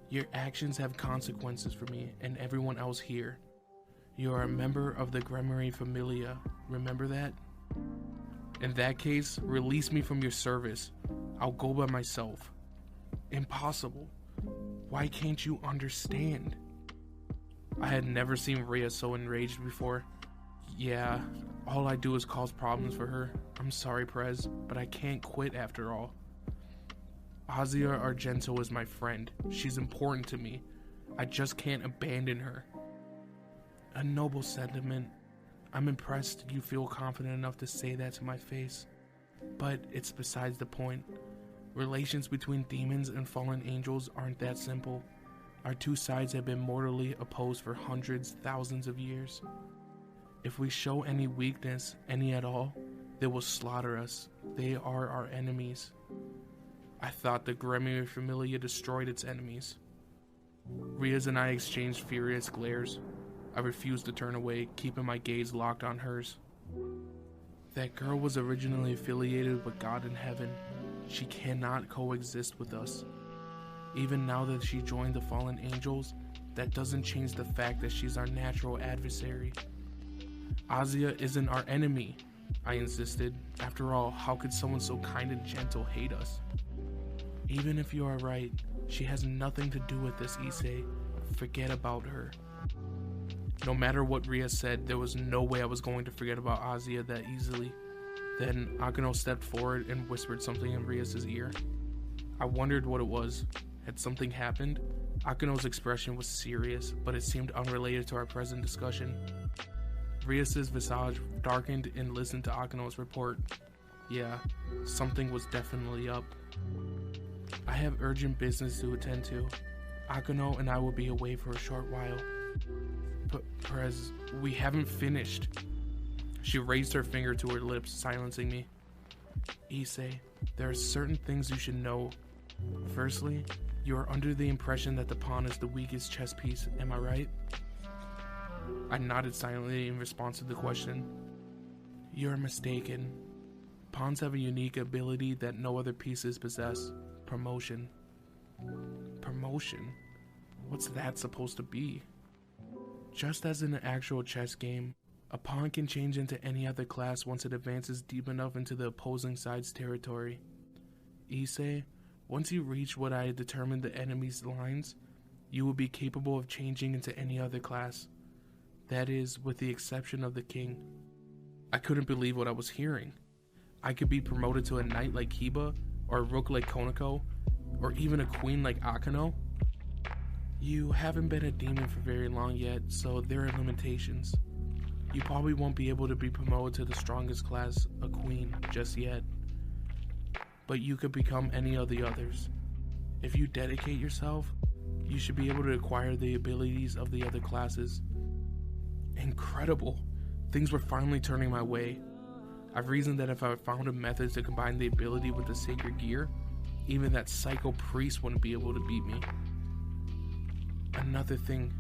C: Your actions have consequences for me and everyone else here. You are a member of the Gremory Familia, remember that? In that case, release me from your service. I'll go by myself. Impossible. Why can't you understand? I had never seen Rias so enraged before. Yeah, all I do is cause problems for her. I'm sorry, Prez, but I can't quit after all. Azia Argento is my friend. She's important to me. I just can't abandon her. A noble sentiment. I'm impressed you feel confident enough to say that to my face. But it's besides the point. Relations between demons and fallen angels aren't that simple. Our two sides have been mortally opposed for hundreds, thousands of years. If we show any weakness, any at all, they will slaughter us. They are our enemies. I thought the Gremory Familia destroyed its enemies. Rias and I exchanged furious glares. I refused to turn away, keeping my gaze locked on hers. That girl was originally affiliated with God in heaven. She cannot coexist with us.
A: Even now that she joined the fallen angels, that doesn't change the fact that she's our natural adversary. Azia isn't our enemy, I insisted. After all, how could someone so kind and gentle hate us? Even if you are right, she has nothing to do with this, Issei. Forget about her. No matter what Rias said, there was no way I was going to forget about Azia that easily. Then Akeno stepped forward and whispered something in Rias' ear. I wondered what it was. Had something happened? Akeno's expression was serious, but it seemed unrelated to our present discussion. Rias' visage darkened and listened to Akeno's report. Yeah, something was definitely up. I have urgent business to attend to. Akeno and I will be away for a short while. But Perez, we haven't finished. She raised her finger to her lips, silencing me. Issei, there are certain things you should know. Firstly, you are under the impression that the pawn is the weakest chess piece, am I right? I nodded silently in response to the question. You're mistaken. Pawns have a unique ability that no other pieces possess. Promotion. Promotion? What's that supposed to be? Just as in an actual chess game, a pawn can change into any other class once it advances deep enough into the opposing side's territory. Issei, once you reach what I had determined the enemy's lines, you will be capable of changing into any other class. That is, with the exception of the king. I couldn't believe what I was hearing. I could be promoted to a knight like Kiba, or a rook like Konako, or even a queen like Akeno. You haven't been a demon for very long yet, so there are limitations. You probably won't be able to be promoted to the strongest class, a queen, just yet. But you could become any of the others. If you dedicate yourself, you should be able to acquire the abilities of the other classes. Incredible! Things were finally turning my way. I've reasoned that if I found a method to combine the ability with the sacred gear, even that psycho priest wouldn't be able to beat me. Another thing,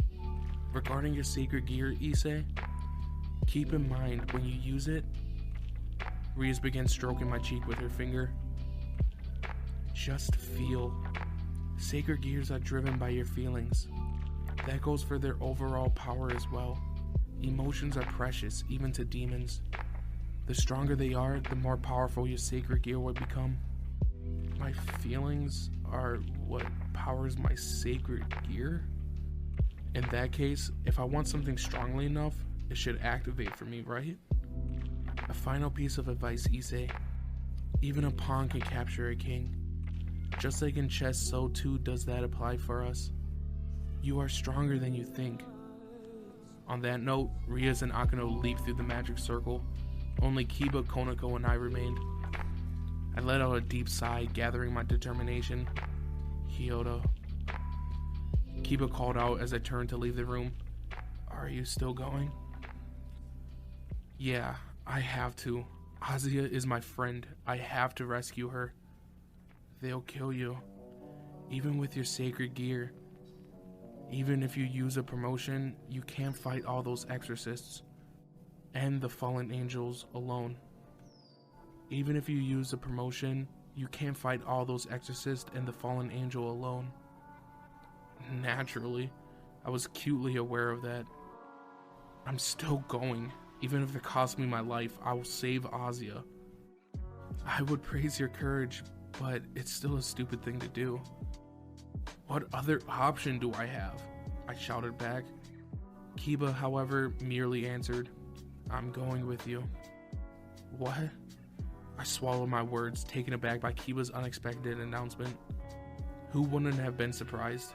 A: regarding your sacred gear, Issei, keep in mind when you use it. Rias began stroking my cheek with her finger. Just feel. Sacred gears are driven by your feelings. That goes for their overall power as well. Emotions are precious, even to demons. The stronger they are, the more powerful your sacred gear will become. My feelings are what powers my sacred gear? In that case, if I want something strongly enough, it should activate for me, right? A final piece of advice, Issei. Even a pawn can capture a king. Just like in chess, so too does that apply for us. You are stronger than you think. On that note, Rias and Akeno leaped through the magic circle. Only Kiba, Konako, and I remained. I let out a deep sigh, gathering my determination. Hyoto. Kiba called out as I turned to leave the room. Are you still going? Yeah, I have to. Azia is my friend. I have to rescue her. They'll kill you. Even with your sacred gear. Even if you use a promotion, you can't fight all those exorcists. And the fallen angels alone. Even if you use a promotion, you can't fight all those exorcists and the fallen angel alone. Naturally, I was acutely aware of that. I'm still going. Even if it costs me my life, I will save Azia. I would praise your courage, but it's still a stupid thing to do. What other option do I have? I shouted back. Kiba, however, merely answered, I'm going with you. What? I swallowed my words, taken aback by Kiba's unexpected announcement. Who wouldn't have been surprised?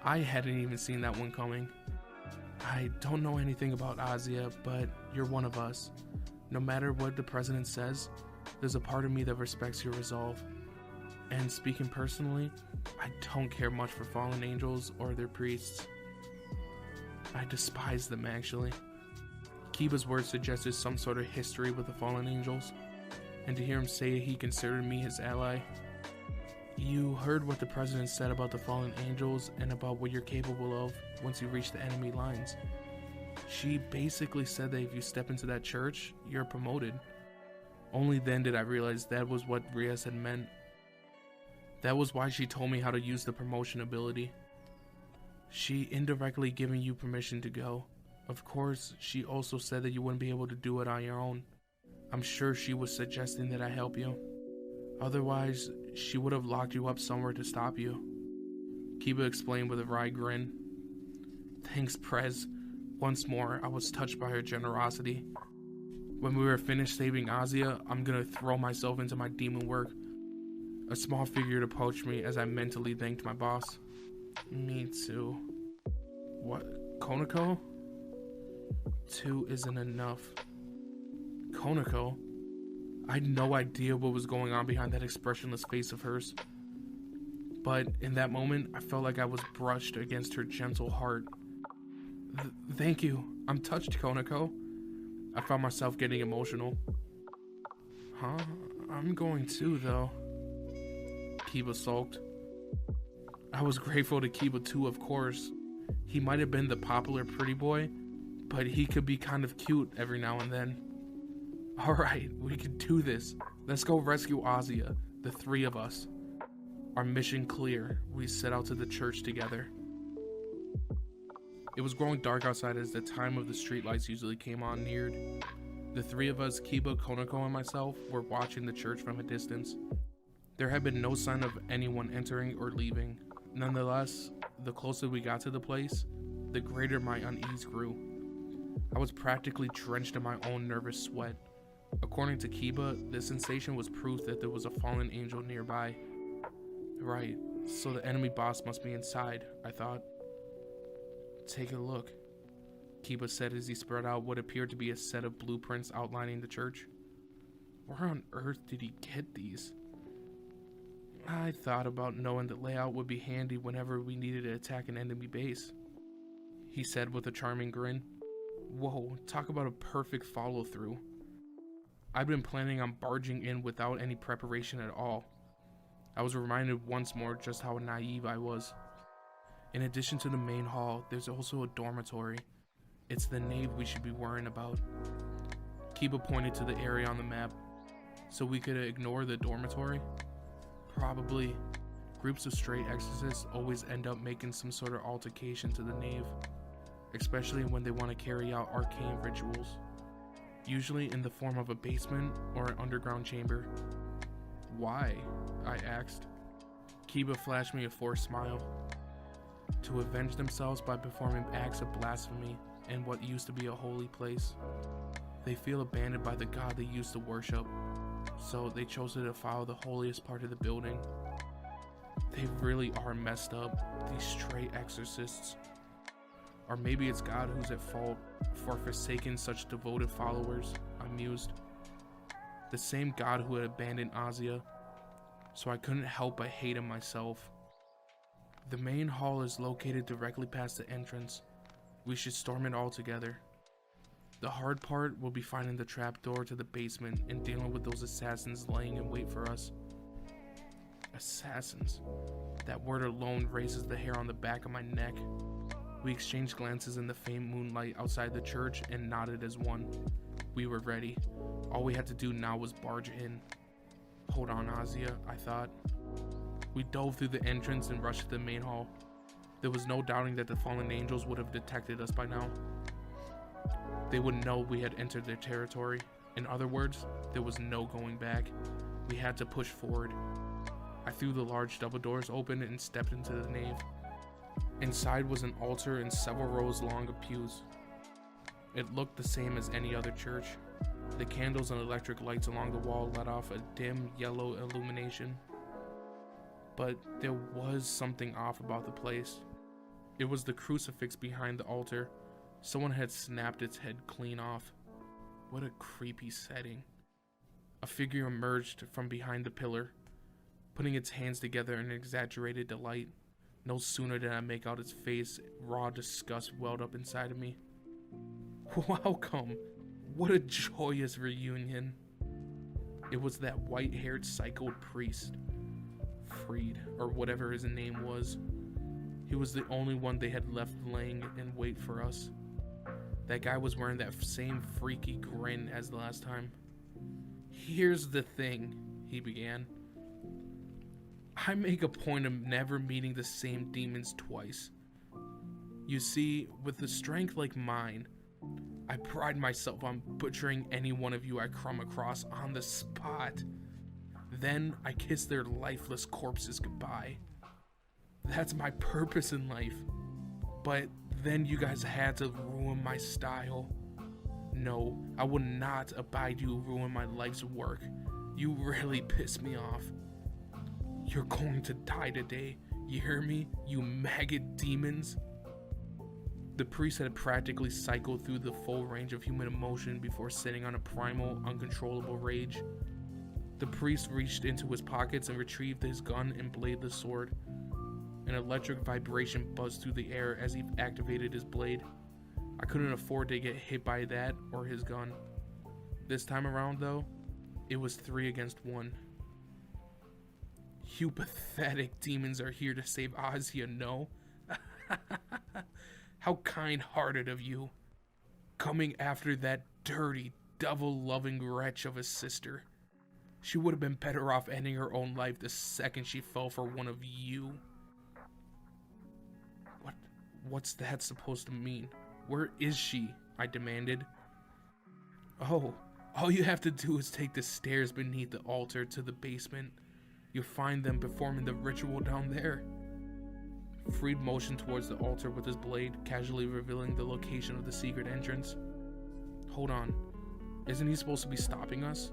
A: I hadn't even seen that one coming. I don't know anything about Azia, but you're one of us. No matter what the president says, there's a part of me that respects your resolve. And speaking personally, I don't care much for fallen angels or their priests. I despise them, actually. Kiba's words suggested some sort of history with the fallen angels, and to hear him say he considered me his ally. You heard what the president said about the fallen angels and about what you're capable of once you reach the enemy lines. She basically said that if you step into that church, you're promoted. Only then did I realize that was what Rias had meant.
C: That was why she told me how to use the promotion ability. She indirectly giving you permission to go. Of course, she also said that you wouldn't be able to do it on your own. I'm sure she was suggesting that I help you. Otherwise, she would have locked you up somewhere to stop you. Kiba explained with a wry grin. Thanks, Prez. Once more, I was touched by her generosity. When we were finished saving Azia, I'm gonna throw myself into my demon work. A small figure approached me as I mentally thanked my boss. Me too. What? Konako? 2 isn't enough. Konako? I had no idea what was going on behind that expressionless face of hers. But in that moment, I felt like I was brushed against her gentle heart. Thank you. I'm touched, Konako. I found myself getting emotional. Huh? I'm going too, though. Kiba sulked. I was grateful to Kiba too, of course. He might have been the popular pretty boy, but he could be kind of cute every now and then. Alright, we can do this. Let's go rescue Azia, the 3 of us. Our mission clear, we set out to the church together. It was growing dark outside as the time of the streetlights usually came on neared. The 3 of us, Kiba, Konako, and myself, were watching the church from a distance. There had been no sign of anyone entering or leaving. Nonetheless, the closer we got to the place, the greater my unease grew. I was practically drenched in my own nervous sweat. According to Kiba, the sensation was proof that there was a fallen angel nearby. Right, so the enemy boss must be inside, I thought. Take a look, Kiba said as he spread out what appeared to be a set of blueprints outlining the church. Where on earth did he get these? I thought about knowing the layout would be handy whenever we needed to attack an enemy base, he said with a charming grin. Whoa, talk about a perfect follow-through. I'd been planning on barging in without any preparation at all. I was reminded once more just how naive I was. In addition to the main hall, there's also a dormitory. It's the nave we should be worrying about. Kiba pointed to the area on the map. So we could ignore the dormitory? Probably. Groups of stray exorcists always end up making some sort of altercation to the nave, especially when they want to carry out arcane rituals, usually in the form of a basement or an underground chamber. Why? I asked. Kiba flashed me a forced smile. To avenge themselves by performing acts of blasphemy in what used to be a holy place. They feel abandoned by the god they used to worship, so they chose to defile the holiest part of the building. They really are messed up, these stray exorcists. Or maybe it's God who's at fault for forsaking such devoted followers, I mused. The same God who had abandoned Azia, so I couldn't help but hate him myself. The main hall is located directly past the entrance. We should storm it all together. The hard part will be finding the trapdoor to the basement and dealing with those assassins laying in wait for us. Assassins. That word alone raises the hair on the back of my neck. We exchanged glances in the faint moonlight outside the church and nodded as one. We were ready. All we had to do now was barge in. Hold on, Azia, I thought. We dove through the entrance and rushed to the main hall. There was no doubting that the fallen angels would have detected us by now. They would know we had entered their territory. In other words, there was no going back. We had to push forward. I threw the large double doors open and stepped into the nave. Inside was an altar and several rows long of pews. It looked the same as any other church. The candles and electric lights along the wall let off a dim yellow illumination. But there was something off about the place. It was the crucifix behind the altar. Someone had snapped its head clean off. What a creepy setting. A figure emerged from behind the pillar, putting its hands together in exaggerated delight. No sooner did I make out its face, raw disgust welled up inside of me. Welcome! What a joyous reunion! It was that white-haired psychoed priest. Freed, or whatever his name was. He was the only one they had left laying in wait for us. That guy was wearing that same freaky grin as the last time. Here's the thing, he began. I make a point of never meeting the same demons twice. You see, with a strength like mine, I pride myself on butchering any one of you I come across on the spot. Then I kiss their lifeless corpses goodbye. That's my purpose in life. But then you guys had to ruin my style. No, I will not abide you ruin my life's work. You really piss me off. You're going to die today. You hear me, you maggot demons? The priest had practically cycled through the full range of human emotion before sitting on a primal, uncontrollable rage. The priest reached into his pockets and retrieved his gun and bladed sword. An electric vibration buzzed through the air as he activated his blade. I couldn't afford to get hit by that or his gun. This time around, though, it was 3 against 1. You pathetic demons are here to save Oz, you know? How kind-hearted of you. Coming after that dirty, devil-loving wretch of a sister. She would have been better off ending her own life the second she fell for one of you. What's that supposed to mean? Where is she? I demanded. Oh, all you have to do is take the stairs beneath the altar to the basement. You'll find them performing the ritual down there. Freed motioned towards the altar with his blade, casually revealing the location of the secret entrance. Hold on, isn't he supposed to be stopping us?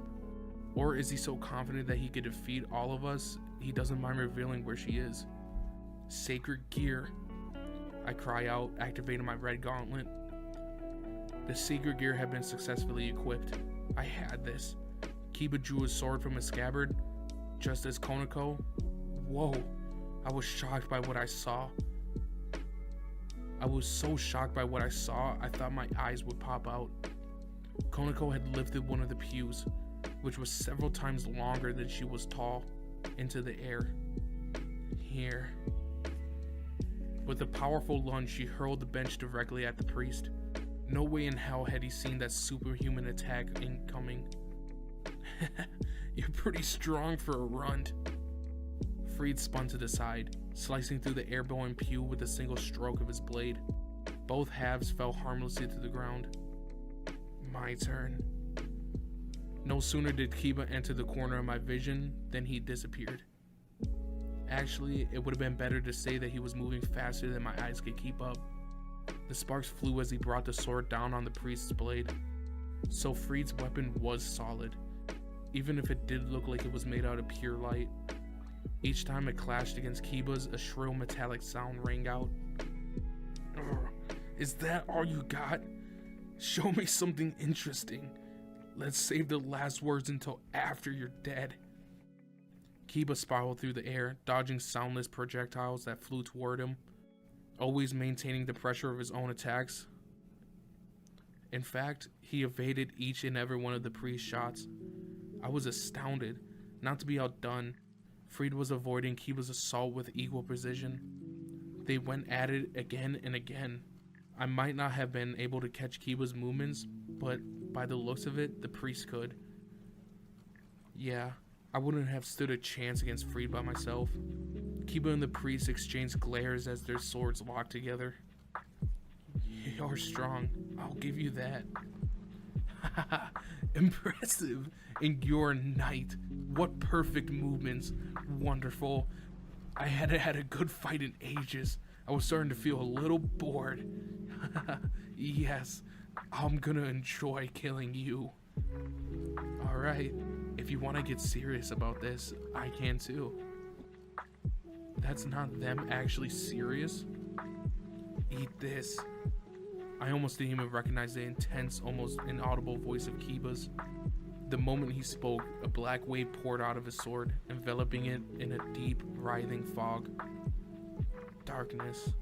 C: Or is he so confident that he could defeat all of us, he doesn't mind revealing where she is? Sacred gear. I cry out, activating my red gauntlet. The sacred gear had been successfully equipped. I had this. Kiba drew his sword from his scabbard, just as Konako. Whoa, I was shocked by what I saw. I was so shocked by what I saw, I thought my eyes would pop out. Konako had lifted one of the pews, which was several times longer than she was tall, into the air. Here. With a powerful lunge, she hurled the bench directly at the priest. No way in hell had he seen that superhuman attack incoming. You're pretty strong for a runt. Freed spun to the side, slicing through the airborne pew with a single stroke of his blade. Both halves fell harmlessly to the ground. My turn. No sooner did Kiba enter the corner of my vision than he disappeared. Actually, it would have been better to say that he was moving faster than my eyes could keep up. The sparks flew as he brought the sword down on the priest's blade. So Freed's weapon was solid, even if it did look like it was made out of pure light. Each time it clashed against Kiba's, a shrill metallic sound rang out. Is that all you got? Show me something interesting. Let's save the last words until after you're dead. Kiba spiraled through the air, dodging soundless projectiles that flew toward him, always maintaining the pressure of his own attacks. In fact, he evaded each and every one of the priest's shots. I was astounded, not to be outdone. Freed was avoiding Kiba's assault with equal precision. They went at it again and again. I might not have been able to catch Kiba's movements, but by the looks of it, the priest could. Yeah, I wouldn't have stood a chance against Freed by myself. Kiba and the priest exchanged glares as their swords locked together. You're strong, I'll give you that. Impressive. And you're a knight. What perfect movements. Wonderful. I hadn't had a good fight in ages. I was starting to feel a little bored. Yes, I'm gonna enjoy killing you. Alright, if you want to get serious about this, I can too. That's not them actually serious? Eat this. I almost didn't even recognize the intense, almost inaudible voice of Kiba's. The moment he spoke, a black wave poured out of his sword, enveloping it in a deep, writhing fog. Darkness.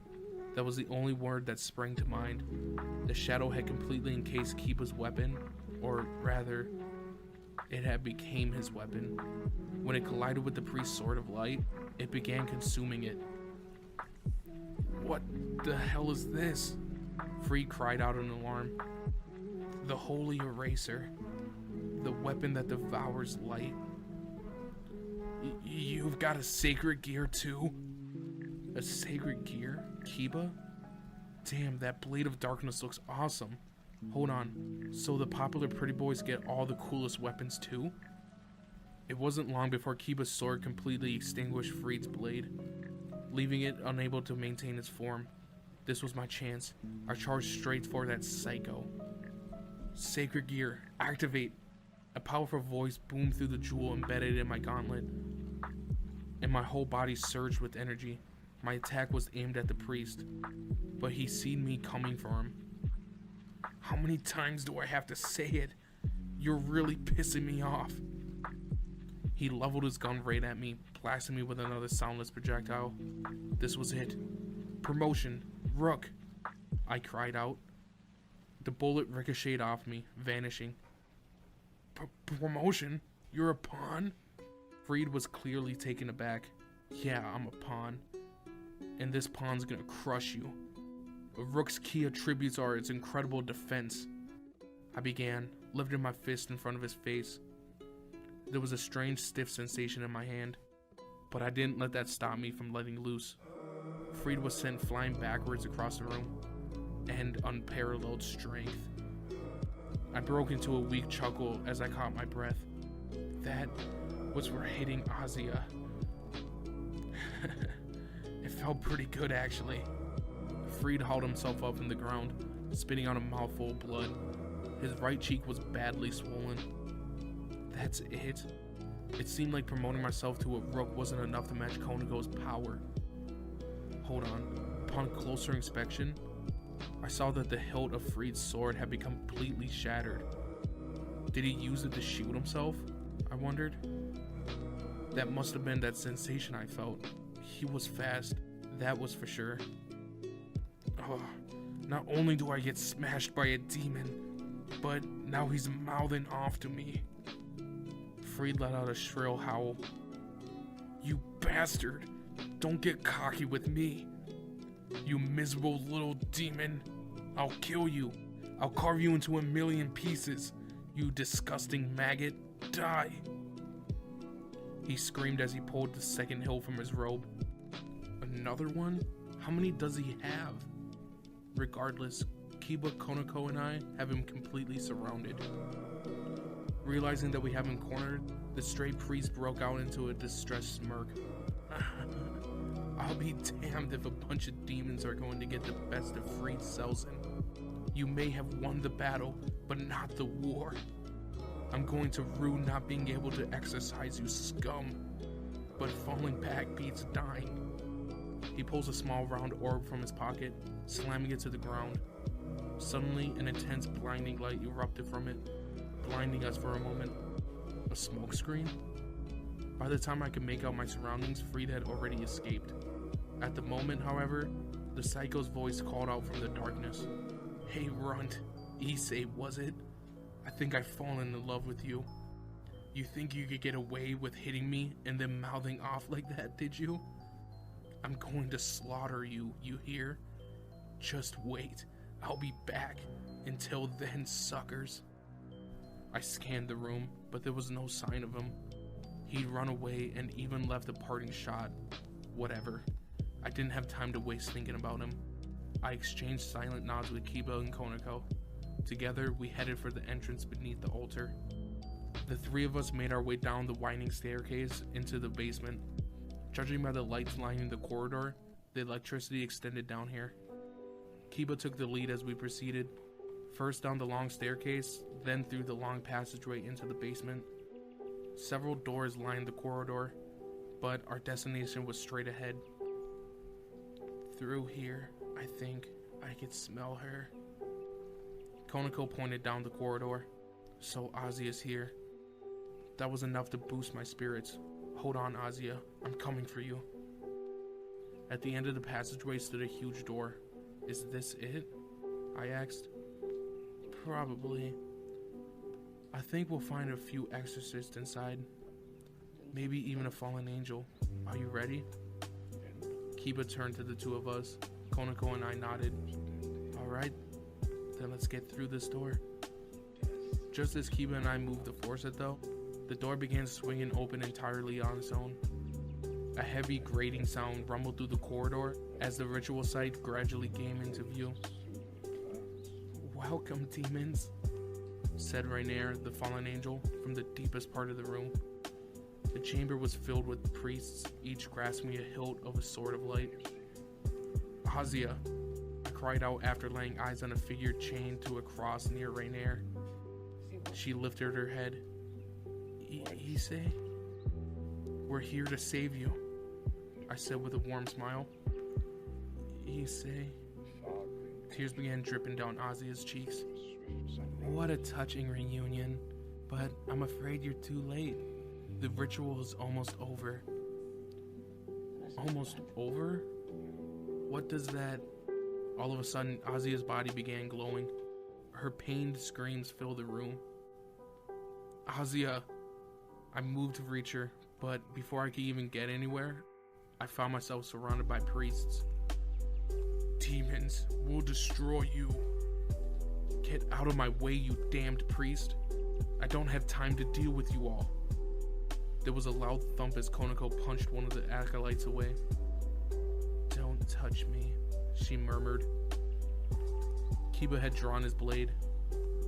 C: That was the only word that sprang to mind. The shadow had completely encased Kiba's weapon, or rather, it had become his weapon. When it collided with the priest's sword of light, it began consuming it. What the hell is this? Freed cried out in alarm. The holy eraser. The weapon that devours light. You've got a sacred gear too? A sacred gear? Kiba? Damn, that blade of darkness looks awesome. Hold on, so the popular pretty boys get all the coolest weapons too? It wasn't long before Kiba's sword completely extinguished Freed's blade, leaving it unable to maintain its form. This was my chance. I charged straight for that psycho. Sacred gear, activate! A powerful voice boomed through the jewel embedded in my gauntlet, and my whole body surged with energy. My attack was aimed at the priest, but he seen me coming for him. How many times do I have to say it? You're really pissing me off. He leveled his gun right at me, blasting me with another soundless projectile. This was it. Promotion. Rook. I cried out. The bullet ricocheted off me, vanishing. Promotion? You're a pawn? Freed was clearly taken aback. Yeah, I'm a pawn. And this pawn's gonna crush you. A Rook's key attributes are its incredible defense. I began, lifting my fist in front of his face. There was a strange stiff sensation in my hand, but I didn't let that stop me from letting loose. Freed was sent flying backwards across the room, and unparalleled strength. I broke into a weak chuckle as I caught my breath. That was for hitting Azia. It felt pretty good, actually. Freed hauled himself up from the ground, spitting out a mouthful of blood. His right cheek was badly swollen. That's it. It seemed like promoting myself to a Rook wasn't enough to match Konako's power. Hold on. Upon closer inspection, I saw that the hilt of Freed's sword had become completely shattered. Did he use it to shoot himself? I wondered. That must have been that sensation I felt. He was fast, that was for sure. Oh, not only do I get smashed by a demon, but now he's mouthing off to me. Freed let out a shrill howl. You bastard! Don't get cocky with me! You miserable little demon! I'll kill you! I'll carve you into a million pieces! You disgusting maggot! Die! He screamed as he pulled the second hilt from his robe. Another one? How many does he have? Regardless, Kiba, Konako, and I have him completely surrounded. Realizing that we have him cornered, the stray priest broke out into a distressed smirk. I'll be damned if a bunch of demons are going to get the best of Freed Selzen. You may have won the battle, but not the war. I'm going to rue not being able to exorcise you, scum. But falling back beats dying. He pulls a small round orb from his pocket, slamming it to the ground. Suddenly, an intense blinding light erupted from it, blinding us for a moment. A smoke screen? By the time I could make out my surroundings, Freed had already escaped. At the moment, however, the psycho's voice called out from the darkness. Hey Runt, Issei, was it? I think I've fallen in love with you. You think you could get away with hitting me and then mouthing off like that, did you? I'm going to slaughter you, you hear? Just wait, I'll be back. Until then, suckers. I scanned the room, but there was no sign of him. He'd run away and even left a parting shot. Whatever. I didn't have time to waste thinking about him. I exchanged silent nods with Kiba and Konako. Together, we headed for the entrance beneath the altar. The three of us made our way down the winding staircase into the basement. Judging by the lights lining the corridor, the electricity extended down here. Kiba took the lead as we proceeded, first down the long staircase, then through the long passageway into the basement. Several doors lined the corridor, but our destination was straight ahead. Through here, I think I could smell her. Konako pointed down the corridor. So Azia's here. That was enough to boost my spirits. Hold on, Azia. I'm coming for you. At the end of the passageway stood a huge door. Is this it? I asked. Probably. I think we'll find a few exorcists inside. Maybe even a fallen angel. Are you ready? Kiba turned to the two of us. Konako and I nodded. Alright, then let's get through this door. Just as Kiba and I moved to force it though,
A: The door began swinging open entirely on its own. A heavy grating sound rumbled through the corridor as the ritual site gradually came into view. "Welcome, demons," said Rainier, the fallen angel, from the deepest part of the room. The chamber was filled with priests, each grasping a hilt of a sword of light. "Azia," I cried out after laying eyes on a figure chained to a cross near Rainier. She lifted her head. "Issei? We're here to save you," I said with a warm smile. "Issei." Tears began dripping down Azia's cheeks. "What a touching reunion, but I'm afraid you're too late. The ritual is almost over." "Almost over? What does that..." All of a sudden, Azia's body began glowing. Her pained screams filled the room. "Azia!" I moved to reach her, but before I could even get anywhere, I found myself surrounded by priests. "Demons will destroy you. Get out of my way, you damned priest. I don't have time to deal with you all." There was a loud thump as Konako punched one of the acolytes away. "Don't touch me," she murmured. Kiba had drawn his blade.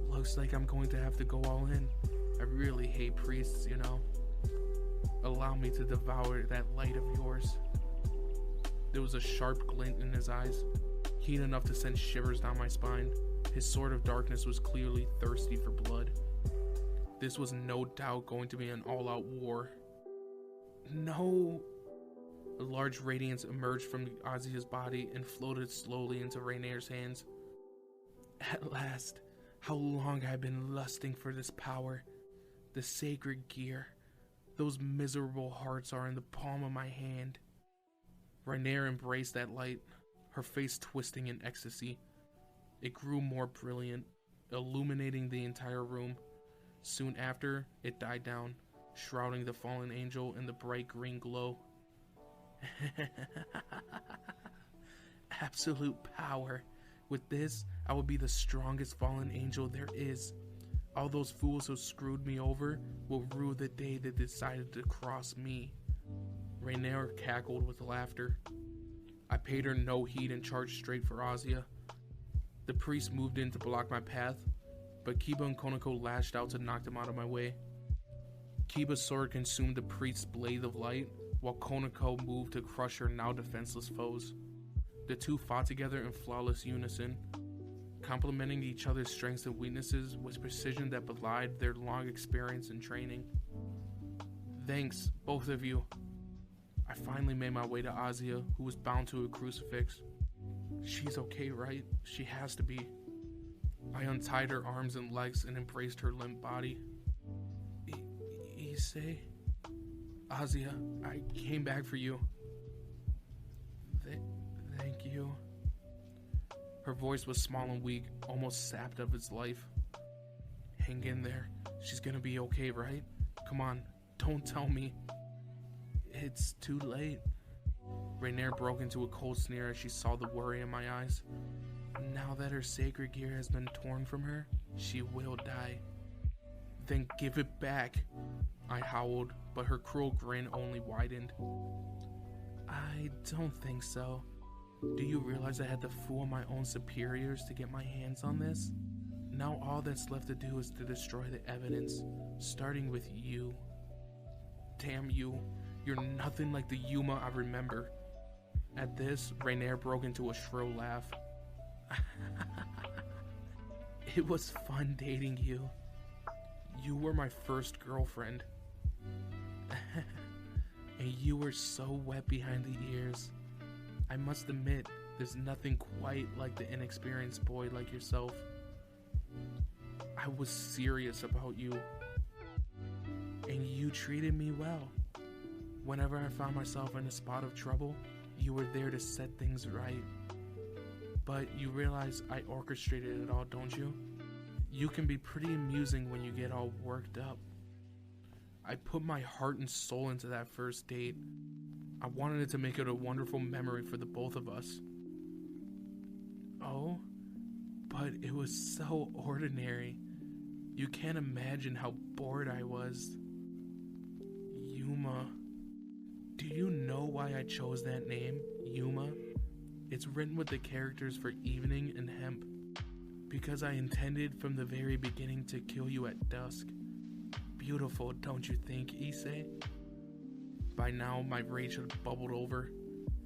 A: "Looks like I'm going to have to go all in. I really hate priests, you know. Allow me to devour that light of yours." There was a sharp glint in his eyes, heat enough to send shivers down my spine. His sword of darkness was clearly thirsty for blood. This was no doubt going to be an all-out war. "No!" A large radiance emerged from Azia's body and floated slowly into Rainier's hands. "At last, how long I've been lusting for this power. The sacred gear. Those miserable hearts are in the palm of my hand." Rainier embraced that light, her face twisting in ecstasy. It grew more brilliant, illuminating the entire room. Soon after, it died down, shrouding the fallen angel in the bright green glow. "Absolute power. With this, I will be the strongest fallen angel there is. All those fools who screwed me over will rue the day they decided to cross me." Rainier cackled with laughter. I paid her no heed and charged straight for Azia. The priest moved in to block my path, but Kiba and Konako lashed out to knock them out of my way. Kiba's sword consumed the priest's blade of light, while Konako moved to crush her now defenseless foes. The two fought together in flawless unison, complementing each other's strengths and weaknesses with precision that belied their long experience and training. "Thanks, both of you." I finally made my way to Azia, who was bound to a crucifix. "She's okay, right? She has to be." I untied her arms and legs and embraced her limp body. "Issei? Azia, I came back for you." Thank you." Her voice was small and weak, almost sapped of its life. "Hang in there. She's gonna be okay, right? Come on, don't tell me." "It's too late." Rainier broke into a cold sneer as she saw the worry in my eyes. "Now that her sacred gear has been torn from her, she will die." "Then give it back," I howled, but her cruel grin only widened. "I don't think so. Do you realize I had to fool my own superiors to get my hands on this? Now all that's left to do is to destroy the evidence, starting with you. Damn you, you're nothing like the Yuma I remember." At this, Rainier broke into a shrill laugh. "It was fun dating you. You were my first girlfriend. And you were so wet behind the ears. I must admit, there's nothing quite like the inexperienced boy like yourself. I was serious about you. And you treated me well. Whenever I found myself in a spot of trouble, you were there to set things right. But you realize I orchestrated it all, don't you? You can be pretty amusing when you get all worked up. I put my heart and soul into that first date. I wanted it to make it a wonderful memory for the both of us. Oh, but it was so ordinary. You can't imagine how bored I was. Do you know why I chose that name, Yuma? It's written with the characters for evening and hemp. Because I intended from the very beginning to kill you at dusk. Beautiful, don't you think, issei? By now, my rage had bubbled over.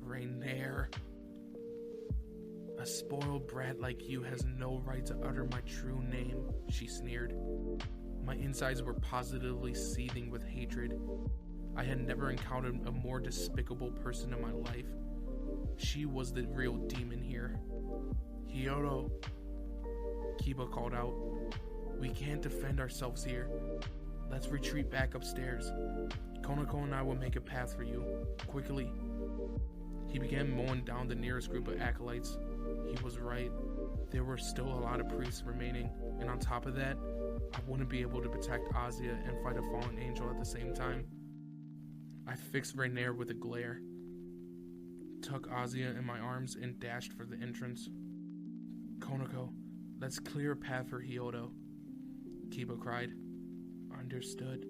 A: Rainier. A spoiled brat like you has no right to utter my true name, she sneered. My insides were positively seething with hatred. I had never encountered a more despicable person in my life. She was the real demon here. Hyoto, Kiba called out. We can't defend ourselves here. Let's retreat back upstairs. Konako and I will make a path for you. Quickly. He began mowing down the nearest group of acolytes. He was right. There were still a lot of priests remaining, and on top of that, I wouldn't be able to protect Azia and fight a fallen angel at the same time. I fixed Rainier with a glare, took Azia in my arms, and dashed for the entrance. Konako, let's clear a path for Hyoto, Kiba cried. Understood.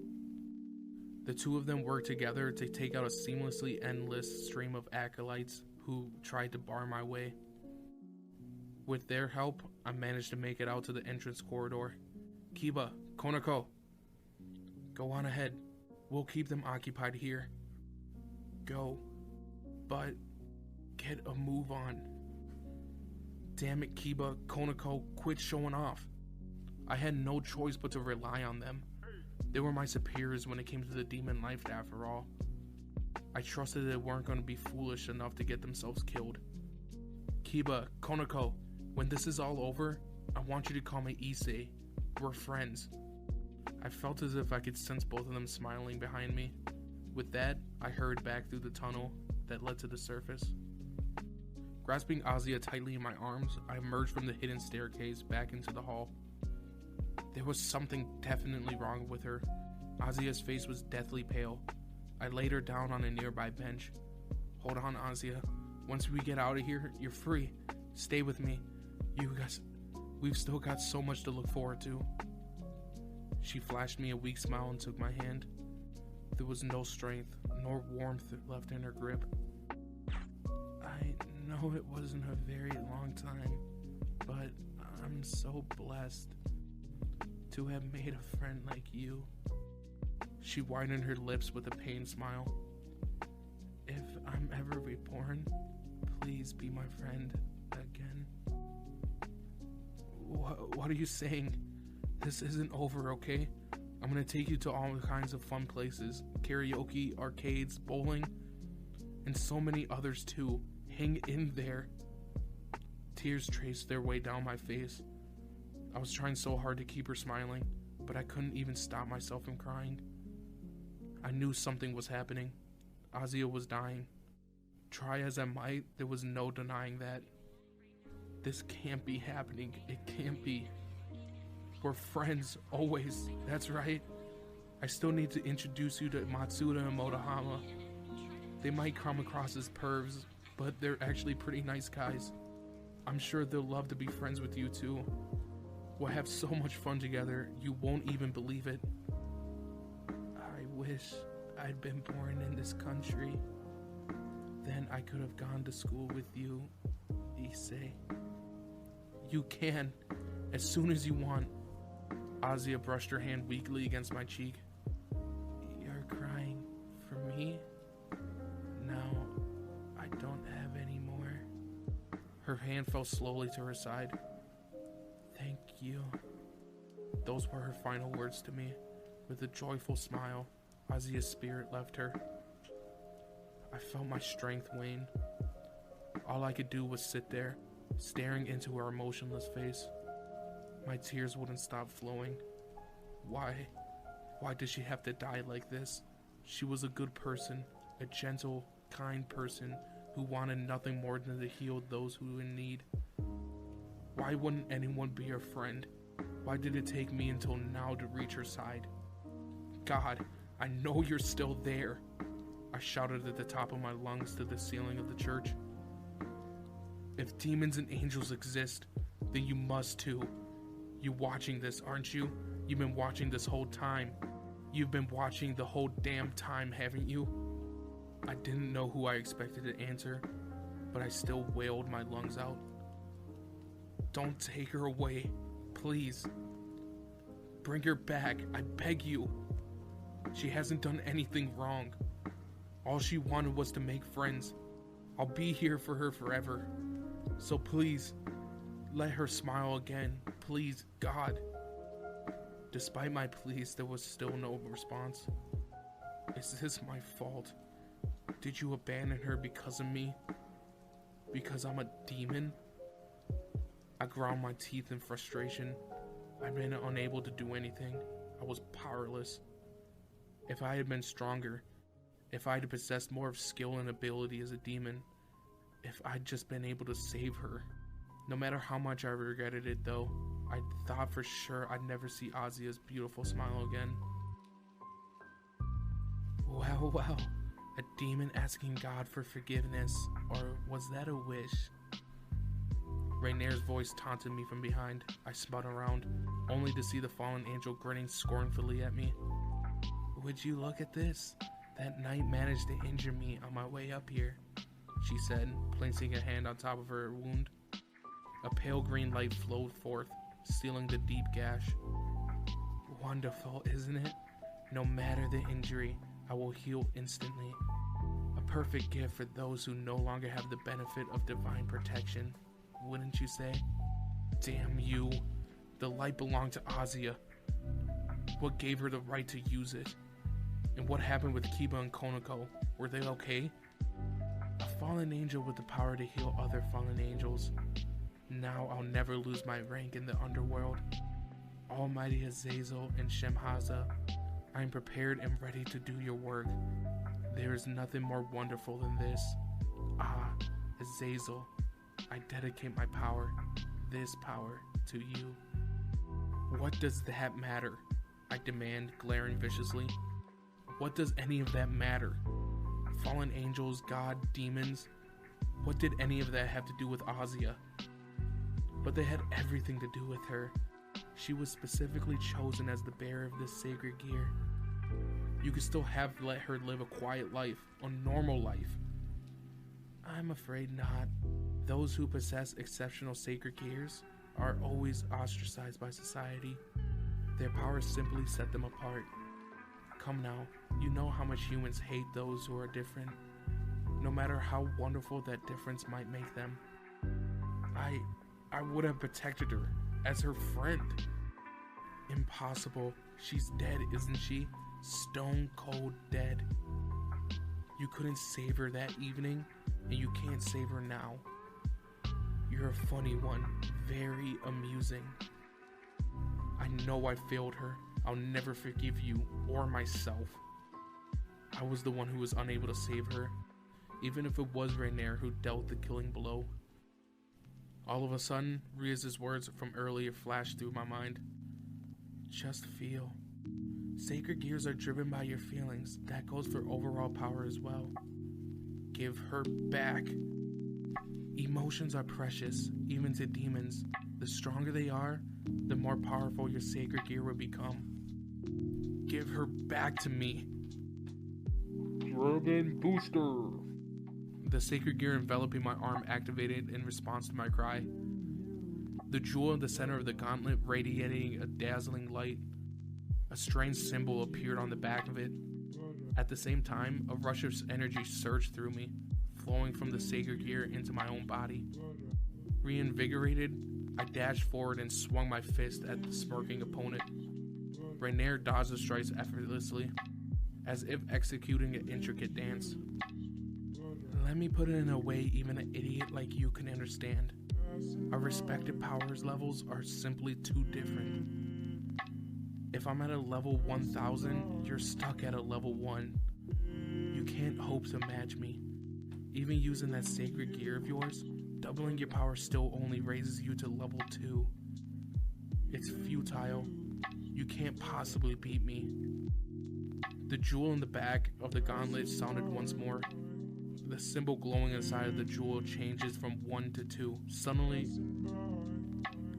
A: The two of them worked together to take out a seamlessly endless stream of acolytes who tried to bar my way. With their help, I managed to make it out to the entrance corridor. Kiba, Konako, go on ahead. We'll keep them occupied here. Go. But get a move on. Damn it, Kiba, Konako, quit showing off. I had no choice but to rely on them. They were my superiors when it came to the demon life after all. I trusted they weren't going to be foolish enough to get themselves killed. Kiba, Konako, when this is all over, I want you to call me issei. We're friends. I felt as if I could sense both of them smiling behind me. With that, I hurried back through the tunnel that led to the surface. Grasping Azia tightly in my arms, I emerged from the hidden staircase back into the hall. There was something definitely wrong with her. Azia's face was deathly pale. I laid her down on a nearby bench. Hold on, Azia. Once we get out of here, you're free. Stay with me. You guys, we've still got so much to look forward to. She flashed me a weak smile and took my hand. There was no strength nor warmth left in her grip. I know it wasn't a very long time, but I'm so blessed to have made a friend like you. She widened her lips with a pained smile. If I'm ever reborn, please be my friend again. What are you saying? This isn't over, okay? I'm gonna take you to all kinds of fun places. Karaoke, arcades, bowling, and so many others too. Hang in there. Tears traced their way down my face. I was trying so hard to keep her smiling, but I couldn't even stop myself from crying. I knew something was happening. Azia was dying. Try as I might, there was no denying that. This can't be happening. It can't be. We're friends, always. That's right. I still need to introduce you to Matsuda and Motohama. They might come across as pervs, but they're actually pretty nice guys. I'm sure they'll love to be friends with you too. We'll have so much fun together, you won't even believe it. I wish I'd been born in this country. Then I could have gone to school with you, issei. You can, as soon as you want. Azia brushed her hand weakly against my cheek. You're crying for me? Now, I don't have any more. Her hand fell slowly to her side. Thank you. Those were her final words to me. With a joyful smile, Azia's spirit left her. I felt my strength wane. All I could do was sit there, staring into her emotionless face. My tears wouldn't stop flowing. Why? Why did she have to die like this? She was a good person, a gentle, kind person who wanted nothing more than to heal those who were in need. Why wouldn't anyone be her friend? Why did it take me until now to reach her side? God, I know you're still there. I shouted at the top of my lungs to the ceiling of the church. If demons and angels exist, then you must too. You watching this, aren't you? You've been watching this whole time. You've been watching the whole damn time, haven't you?
C: I didn't know who I expected to answer, but I still wailed my lungs out. Don't take her away, please. Bring her back, I beg you. She hasn't done anything wrong. All she wanted was to make friends. I'll be here for her forever. So please, let her smile again. Please, God. Despite my pleas, there was still no response. Is this my fault? Did you abandon her because of me? Because I'm a demon? I ground my teeth in frustration. I'd been unable to do anything. I was powerless. If I had been stronger, if I had possessed more of skill and ability as a demon, if I'd just been able to save her. No matter how much I regretted it though, I thought for sure I'd never see Azia's beautiful smile again. Wow, a demon asking God for forgiveness, or was that a wish? Rainier's voice taunted me from behind. I spun around, only to see the fallen angel grinning scornfully at me. Would you look at this? That knight managed to injure me on my way up here, she said, placing a hand on top of her wound. A pale green light flowed forth, sealing the deep gash. Wonderful, isn't it? No matter the injury, I will heal instantly. A perfect gift for those who no longer have the benefit of divine protection, wouldn't you say? Damn you. The light belonged to Azia. What gave her the right to use it? And what happened with Kiba and Konako? Were they okay? A fallen angel with the power to heal other fallen angels. Now I'll never lose my rank in the underworld. Almighty Azazel and Shemhaza, I am prepared and ready to do your work. There is nothing more wonderful than this. Ah, Azazel, I dedicate my power, this power, to you. What does that matter? I demand, glaring viciously. What does any of that matter? Fallen angels, God, demons? What did any of that have to do with Azia? But they had everything to do with her. She was specifically chosen as the bearer of this sacred gear. You could still have let her live a quiet life, a normal life. I'm afraid not. Those who possess exceptional sacred gears are always ostracized by society. Their powers simply set them apart. Come now, you know how much humans hate those who are different, no matter how wonderful that difference might make them. I would have protected her as her friend. Impossible. She's dead, isn't she? Stone cold dead. You couldn't save her that evening, and you can't save her now. You're a funny one, very amusing. I know I failed her. I'll never forgive you or myself. I was the one who was unable to save her, even if it was Rainier who dealt the killing blow. All of a sudden, Rias' words from earlier flashed through my mind. Just feel. Sacred gears are driven by your feelings. That goes for overall power as well. Give her back. Emotions are precious, even to demons. The stronger they are, the more powerful your sacred gear will become. Give her back to me. Dragon Booster. The sacred gear enveloping my arm activated in response to my cry. The jewel in the center of the gauntlet radiating a dazzling light. A strange symbol appeared on the back of it. At the same time, a rush of energy surged through me, flowing from the sacred gear into my own body. Reinvigorated, I dashed forward and swung my fist at the smirking opponent. Rainier dodged the strikes effortlessly, as if executing an intricate dance. Let me put it in a way even an idiot like you can understand. Our respective powers levels are simply too different. If I'm at a level 1000, you're stuck at a level 1. You can't hope to match me. Even using that sacred gear of yours, doubling your power still only raises you to level 2. It's futile. You can't possibly beat me. The jewel in the back of the gauntlet sounded once more. The symbol glowing inside of the jewel changes from 1 to 2. Suddenly,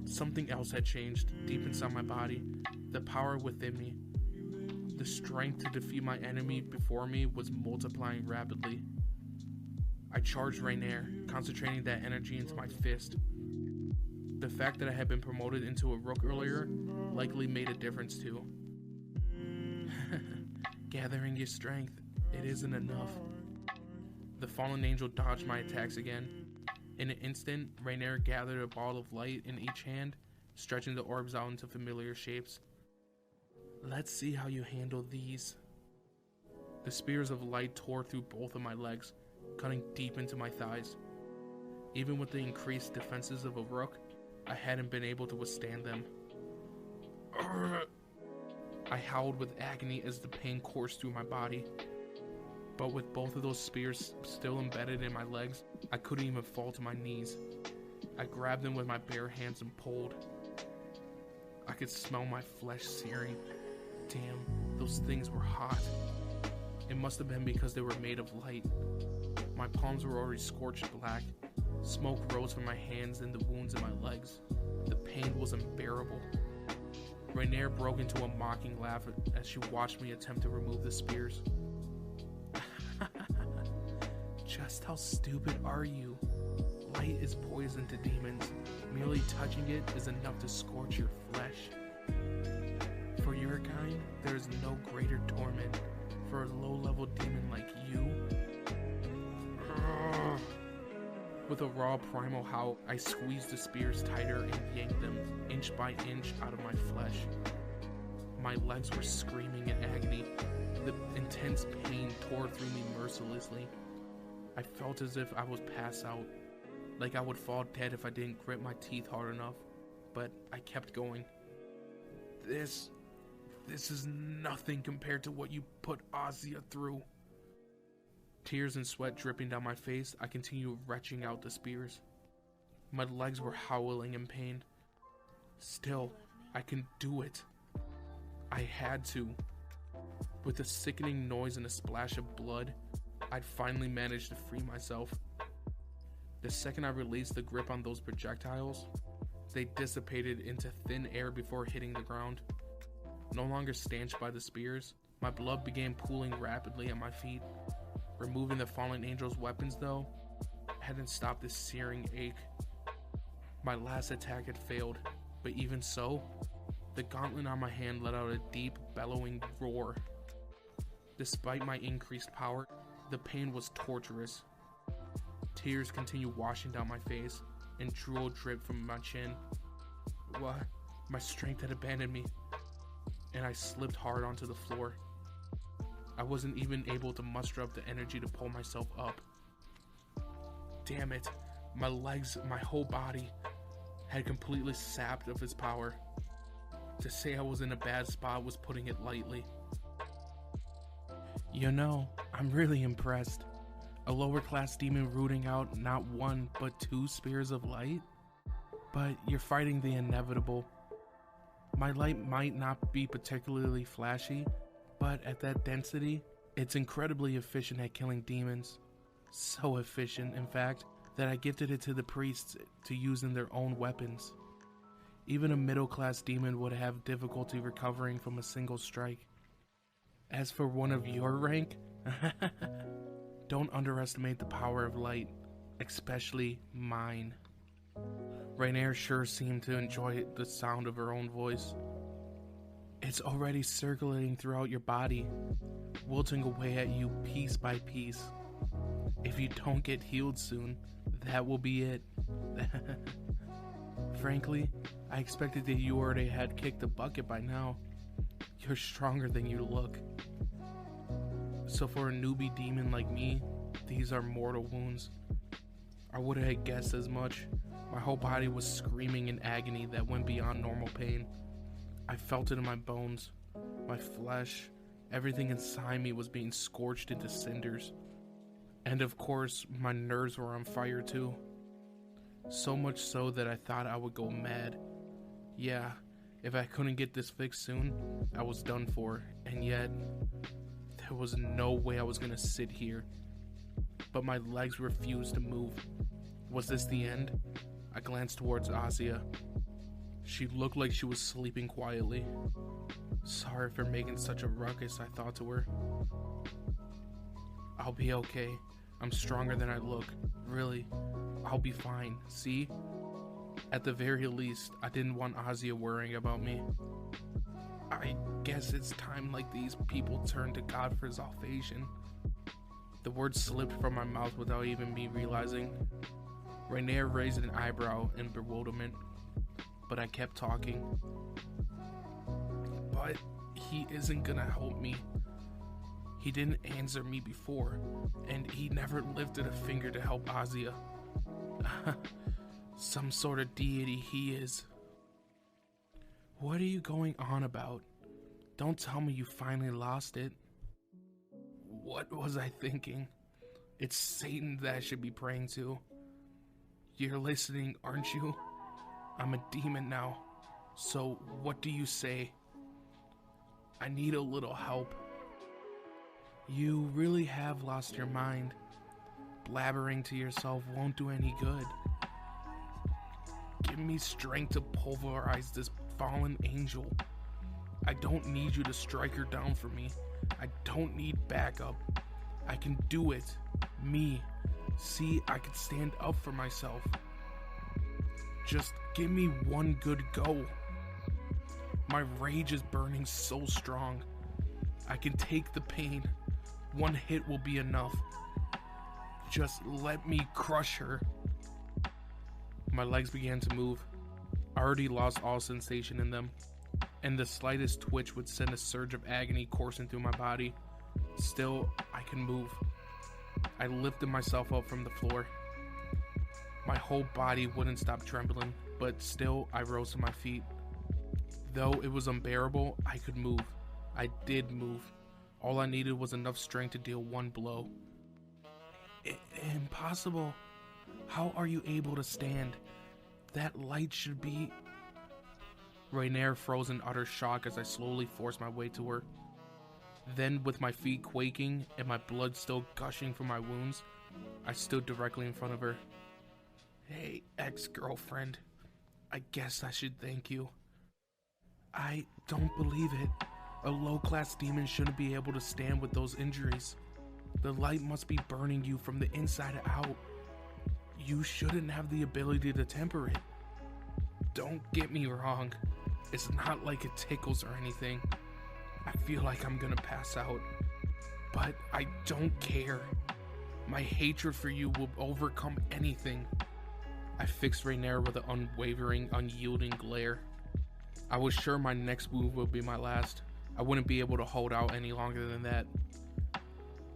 C: something else had changed deep inside my body. The power within me.
A: The strength to defeat my enemy before me was multiplying rapidly. I charged Rainier, concentrating that energy into my fist. The fact that I had been promoted into a rook earlier likely made a difference too. Gathering your strength, it isn't enough. The fallen angel dodged my attacks again. In an instant, Rainier gathered a ball of light in each hand, stretching the orbs out into familiar shapes. Let's see how you handle these. The spears of light tore through both of my legs, cutting deep into my thighs. Even with the increased defenses of a rook, I hadn't been able to withstand them. I howled with agony as the pain coursed through my body. But with both of those spears still embedded in my legs, I couldn't even fall to my knees. I grabbed them with my bare hands and pulled. I could smell my flesh searing. Damn, those things were hot. It must have been because they were made of light. My palms were already scorched black. Smoke rose from my hands and the wounds in my legs. The pain was unbearable. Rainier broke into a mocking laugh as she watched me attempt to remove the spears. Just how stupid are you? Light is poison to demons. Merely touching it is enough to scorch your flesh. For your kind, there is no greater torment. For a low-level demon like you. With a raw primal howl, I squeezed the spears tighter and yanked them inch by inch out of my flesh. My legs were screaming in agony. The intense pain tore through me mercilessly. I felt as if I was passed out, like I would fall dead if I didn't grit my teeth hard enough, but I kept going. This is nothing compared to what you put Ozia through. Tears and sweat dripping down my face, I continued retching out the spears. My legs were howling in pain. Still, I can do it. I had to. With a sickening noise and a splash of blood, I'd finally managed to free myself. The second I released the grip on those projectiles, they dissipated into thin air before hitting the ground. No longer stanched by the spears, my blood began pooling rapidly at my feet. Removing the fallen angel's weapons, though, hadn't stopped this searing ache. My last attack had failed, but even so, the gauntlet on my hand let out a deep, bellowing roar. Despite my increased power, the pain was torturous. Tears continued washing down my face, and drool dripped from my chin. What? My strength had abandoned me, and I slipped hard onto the floor. I wasn't even able to muster up the energy to pull myself up. Damn it, my legs, my whole body, had completely sapped of its power. To say I was in a bad spot was putting it lightly. You know, I'm really impressed. A lower class demon rooting out not one, but 2 spears of light? But you're fighting the inevitable. My light might not be particularly flashy, but at that density, it's incredibly efficient at killing demons. So efficient, in fact, that I gifted it to the priests to use in their own weapons. Even a middle-class demon would have difficulty recovering from a single strike. As for one of your rank, don't underestimate the power of light, especially mine. Rainier sure seemed to enjoy the sound of her own voice. It's already circulating throughout your body, wilting away at you piece by piece. If you don't get healed soon, that will be it. Frankly, I expected that you already had kicked the bucket by now. You're stronger than you look. So for a newbie demon like me, these are mortal wounds. I would have guessed as much. My whole body was screaming in agony that went beyond normal pain. I felt it in my bones, my flesh, everything inside me was being scorched into cinders. And of course, my nerves were on fire too. So much so that I thought I would go mad. Yeah, if I couldn't get this fixed soon, I was done for, and yet, there was no way I was gonna sit here. But my legs refused to move. Was this the end? I glanced towards Ozia. She looked like she was sleeping quietly. Sorry for making such a ruckus, I thought to her. I'll be okay. I'm stronger than I look. Really, I'll be fine. See? At the very least, I didn't want Azia worrying about me. I guess it's time like these people turn to God for salvation. The words slipped from my mouth without even me realizing. Rainier raised an eyebrow in bewilderment, but I kept talking. But he isn't gonna help me. He didn't answer me before, and he never lifted a finger to help Azia. Some sort of deity he is. What are you going on about? Don't tell me you finally lost it. What was I thinking? It's Satan that I should be praying to. You're listening, aren't you? I'm a demon now. So what do you say? I need a little help. You really have lost your mind. Blabbering to yourself won't do any good. Give me strength to pulverize this fallen angel. I don't need you to strike her down for me. I don't need backup. I can do it. Me. See, I can stand up for myself. Just give me one good go. My rage is burning so strong. I can take the pain. One hit will be enough. Just let me crush her. My legs began to move. I already lost all sensation in them, and the slightest twitch would send a surge of agony coursing through my body. Still, I can move. I lifted myself up from the floor. My whole body wouldn't stop trembling, but still I rose to my feet. Though it was unbearable, I could move. I did move. All I needed was enough strength to deal one blow. Impossible. How are you able to stand? That light should be... Rainier froze in utter shock as I slowly forced my way to her. Then, with my feet quaking and my blood still gushing from my wounds, I stood directly in front of her. Hey, ex-girlfriend. I guess I should thank you. I don't believe it. A low-class demon shouldn't be able to stand with those injuries. The light must be burning you from the inside out. You shouldn't have the ability to temper it. Don't get me wrong. It's not like it tickles or anything. I feel like I'm gonna pass out. But I don't care. My hatred for you will overcome anything. I fixed Rainier with an unwavering, unyielding glare. I was sure my next move would be my last. I wouldn't be able to hold out any longer than that.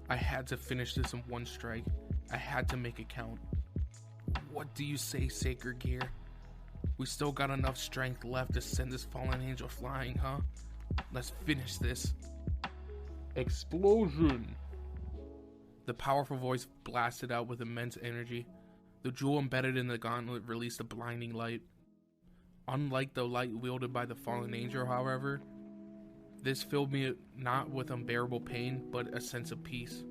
A: I had to finish this in one strike. I had to make it count. What do you say, Sacred Gear? We still got enough strength left to send this fallen angel flying, huh? Let's finish this. Explosion! The powerful voice blasted out with immense energy. The jewel embedded in the gauntlet released a blinding light. Unlike the light wielded by the fallen angel, however, this filled me not with unbearable pain, but a sense of peace.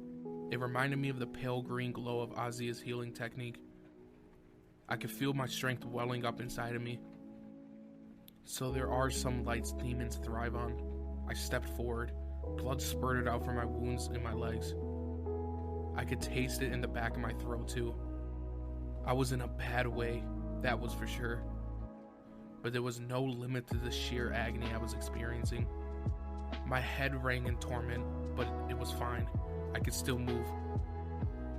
A: It reminded me of the pale green glow of Azia's healing technique. I could feel my strength welling up inside of me. So there are some lights demons thrive on. I stepped forward. Blood spurted out from my wounds in my legs. I could taste it in the back of my throat too. I was in a bad way, that was for sure. But there was no limit to the sheer agony I was experiencing. My head rang in torment, but it was fine. I could still move.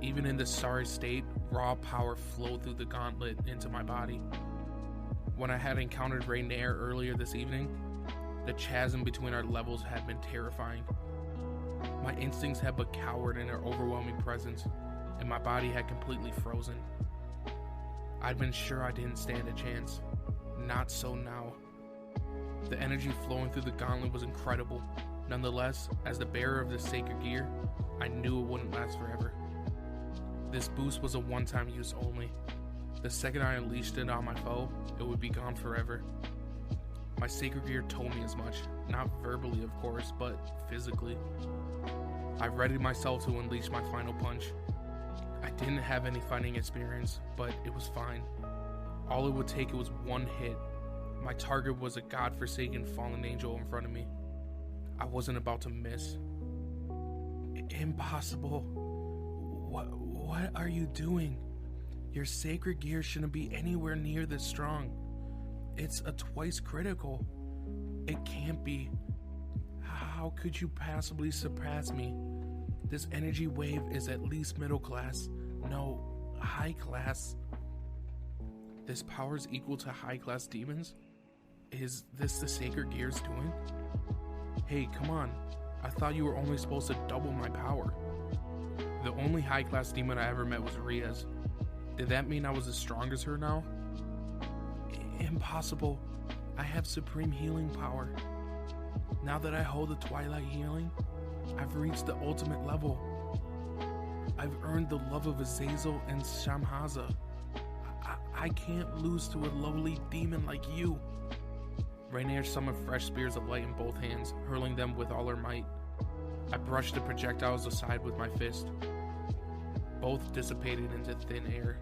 A: Even in this sorry state, raw power flowed through the gauntlet into my body. When I had encountered Rainier earlier this evening, the chasm between our levels had been terrifying. My instincts had but cowered in her overwhelming presence, and my body had completely frozen. I'd been sure I didn't stand a chance. Not so now. The energy flowing through the gauntlet was incredible. Nonetheless, as the bearer of the sacred gear, I knew it wouldn't last forever. This boost was a one-time use only. The second I unleashed it on my foe, it would be gone forever. My sacred gear told me as much, not verbally of course, but physically. I readied myself to unleash my final punch. I didn't have any fighting experience, but it was fine. All it would take was one hit, My target was a godforsaken fallen angel in front of me. I wasn't about to miss. Impossible. What are you doing? Your sacred gear shouldn't be anywhere near this strong. It's a twice critical. It can't be. How could you possibly surpass me? This energy wave is at least middle class. No, high class. This power is equal to high class demons? Is this the sacred gear's doing? Hey, come on. I thought you were only supposed to double my power. The only high class demon I ever met was Rias. Did that mean I was as strong as her now? Impossible. I have supreme healing power. Now that I hold the Twilight healing, I've reached the ultimate level. I've earned the love of Azazel and Shamhaza. I can't lose to a lowly demon like you. Rainier summoned fresh spears of light in both hands, hurling them with all her might. I brushed the projectiles aside with my fist. Both dissipated into thin air.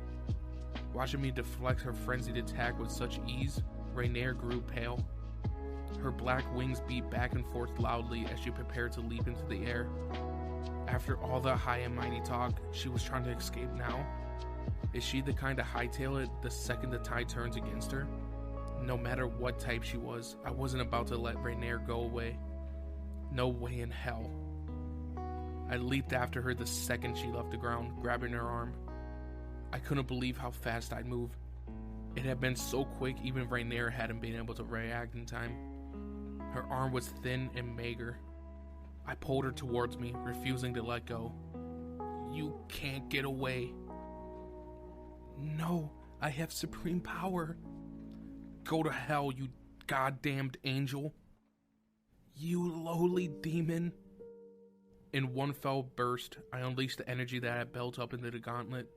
A: Watching me deflect her frenzied attack with such ease, Rainier grew pale. Her black wings beat back and forth loudly as she prepared to leap into the air. After all the high and mighty talk, she was trying to escape now? Is she the kind to hightail it the second the tide turns against her? No matter what type she was, I wasn't about to let Rainier go away. No way in hell. I leaped after her the second she left the ground, grabbing her arm. I couldn't believe how fast I'd move. It had been so quick even Rainier hadn't been able to react in time. Her arm was thin and mager. I pulled her towards me, refusing to let go. You can't get away. No, I have supreme power. Go to hell, you goddamned angel. You lowly demon. In one fell burst, I unleashed the energy that had built up into the gauntlet,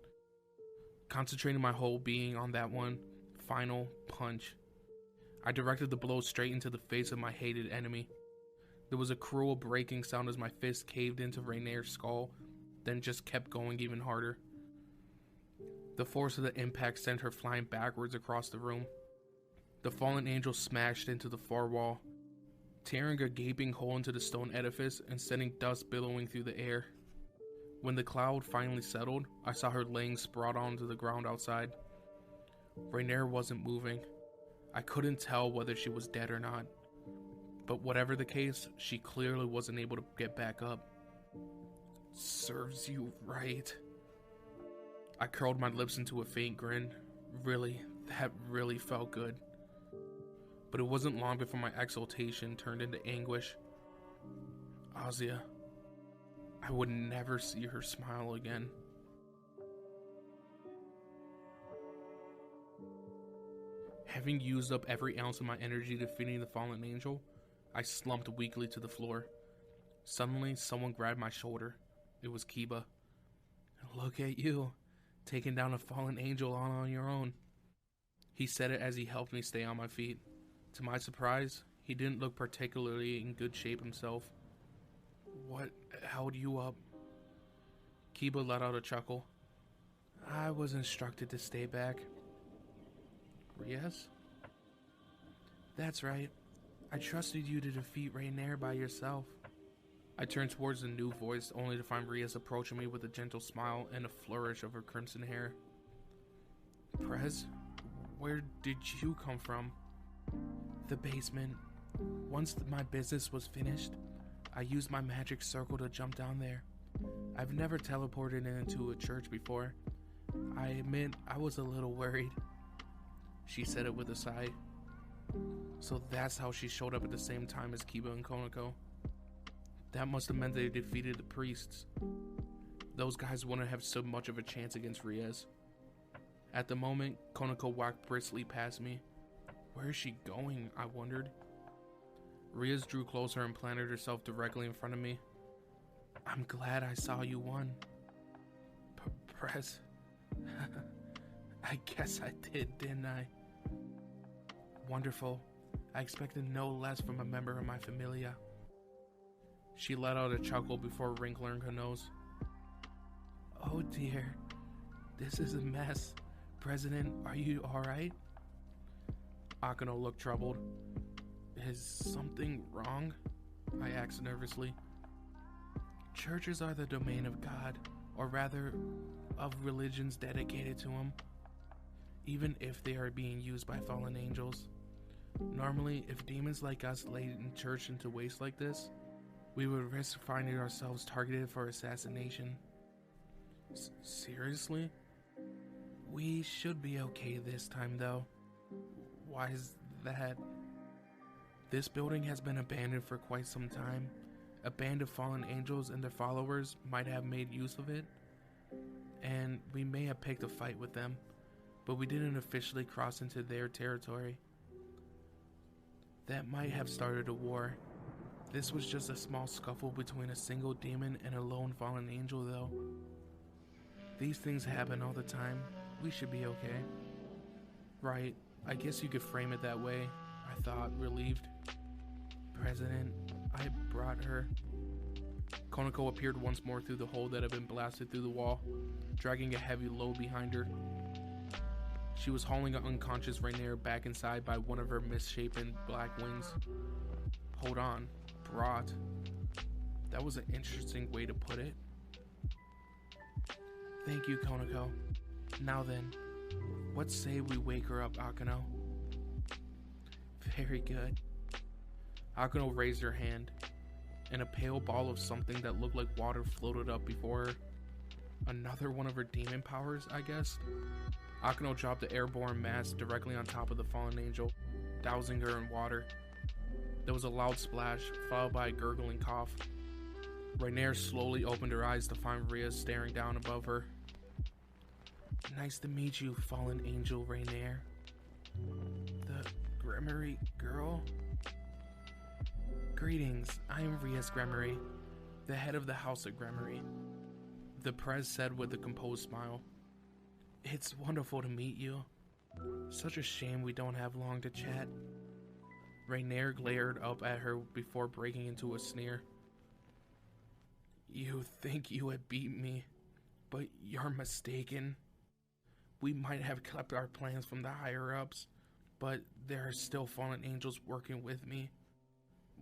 A: concentrating my whole being on that one final punch. I directed the blow straight into the face of my hated enemy. There was a cruel breaking sound as my fist caved into Rainier's skull, then just kept going even harder. The force of the impact sent her flying backwards across the room. The fallen angel smashed into the far wall, tearing a gaping hole into the stone edifice and sending dust billowing through the air. When the cloud finally settled, I saw her laying sprawled onto the ground outside. Rainier wasn't moving. I couldn't tell whether she was dead or not. But whatever the case, she clearly wasn't able to get back up. Serves you right. I curled my lips into a faint grin. Really, that really felt good. But it wasn't long before my exultation turned into anguish. Azia. I would never see her smile again. Having used up every ounce of my energy defeating the fallen angel, I slumped weakly to the floor. Suddenly, someone grabbed my shoulder. It was Kiba. Look at you, taking down a fallen angel all on your own. He said it as he helped me stay on my feet. To my surprise, he didn't look particularly in good shape himself. What held you up? Kiba let out a chuckle. I was instructed to stay back. Rias? That's right. I trusted you to defeat Rainier by yourself. I turned towards the new voice, only to find Rias approaching me with a gentle smile and a flourish of her crimson hair. Prez, where did you come from? The basement. Once my business was finished, I used my magic circle to jump down there. I've never teleported into a church before. I admit I was a little worried. She said it with a sigh. So that's how she showed up at the same time as Kiba and Konako. That must have meant they defeated the priests. Those guys wouldn't have so much of a chance against Rias. At the moment, Konako walked briskly past me. Where is she going? I wondered. Rias drew closer and planted herself directly in front of me. I'm glad I saw you won. Prez. I guess I did, didn't I? Wonderful. I expected no less from a member of my familia. She let out a chuckle before wrinkling her nose. Oh dear. This is a mess. President, are you alright? Akano looked troubled. Is something wrong? I asked nervously. Churches are the domain of God, or rather, of religions dedicated to him, even if they are being used by fallen angels. Normally, if demons like us laid in church into waste like this, we would risk finding ourselves targeted for assassination. Seriously? We should be okay this time though. Why is that? This building has been abandoned for quite some time. A band of fallen angels and their followers might have made use of it, and we may have picked a fight with them, but we didn't officially cross into their territory. That might have started a war. This was just a small scuffle between a single demon and a lone fallen angel though. These things happen all the time. We should be okay. Right, I guess you could frame it that way, I thought, relieved. President, I brought her. Konako appeared once more through the hole that had been blasted through the wall, dragging a heavy load behind her. She was hauling an unconscious Rainier back inside by one of her misshapen black wings. Hold on, brought. That was an interesting way to put it. Thank you, Konako. Now then, what say we wake her up, Akano? Very good. Akano raised her hand, and a pale ball of something that looked like water floated up before her. Another one of her demon powers, I guess? Akano dropped the airborne mass directly on top of the fallen angel, dousing her in water. There was a loud splash, followed by a gurgling cough. Rainier slowly opened her eyes to find Rias staring down above her. Nice to meet you, fallen angel Rainier. The Gremory girl? Greetings, I am Rias Gremory, the head of the House of Gremory. The Prez said with a composed smile. It's wonderful to meet you. Such a shame we don't have long to chat. Rainier glared up at her before breaking into a sneer. You think you had beat me, but you're mistaken. We might have kept our plans from the higher-ups, but there are still fallen angels working with me.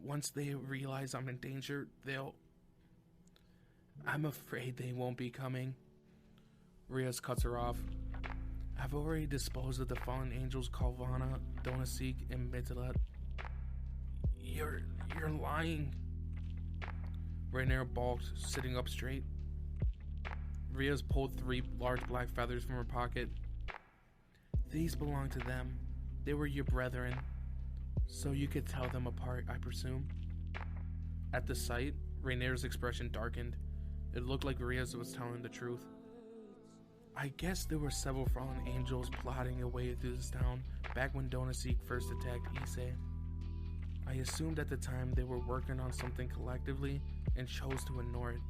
A: Once they realize I'm in danger, I'm afraid they won't be coming. Rias cuts her off. I've already disposed of the fallen angels Kalvana, Donasik, and Mitilat. You're lying. Rainier balked, sitting up straight. Rias pulled 3 large black feathers from her pocket. These belong to them. They were your brethren, so you could tell them apart, I presume. At the sight, Rainier's expression darkened. It looked like Rias was telling the truth. I guess there were several fallen angels plotting a way through this town back when Donasik first attacked Issei. I assumed at the time they were working on something collectively and chose to ignore it.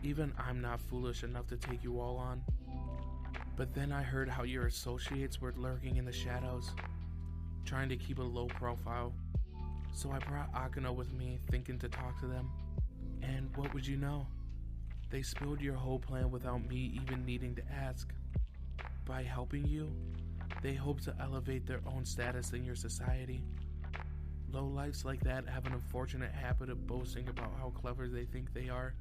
A: Even I'm not foolish enough to take you all on. But then I heard how your associates were lurking in the shadows, trying to keep a low profile. So I brought Akano with me, thinking to talk to them. And what would you know? They spilled your whole plan without me even needing to ask. By helping you, they hope to elevate their own status in your society. Lowlifes like that have an unfortunate habit of boasting about how clever they think they are.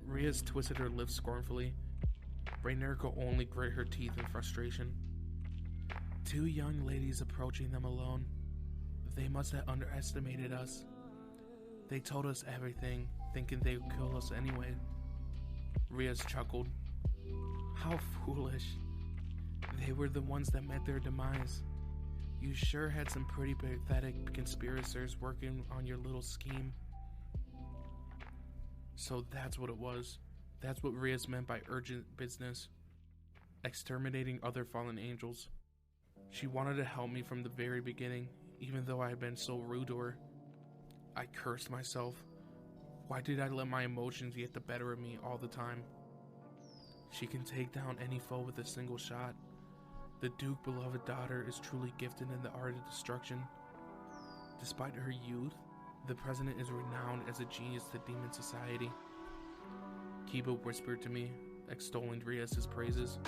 A: Rias twisted her lips scornfully. Rainier could only grit her teeth in frustration. 2 young ladies approaching them alone. They must have underestimated us. They told us everything, thinking they would kill us anyway. Rias chuckled. How foolish. They were the ones that met their demise. You sure had some pretty pathetic conspirators working on your little scheme. So that's what it was. That's what Rias meant by urgent business. Exterminating other fallen angels. She wanted to help me from the very beginning, even though I had been so rude to her. I cursed myself. Why did I let my emotions get the better of me all the time? She can take down any foe with a single shot. The Duke's beloved daughter is truly gifted in the art of destruction. Despite her youth, the president is renowned as a genius to demon society. Kiba whispered to me, extolling Rias' praises.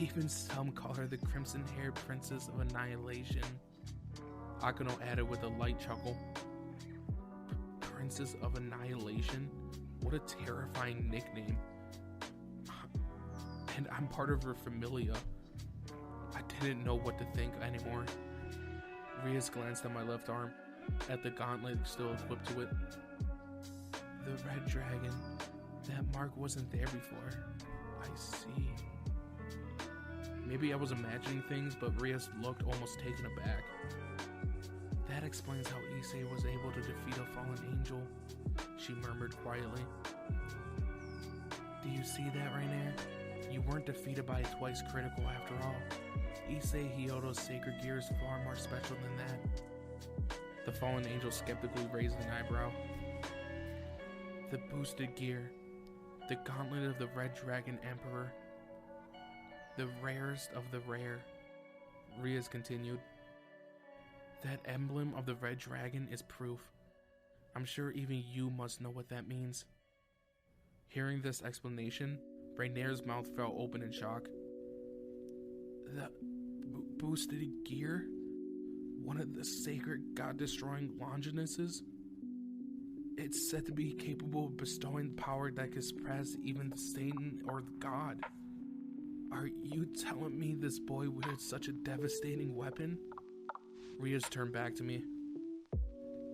A: Even some call her the crimson-haired princess of annihilation. Akano added with a light chuckle. Princess of Annihilation? What a terrifying nickname. And I'm part of her familia. I didn't know what to think anymore. Rias glanced at my left arm, at the gauntlet still equipped to it. The red dragon. That mark wasn't there before. I see. Maybe I was imagining things, but Rias looked almost taken aback. That explains how Issei was able to defeat a fallen angel, she murmured quietly. Do you see that, Rainier? You weren't defeated by a twice critical after all. Issei Hyoto's sacred gear is far more special than that. The fallen angel skeptically raised an eyebrow. The boosted gear. The gauntlet of the Red Dragon Emperor. The rarest of the rare. Rias continued. That emblem of the Red Dragon is proof. I'm sure even you must know what that means. Hearing this explanation, Rainier's mouth fell open in shock. The boosted gear? One of the sacred god-destroying Longinuses? It's said to be capable of bestowing power that can suppress even the Satan or the god. Are you telling me this boy wields such a devastating weapon? Rias turned back to me.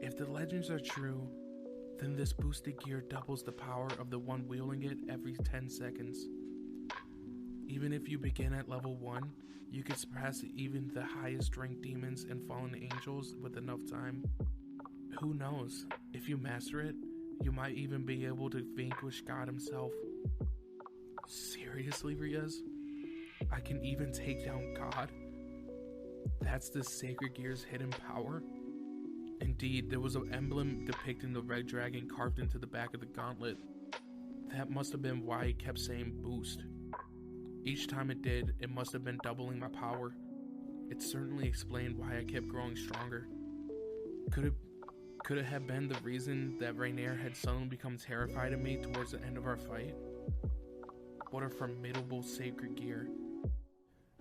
A: If the legends are true, then this boosted gear doubles the power of the one wielding it every 10 seconds. Even if you begin at level 1, you can suppress even the highest ranked demons and fallen angels with enough time. Who knows, if you master it, you might even be able to vanquish God himself. Seriously, Rias? I can even take down God? That's the sacred gear's hidden power? Indeed, there was an emblem depicting the red dragon carved into the back of the gauntlet. That must have been why it kept saying boost. Each time it did, it must have been doubling my power. It certainly explained why I kept growing stronger. Could it have been the reason that Rainier had suddenly become terrified of me towards the end of our fight? What a formidable sacred gear.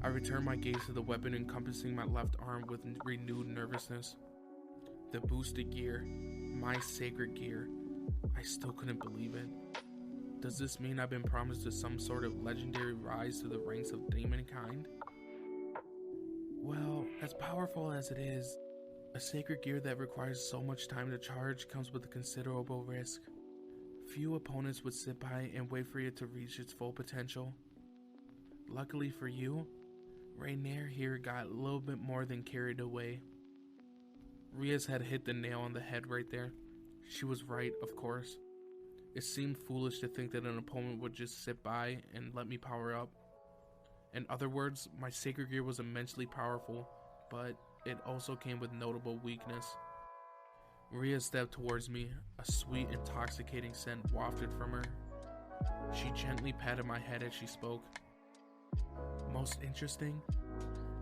A: I returned my gaze to the weapon encompassing my left arm with renewed nervousness. The boosted gear, my sacred gear. I still couldn't believe it. Does this mean I've been promised to some sort of legendary rise to the ranks of demonkind? Well, as powerful as it is, a sacred gear that requires so much time to charge comes with a considerable risk. Few opponents would sit by and wait for it to reach its full potential. Luckily for you, Rainier here got a little bit more than carried away. Rias had hit the nail on the head right there. She was right, of course. It seemed foolish to think that an opponent would just sit by and let me power up. In other words, my sacred gear was immensely powerful, but it also came with notable weakness. Rias stepped towards me, a sweet, intoxicating scent wafted from her. She gently patted my head as she spoke. Most interesting?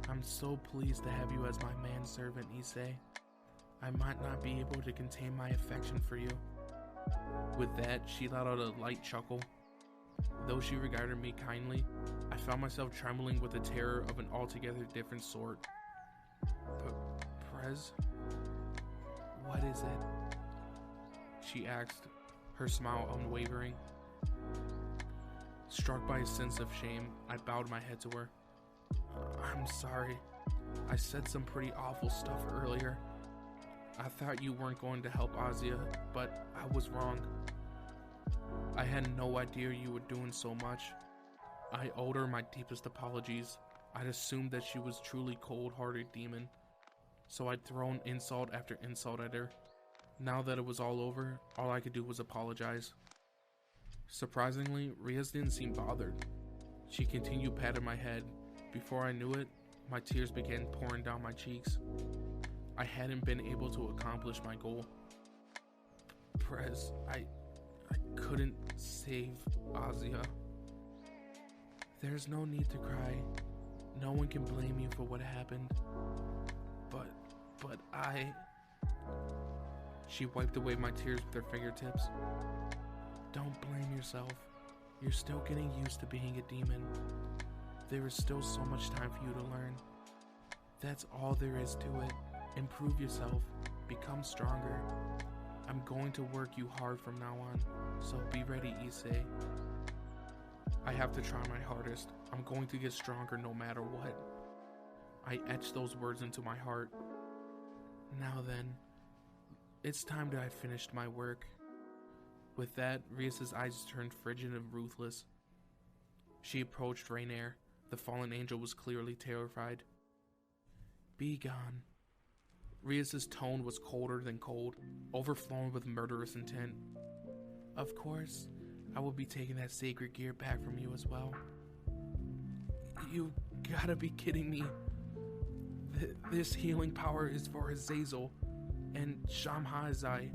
A: I'm so pleased to have you as my manservant, Issei. I might not be able to contain my affection for you. With that, she let out a light chuckle. Though she regarded me kindly, I found myself trembling with the terror of an altogether different sort. Prez? What is it? She asked, her smile unwavering. Struck by a sense of shame, I bowed my head to her. I'm sorry. I said some pretty awful stuff earlier. I thought you weren't going to help Azia, but I was wrong. I had no idea you were doing so much. I owed her my deepest apologies. I'd assumed that she was truly cold-hearted demon, so I'd thrown insult after insult at her. Now that it was all over, all I could do was apologize. Surprisingly, Rias didn't seem bothered. She continued patting my head. Before I knew it, my tears began pouring down my cheeks. I hadn't been able to accomplish my goal. Prez, I couldn't save Azia. There's no need to cry. No one can blame you for what happened. But I... She wiped away my tears with her fingertips. Don't blame yourself. You're still getting used to being a demon. There is still so much time for you to learn. That's all there is to it. Improve yourself. Become stronger. I'm going to work you hard from now on, so be ready, issei. I have to try my hardest. I'm going to get stronger no matter what. I etched those words into my heart. Now then, it's time that I finished my work. With that, Rias' eyes turned frigid and ruthless. She approached Rainier. The fallen angel was clearly terrified. Be gone. Rias' tone was colder than cold, overflowing with murderous intent. Of course, I will be taking that sacred gear back from you as well. You gotta be kidding me. This healing power is for Azazel and Shamhazai.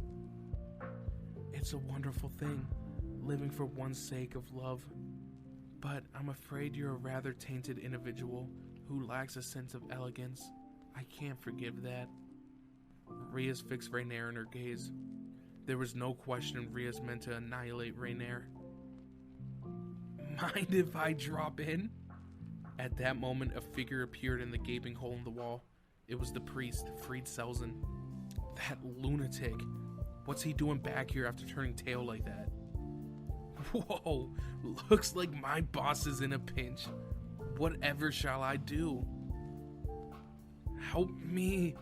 A: It's a wonderful thing, living for one's sake of love. But I'm afraid you're a rather tainted individual who lacks a sense of elegance. I can't forgive that. Rias fixed Rainier in her gaze. There was no question Rias meant to annihilate Rainier. Mind if I drop in? At that moment, a figure appeared in the gaping hole in the wall. It was the priest, Fried Selzen. That lunatic. What's he doing back here after turning tail like that? Whoa, looks like my boss is in a pinch. Whatever shall I do? Help me.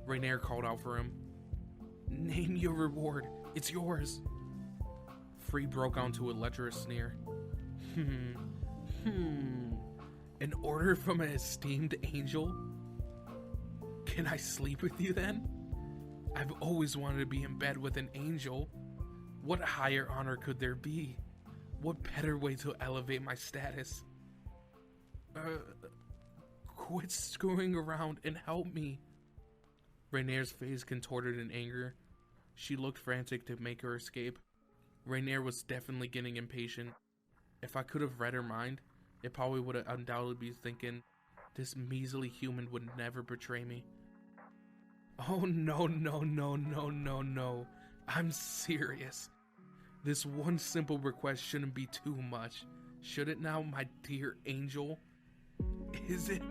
A: Rainier called out for him. Name your reward. It's yours. Free broke out into a lecherous sneer. An order from an esteemed angel? Can I sleep with you then? I've always wanted to be in bed with an angel. What higher honor could there be? What better way to elevate my status? Quit screwing around and help me. Rainier's face contorted in anger. She looked frantic to make her escape. Rainier was definitely getting impatient. If I could have read her mind, it probably would have undoubtedly be thinking, this measly human would never betray me. Oh no, no, no, no, no, no. I'm serious. This one simple request shouldn't be too much. Should it now, my dear angel? Is it?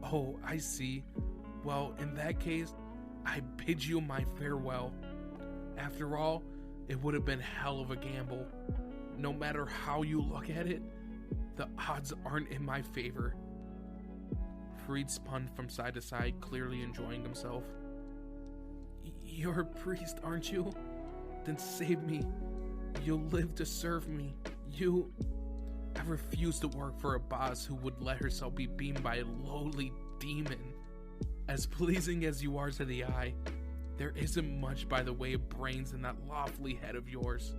A: Oh, I see. Well, in that case, I bid you my farewell. After all, it would have been hell of a gamble. No matter how you look at it, the odds aren't in my favor. Fried spun from side to side, clearly enjoying himself. You're a priest, aren't you? Then save me. You'll live to serve me. I refuse to work for a boss who would let herself be beamed by a lowly demon. As pleasing as you are to the eye, there isn't much by the way of brains in that lofty head of yours.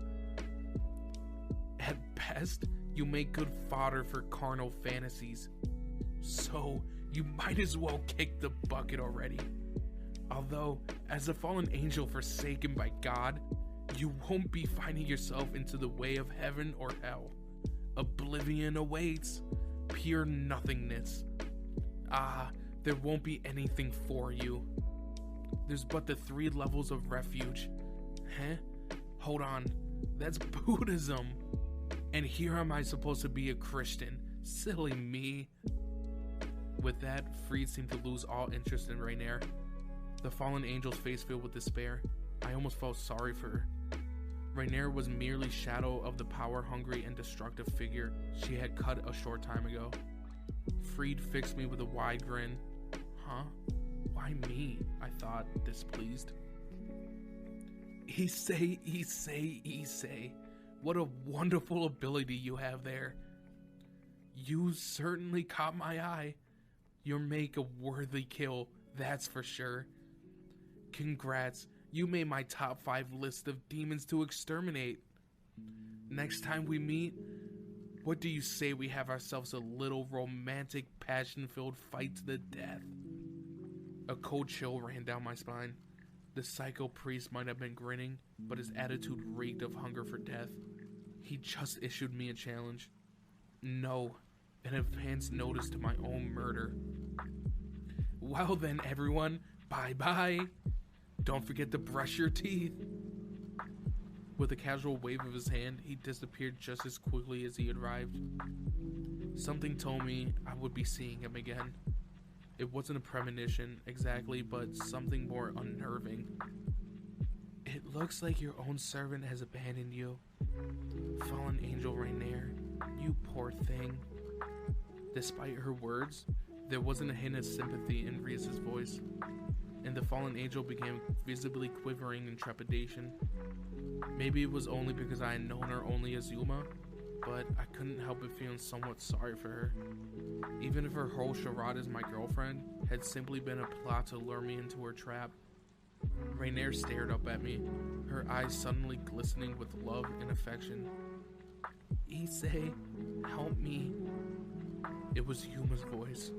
A: At best, you make good fodder for carnal fantasies. So, you might as well kick the bucket already. Although, as a fallen angel forsaken by God, you won't be finding yourself into the way of heaven or hell. Oblivion awaits, pure nothingness. There won't be anything for you. There's but the 3 levels of refuge. Huh? Hold on, that's Buddhism. And here am I supposed to be a Christian? Silly me. With that, Fried seemed to lose all interest in Rainier. The fallen angel's face filled with despair. I almost felt sorry for her. Rainier was merely shadow of the power-hungry and destructive figure she had cut a short time ago. Fried fixed me with a wide grin. Huh? Why me? I thought, displeased. Issei. What a wonderful ability you have there. You certainly caught my eye. You'll make a worthy kill, that's for sure. Congrats, you made my top 5 list of demons to exterminate. Next time we meet, what do you say we have ourselves a little romantic, passion-filled fight to the death? A cold chill ran down my spine. The psycho priest might have been grinning, but his attitude reeked of hunger for death. He just issued me a challenge. No, an advance notice to my own murder. Well then, everyone, bye-bye. Don't forget to brush your teeth. With a casual wave of his hand, he disappeared just as quickly as he arrived.
C: Something told me I would be seeing him again. It wasn't a premonition exactly, but something more unnerving. It looks like your own servant has abandoned you. Fallen angel Rainier, you poor thing. Despite her words, there wasn't a hint of sympathy in Rias' voice, and the fallen angel began visibly quivering in trepidation. Maybe it was only because I had known her only as Yuma, but I couldn't help but feeling somewhat sorry for her. Even if her whole charade as my girlfriend had simply been a plot to lure me into her trap. Rainier stared up at me, her eyes suddenly glistening with love and affection. Issei, help me. It was Yuma's voice.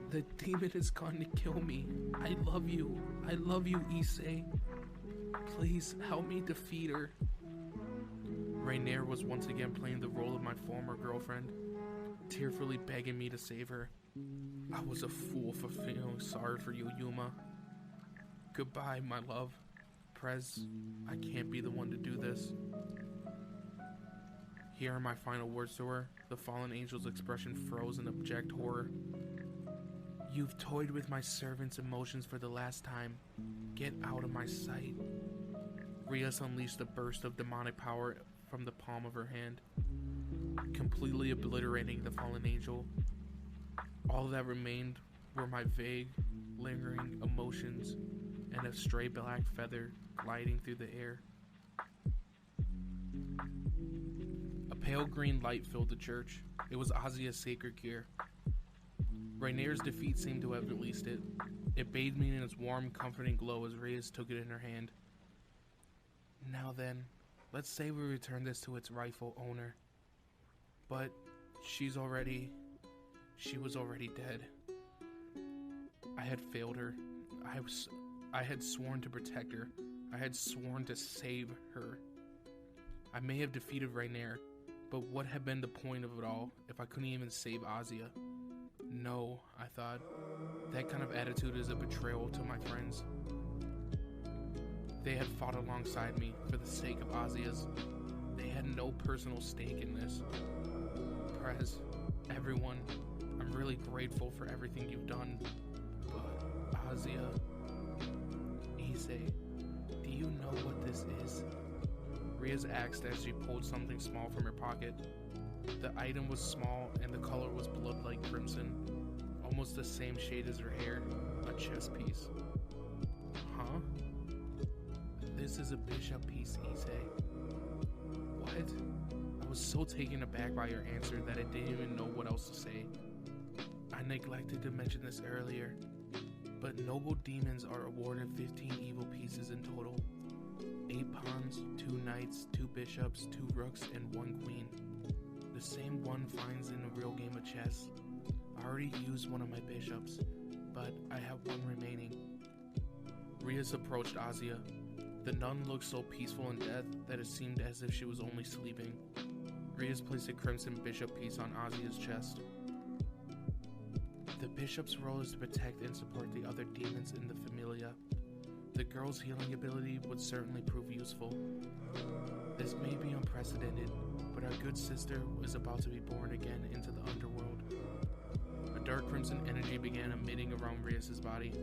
C: The demon is going to kill me. I love you, Issei. Please help me defeat her. Rainier was once again playing the role of my former girlfriend, tearfully begging me to save her. I was a fool for feeling sorry for you, Yuma. Goodbye, my love. Prez, I can't be the one to do this. Hearing my final words to her, the fallen angel's expression froze in abject horror. You've toyed with my servant's emotions for the last time. Get out of my sight. Rias unleashed a burst of demonic power from the palm of her hand, completely obliterating the fallen angel. All that remained were my vague, lingering emotions and a stray black feather gliding through the air. A pale green light filled the church. It was Azia's sacred gear. Rainier's defeat seemed to have released it. It bathed me in its warm, comforting glow as Rias took it in her hand. Now then, let's say we return this to its rightful owner. But she was already dead. I had failed her. I had sworn to protect her. I had sworn to save her. I may have defeated Rainier, but what had been the point of it all if I couldn't even save Azia? No, I thought. That kind of attitude is a betrayal to my friends. They had fought alongside me for the sake of Azia's. They had no personal stake in this. Prez, everyone, I'm really grateful for everything you've done. But Azia, Issei, do you know what this is? Rias asked as she pulled something small from her pocket. The item was small and the color was blood-like crimson, almost the same shade as her hair, a chess piece. Huh? This is a bishop piece, Issei. What? I was so taken aback by her answer that I didn't even know what else to say. I neglected to mention this earlier, but noble demons are awarded 15 evil pieces in total. 8 pawns, 2 knights, 2 bishops, 2 rooks, and 1 queen. The same one finds in a real game of chess. I already used one of my bishops, but I have 1 remaining. Rias approached Azia. The nun looked so peaceful in death that it seemed as if she was only sleeping. Rias placed a crimson bishop piece on Azia's chest. The bishop's role is to protect and support the other demons in the Familia. The girl's healing ability would certainly prove useful. This may be unprecedented, but our good sister is about to be born again into the underworld. A dark crimson energy began emitting around Rias' body.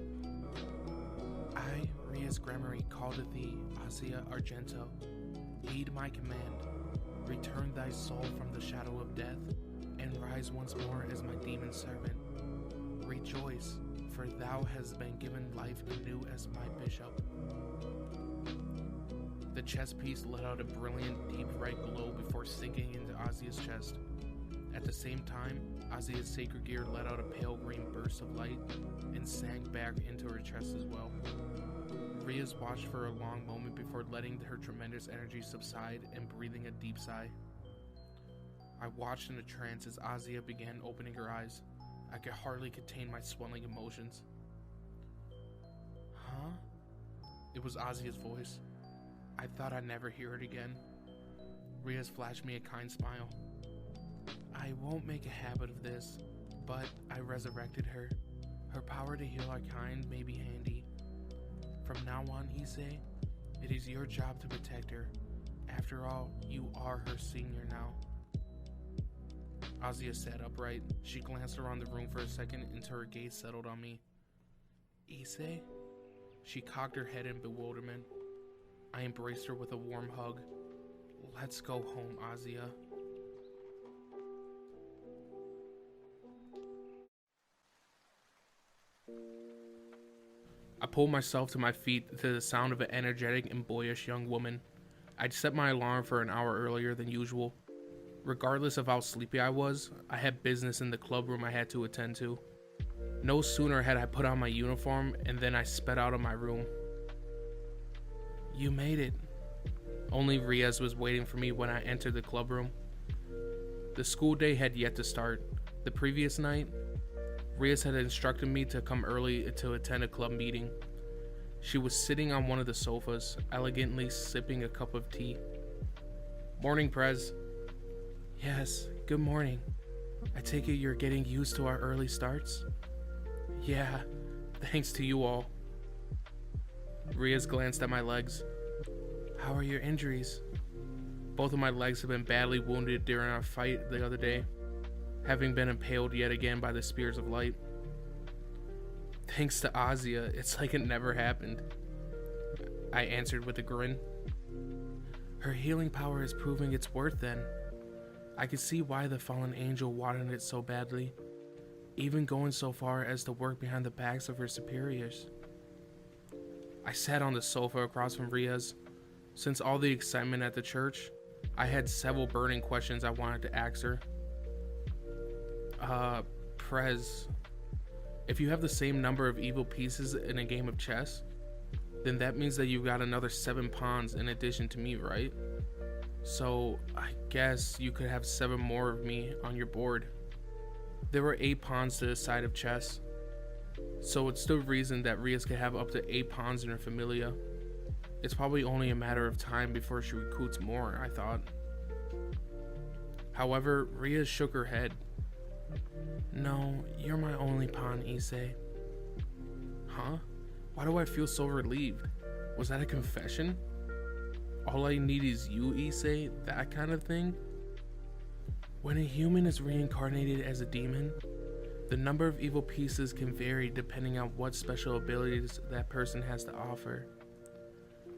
C: I, Rias Gremory, call to thee, Azia Argento. Heed my command. Return thy soul from the shadow of death, and rise once more as my demon servant. Rejoice, for thou hast been given life anew as my bishop. The chess piece let out a brilliant, deep red glow before sinking into Azia's chest. At the same time, Azia's sacred gear let out a pale green burst of light and sank back into her chest as well. Rias watched for a long moment before letting her tremendous energy subside and breathing a deep sigh. I watched in a trance as Azia began opening her eyes. I could hardly contain my swelling emotions. Huh? It was Azia's voice. I thought I'd never hear it again. Rias flashed me a kind smile. I won't make a habit of this, but I resurrected her. Her power to heal our kind may be handy. From now on, Issei, it is your job to protect her. After all, you are her senior now.
A: Azia sat upright. She glanced around the room for a second until her gaze settled on me. Issei? She cocked her head in bewilderment. I embraced her with a warm hug. Let's go home, Azia. I pulled myself to my feet to the sound of an energetic and boyish young woman. I'd set my alarm for an hour earlier than usual. Regardless of how sleepy I was, I had business in the club room I had to attend to. No sooner had I put on my uniform and then I sped out of my room. You made it. Only Rias was waiting for me when I entered the club room. The school day had yet to start. The previous night, Rias had instructed me to come early to attend a club meeting. She was sitting on one of the sofas, elegantly sipping a cup of tea. Morning, Prez. Yes, good morning. I take it you're getting used to our early starts? Yeah, thanks to you all. Rias glanced at my legs. How are your injuries? Both of my legs have been badly wounded during our fight the other day, having been impaled yet again by the spears of light. Thanks to Azia, it's like it never happened. I answered with a grin. Her healing power is proving its worth then. I could see why the fallen angel wanted it so badly, even going so far as to work behind the backs of her superiors. I sat on the sofa across from Rias. Since all the excitement at the church, I had several burning questions I wanted to ask her. Prez, if you have the same number of evil pieces in a game of chess, then that means that you've got another 7 pawns in addition to me, right? So I guess you could have 7 more of me on your board. There were 8 pawns to the side of chess, so it stood reason that Rias could have up to 8 pawns in her familia. It's probably only a matter of time before she recruits more, I thought. However, Rias shook her head. No, you're my only pawn, Issei. Huh? Why do I feel so relieved? Was that a confession? All I need is you, Issei? That kind of thing? When a human is reincarnated as a demon, the number of evil pieces can vary depending on what special abilities that person has to offer.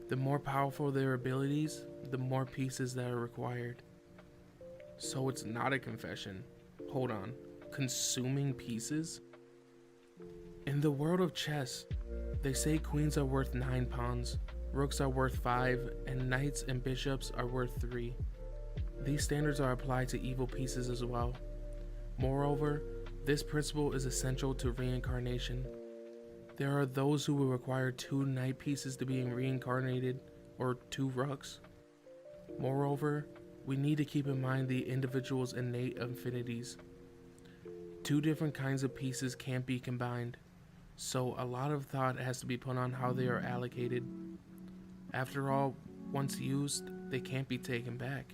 A: The more powerful their abilities, the more pieces that are required. So it's not a confession. Hold on. Consuming pieces? In the world of chess, they say queens are worth 9 pawns, rooks are worth 5, and knights and bishops are worth 3. These standards are applied to evil pieces as well. Moreover, this principle is essential to reincarnation. There are those who will require 2 knight pieces to be reincarnated, or 2 rooks. Moreover, we need to keep in mind the individual's innate affinities. 2 different kinds of pieces can't be combined, so a lot of thought has to be put on how they are allocated. After all, once used, they can't be taken back.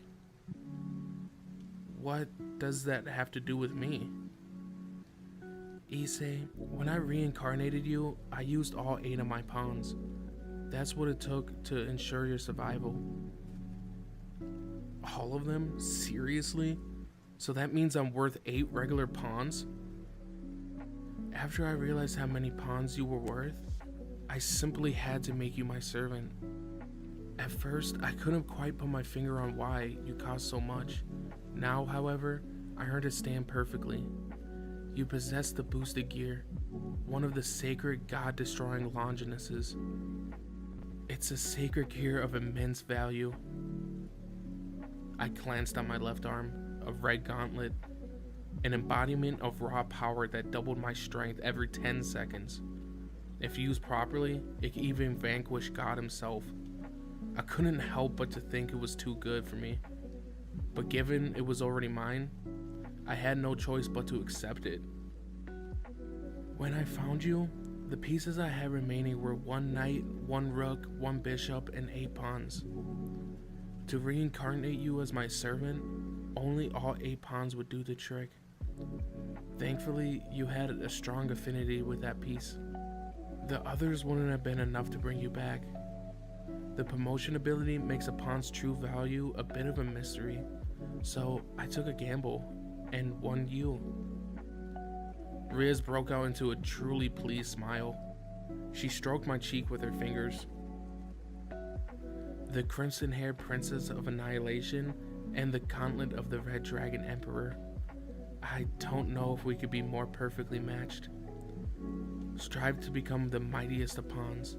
A: What does that have to do with me? Issei, when I reincarnated you, I used all 8 of my pawns. That's what it took to ensure your survival. All of them? Seriously? So that means I'm worth 8 regular pawns? After I realized how many pawns you were worth, I simply had to make you my servant. At first, I couldn't quite put my finger on why you cost so much. Now, however, I understand perfectly. You possess the boosted gear, one of the sacred god-destroying Longinuses. It's a sacred gear of immense value. I glanced on my left arm, a red gauntlet, an embodiment of raw power that doubled my strength every 10 seconds. If used properly, it could even vanquish God himself. I couldn't help but to think it was too good for me. But given it was already mine, I had no choice but to accept it. When I found you, the pieces I had remaining were 1 knight, 1 rook, 1 bishop, and 8 pawns. To reincarnate you as my servant, only all 8 pawns would do the trick. Thankfully, you had a strong affinity with that piece. The others wouldn't have been enough to bring you back. The promotion ability makes a pawn's true value a bit of a mystery, so I took a gamble. and one you. Rias broke out into a truly pleased smile. She stroked my cheek with her fingers. The crimson-haired princess of annihilation and the gauntlet of the red dragon emperor. I don't know if we could be more perfectly matched. Strive to become the mightiest of pawns.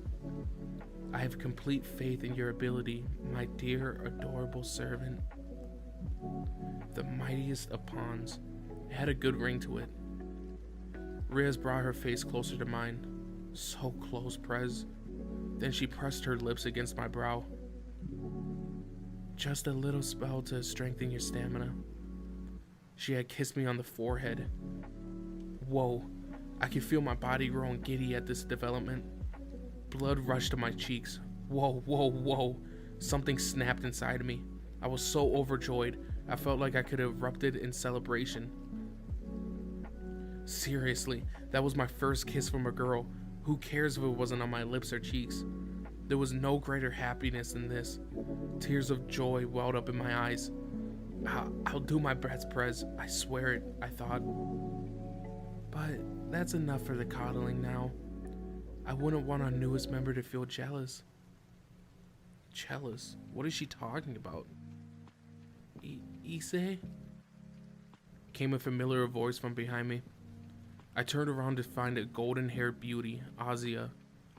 A: I have complete faith in your ability, my dear, adorable servant. The mightiest of pawns. It had a good ring to it. Rias brought her face closer to mine. So close, Prez. Then she pressed her lips against my brow. Just a little spell to strengthen your stamina. She had kissed me on the forehead. Whoa, I could feel my body growing giddy at this development. Blood rushed to my cheeks. Whoa, whoa, whoa. Something snapped inside of me. I was so overjoyed, I felt like I could have erupted in celebration. Seriously, that was my first kiss from a girl. Who cares if it wasn't on my lips or cheeks? There was no greater happiness than this. Tears of joy welled up in my eyes. I'll do my best, Prez. I swear it, I thought. But that's enough for the coddling now. I wouldn't want our newest member to feel jealous. Jealous? What is she talking about? Issei? Came a familiar voice from behind me. I turned around to find a golden-haired beauty, Azia,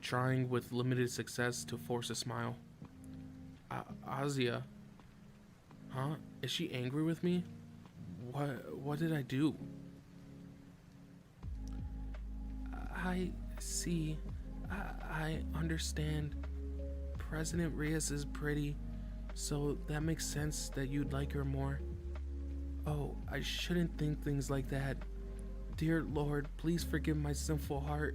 A: trying with limited success to force a smile. Azia? Huh? Is she angry with me? What did I do? I see. I understand. President Rias is pretty, so that makes sense that you'd like her more. Oh, I shouldn't think things like that. Dear Lord, please forgive my sinful heart.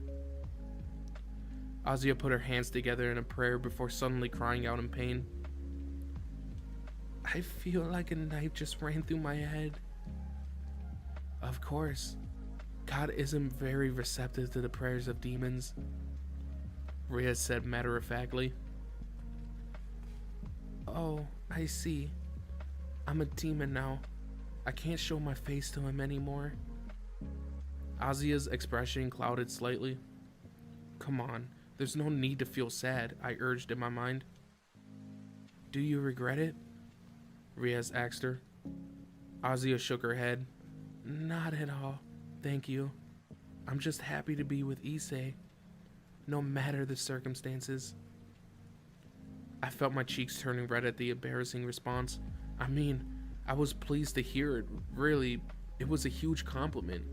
A: Azia put her hands together in a prayer before suddenly crying out in pain. I feel like a knife just ran through my head. Of course, God isn't very receptive to the prayers of demons, Rias said matter-of-factly. Oh, I see. I'm a demon now. I can't show my face to him anymore. Azia's expression clouded slightly. Come on, there's no need to feel sad, I urged in my mind. Do you regret it? Rias asked her. Azia shook her head. Not at all, thank you. I'm just happy to be with Issei, no matter the circumstances. I felt my cheeks turning red at the embarrassing response. I mean, I was pleased to hear it. Really, it was a huge compliment.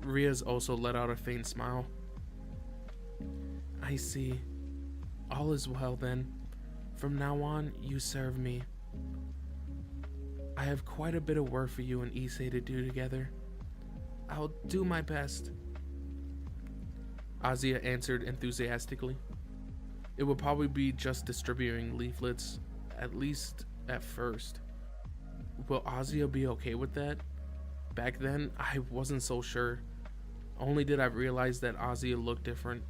A: Rias also let out a faint smile. I see. All is well then. From now on, you serve me. I have quite a bit of work for you and Issei to do together. I'll do my best. Azia answered enthusiastically. It would probably be just distributing leaflets, at least at first. Will Azia be okay with that? Back then, I wasn't so sure. Only did I realize that Azia looked different.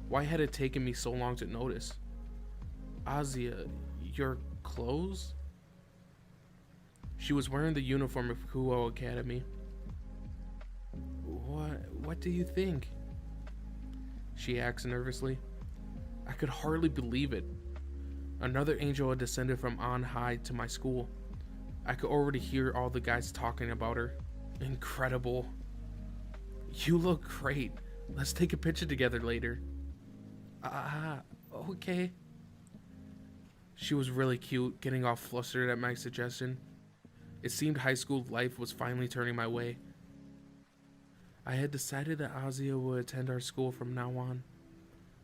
A: Why had it taken me so long to notice? Azia, your clothes? She was wearing the uniform of Kuo Academy. What do you think? She asked nervously. I could hardly believe it. Another angel had descended from on high to my school. I could already hear all the guys talking about her. Incredible. You look great. Let's take a picture together later. Okay. She was really cute, getting all flustered at my suggestion. It seemed high school life was finally turning my way. I had decided that Azia would attend our school from now on,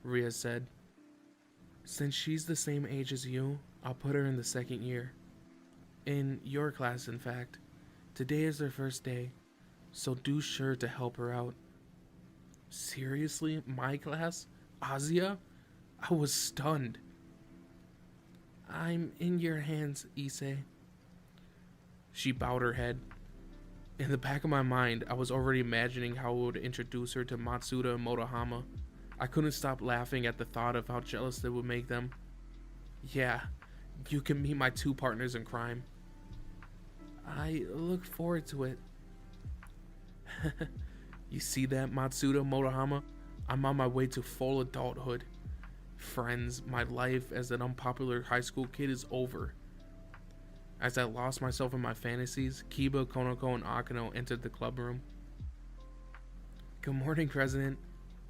A: Rias said. Since she's the same age as you, I'll put her in the second year. In your class, in fact. Today is her first day, so do sure to help her out. Seriously? My class? Azia? I was stunned. I'm in your hands, Issei. She bowed her head. In the back of my mind, I was already imagining how I would introduce her to Matsuda and Motohama. I couldn't stop laughing at the thought of how jealous it would make them. Yeah, you can meet my two partners in crime.
C: I look forward to it. You see that, Matsuda Motohama? I'm on my way to full adulthood. Friends, my life as an unpopular high school kid is over. As I lost myself in my fantasies, Kiba, Konoko, and Akano entered the club room. Good morning, President.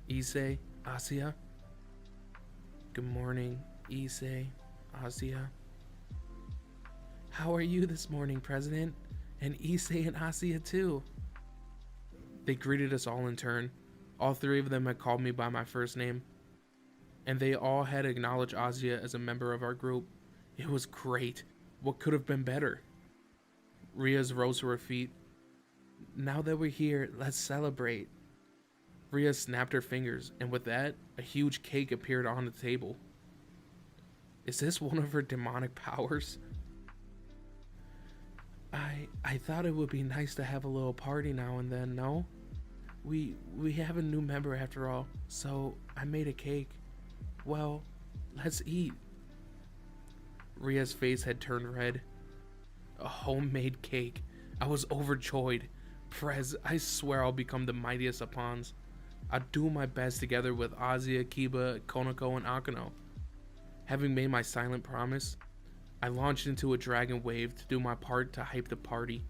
C: Issei, Asuya. Good morning, Issei, Asuya. How are you this morning, President? And Issei and Asuya too. They greeted us all in turn. All three of them had called me by my first name, and they all had acknowledged Asuya as a member of our group. It was great. What could have been better? Rias rose to her feet. Now that we're here, let's celebrate. Rias snapped her fingers, and with that, a huge cake appeared on the table. Is this one of her demonic powers? I thought it would be nice to have a little party now and then, no? We have a new member after all, so I made a cake. Well, let's eat. Ria's face had turned red. A homemade cake. I was overjoyed. Prez, I swear I'll become the mightiest of pawns. I'll do my best together with Asuya, Kiba, Konoko, and Akano. Having made my silent promise, I launched into a dragon wave to do my part to hype the party.